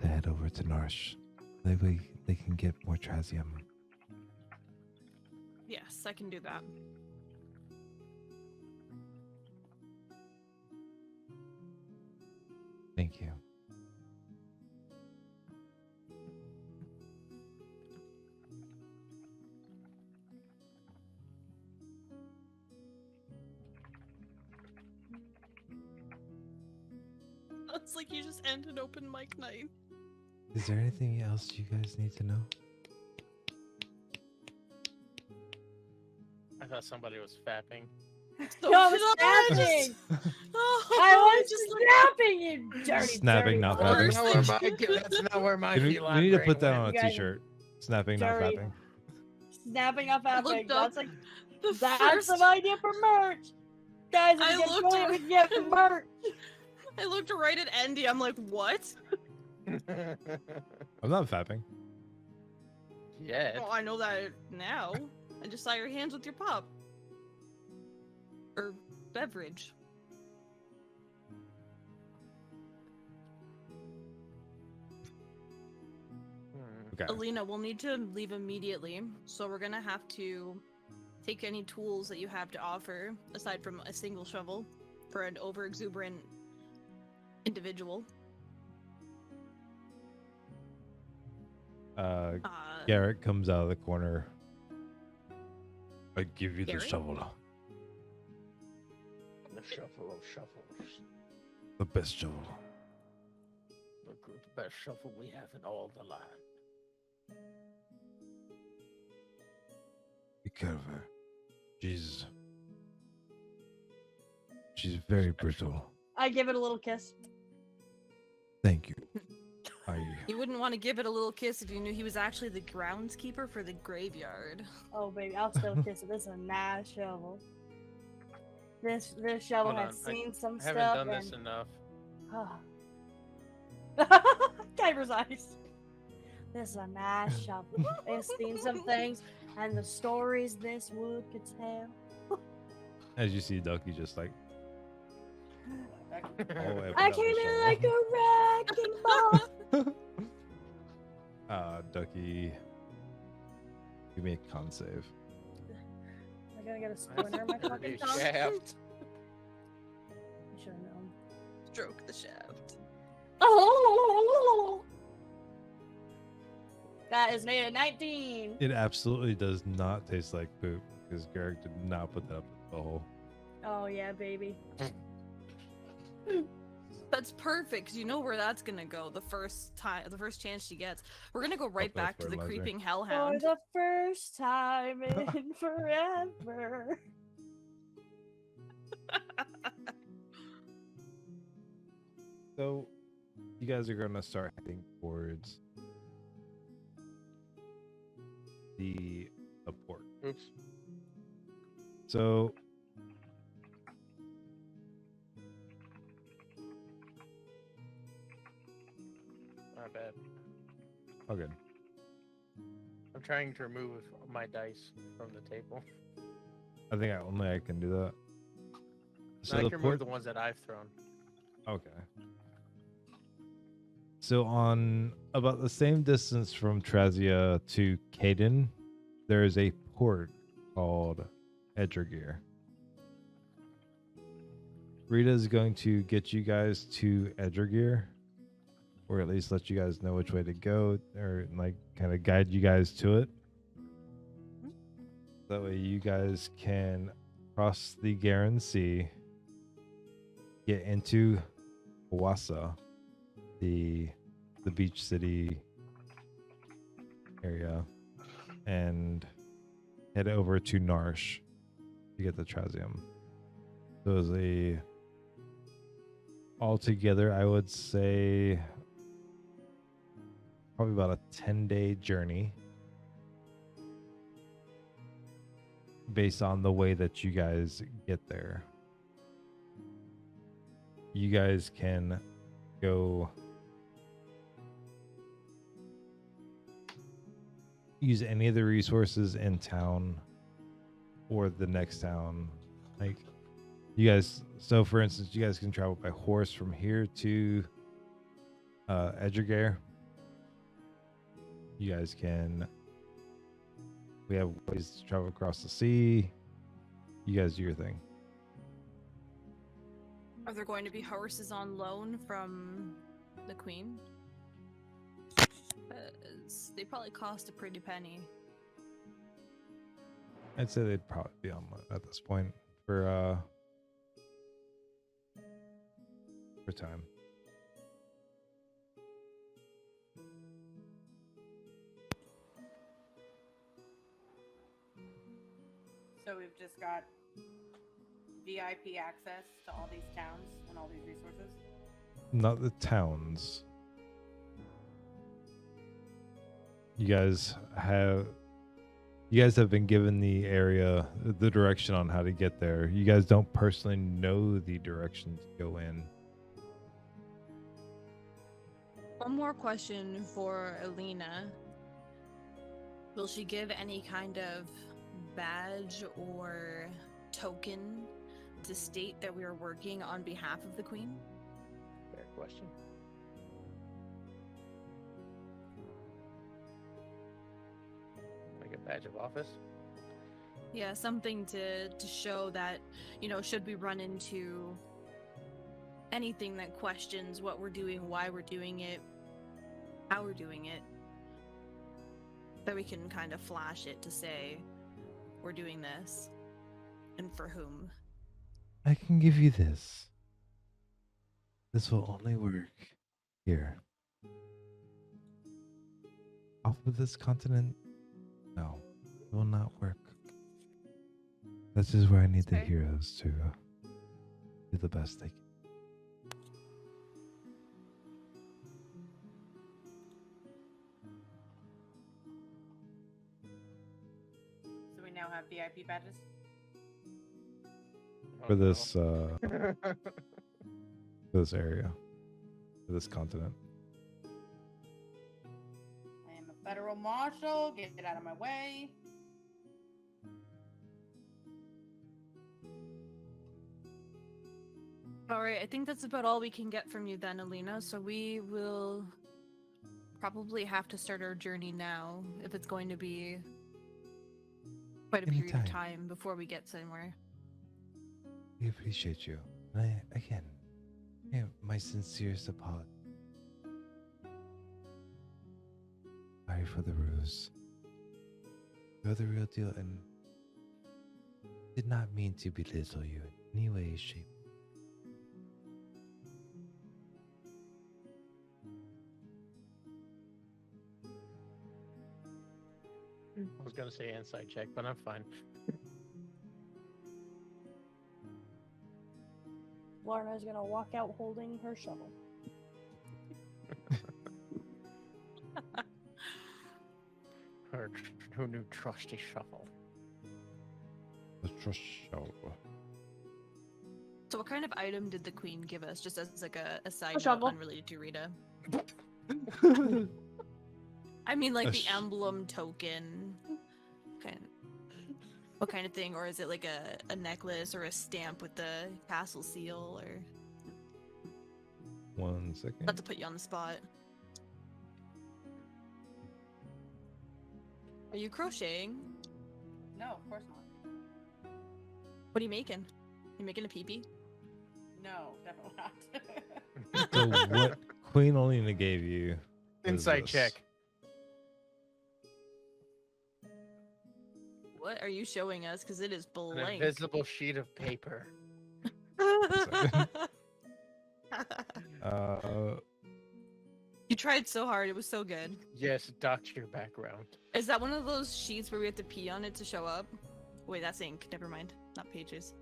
Speaker 6: the head over to Narsh. That way they can get more Trazium.
Speaker 5: Yes, I can do that.
Speaker 6: Thank you.
Speaker 5: It's like you just ended open mic night.
Speaker 6: Is there anything else you guys need to know?
Speaker 1: I thought somebody was fapping.
Speaker 5: So
Speaker 2: No, I'm
Speaker 5: did I.
Speaker 2: snapping.
Speaker 5: Oh,
Speaker 2: I was
Speaker 5: just
Speaker 2: just
Speaker 5: like-
Speaker 2: snapping, you dirty,
Speaker 3: Snapping,
Speaker 2: dirty
Speaker 3: not
Speaker 2: whore.
Speaker 3: fapping.
Speaker 1: That's not where my, that's not where my
Speaker 3: We
Speaker 1: feline
Speaker 3: need to
Speaker 1: brain
Speaker 3: put that
Speaker 1: went.
Speaker 3: on a
Speaker 2: You guys-
Speaker 3: t-shirt. Snapping, not
Speaker 2: Jerry.
Speaker 3: fapping.
Speaker 2: Snapping up
Speaker 5: I
Speaker 2: at me.
Speaker 5: looked up
Speaker 2: That's like
Speaker 5: the
Speaker 2: that's
Speaker 5: first.
Speaker 2: an idea for merch. Guys, if
Speaker 5: I
Speaker 2: you get
Speaker 5: looked
Speaker 2: 20,
Speaker 5: ar-
Speaker 2: we can get some merch.
Speaker 5: I looked right at Andy. I'm like, what?
Speaker 3: I'm not fapping.
Speaker 1: Yeah.
Speaker 5: Oh, I know that now. I just saw your hands with your pop. Or beverage.
Speaker 3: Okay.
Speaker 5: Alina, we'll need to leave immediately, so we're gonna have to take any tools that you have to offer, aside from a single shovel, for an overexuberant individual.
Speaker 3: Garrett comes out of the corner. I give you
Speaker 5: Garrett?
Speaker 3: the shovel.
Speaker 1: The shuffle of shuffles.
Speaker 6: The best shovel.
Speaker 1: The best shuffle we have in all the land.
Speaker 6: Take care of her. She's very brittle.
Speaker 2: I give it a little kiss.
Speaker 6: Thank you.
Speaker 5: You wouldn't want to give it a little kiss if you knew he was actually the groundskeeper for the graveyard.
Speaker 2: Oh baby, I'll still kiss it. This is a nice shovel. This shovel
Speaker 1: Hold
Speaker 2: has
Speaker 1: on,
Speaker 2: seen some
Speaker 1: I haven't
Speaker 2: stuff.
Speaker 1: done this
Speaker 2: and...
Speaker 1: enough.
Speaker 2: Kyber's eyes. This is a nice shovel. It's seen some things, and the stories this wood could tell.
Speaker 3: As you see Ducky just like all the way up
Speaker 2: I
Speaker 3: and down
Speaker 2: came
Speaker 3: the
Speaker 2: in
Speaker 3: shovel.
Speaker 2: like a wrecking ball.
Speaker 3: Ducky, give me a con save.
Speaker 2: Am I gonna get a splinter in my fucking
Speaker 1: You
Speaker 2: tongue?
Speaker 1: shaft.
Speaker 2: I should have known.
Speaker 5: Stroke the shaft.
Speaker 2: That is a 19.
Speaker 3: It absolutely does not taste like poop because Garrick did not put that up the hole.
Speaker 2: Oh yeah, baby.
Speaker 5: That's perfect, 'cause you know where that's gonna go the first chance she gets. We're gonna go right
Speaker 3: that's
Speaker 5: back to the
Speaker 3: fertilizer.
Speaker 5: creeping
Speaker 2: For
Speaker 5: hellhound.
Speaker 2: the first time in forever.
Speaker 3: So, you guys are gonna start heading towards the port.
Speaker 1: Oops.
Speaker 3: So,
Speaker 1: My bad.
Speaker 3: okay.
Speaker 1: I'm trying to remove my dice from the table.
Speaker 3: I think I can do that. So
Speaker 1: I
Speaker 3: the
Speaker 1: can remove
Speaker 3: port.
Speaker 1: the ones that I've thrown.
Speaker 3: Okay. So on about the same distance from Trazia to Caden, there is a port called Edgergear. Rita is going to get you guys to Edgergear, or at least let you guys know which way to go, or like kind of guide you guys to it. That way you guys can cross the Garen Sea, get into Hawassa, the beach city area, and head over to Narsh to get the Trazium. So it's a altogether, I would say, probably about a 10-day journey based on the way that you guys get there. You guys can go use any of the resources in town or the next town. Like, you guys, so for instance, you guys can travel by horse from here to Edgergear. You guys can, we have ways to travel across the sea. You guys do your thing.
Speaker 5: Are there going to be horses on loan from the Queen? They probably cost a pretty penny.
Speaker 3: I'd say they'd probably be on at this point for time.
Speaker 7: So we've just got VIP access to all these towns and all these resources.
Speaker 3: Not the towns. You guys have been given the area, the direction on how to get there. You guys don't personally know the direction to go in.
Speaker 5: One more question for Alina. Will she give any kind of badge or token to state that we are working on behalf of the Queen?
Speaker 1: Fair question. Like a badge of office?
Speaker 5: Yeah, something to show that, you know, should we run into anything that questions what we're doing, why we're doing it, how we're doing it, that we can kind of flash it to say we're doing this and for whom.
Speaker 6: I can give you this. This will only work here. Off of this continent, no, it will not work. This is where I need the
Speaker 5: Sorry.
Speaker 6: heroes to do the best they can.
Speaker 7: So we now have VIP badges.
Speaker 1: Oh,
Speaker 6: For
Speaker 1: no.
Speaker 6: this for this area. For this continent.
Speaker 7: I am a federal marshal. Get it out of my way.
Speaker 5: All right, I think that's about all we can get from you then, Alina. So we will probably have to start our journey now if it's going to be quite a period of
Speaker 6: Anytime.
Speaker 5: time before we get somewhere.
Speaker 6: We appreciate you. And again, my sincerest apology. Sorry for the ruse. You're the real deal and did not mean to belittle you in any way, shape.
Speaker 1: I was gonna say insight check, but I'm fine.
Speaker 2: Lorna's gonna walk out holding her shovel.
Speaker 1: Her new trusty shuffle.
Speaker 6: The trust show.
Speaker 5: So what kind of item did the queen give us, just as like a side note
Speaker 2: shovel.
Speaker 5: unrelated to Rita? I mean, like
Speaker 6: A
Speaker 5: the
Speaker 6: sh-
Speaker 5: emblem token, what kind of thing, or is it like a necklace or a stamp with the castle seal, or
Speaker 6: 1 second.
Speaker 5: not to put you on the spot? Are you crocheting?
Speaker 7: No, of course not.
Speaker 5: What are you making? You making a peepee?
Speaker 7: No, definitely not.
Speaker 6: So what Queen Olina gave you? is
Speaker 1: Insight
Speaker 6: this.
Speaker 1: check.
Speaker 5: What are you showing us? Because it is
Speaker 1: An
Speaker 5: blank.
Speaker 1: invisible sheet of paper.
Speaker 5: You tried so hard. It was so good.
Speaker 1: Yes, dock your background.
Speaker 5: Is that one of those sheets where we have to pee on it to show up? Wait, that's ink. Never mind. Not pages.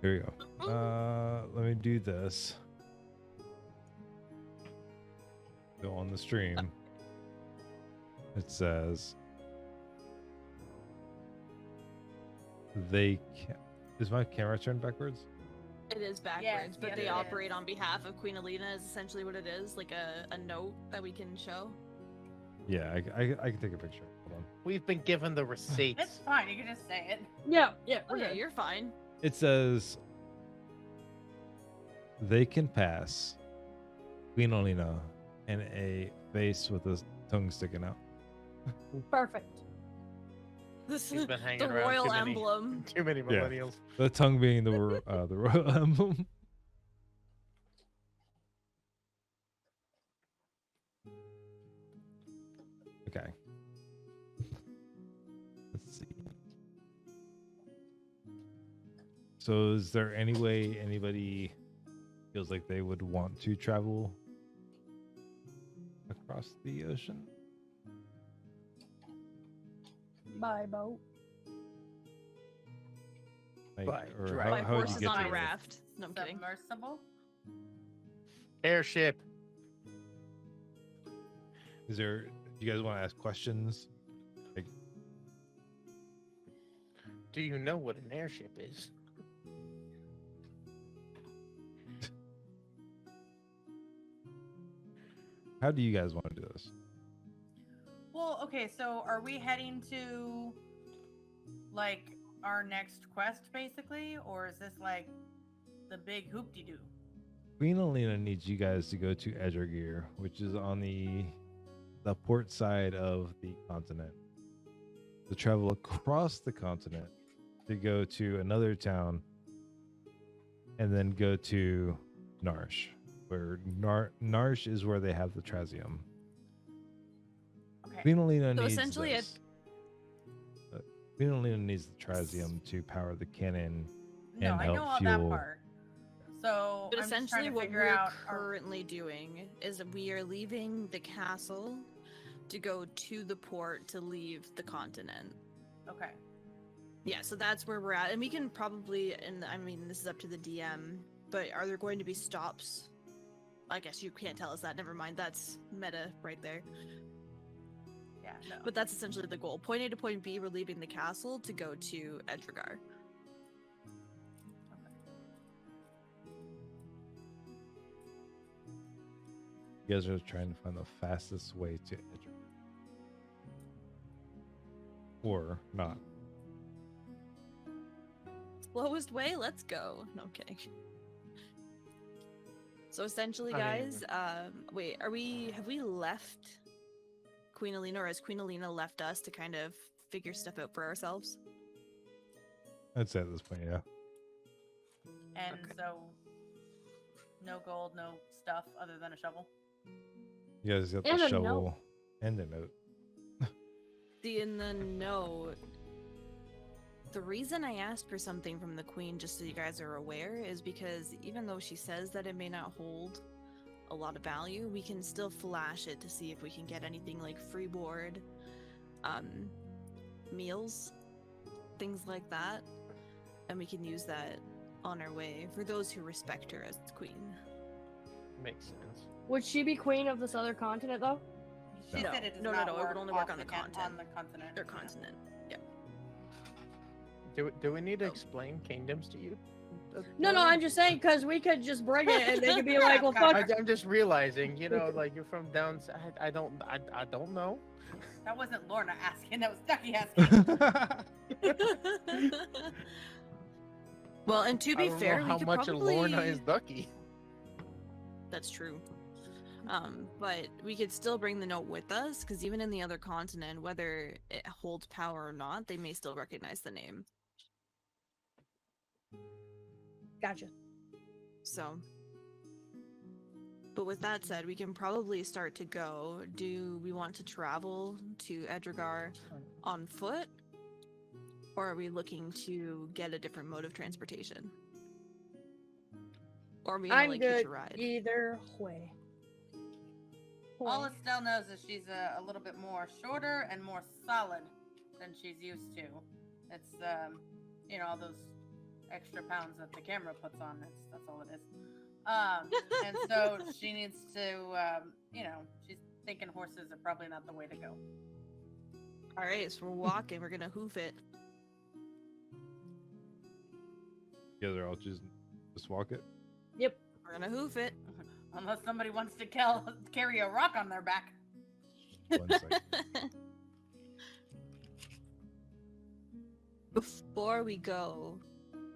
Speaker 6: Here we go. Let me do this. So on the stream, it says they can. Is my camera turned backwards?
Speaker 5: It is backwards,
Speaker 7: Yes,
Speaker 5: but
Speaker 7: yes,
Speaker 5: they
Speaker 7: it
Speaker 5: operate
Speaker 7: is.
Speaker 5: on behalf of Queen Alina is essentially what it is, like a note that we can show.
Speaker 6: Yeah, I can take a picture. Hold on.
Speaker 1: We've been given the receipts.
Speaker 7: It's fine. You can just say it.
Speaker 2: Yeah,
Speaker 5: Oh yeah, you're fine.
Speaker 6: It says they can pass Queen Olina and a face with a tongue sticking out.
Speaker 2: perfect.
Speaker 5: This
Speaker 1: He's
Speaker 5: is
Speaker 1: been hanging
Speaker 5: the
Speaker 1: around
Speaker 5: royal
Speaker 1: too many,
Speaker 5: emblem.
Speaker 1: too many
Speaker 6: Yeah.
Speaker 1: millennials.
Speaker 6: The tongue being the royal emblem. Okay. Let's see. So, is there any way anybody feels like they would want to travel across the ocean?
Speaker 2: By boat.
Speaker 6: Like,
Speaker 1: By
Speaker 6: or
Speaker 1: dragon.
Speaker 5: My
Speaker 6: how would
Speaker 5: horse
Speaker 6: you
Speaker 5: is
Speaker 6: get
Speaker 5: on a
Speaker 6: there?
Speaker 5: raft. No, I'm kidding.
Speaker 7: Submersible.
Speaker 1: Airship.
Speaker 6: Is there? Do you guys want to ask questions? Like,
Speaker 1: Do you know what an airship is?
Speaker 6: how do you guys want to do this?
Speaker 7: Well, okay, so are we heading to like our next quest basically, or is this like the big hoop-de-doo?
Speaker 6: Queen Alina needs you guys to go to Edgergear, which is on the port side of the continent, to travel across the continent to go to another town, and then go to Narsh, where Narsh is where they have the Trazium.
Speaker 7: Okay.
Speaker 6: Queen Alina
Speaker 5: So
Speaker 6: needs
Speaker 5: essentially it-
Speaker 6: this. Queen Alina needs the Trazium to power the cannon
Speaker 7: No,
Speaker 6: and
Speaker 7: I
Speaker 6: help
Speaker 7: know all
Speaker 6: fuel.
Speaker 7: that part. So
Speaker 5: But
Speaker 7: I'm just trying
Speaker 5: essentially,
Speaker 7: to
Speaker 5: what
Speaker 7: figure
Speaker 5: we're
Speaker 7: out.
Speaker 5: currently doing is we are leaving the castle to go to the port to leave the continent.
Speaker 7: Okay.
Speaker 5: Yeah, so that's where we're at, and we can probably, and I mean, this is up to the DM, but are there going to be stops? I guess you can't tell us that. Never mind. That's meta right there.
Speaker 7: Yeah. No.
Speaker 5: But that's essentially the goal. Point A to point B, we're leaving the castle to go to Edrigar.
Speaker 3: You guys are trying to find the fastest way to Edric. Or not.
Speaker 5: Slowest way, let's go. No, I'm kidding. So essentially,
Speaker 1: I mean-
Speaker 5: guys, wait, have we left Queen Alina, or has Queen Alina left us to kind of figure stuff out for ourselves?
Speaker 3: I'd say at this point, yeah.
Speaker 7: And
Speaker 5: Okay.
Speaker 7: so, no gold, no stuff other than a shovel.
Speaker 3: You guys got
Speaker 2: And
Speaker 3: the
Speaker 2: a note.
Speaker 3: shovel and a note.
Speaker 5: See, in the note, the reason I asked for something from the queen, just so you guys are aware, is because even though she says that it may not hold a lot of value, we can still flash it to see if we can get anything like free board, meals, things like that, and we can use that on our way for those who respect her as queen.
Speaker 1: Makes sense.
Speaker 2: Would she be queen of this other continent, though?
Speaker 7: She
Speaker 5: No.
Speaker 7: said it does
Speaker 5: No, no,
Speaker 7: not
Speaker 5: no, it
Speaker 7: work
Speaker 5: would only work
Speaker 7: off
Speaker 5: on the
Speaker 7: on
Speaker 5: continent.
Speaker 7: the continent.
Speaker 5: Their continent. Yeah.
Speaker 1: Do we need to
Speaker 5: Oh.
Speaker 1: explain kingdoms to you?
Speaker 2: No, I'm just saying because we could just bring it and they could be like, well, fuck.
Speaker 1: I'm just realizing, you know, like you're from down south. I don't know.
Speaker 7: That wasn't Lorna asking. That was Ducky asking.
Speaker 5: Well, and to
Speaker 1: I
Speaker 5: be
Speaker 1: don't
Speaker 5: fair,
Speaker 1: know
Speaker 5: we
Speaker 1: how
Speaker 5: could
Speaker 1: much
Speaker 5: probably...
Speaker 1: of Lorna is Ducky.
Speaker 5: That's true. But we could still bring the note with us, because even in the other continent, whether it holds power or not, they may still recognize the name.
Speaker 2: Gotcha.
Speaker 5: So, but with that said, we can probably start to go. Do we want to travel to Edrigar on foot? Or are we looking to get a different mode of transportation? Or are we gonna
Speaker 2: I'm
Speaker 5: like
Speaker 2: good
Speaker 5: hitch a ride?
Speaker 2: either way.
Speaker 7: All Estelle knows is she's a little bit more shorter and more solid than she's used to. It's you know, all those extra pounds that the camera puts on. That's all it is. And so she needs to, you know, she's thinking horses are probably not the way to go.
Speaker 5: All right, so we're walking. We're gonna hoof it.
Speaker 3: You guys are all just walk it.
Speaker 2: Yep.
Speaker 5: We're gonna hoof it.
Speaker 7: Unless somebody wants to carry a rock on their back.
Speaker 3: 1 second.
Speaker 5: Before we go,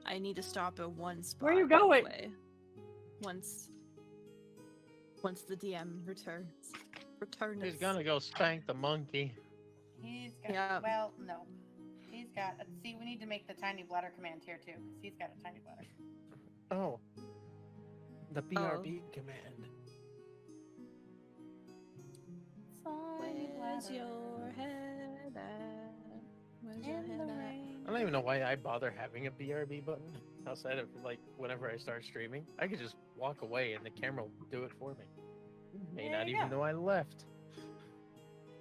Speaker 5: I need to stop at one spot.
Speaker 2: Where are you
Speaker 5: by the
Speaker 2: going?
Speaker 5: way. Once the DM returns.
Speaker 1: He's gonna go spank the monkey.
Speaker 7: He's got,
Speaker 5: Yeah.
Speaker 7: well, no. He's got, see, we need to make the tiny bladder command here too, because he's got a tiny bladder.
Speaker 1: Oh. The BRB command.
Speaker 7: Tiny
Speaker 5: Where's
Speaker 7: bladder
Speaker 5: your head at? Where's your
Speaker 7: in
Speaker 5: head
Speaker 7: the
Speaker 5: at?
Speaker 7: rain.
Speaker 1: I don't even know why I bother having a BRB button outside of like whenever I start streaming. I could just walk away and the camera will do it for me. May
Speaker 7: There
Speaker 1: not
Speaker 7: you
Speaker 1: even
Speaker 7: go.
Speaker 1: know I left.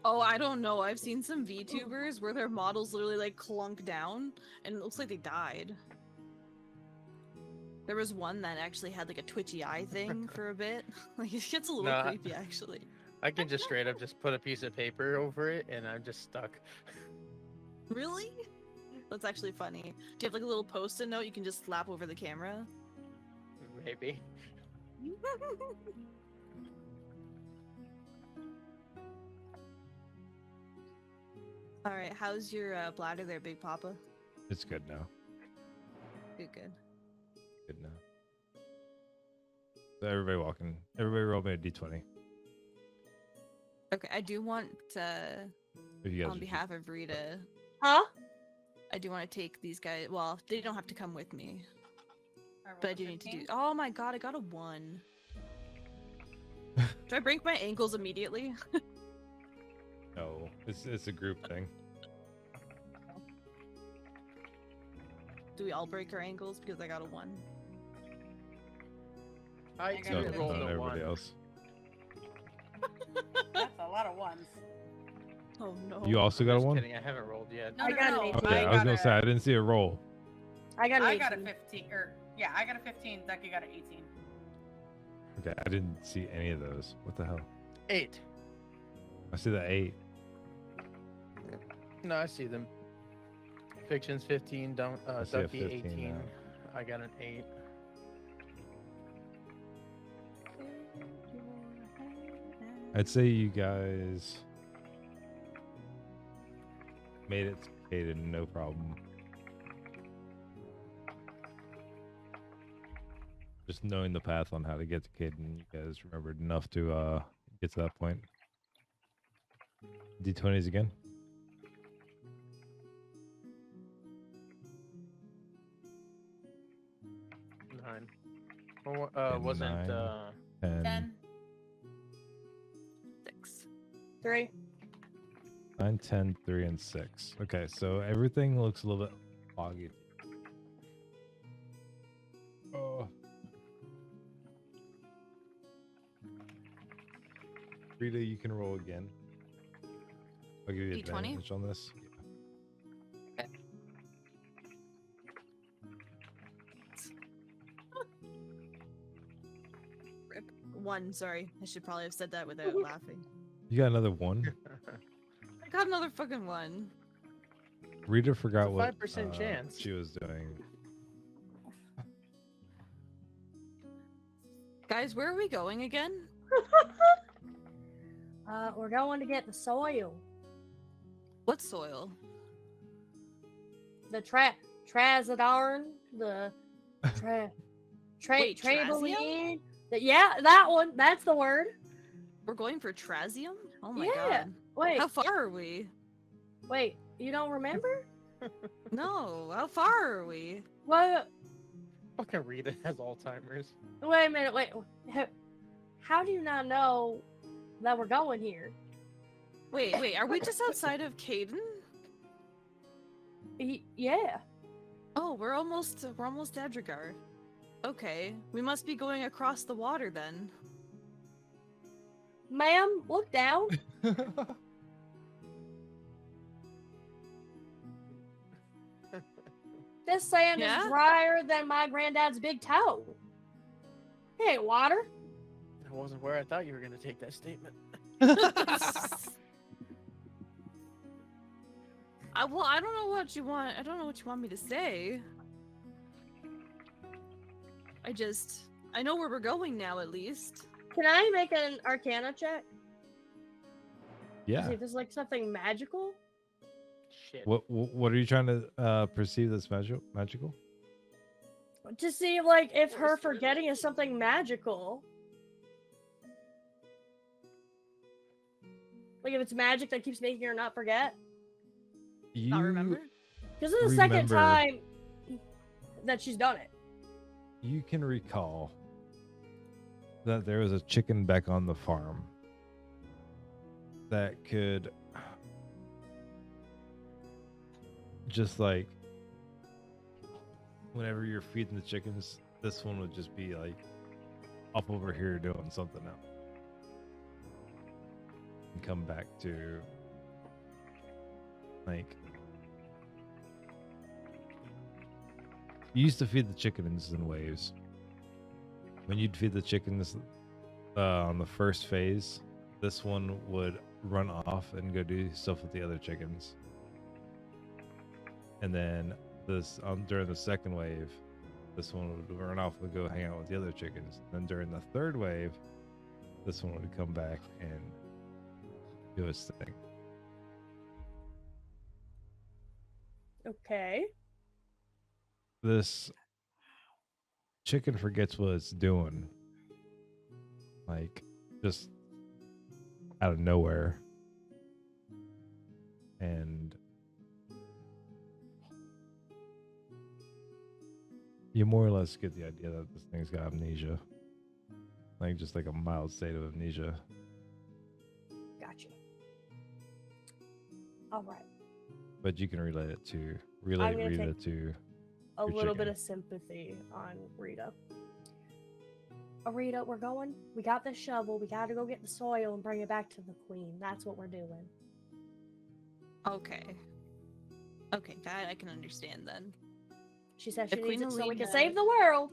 Speaker 5: Oh, I don't know. I've seen some VTubers where their models literally like clunk down and it looks like they died. There was one that actually had like a twitchy eye thing for a bit. Like it gets a little
Speaker 1: Nah.
Speaker 5: creepy actually.
Speaker 1: I can just straight up just put a piece of paper over it and I'm just stuck.
Speaker 5: Really? That's actually funny. Do you have like a little post-it note you can just slap over the camera?
Speaker 1: Maybe.
Speaker 5: All right, how's your bladder there, Big Papa?
Speaker 3: It's good now.
Speaker 5: Good, good.
Speaker 3: Good now. So everybody walking. Everybody roll me a d20.
Speaker 5: Okay, I do want
Speaker 3: If you guys
Speaker 5: on
Speaker 3: are-
Speaker 5: behalf of Rita,
Speaker 2: Huh?
Speaker 5: I do want to take these guys. Well, they don't have to come with me,
Speaker 7: I rolled
Speaker 5: but I
Speaker 7: a
Speaker 5: do need to do.
Speaker 7: 15.
Speaker 5: Oh my god, I got a 1. Do I break my ankles immediately?
Speaker 3: No, it's a group thing.
Speaker 5: Do we all break our ankles because I got a 1?
Speaker 1: I
Speaker 7: got
Speaker 1: too
Speaker 3: No,
Speaker 7: it.
Speaker 1: rolled
Speaker 3: not
Speaker 1: a
Speaker 3: everybody
Speaker 1: 1.
Speaker 3: else.
Speaker 7: That's a lot of ones.
Speaker 8: Oh no.
Speaker 3: You also
Speaker 1: I'm
Speaker 3: got a
Speaker 1: just
Speaker 3: one?
Speaker 1: kidding. I haven't rolled yet.
Speaker 7: No,
Speaker 2: I
Speaker 7: no,
Speaker 2: got an
Speaker 7: no.
Speaker 2: 18.
Speaker 3: Okay, I was gonna say I didn't see a roll.
Speaker 2: I got an
Speaker 7: I got a
Speaker 2: 18.
Speaker 7: 15, or yeah, I got a 15. Ducky got an 18.
Speaker 3: Okay, I didn't see any of those. What the hell?
Speaker 1: 8.
Speaker 3: I see the 8.
Speaker 1: No, I see them. Fiction's 15. Don't
Speaker 3: I see a
Speaker 1: Ducky
Speaker 3: 15
Speaker 1: 18.
Speaker 3: now.
Speaker 1: I got an 8.
Speaker 3: I'd say you guys made it to Caden, no problem. Just knowing the path on how to get to Caden, you guys remembered enough to get to that point. D20s again.
Speaker 1: Nine. Well,
Speaker 3: And
Speaker 1: wasn't
Speaker 3: 9.
Speaker 7: 10.
Speaker 5: 6.
Speaker 2: 3.
Speaker 3: 9, 10, 3, and 6. Okay, so everything looks a little bit foggy. Oh. Rita, you can roll again. I'll give you
Speaker 5: D20?
Speaker 3: advantage on this.
Speaker 5: Rip. 1, sorry. I should probably have said that without laughing.
Speaker 3: You got another 1.
Speaker 5: I got another fucking 1.
Speaker 3: Rita forgot
Speaker 1: a
Speaker 3: what
Speaker 1: 5% chance.
Speaker 3: she was doing.
Speaker 5: Guys, where are we going again?
Speaker 2: We're going to get the soil.
Speaker 5: What soil?
Speaker 2: The Trazadarn. The
Speaker 5: Wait,
Speaker 2: Trabeline. Yeah, that one. That's the word.
Speaker 5: We're going for Trazium? Oh my
Speaker 2: Yeah.
Speaker 5: god.
Speaker 2: Wait,
Speaker 5: How far are we?
Speaker 2: wait. You don't remember?
Speaker 5: No, how far are we?
Speaker 2: What?
Speaker 1: Fucking Rita has Alzheimer's.
Speaker 2: Wait a minute. Wait. How do you not know that we're going here?
Speaker 5: Wait, are we just outside of Caden?
Speaker 2: Yeah.
Speaker 5: Oh, we're almost at Dragar. Okay, we must be going across the water then.
Speaker 2: Ma'am, look down. This sand
Speaker 5: Yeah?
Speaker 2: is drier than my granddad's big toe. It ain't water.
Speaker 1: That wasn't where I thought you were going to take that statement.
Speaker 5: Well, I don't know what you want. I don't know what you want me to say. I know where we're going now, at least.
Speaker 2: Can I make an Arcana check?
Speaker 3: Yeah.
Speaker 2: See if there's like something magical.
Speaker 1: Shit.
Speaker 3: What are you trying to perceive that's magical?
Speaker 2: To see like if her
Speaker 1: Where's the-
Speaker 2: forgetting is something magical. Like if it's magic that keeps making her not forget.
Speaker 3: You
Speaker 5: Not remember?
Speaker 2: This is the second
Speaker 3: Remember-
Speaker 2: time that she's done it.
Speaker 3: You can recall that there was a chicken back on the farm that could just like whenever you're feeding the chickens, this one would just be like up over here doing something else and come back to like you used to feed the chickens in waves. When you'd feed the chickens on the first phase, this one would run off and go do stuff with the other chickens. And then during the second wave, this one would run off and go hang out with the other chickens. Then during the third wave, this one would come back and do its thing.
Speaker 2: Okay.
Speaker 3: This chicken forgets what it's doing, like just out of nowhere, and you more or less get the idea that this thing's got amnesia, like just like a mild state of amnesia.
Speaker 2: Gotcha. All right.
Speaker 3: But you can relate
Speaker 2: gonna
Speaker 3: Rita
Speaker 2: take-
Speaker 3: to
Speaker 2: A
Speaker 3: Your
Speaker 2: little bit
Speaker 3: chicken.
Speaker 2: of sympathy on Rita. Arita, we're going. We got the shovel. We gotta go get the soil and bring it back to the queen. That's what we're doing.
Speaker 5: Okay. Okay, that I can understand then.
Speaker 2: She said she
Speaker 5: If
Speaker 2: needs
Speaker 5: Queen
Speaker 2: it so we can
Speaker 5: Alina-
Speaker 2: save the world.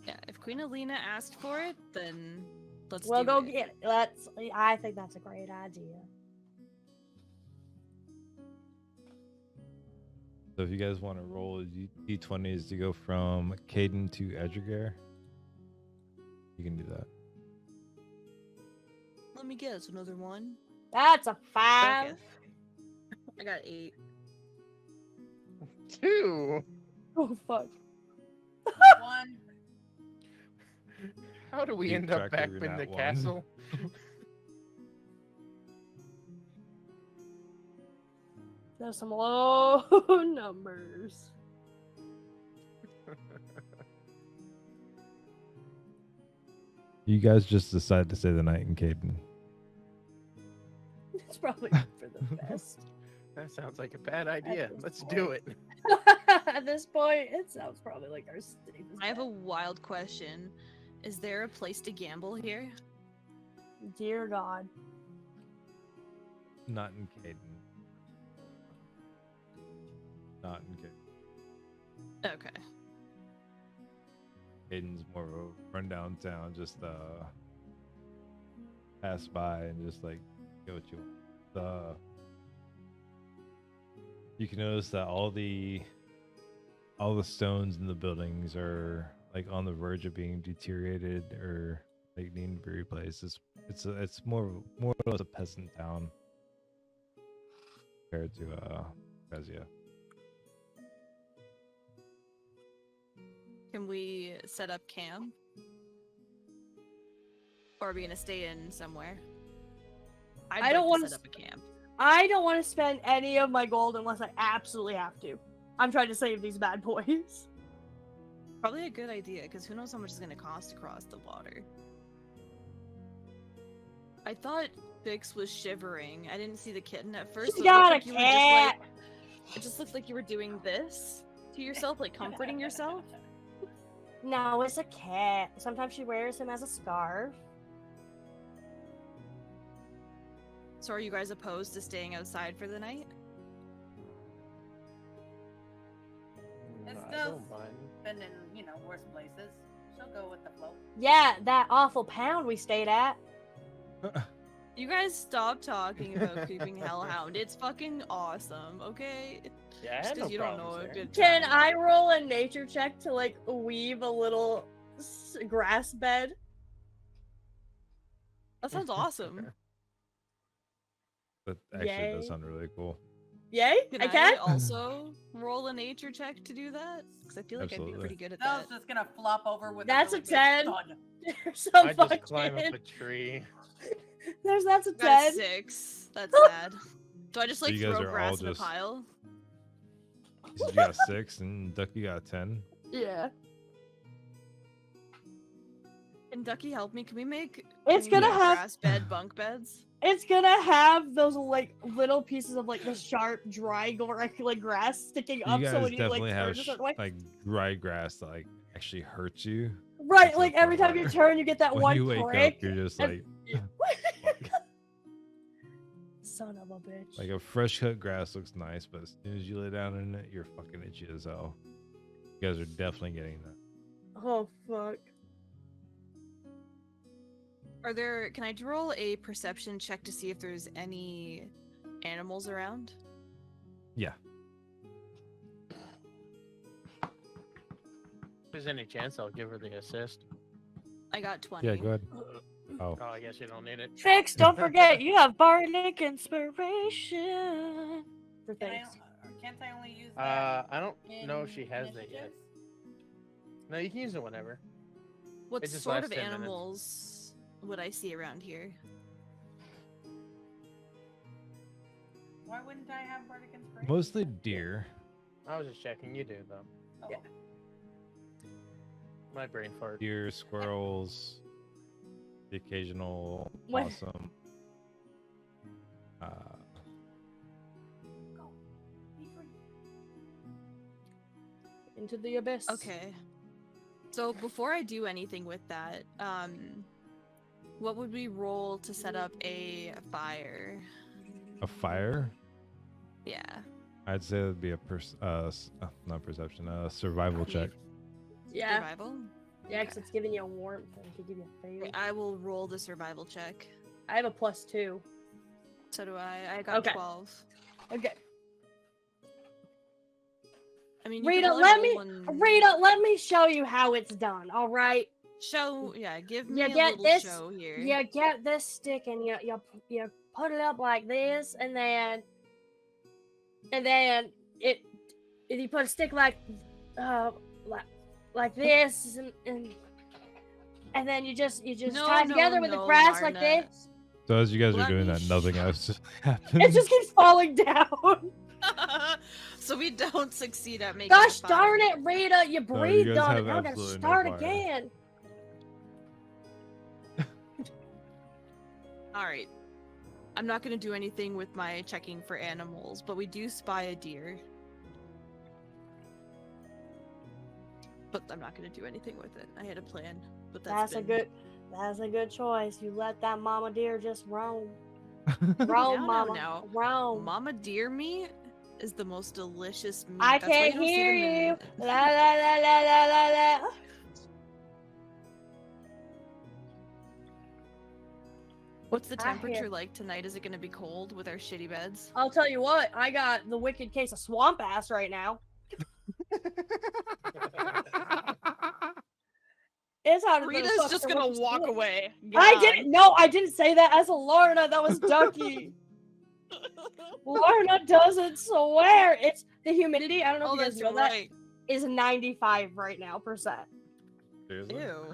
Speaker 5: Yeah, if Queen Alina asked for it, then let's
Speaker 2: We'll
Speaker 5: do
Speaker 2: go
Speaker 5: it.
Speaker 2: get it. Let's. I think that's a great idea.
Speaker 3: So if you guys want to roll d20s to go from Caden to Edrigar, you can do that.
Speaker 5: Let me guess, another one.
Speaker 2: That's a 5.
Speaker 5: Okay. I got 8.
Speaker 1: 2.
Speaker 2: Oh fuck.
Speaker 7: 1.
Speaker 1: How do we
Speaker 3: Keep
Speaker 1: end up
Speaker 3: track
Speaker 1: back
Speaker 3: of your
Speaker 1: in the
Speaker 3: nat one.
Speaker 1: castle?
Speaker 2: There's some low numbers.
Speaker 3: You guys just decided to stay the night in Caden.
Speaker 2: It's probably for the best.
Speaker 1: That sounds like a bad idea.
Speaker 2: this
Speaker 1: Let's
Speaker 2: point.
Speaker 1: do it.
Speaker 2: At this point, it sounds probably like our safest
Speaker 5: I have a
Speaker 2: bet.
Speaker 5: wild question. Is there a place to gamble here?
Speaker 2: Dear God.
Speaker 3: Not in Caden. Not in Caden.
Speaker 5: Okay.
Speaker 3: Caden's more of a rundown town, just pass by and just like get what you want. You can notice that all the stones in the buildings are like on the verge of being deteriorated or like needing to be replaced. It's more or less a peasant town compared to Vezia.
Speaker 5: Can we set up camp? Or are we gonna stay in somewhere?
Speaker 2: I don't
Speaker 5: want
Speaker 2: wanna
Speaker 5: to set up a camp.
Speaker 2: I don't want to spend any of my gold unless I absolutely have to. I'm trying to save these bad boys.
Speaker 5: Probably a good idea, because who knows how much it's gonna cost to cross the water. I thought Bix was shivering. I didn't see the kitten at first.
Speaker 2: She's
Speaker 5: so it looked
Speaker 2: got a
Speaker 5: like you were just,
Speaker 2: cat.
Speaker 5: it just looked like you were doing this to yourself, like comforting yourself.
Speaker 2: No, it's a cat. Sometimes she wears him as a scarf.
Speaker 5: So are you guys opposed to staying outside for the night?
Speaker 7: It's
Speaker 1: I
Speaker 7: still
Speaker 1: don't mind.
Speaker 7: been in, worse places. She'll go with the flow.
Speaker 2: Yeah, that awful pound we stayed at.
Speaker 5: You guys stop talking about creeping hellhound. It's fucking awesome, okay?
Speaker 1: Yeah, I
Speaker 5: Just
Speaker 1: had no
Speaker 5: 'cause you don't know
Speaker 1: problems
Speaker 5: a
Speaker 1: there.
Speaker 5: good
Speaker 2: Can
Speaker 5: time.
Speaker 2: I roll a nature check to like weave a little grass bed?
Speaker 5: That sounds awesome.
Speaker 3: That actually does
Speaker 2: Yay.
Speaker 3: sound really cool.
Speaker 2: Yay?
Speaker 5: Can
Speaker 2: I can?
Speaker 5: also roll a nature check to do that? Because I feel like I'd
Speaker 3: Absolutely.
Speaker 5: be pretty good at
Speaker 7: I was
Speaker 5: that.
Speaker 7: just gonna flop over with
Speaker 2: That's
Speaker 7: a
Speaker 2: a
Speaker 7: really big
Speaker 2: 10.
Speaker 7: thud.
Speaker 2: There's some
Speaker 1: I just
Speaker 2: fucking...
Speaker 1: climb up a tree.
Speaker 2: That's a
Speaker 5: Got
Speaker 2: 10.
Speaker 5: 6. That's sad. Do I just
Speaker 3: So
Speaker 5: like
Speaker 3: you guys
Speaker 5: throw
Speaker 3: are
Speaker 5: grass
Speaker 3: all
Speaker 5: in a
Speaker 3: just-
Speaker 5: pile?
Speaker 3: You got 6 and Ducky got 10.
Speaker 2: Yeah.
Speaker 5: Can Ducky help me? Can we make?
Speaker 2: It's
Speaker 5: can we
Speaker 2: gonna
Speaker 5: make
Speaker 2: have-
Speaker 5: grass bed bunk beds.
Speaker 2: It's gonna have those like little pieces of like the sharp, dry, like grass sticking
Speaker 3: You
Speaker 2: up.
Speaker 3: guys
Speaker 2: So when you like
Speaker 3: definitely
Speaker 2: turn
Speaker 3: have
Speaker 2: a certain way,
Speaker 3: like dry grass that like actually hurts you.
Speaker 2: right?
Speaker 3: to
Speaker 2: Like
Speaker 3: the
Speaker 2: every
Speaker 3: point
Speaker 2: time you
Speaker 3: where
Speaker 2: turn, you get that
Speaker 3: when
Speaker 2: one
Speaker 3: you wake
Speaker 2: prick.
Speaker 3: up, you're just
Speaker 2: and-
Speaker 3: like
Speaker 2: Son of a bitch.
Speaker 3: like a fresh cut grass looks nice, but as soon as you lay down in it, you're fucking itchy as hell. You guys are definitely getting that.
Speaker 2: Oh fuck.
Speaker 5: Are there? Can I roll a perception check to see if there's any animals around?
Speaker 3: Yeah.
Speaker 1: If there's any chance, I'll give her the assist.
Speaker 5: I got 20.
Speaker 3: Yeah, go ahead. Oh,
Speaker 1: Oh, I guess you don't need it.
Speaker 2: Fix, don't forget, you have bardic inspiration for
Speaker 7: Can
Speaker 2: things.
Speaker 7: can't I only use that?
Speaker 1: I don't know if
Speaker 7: in
Speaker 1: she has that yet.
Speaker 7: initiatives?
Speaker 1: No, you can use it whenever.
Speaker 5: What
Speaker 1: It just
Speaker 5: sort
Speaker 1: lasts
Speaker 5: of
Speaker 1: 10 minutes.
Speaker 5: animals would I see around here?
Speaker 7: Why wouldn't I have bardic inspiration?
Speaker 3: mostly deer.
Speaker 1: I was just checking. You do though.
Speaker 7: Oh.
Speaker 2: Yeah.
Speaker 1: My brain fart.
Speaker 3: Deer, squirrels, the occasional
Speaker 2: What?
Speaker 3: possum.
Speaker 2: Into the abyss.
Speaker 5: Okay. So before I do anything with that, what would we roll to set up a fire?
Speaker 3: A fire?
Speaker 5: Yeah.
Speaker 3: I'd say it would be a not perception, survival check.
Speaker 2: Yeah,
Speaker 5: Survival?
Speaker 2: yeah, because it's giving you warmth and it could give you a
Speaker 5: Okay,
Speaker 2: favor.
Speaker 5: I will roll the survival check.
Speaker 2: I have a +2.
Speaker 5: So do I. I got
Speaker 2: Okay.
Speaker 5: 12.
Speaker 2: Okay.
Speaker 5: I mean, you could
Speaker 2: Rita,
Speaker 5: probably
Speaker 2: let
Speaker 5: roll
Speaker 2: me
Speaker 5: one-
Speaker 2: Rita, let me show you how it's done. All right.
Speaker 5: Show, yeah, give me
Speaker 2: You
Speaker 5: a
Speaker 2: get
Speaker 5: little
Speaker 2: this.
Speaker 5: show here.
Speaker 2: You get this stick and you put it up like this, and then it you put a stick like this, and then you just
Speaker 5: No,
Speaker 2: tie it together with the
Speaker 5: no,
Speaker 2: grass like
Speaker 5: Larna.
Speaker 2: this.
Speaker 3: So as you guys are
Speaker 5: Let
Speaker 3: doing
Speaker 5: me
Speaker 3: that, nothing else happens.
Speaker 2: It just keeps falling down.
Speaker 5: So we don't succeed at making
Speaker 2: Gosh
Speaker 5: a
Speaker 2: darn
Speaker 5: fire.
Speaker 2: it, Rita! You
Speaker 3: guys
Speaker 2: breathed on it.
Speaker 3: have
Speaker 2: Now I gotta
Speaker 3: absolutely no
Speaker 2: start
Speaker 3: fire.
Speaker 2: again.
Speaker 5: Alright. I'm not gonna do anything with my checking for animals, but we do spy a deer. But I'm not gonna do anything with it. I had a plan, but
Speaker 2: That's
Speaker 5: been...
Speaker 2: a good choice. You let that mama deer just roam.
Speaker 5: No,
Speaker 2: Roam, mama.
Speaker 5: no.
Speaker 2: Roam.
Speaker 5: Mama deer meat is the most delicious meat.
Speaker 2: I
Speaker 5: That's why
Speaker 2: can't
Speaker 5: don't see
Speaker 2: hear
Speaker 5: them in-
Speaker 2: you. La la la la la la la.
Speaker 5: What's the
Speaker 2: I hear-
Speaker 5: temperature like tonight? Is it gonna be cold with our shitty beds?
Speaker 2: I'll tell you what, I got the wicked case of swamp ass right now. It's hot as a
Speaker 8: Rita's
Speaker 2: fuck
Speaker 8: just
Speaker 2: for
Speaker 8: gonna
Speaker 2: what you
Speaker 8: walk
Speaker 2: said.
Speaker 8: away.
Speaker 2: I didn't. No, I didn't say that as a Lorna. That was Ducky. Lorna doesn't swear. It's the humidity. I don't know
Speaker 5: Oh,
Speaker 2: if you guys
Speaker 5: that's
Speaker 2: know that
Speaker 5: right.
Speaker 2: is 95 right now %.
Speaker 3: Seriously?
Speaker 5: Ew.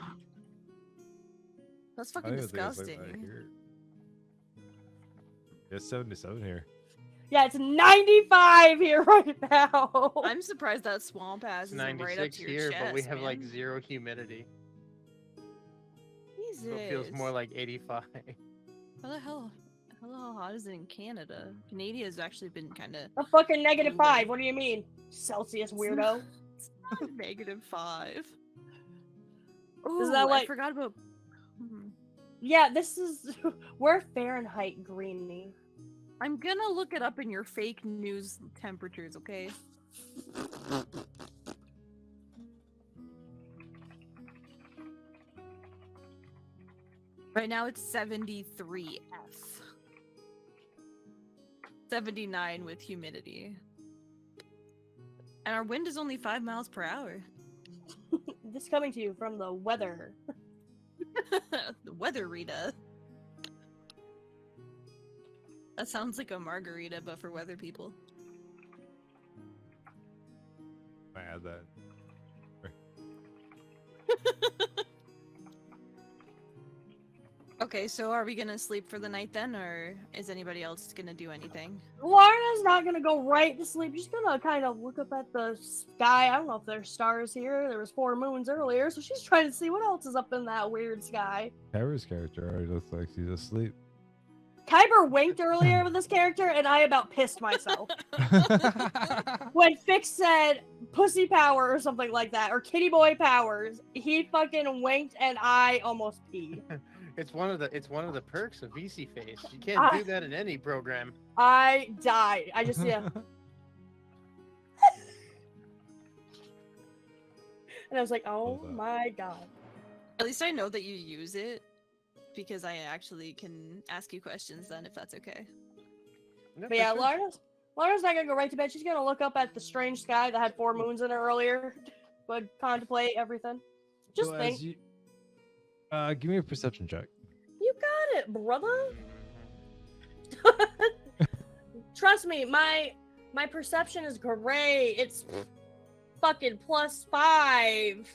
Speaker 5: That's
Speaker 3: I
Speaker 5: fucking
Speaker 3: don't even think it's like that
Speaker 5: disgusting.
Speaker 3: here. It's 77 here.
Speaker 2: Yeah, it's 95 here right now.
Speaker 5: I'm surprised that swamp ass
Speaker 1: It's
Speaker 5: isn't right up
Speaker 1: 96
Speaker 5: to your
Speaker 1: here,
Speaker 5: chest,
Speaker 1: but we have like
Speaker 5: man.
Speaker 1: 0 humidity.
Speaker 5: Jesus.
Speaker 1: So it feels more like 85.
Speaker 5: How the hell? How hot is it in Canada? Canada has actually been kind of.
Speaker 2: A fucking negative
Speaker 5: Moving.
Speaker 2: 5. What do you mean, Celsius weirdo?
Speaker 5: It's not -5. Ooh,
Speaker 2: that
Speaker 5: I
Speaker 2: like-
Speaker 5: forgot about. Hmm.
Speaker 2: Yeah, this is we're Fahrenheit greeny.
Speaker 5: I'm gonna look it up in your fake news temperatures, okay? Right now it's 73 F. 79 with humidity. And our wind is only 5 miles per hour.
Speaker 2: This coming to you from the weather.
Speaker 5: The weather Rita. That sounds like a margarita, but for weather people.
Speaker 3: I add that.
Speaker 5: Okay, so are we gonna sleep for the night then, or is anybody else gonna do anything?
Speaker 2: Lorna's not gonna go right to sleep. She's gonna kind of look up at the sky. I don't know if there's stars here. There was 4 moons earlier, so she's trying to see what else is up in that weird sky.
Speaker 3: Kyra's character already looks like she's asleep.
Speaker 2: Kyber winked earlier with this character, and I about pissed myself. When Fix said pussy power or something like that, or kitty boy powers, he fucking winked, and I almost peed.
Speaker 1: It's one of the perks of VC Face. You can't do that in any program.
Speaker 2: I died. I just, yeah. And I was like, oh
Speaker 3: Love that.
Speaker 2: my god.
Speaker 5: At least I know that you use it, because I actually can ask you questions then, if that's okay.
Speaker 1: No,
Speaker 2: But yeah,
Speaker 1: for sure.
Speaker 2: Lorna's not gonna go right to bed. She's gonna look up at the strange sky that had 4 moons in it earlier, but contemplate everything. Just
Speaker 3: So
Speaker 2: think.
Speaker 3: as you, give me a perception check.
Speaker 2: You got it, brother. Trust me, my perception is great. It's fucking +5.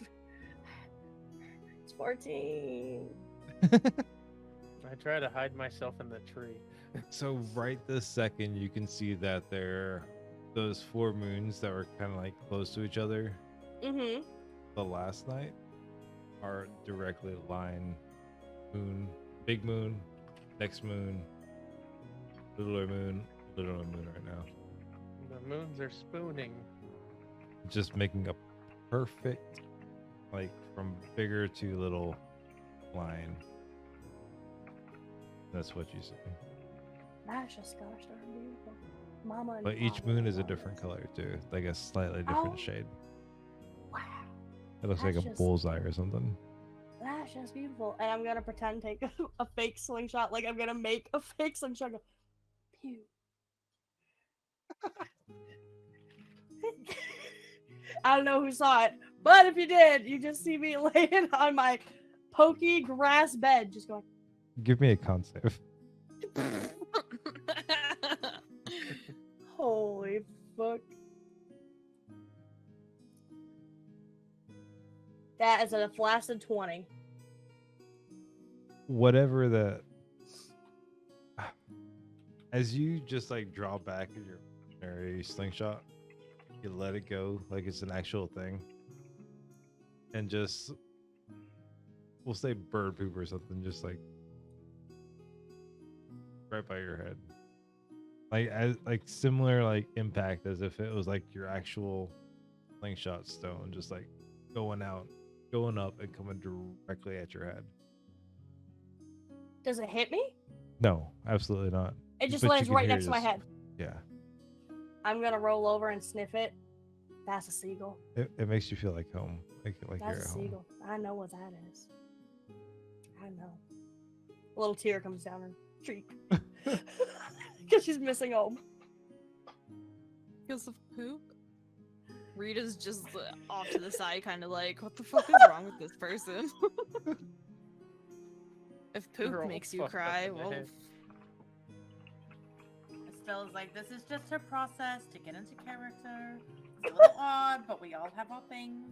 Speaker 2: It's 14.
Speaker 1: I try to hide myself in the tree.
Speaker 3: So right this second, you can see that those 4 moons that were kind of like close to each other
Speaker 2: Mm-hmm.
Speaker 3: the last night are directly aligned. Moon, big moon, next moon, littler moon right now.
Speaker 1: The moons are spooning.
Speaker 3: Just making a perfect like from bigger to little line. That's what you see.
Speaker 2: Gosh, gosh, they're beautiful. Mama and
Speaker 3: But each
Speaker 2: Papa
Speaker 3: moon is a
Speaker 2: love
Speaker 3: different
Speaker 2: us.
Speaker 3: color too, like a slightly different
Speaker 2: Oh.
Speaker 3: shade.
Speaker 2: Wow,
Speaker 3: It looks like
Speaker 2: That's
Speaker 3: a
Speaker 2: just-
Speaker 3: bullseye or something.
Speaker 2: that's just beautiful. And I'm gonna pretend take a fake slingshot, like I'm gonna make a fake slingshot. Go, pew. I don't know who saw it, but if you did, you just see me laying on my pokey grass bed, just going.
Speaker 3: Give me a con save.
Speaker 2: Holy fuck. That is a flaccid 20.
Speaker 3: Whatever the. As you just like draw back in your ordinary slingshot, you let it go like it's an actual thing, and just we'll say bird poop or something, just like right by your head, like as like similar like impact as if it was like your actual slingshot stone, just like going out, going up, and coming directly at your head.
Speaker 2: Does it hit me?
Speaker 3: No, absolutely not.
Speaker 2: It just
Speaker 3: But you
Speaker 2: lands
Speaker 3: can
Speaker 2: right
Speaker 3: hear
Speaker 2: next to my
Speaker 3: this-
Speaker 2: head.
Speaker 3: Yeah,
Speaker 2: I'm gonna roll over and sniff it. That's a seagull.
Speaker 3: it makes you feel like home, like
Speaker 2: That's
Speaker 3: you're
Speaker 2: a
Speaker 3: at home.
Speaker 2: seagull. I know what that is. I know. A little tear comes down her cheek. Because she's missing home.
Speaker 5: Because of poop? Rita's just off to the side, kind of like, what the fuck is wrong with this person? If poop
Speaker 1: They're all
Speaker 5: makes you
Speaker 1: fucked up
Speaker 5: cry,
Speaker 1: in the
Speaker 5: well,
Speaker 1: head.
Speaker 7: Estelle's like, this is just her process to get into character. It's a little odd, but we all have our things.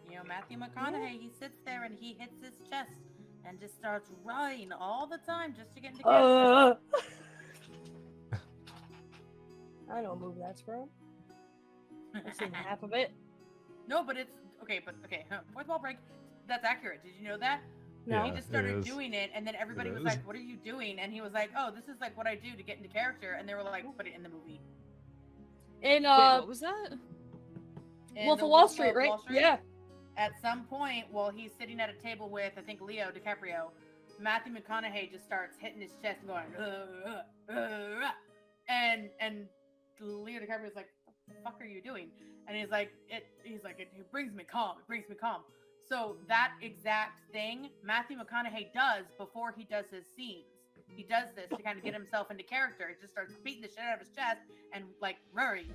Speaker 7: You know, Matthew McConaughey, he sits there and he hits his chest and just starts crying all the time just to get into character.
Speaker 2: I know what movie that's from. I've seen half of it.
Speaker 7: No, but it's okay. Fourth wall break. That's accurate. Did you know that?
Speaker 2: No.
Speaker 7: He
Speaker 3: Yeah,
Speaker 7: just
Speaker 3: it
Speaker 7: started
Speaker 3: is.
Speaker 7: doing it, and then everybody was
Speaker 3: is.
Speaker 7: like, "What are you doing?" And he was like, "Oh, this is like what I do to get into character." And they were like, "Put it in the movie."
Speaker 2: In
Speaker 5: wait,
Speaker 2: uh,
Speaker 5: what was that?
Speaker 7: In
Speaker 2: Wolf
Speaker 7: the
Speaker 2: of Wall
Speaker 7: Wolf
Speaker 2: Street,
Speaker 7: of
Speaker 2: right?
Speaker 7: Wall Street,
Speaker 2: Yeah.
Speaker 7: At some point, while he's sitting at a table with, I think, Leo DiCaprio, Matthew McConaughey just starts hitting his chest and going, and Leo DiCaprio's like, "What the fuck are you doing?" And he's like, it brings me calm. It brings me calm. So that exact thing Matthew McConaughey does before he does his scenes. He does this to kind of get himself into character. He just starts beating the shit out of his chest and like Rory.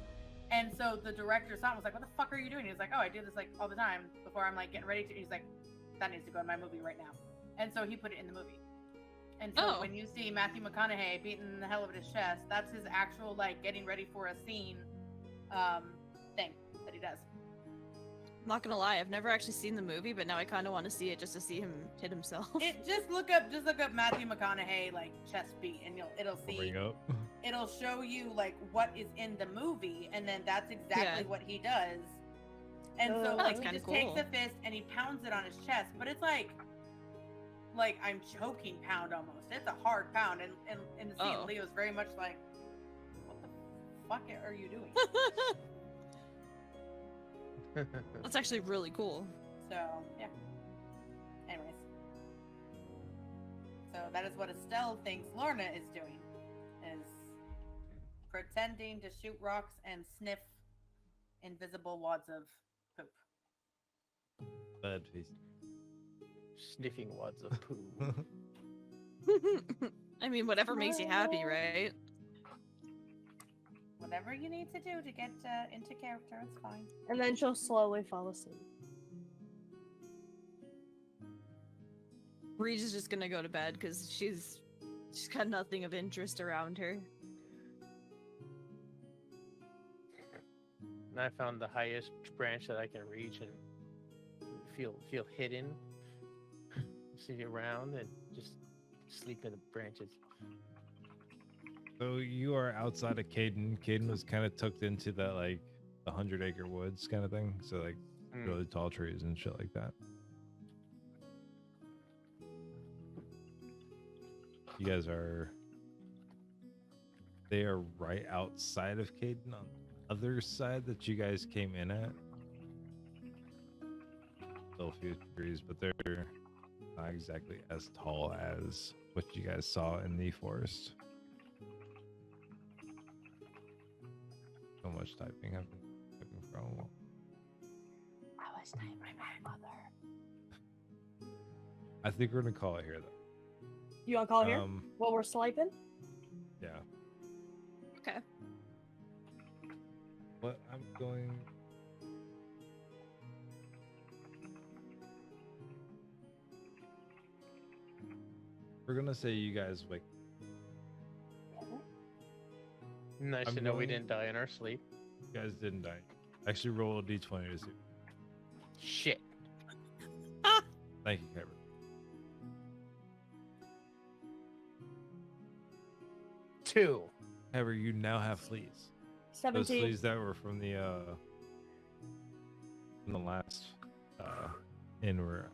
Speaker 7: And so the director saw him, was like, "What the fuck are you doing?" He was like, "Oh, I do this like all the time before I'm like getting ready to." He's like, "That needs to go in my movie right now." And so he put it in the movie. And so
Speaker 5: Oh.
Speaker 7: when you see Matthew McConaughey beating the hell out of his chest, that's his actual like getting ready for a scene thing that he does.
Speaker 5: I'm not gonna lie, I've never actually seen the movie, but now I kind of want to see it just to see him hit himself.
Speaker 7: Just look up Matthew McConaughey like chest beat, and it'll
Speaker 3: I'll
Speaker 7: see
Speaker 3: bring up.
Speaker 7: it'll show you like what is in the movie, and then that's exactly
Speaker 5: Yeah.
Speaker 7: what he does. And so
Speaker 2: Oh,
Speaker 7: like
Speaker 5: that's
Speaker 7: he
Speaker 5: kinda
Speaker 7: just takes
Speaker 5: cool.
Speaker 7: the fist and he pounds it on his chest, but it's like I'm choking pound almost. It's a hard pound, and in the scene,
Speaker 5: Oh.
Speaker 7: Leo's very much like, "What the fuck are you doing?"
Speaker 5: That's actually really cool.
Speaker 7: So yeah. Anyways, so that is what Estelle thinks Lorna is doing, is pretending to shoot rocks and sniff invisible wads of poop.
Speaker 3: Bad face.
Speaker 1: Sniffing wads of poo.
Speaker 5: I mean, whatever makes you happy, right?
Speaker 7: Whatever you need to do to get into character, it's fine.
Speaker 2: And then she'll slowly fall asleep.
Speaker 5: Reed just gonna go to bed because she's got nothing of interest around her.
Speaker 1: And I found the highest branch that I can reach and feel hidden. See around and just sleep in the branches.
Speaker 3: So you are outside of Caden. Caden was kind of tucked into that like the 100-acre woods kind of thing. So like
Speaker 1: Mm.
Speaker 3: really tall trees and shit like that. You guys are. They are right outside of Caden on the other side that you guys came in at. Still a few trees, but they're not exactly as tall as what you guys saw in the forest. So much typing I've been typing for a while.
Speaker 2: I was named by my mother.
Speaker 3: I think we're gonna call it here though.
Speaker 2: You want to call here? While we're swiping?
Speaker 3: Yeah.
Speaker 5: Okay.
Speaker 3: What I'm going. We're gonna say you guys wake.
Speaker 1: Nice
Speaker 3: I'm
Speaker 1: to know we
Speaker 3: going-
Speaker 1: didn't die in our sleep.
Speaker 3: You guys didn't die. Actually, roll a d20 to see.
Speaker 1: Shit.
Speaker 3: Thank you, Kyber.
Speaker 1: Two.
Speaker 3: Kyber, you now have fleas. Those
Speaker 2: 17.
Speaker 3: fleas that were from the last inn were.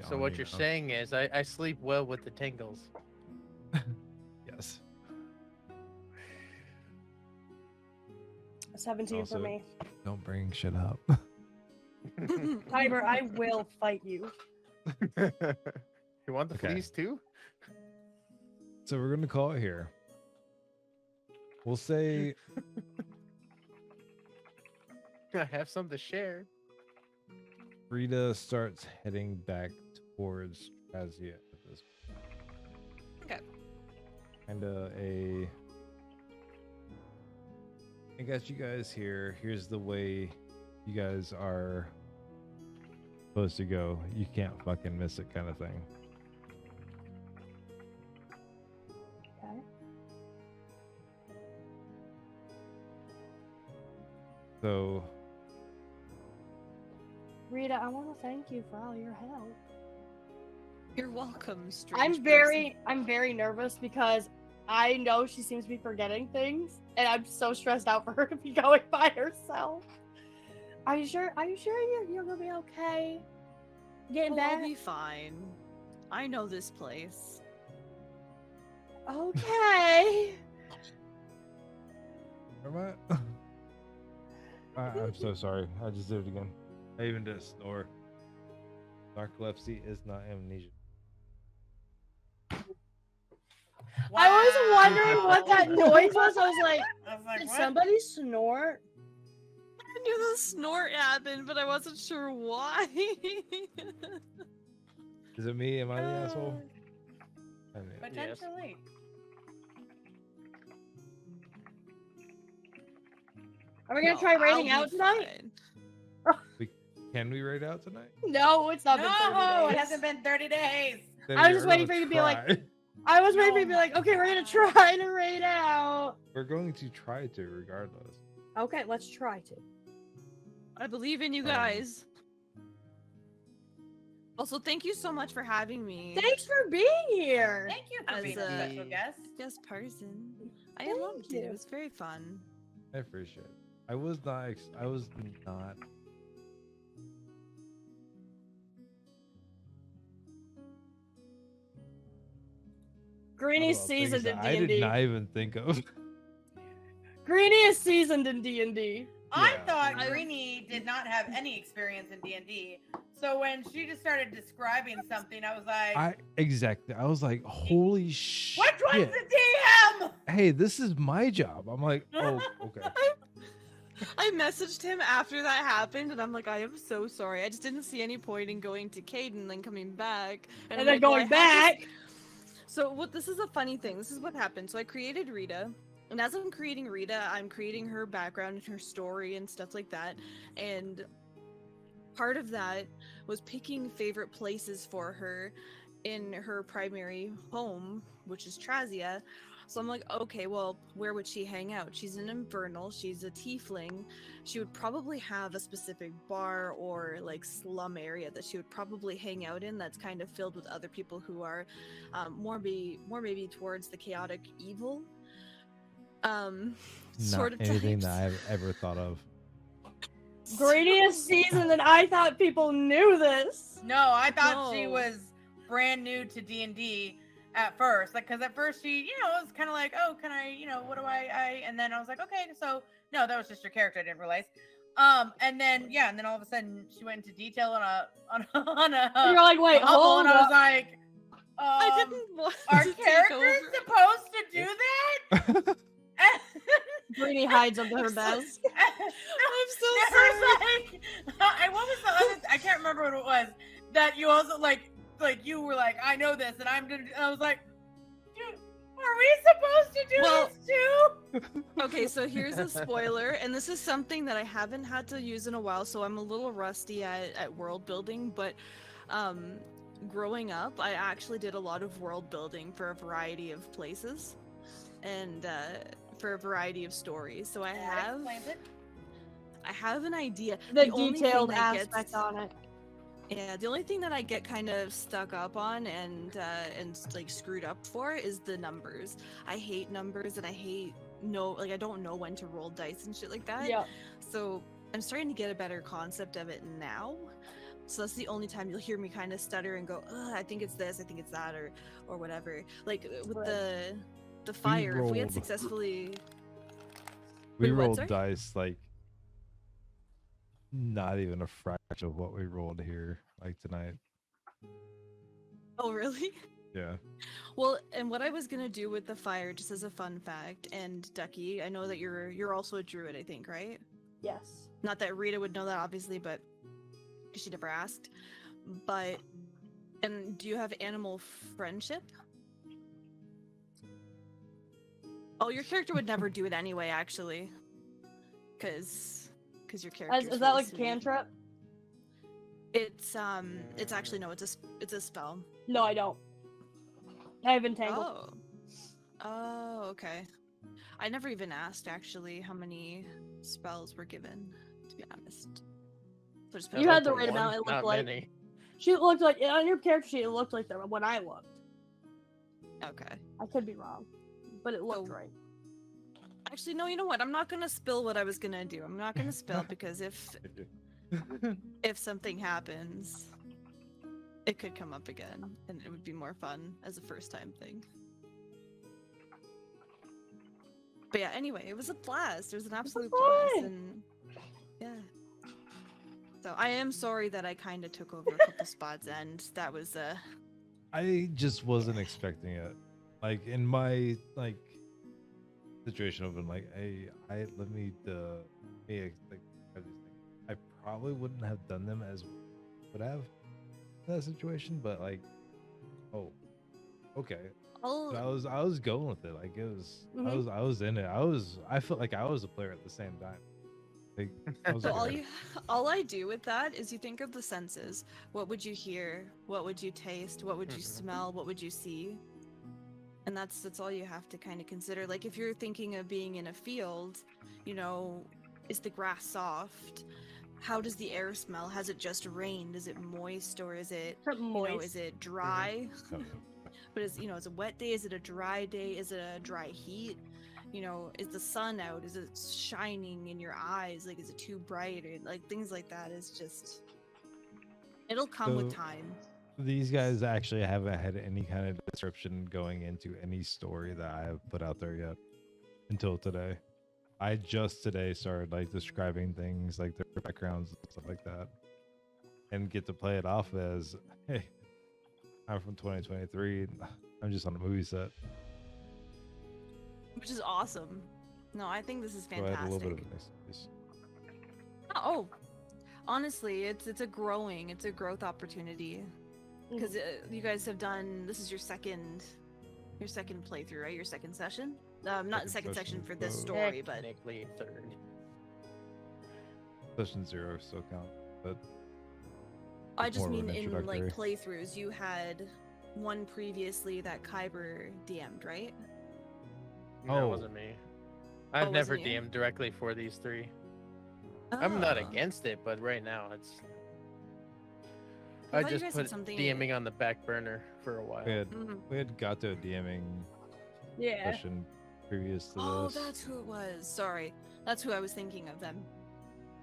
Speaker 1: So
Speaker 3: on
Speaker 1: what
Speaker 3: you
Speaker 1: you're
Speaker 3: now.
Speaker 1: saying is I sleep well with the tingles.
Speaker 3: Yes.
Speaker 2: 17
Speaker 3: Also-
Speaker 2: for me.
Speaker 6: Don't bring shit up.
Speaker 2: Timer, I will fight you.
Speaker 1: You want the
Speaker 3: Okay.
Speaker 1: fleas too?
Speaker 3: So we're gonna call it here. We'll say
Speaker 1: I have some to share.
Speaker 3: Rita starts heading back towards Trazia at this point.
Speaker 5: Okay.
Speaker 3: Kinda I got you guys here. Here's the way you guys are supposed to go. You can't fucking miss it, kind of thing.
Speaker 2: Okay.
Speaker 3: So
Speaker 2: Rita, I want to thank you for all your help.
Speaker 5: You're welcome, strange
Speaker 2: I'm very nervous because I know she seems to be forgetting things, and I'm so stressed out for her to be going by herself. Are you sure you're gonna be okay? Getting
Speaker 5: person. Oh, I'll
Speaker 2: back?
Speaker 5: be fine. I know this place.
Speaker 2: Okay.
Speaker 3: Where am I? I'm so sorry. I just did it again. I even did a snore. Narcolepsy is not amnesia.
Speaker 2: I was wondering what that noise was. I was like,
Speaker 7: I was like,
Speaker 2: did
Speaker 7: what?
Speaker 2: somebody snort?
Speaker 5: I knew the snort happened, but I wasn't sure why.
Speaker 3: Is it me? Am I the asshole? I mean,
Speaker 7: Potentially.
Speaker 2: Are we gonna
Speaker 5: No,
Speaker 2: try
Speaker 5: I'll
Speaker 2: raiding
Speaker 5: be
Speaker 2: out tonight?
Speaker 5: fine.
Speaker 3: can we raid out tonight?
Speaker 2: No, it's not been 30
Speaker 7: No,
Speaker 2: days.
Speaker 7: it hasn't been 30 days.
Speaker 3: Then
Speaker 2: I was
Speaker 3: you're
Speaker 2: just waiting
Speaker 3: gonna
Speaker 2: for you to be like-
Speaker 3: try.
Speaker 2: I was waiting for you to be
Speaker 7: No.
Speaker 2: like, okay, we're gonna try to raid out.
Speaker 3: We're going to try to, regardless.
Speaker 2: Okay, let's try to.
Speaker 5: I believe in you guys. Also, thank you so much for having me.
Speaker 2: Thanks for being here.
Speaker 7: Thank you for
Speaker 5: As
Speaker 7: being a
Speaker 5: a-
Speaker 7: special guest.
Speaker 5: Guest person. I
Speaker 2: Thank
Speaker 5: loved it.
Speaker 2: you.
Speaker 5: It was very fun.
Speaker 3: I appreciate it. I was not. I was not.
Speaker 2: Greenie is
Speaker 3: Things
Speaker 2: seasoned in
Speaker 3: that I did
Speaker 2: D&D.
Speaker 3: not even think of.
Speaker 2: Greenie is seasoned in D&D.
Speaker 7: I
Speaker 3: Yeah.
Speaker 7: thought
Speaker 5: I-
Speaker 7: Greenie did not have any experience in D&D. So when she just started describing something, I was like,
Speaker 3: Exactly. I was like, holy shit.
Speaker 7: which one's the DM?
Speaker 3: Hey, this is my job. I'm like, oh, okay.
Speaker 5: I messaged him after that happened, and I'm like, I am so sorry. I just didn't see any point in going to Cade and then coming back.
Speaker 2: And
Speaker 5: I'm
Speaker 2: then
Speaker 5: like, well,
Speaker 2: going
Speaker 5: I had
Speaker 2: back.
Speaker 5: this- So what? This is a funny thing. This is what happened. So I created Rita, and as I'm creating Rita, I'm creating her background and her story and stuff like that. And part of that was picking favorite places for her in her primary home, which is Trazia. So I'm like, okay, well, where would she hang out? She's an infernal, she's a tiefling. She would probably have a specific bar or like slum area that she would probably hang out in that's kind of filled with other people who are more maybe towards the chaotic evil sort of
Speaker 3: Not anything
Speaker 5: types.
Speaker 3: that I've ever thought of.
Speaker 2: Greenie is seasoned, and I thought people knew this.
Speaker 7: No, I thought she
Speaker 5: No.
Speaker 7: was brand new to D&D at first, like, because at first she, was kind of like, oh, can I, what do I, and then I was like, okay, so no, that was just your character. I didn't realize. And then and then all of a sudden she went into detail on a
Speaker 2: And you're like, wait,
Speaker 7: a bubble,
Speaker 2: hold
Speaker 7: and I was
Speaker 2: up.
Speaker 7: like,
Speaker 5: I didn't want
Speaker 7: our
Speaker 5: to take
Speaker 7: characters
Speaker 5: over.
Speaker 7: supposed to do that?
Speaker 2: Brittany hides under her
Speaker 7: I'm
Speaker 2: desk.
Speaker 5: I'm so
Speaker 7: There was
Speaker 5: sorry.
Speaker 7: and what was the other? I can't remember what it was. That you also like you were like, I know this, and I'm gonna. And I was like, dude, are we supposed to do
Speaker 5: Well-
Speaker 7: this too?
Speaker 5: Okay, so here's a spoiler, and this is something that I haven't had to use in a while, so I'm a little rusty at world building, but growing up, I actually did a lot of world building for a variety of places and for a variety of stories. So I have an idea.
Speaker 2: The
Speaker 5: only thing
Speaker 2: detailed
Speaker 5: that
Speaker 2: aspect on it.
Speaker 5: Yeah, the only thing that I get kind of stuck up on and like screwed up for is the numbers. I hate numbers, and I don't know when to roll dice and shit like that.
Speaker 2: Yeah.
Speaker 5: So I'm starting to get a better concept of it now. So that's the only time you'll hear me kind of stutter and go, ugh, I think it's this, I think it's that, or whatever. Like with
Speaker 2: Right.
Speaker 5: the fire, if we had
Speaker 3: rolled-
Speaker 5: successfully
Speaker 3: We
Speaker 5: Wait, what,
Speaker 3: rolled
Speaker 5: sorry?
Speaker 3: dice like not even a fraction of what we rolled here like tonight.
Speaker 5: Oh really?
Speaker 3: Yeah.
Speaker 5: Well, and what I was gonna do with the fire, just as a fun fact, and Ducky, I know that you're also a druid, I think, right?
Speaker 2: Yes.
Speaker 5: Not that Rita would know that, obviously, but because she never asked. But, and do you have animal friendship? Oh, your character would never do it anyway, actually, because your character
Speaker 2: Is that like a cantrip?
Speaker 5: It's actually no, it's a spell.
Speaker 2: No, I don't. I have entangled.
Speaker 5: Oh, okay. I never even asked actually how many spells were given, to be honest. So just put
Speaker 2: You
Speaker 5: it
Speaker 2: had the
Speaker 5: out
Speaker 2: right
Speaker 5: there.
Speaker 2: amount. It looked
Speaker 1: Not
Speaker 2: like
Speaker 1: many.
Speaker 2: she looked like on your character sheet. It looked like that when I looked.
Speaker 5: Okay.
Speaker 2: I could be wrong, but it looked
Speaker 5: Oh.
Speaker 2: right.
Speaker 5: Actually, no. You know what? I'm not gonna spill what I was gonna do. I'm not gonna spill because if something happens, it could come up again, and it would be more fun as a first time thing. But yeah, anyway, it was a blast. It was an absolute blast,
Speaker 2: fun.
Speaker 5: and yeah. So I am sorry that I kind of took over a couple spots, and that was
Speaker 3: I just wasn't expecting it. Like in my situation of been like, hey, let me like have these things. I probably wouldn't have done them as would have in that situation, but like, oh, okay.
Speaker 5: oh,
Speaker 3: So I was going with it. Like it was
Speaker 2: Mhm.
Speaker 3: I was in it. I felt like I was a player at the same time. Like I was
Speaker 5: so
Speaker 3: like,
Speaker 5: all I do with that is you think of the senses. What would you hear? What would you taste? What would you
Speaker 1: Mhm.
Speaker 5: smell? What would you see? And that's all you have to kind of consider. Like if you're thinking of being in a field, is the grass soft? How does the air smell? Has it just rained? Is it moist or is it
Speaker 2: Moist.
Speaker 5: is it dry?
Speaker 3: oh,
Speaker 5: But is is a wet day? Is it a dry day? Is it a dry heat? Is the sun out? Is it shining in your eyes? Like, is it too bright? Or like things like that is just, it'll come with
Speaker 3: So-
Speaker 5: time.
Speaker 3: these guys actually haven't had any kind of description going into any story that I have put out there yet until today. I just today started like describing things like their backgrounds and stuff like that, and get to play it off as, hey, I'm from 2023. I'm just on a movie set.
Speaker 5: Which is awesome. No, I think this is
Speaker 3: So I had a little bit
Speaker 5: fantastic.
Speaker 3: of an excuse.
Speaker 5: Oh, honestly, it's a growth opportunity because you guys have done, this is your second playthrough, right? Your second session. Not
Speaker 3: Second
Speaker 5: second section
Speaker 3: session,
Speaker 5: for this
Speaker 3: so-
Speaker 5: story, but
Speaker 1: Technically third.
Speaker 3: Session 0 still count, but
Speaker 5: I
Speaker 3: it's
Speaker 5: just
Speaker 3: more of
Speaker 5: mean
Speaker 3: an
Speaker 5: in like
Speaker 3: introductory.
Speaker 5: playthroughs. You had one previously that Kyber DM'd, right?
Speaker 1: No, it
Speaker 3: Oh.
Speaker 1: wasn't me. I've
Speaker 5: Oh,
Speaker 1: never
Speaker 5: wasn't you?
Speaker 1: DM'd directly for these three. I'm not
Speaker 5: Oh.
Speaker 1: against it, but right now it's.
Speaker 5: I
Speaker 1: I
Speaker 5: thought you
Speaker 1: just
Speaker 5: guys had
Speaker 1: put
Speaker 5: something-
Speaker 1: DMing on the back burner for a while.
Speaker 5: Mhm.
Speaker 3: we had got to a DMing
Speaker 2: Yeah.
Speaker 3: session previous to
Speaker 5: Oh,
Speaker 3: this.
Speaker 5: that's who it was. Sorry, that's who I was thinking of. Them.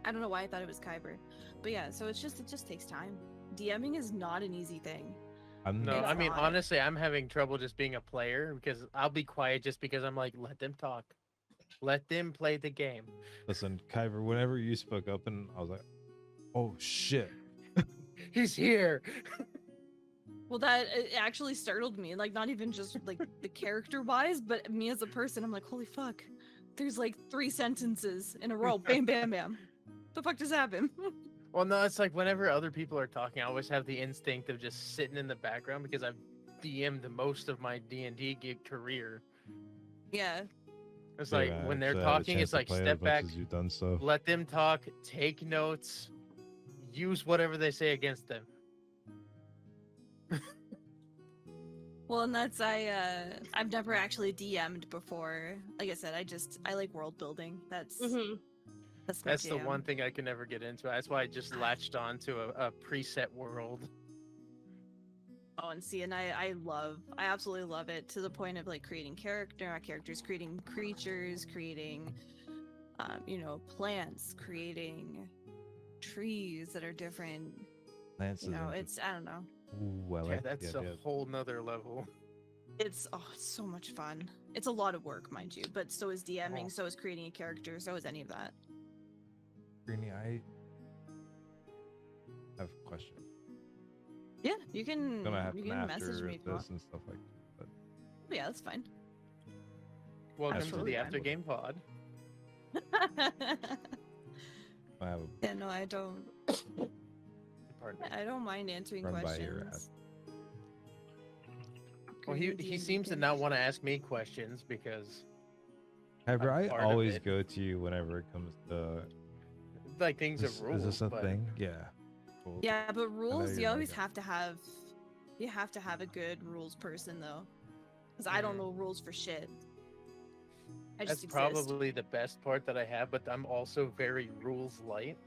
Speaker 5: I don't know why I thought it was Kyber, but yeah. So it just takes time. DMing is not an easy thing.
Speaker 1: No,
Speaker 5: It's
Speaker 1: I mean
Speaker 5: not.
Speaker 1: honestly, I'm having trouble just being a player because I'll be quiet just because I'm like, let them talk, let them play the game.
Speaker 3: Listen, Kyver, whenever you spoke up, and I was like, oh shit.
Speaker 1: He's here.
Speaker 5: Well, that it actually startled me. Like, not even just like the character wise, but me as a person. I'm like, holy fuck. There's like 3 sentences in a row. Bam, bam, bam. The fuck just happened?
Speaker 1: Well, no, it's like whenever other people are talking, I always have the instinct of just sitting in the background because I've DM'd most of my D&D gig career.
Speaker 5: Yeah.
Speaker 1: It's
Speaker 3: Yeah,
Speaker 1: like
Speaker 3: man,
Speaker 1: when
Speaker 3: I've
Speaker 1: they're
Speaker 3: had a
Speaker 1: talking,
Speaker 3: chance
Speaker 1: it's
Speaker 3: to
Speaker 1: like
Speaker 3: play as
Speaker 1: step
Speaker 3: much
Speaker 1: back,
Speaker 3: as you've done so.
Speaker 1: let them talk, take notes, use whatever they say against them.
Speaker 5: Well, and that's I've never actually DM'd before. Like I said, I like world building. That's
Speaker 2: Mhm.
Speaker 5: that's my
Speaker 1: That's the
Speaker 5: jam.
Speaker 1: one thing I could never get into. That's why I just latched on to a preset world.
Speaker 5: Oh, and see, and I absolutely love it to the point of like creating characters, creating creatures, creating, plants, creating trees that are different.
Speaker 3: Lance
Speaker 5: You
Speaker 3: is
Speaker 5: know,
Speaker 3: interesting.
Speaker 5: I don't know.
Speaker 3: Ooh, I
Speaker 1: Yeah,
Speaker 3: like
Speaker 1: that's
Speaker 3: the
Speaker 1: a
Speaker 3: idea of-
Speaker 1: whole nother level.
Speaker 5: It's so much fun. It's a lot of work, mind you, but so is DMing,
Speaker 1: Oh.
Speaker 5: so is creating a character, so is any of that.
Speaker 3: Greenie, I have a question.
Speaker 5: Yeah, you can.
Speaker 3: Gonna
Speaker 5: You
Speaker 3: happen
Speaker 5: can message
Speaker 3: after
Speaker 5: me if you want.
Speaker 3: this and stuff like that.
Speaker 5: Oh, yeah, that's fine.
Speaker 1: Welcome
Speaker 5: Absolutely
Speaker 1: to the
Speaker 5: fine.
Speaker 1: After Game Pod.
Speaker 3: I have a
Speaker 5: Yeah, no, I don't.
Speaker 1: Pardon me.
Speaker 5: I don't mind answering
Speaker 3: Run by
Speaker 5: questions.
Speaker 3: your ass.
Speaker 1: Well, he
Speaker 5: Creating D&D
Speaker 1: seems to not want to ask me questions because
Speaker 3: Kyver,
Speaker 1: I'm
Speaker 3: I
Speaker 1: part of
Speaker 3: always
Speaker 1: it.
Speaker 3: go to you whenever it comes to.
Speaker 1: like things
Speaker 3: Is,
Speaker 1: of rules.
Speaker 3: is this a
Speaker 1: but
Speaker 3: thing? Yeah. Cool.
Speaker 5: Yeah, but rules,
Speaker 3: you're
Speaker 5: you
Speaker 3: my
Speaker 5: always
Speaker 3: guy.
Speaker 5: have to have. You have to have a good rules person, though, because I don't
Speaker 1: Mhm.
Speaker 5: know rules for shit. I
Speaker 1: That's
Speaker 5: just exist.
Speaker 1: probably the best part that I have, but I'm also very rules light.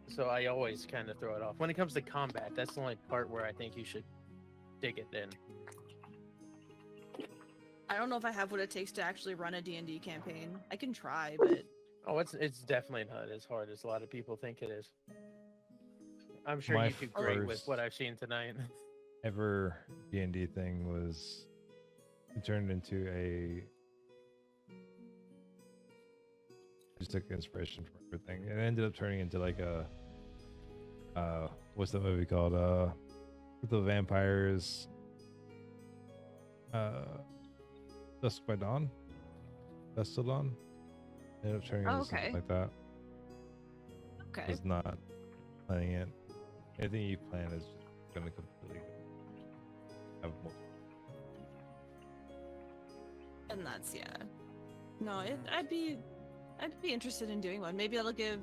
Speaker 1: So I always kind of throw it off. When it comes to combat, that's the only part where I think you should dig it in.
Speaker 5: I don't know if I have what it takes to actually run a D&D campaign. I can try, but
Speaker 1: Oh, it's definitely not as hard as a lot of people think it is. I'm sure
Speaker 3: My
Speaker 1: you do great with
Speaker 3: first-
Speaker 1: what I've seen tonight.
Speaker 3: Ever D&D thing was it turned into a. I just took inspiration from everything. It ended up turning into like a. What's the movie called? With the vampires. Dusk by Dawn. Dusk Till Dawn. Ended up turning into
Speaker 5: Okay.
Speaker 3: something like that.
Speaker 5: okay.
Speaker 3: Was not planning it. Anything you plan is just gonna completely have more.
Speaker 5: And that's No, I'd be interested in doing one. Maybe that'll give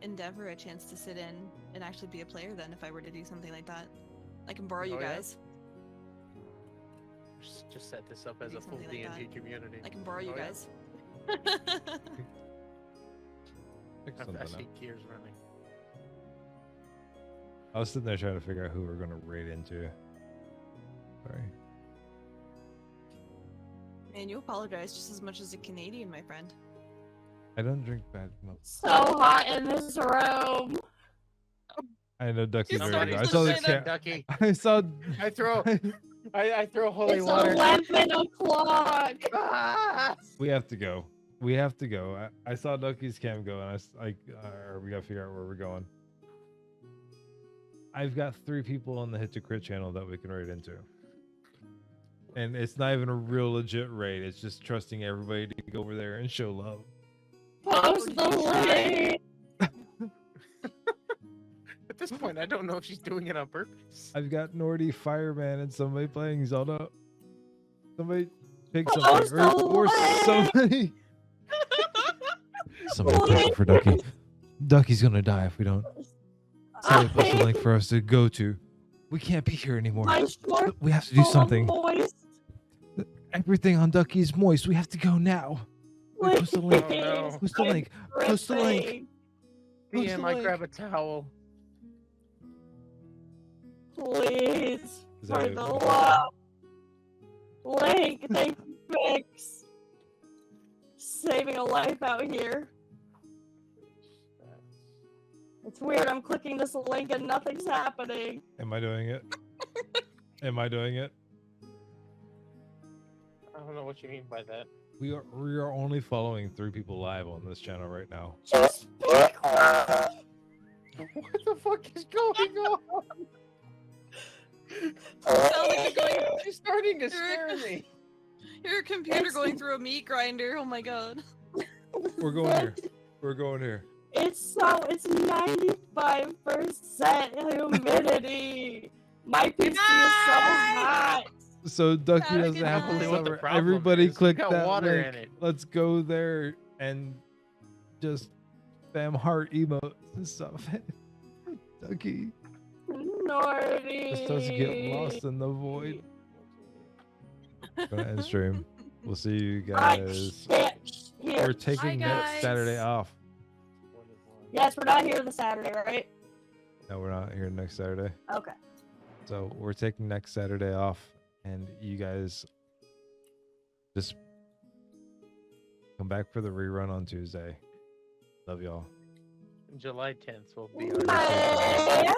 Speaker 5: Endeavor a chance to sit in and actually be a player. Then, if I were to do something like that, I can borrow you
Speaker 1: Oh, yeah?
Speaker 5: guys.
Speaker 1: Just set this up as
Speaker 5: Do
Speaker 1: a full
Speaker 5: something like
Speaker 1: D&D
Speaker 5: that.
Speaker 1: community.
Speaker 5: I can borrow you
Speaker 1: Oh, yeah?
Speaker 5: guys.
Speaker 3: Pick
Speaker 1: I
Speaker 3: something
Speaker 1: see
Speaker 3: up.
Speaker 1: gears running.
Speaker 3: I was sitting there trying to figure out who we're gonna raid into. Sorry.
Speaker 5: And you apologize just as much as a Canadian, my friend.
Speaker 3: I don't drink bad milk.
Speaker 2: So hot in this room.
Speaker 3: I know Ducky's
Speaker 5: You're
Speaker 3: ready to go. I
Speaker 5: starting
Speaker 3: saw
Speaker 5: to
Speaker 3: this
Speaker 5: say that,
Speaker 3: cat.
Speaker 1: Ducky.
Speaker 3: I saw.
Speaker 1: I throw I throw holy
Speaker 2: It's
Speaker 1: water.
Speaker 2: 11 o'clock.
Speaker 1: Ah!
Speaker 3: We have to go. We have to go. I saw Ducky's cam go, and we gotta figure out where we're going. I've got 3 people on the Hit to Crit channel that we can raid into. And it's not even a real legit raid. It's just trusting everybody to go over there and show love.
Speaker 2: Post the link.
Speaker 1: At this point, I don't know if she's doing it on purpose.
Speaker 3: I've got Nordy, Fireman, and somebody playing Zelda. Somebody pick
Speaker 2: Oh,
Speaker 3: something. Or
Speaker 2: so
Speaker 3: somebody.
Speaker 6: Somebody post it for Ducky. Ducky's gonna die if we don't. Somebody post a link for us to go to. We can't be here anymore.
Speaker 2: My short
Speaker 6: We have to do something.
Speaker 2: voice.
Speaker 6: Everything on Ducky is moist. We have to go now. Wait, post the link.
Speaker 1: Oh, no.
Speaker 6: Post the link. Post the link.
Speaker 2: Dripping.
Speaker 6: Post
Speaker 1: DM,
Speaker 6: the
Speaker 1: I
Speaker 6: link.
Speaker 1: grab a towel.
Speaker 2: Please.
Speaker 3: Is
Speaker 2: For
Speaker 3: that
Speaker 2: the
Speaker 3: it?
Speaker 2: love. Link, they fix. Saving a life out here. It's weird. I'm clicking this link and nothing's happening.
Speaker 3: Am I doing it? Am I doing it?
Speaker 1: I don't know what you mean by that.
Speaker 3: We are only following 3 people live on this channel right now.
Speaker 2: Just pick one.
Speaker 1: What the fuck is going on?
Speaker 5: Sounds like you're going
Speaker 1: You're starting to scare me.
Speaker 5: your computer going through a meat grinder. Oh my god.
Speaker 3: We're going here. We're going here.
Speaker 2: It's 95% humidity. My PC is so hot.
Speaker 3: So Ducky
Speaker 5: Gotta
Speaker 3: doesn't
Speaker 5: get
Speaker 3: have
Speaker 5: out.
Speaker 3: to
Speaker 1: Really what the
Speaker 3: suffer.
Speaker 1: problem
Speaker 3: Everybody
Speaker 1: is. We
Speaker 3: click
Speaker 1: got
Speaker 3: that
Speaker 1: water
Speaker 3: link.
Speaker 1: in it.
Speaker 3: Let's go there and just spam heart emotes and stuff. Ducky
Speaker 2: Nordy.
Speaker 3: just doesn't get lost in the void. Gonna end stream. We'll see you guys. We're taking
Speaker 5: Bye,
Speaker 3: next
Speaker 5: guys.
Speaker 3: Saturday off.
Speaker 2: Yes, we're not here this Saturday, right?
Speaker 3: No, we're not here next Saturday.
Speaker 2: Okay.
Speaker 3: So we're taking next Saturday off, and you guys just come back for the rerun on Tuesday. Love y'all.
Speaker 1: July 10th will be our
Speaker 2: Bye.